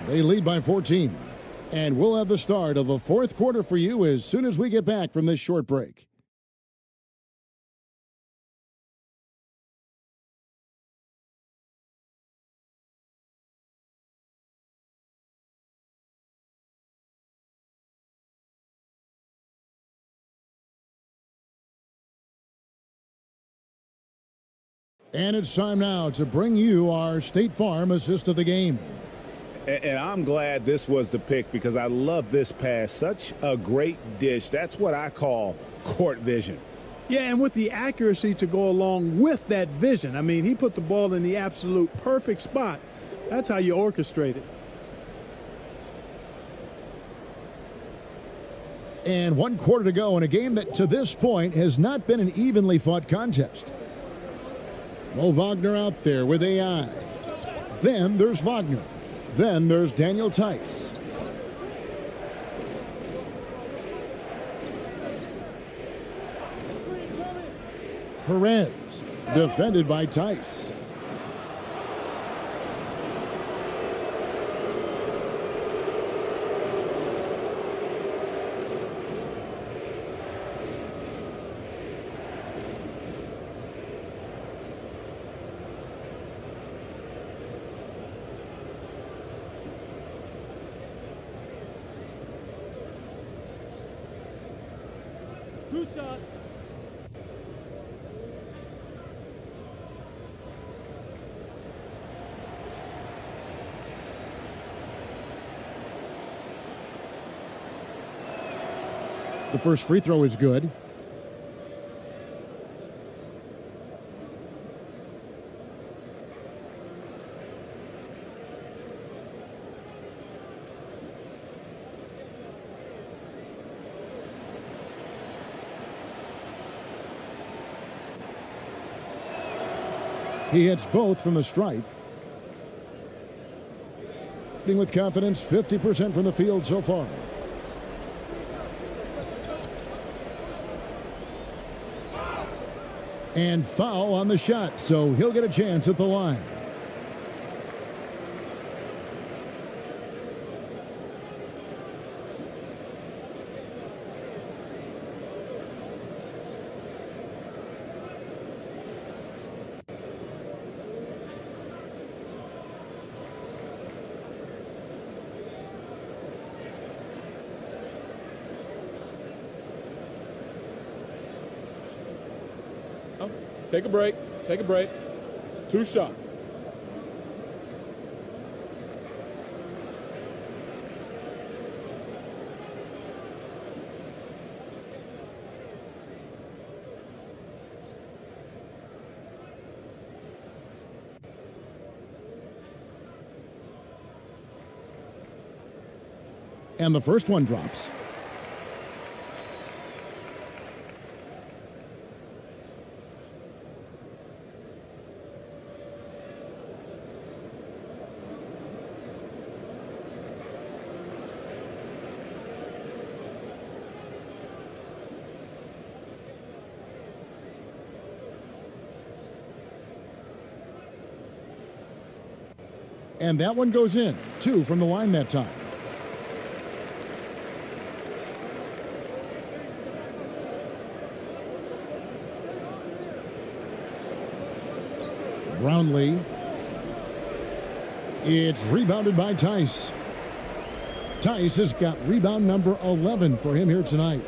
they lead by 14. And we'll have the start of the fourth quarter for you as soon as we get back from this short break. And it's time now to bring you our State Farm assist of the game. And I'm glad this was the pick because I love this pass. Such a great dish. That's what I call court vision. Yeah, and with the accuracy to go along with that vision. I mean, he put the ball in the absolute perfect spot. That's how you orchestrate it. And 1 quarter to go in a game that to this point has not been an evenly fought contest. Mo Wagner out there with AI. Then there's Wagner. Then there's Daniel Tice. Perez, defended by Tice. Two shot. The first free throw is good. He hits both from the stripe. With confidence, 50% from the field so far. And foul on the shot, so he'll get a chance at the line. Take a break. Take a break. Two shots. And the first one drops. And that one goes in. 2 from the line that time. Brownlee. It's rebounded by Tice. Tice has got rebound number 11 for him here tonight.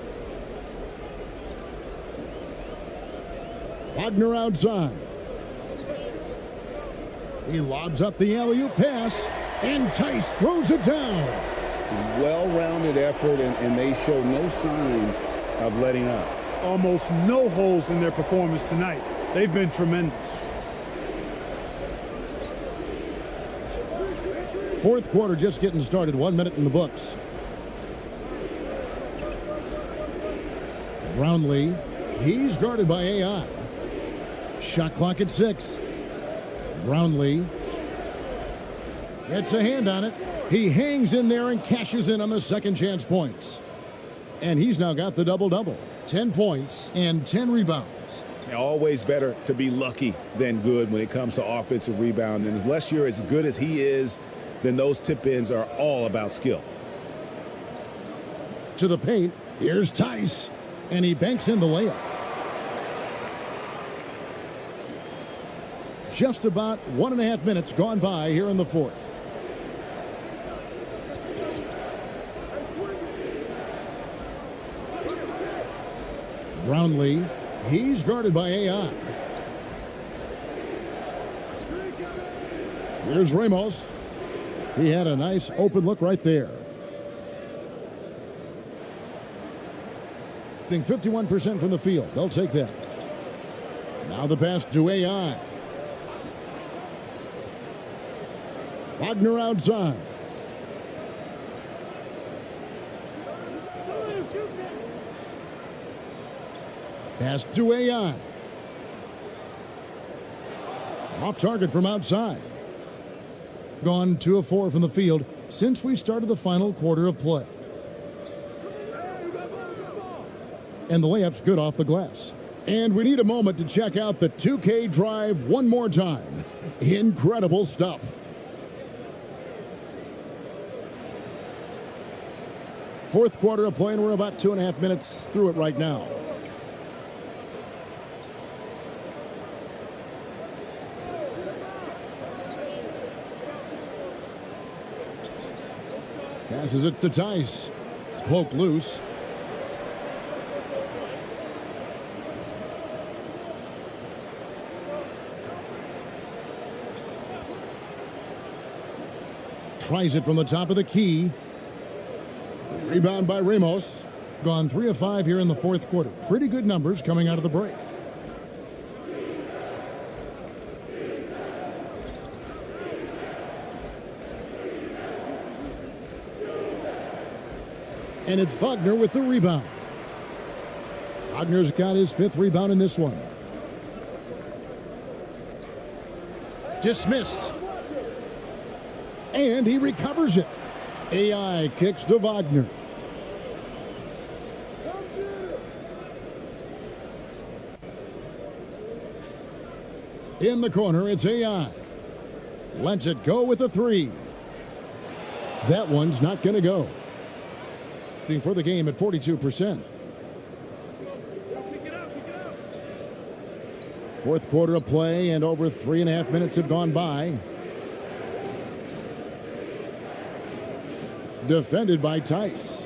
Wagner outside. He lobs up the alley-oop pass, and Tice throws it down. Well-rounded effort, and they show no signs of letting up. Almost no holes in their performance tonight. They've been tremendous. Fourth quarter just getting started. 1 minute in the books. Brownlee, he's guarded by AI. Shot clock at 6. Brownlee gets a hand on it. He hangs in there and cashes in on the second chance points. And he's now got the double-double. 10 points and 10 rebounds. Always better to be lucky than good when it comes to offensive rebound. And unless you're as good as he is, then those tip-ins are all about skill. To the paint, here's Tice. And he banks in the layup. Just about 1.5 minutes gone by here in the fourth. Brownlee, he's guarded by AI. Here's Ramos. He had a nice open look right there. 51% from the field. They'll take that. Now the pass to AI. Wagner outside. Pass to AI. Off target from outside. Gone 2 of 4 from the field since we started the final quarter of play. And the layup's good off the glass. And we need a moment to check out the 2K drive one more time. Incredible stuff. Fourth quarter of play, and we're about 2.5 minutes through it right now. Passes it to Tice. Poked loose. Tries it from the top of the key. Rebound by Ramos. Gone 3 of 5 here in the fourth quarter. Pretty good numbers coming out of the break. And it's Wagner with the rebound. Wagner's got his 5th rebound in this one. Dismissed. And he recovers it. AI kicks to Wagner. In the corner, it's AI. Lets it go with a 3. That one's not going to go. For the game at 42%. Fourth quarter of play, and over 3.5 minutes have gone by. Defended by Tice.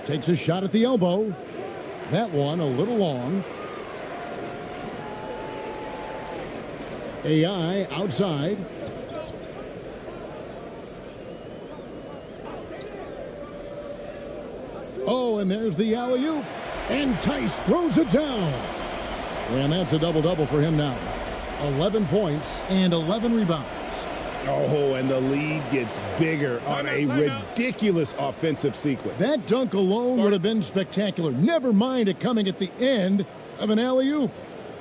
Takes a shot at the elbow. That one a little long. AI outside. Oh, and there's the alley-oop. And Tice throws it down. And that's a double-double for him now. 11 points and 11 rebounds. Oh, and the lead gets bigger on a ridiculous offensive sequence. That dunk alone would have been spectacular. Never mind it coming at the end of an alley-oop.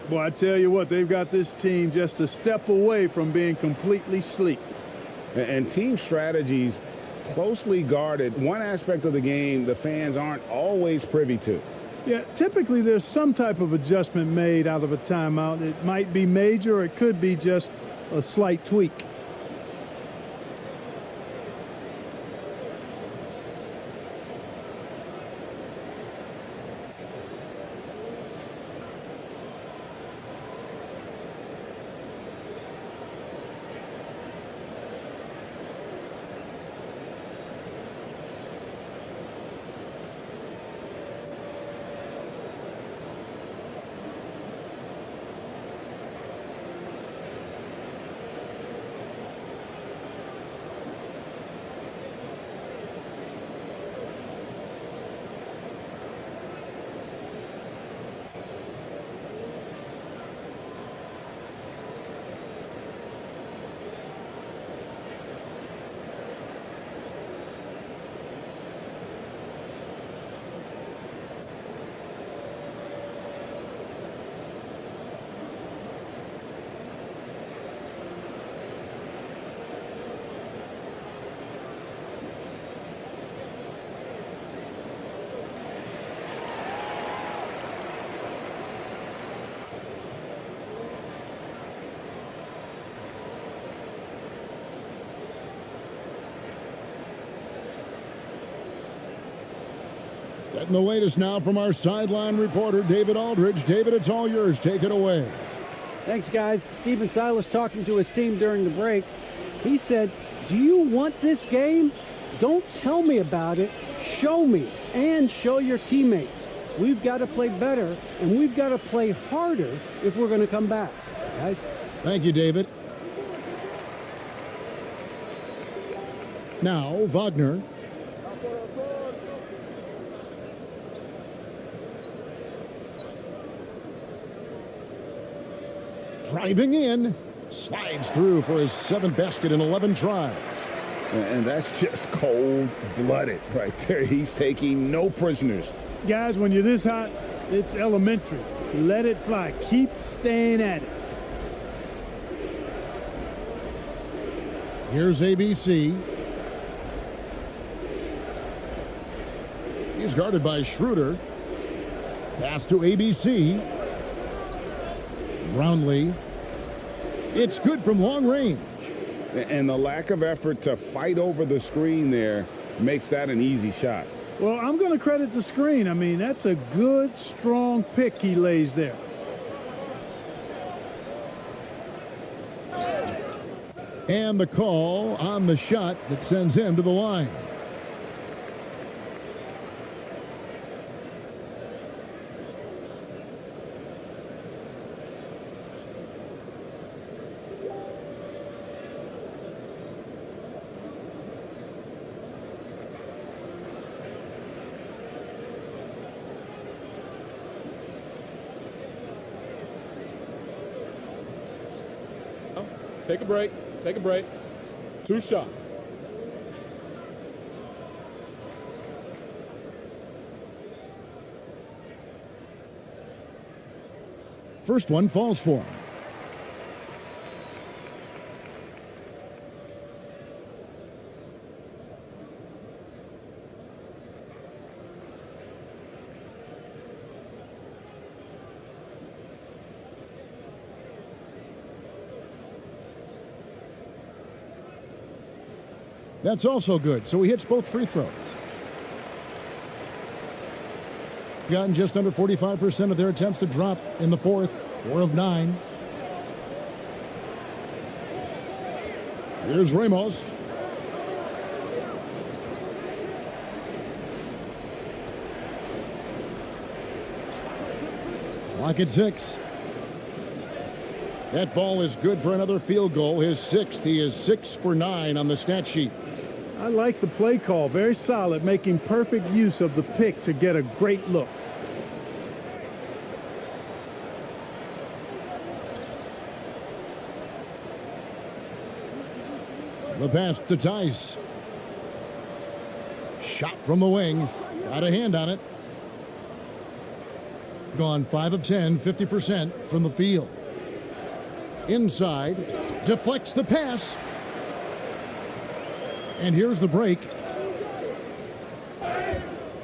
Well, I tell you what, they've got this team just a step away from being completely sleep. And team strategies closely guarded. One aspect of the game the fans aren't always privy to. Yeah, typically there's some type of adjustment made out of a timeout. It might be major or it could be just a slight tweak. Getting the latest now from our sideline reporter, David Aldridge. David, it's all yours. Take it away. Thanks, guys. Stephen Silas talking to his team during the break. He said, do you want this game? Don't tell me about it. Show me and show your teammates. We've got to play better, and we've got to play harder if we're going to come back. Guys? Thank you, David. Now, Wagner. Driving in, slides through for his 7th basket in 11 tries. And that's just cold-blooded right there. He's taking no prisoners. Guys, when you're this hot, it's elementary. Let it fly. Keep staying at it. Here's ABC. He's guarded by Schroeder. Pass to ABC. Brownlee. It's good from long range. And the lack of effort to fight over the screen there makes that an easy shot. Well, I'm going to credit the screen. I mean, that's a good, strong pick he lays there. And the call on the shot that sends him to the line. Take a break. Take a break. 2 shots. First one falls for him. That's also good, so he hits both free throws. Gotten just under 45% of their attempts to drop in the fourth, 4 of 9. Here's Ramos. Clock at 6. That ball is good for another field goal, his 6th. He is 6 for 9 on the stat sheet. I like the play call. Very solid, making perfect use of the pick to get a great look. The pass to Tice. Shot from the wing. Got a hand on it. Gone 5 of 10, 50% from the field. Inside. Deflects the pass. And here's the break.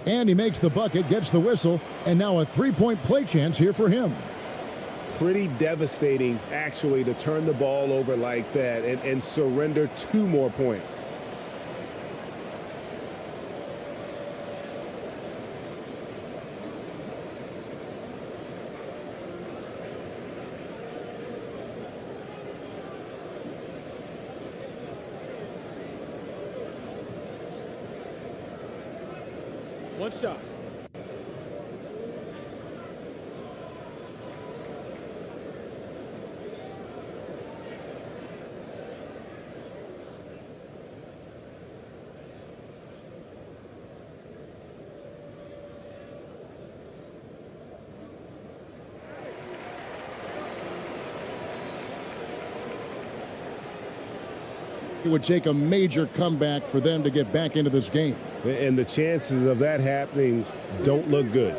And he makes the bucket, gets the whistle, and now a three-point play chance here for him. Pretty devastating, actually, to turn the ball over like that and surrender 2 more points. One shot. It would take a major comeback for them to get back into this game. And the chances of that happening don't look good.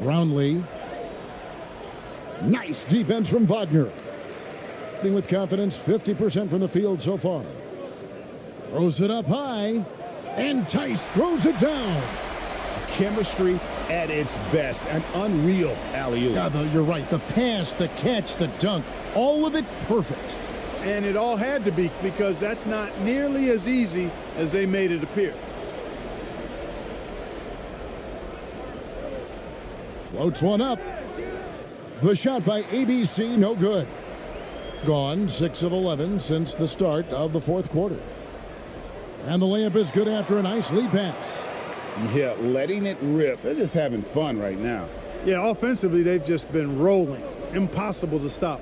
Brownlee. Nice defense from Wagner. With confidence, 50% from the field so far. Throws it up high. And Tice throws it down. Chemistry at its best. An unreal alley-oop. Yeah, you're right. The pass, the catch, the dunk, all of it perfect. And it all had to be, because that's not nearly as easy as they made it appear. Floats one up. The shot by ABC, no good. Gone 6 of 11 since the start of the fourth quarter. And the layup is good after a nice lead pass. Yeah, letting it rip. They're just having fun right now. Yeah, offensively, they've just been rolling. Impossible to stop.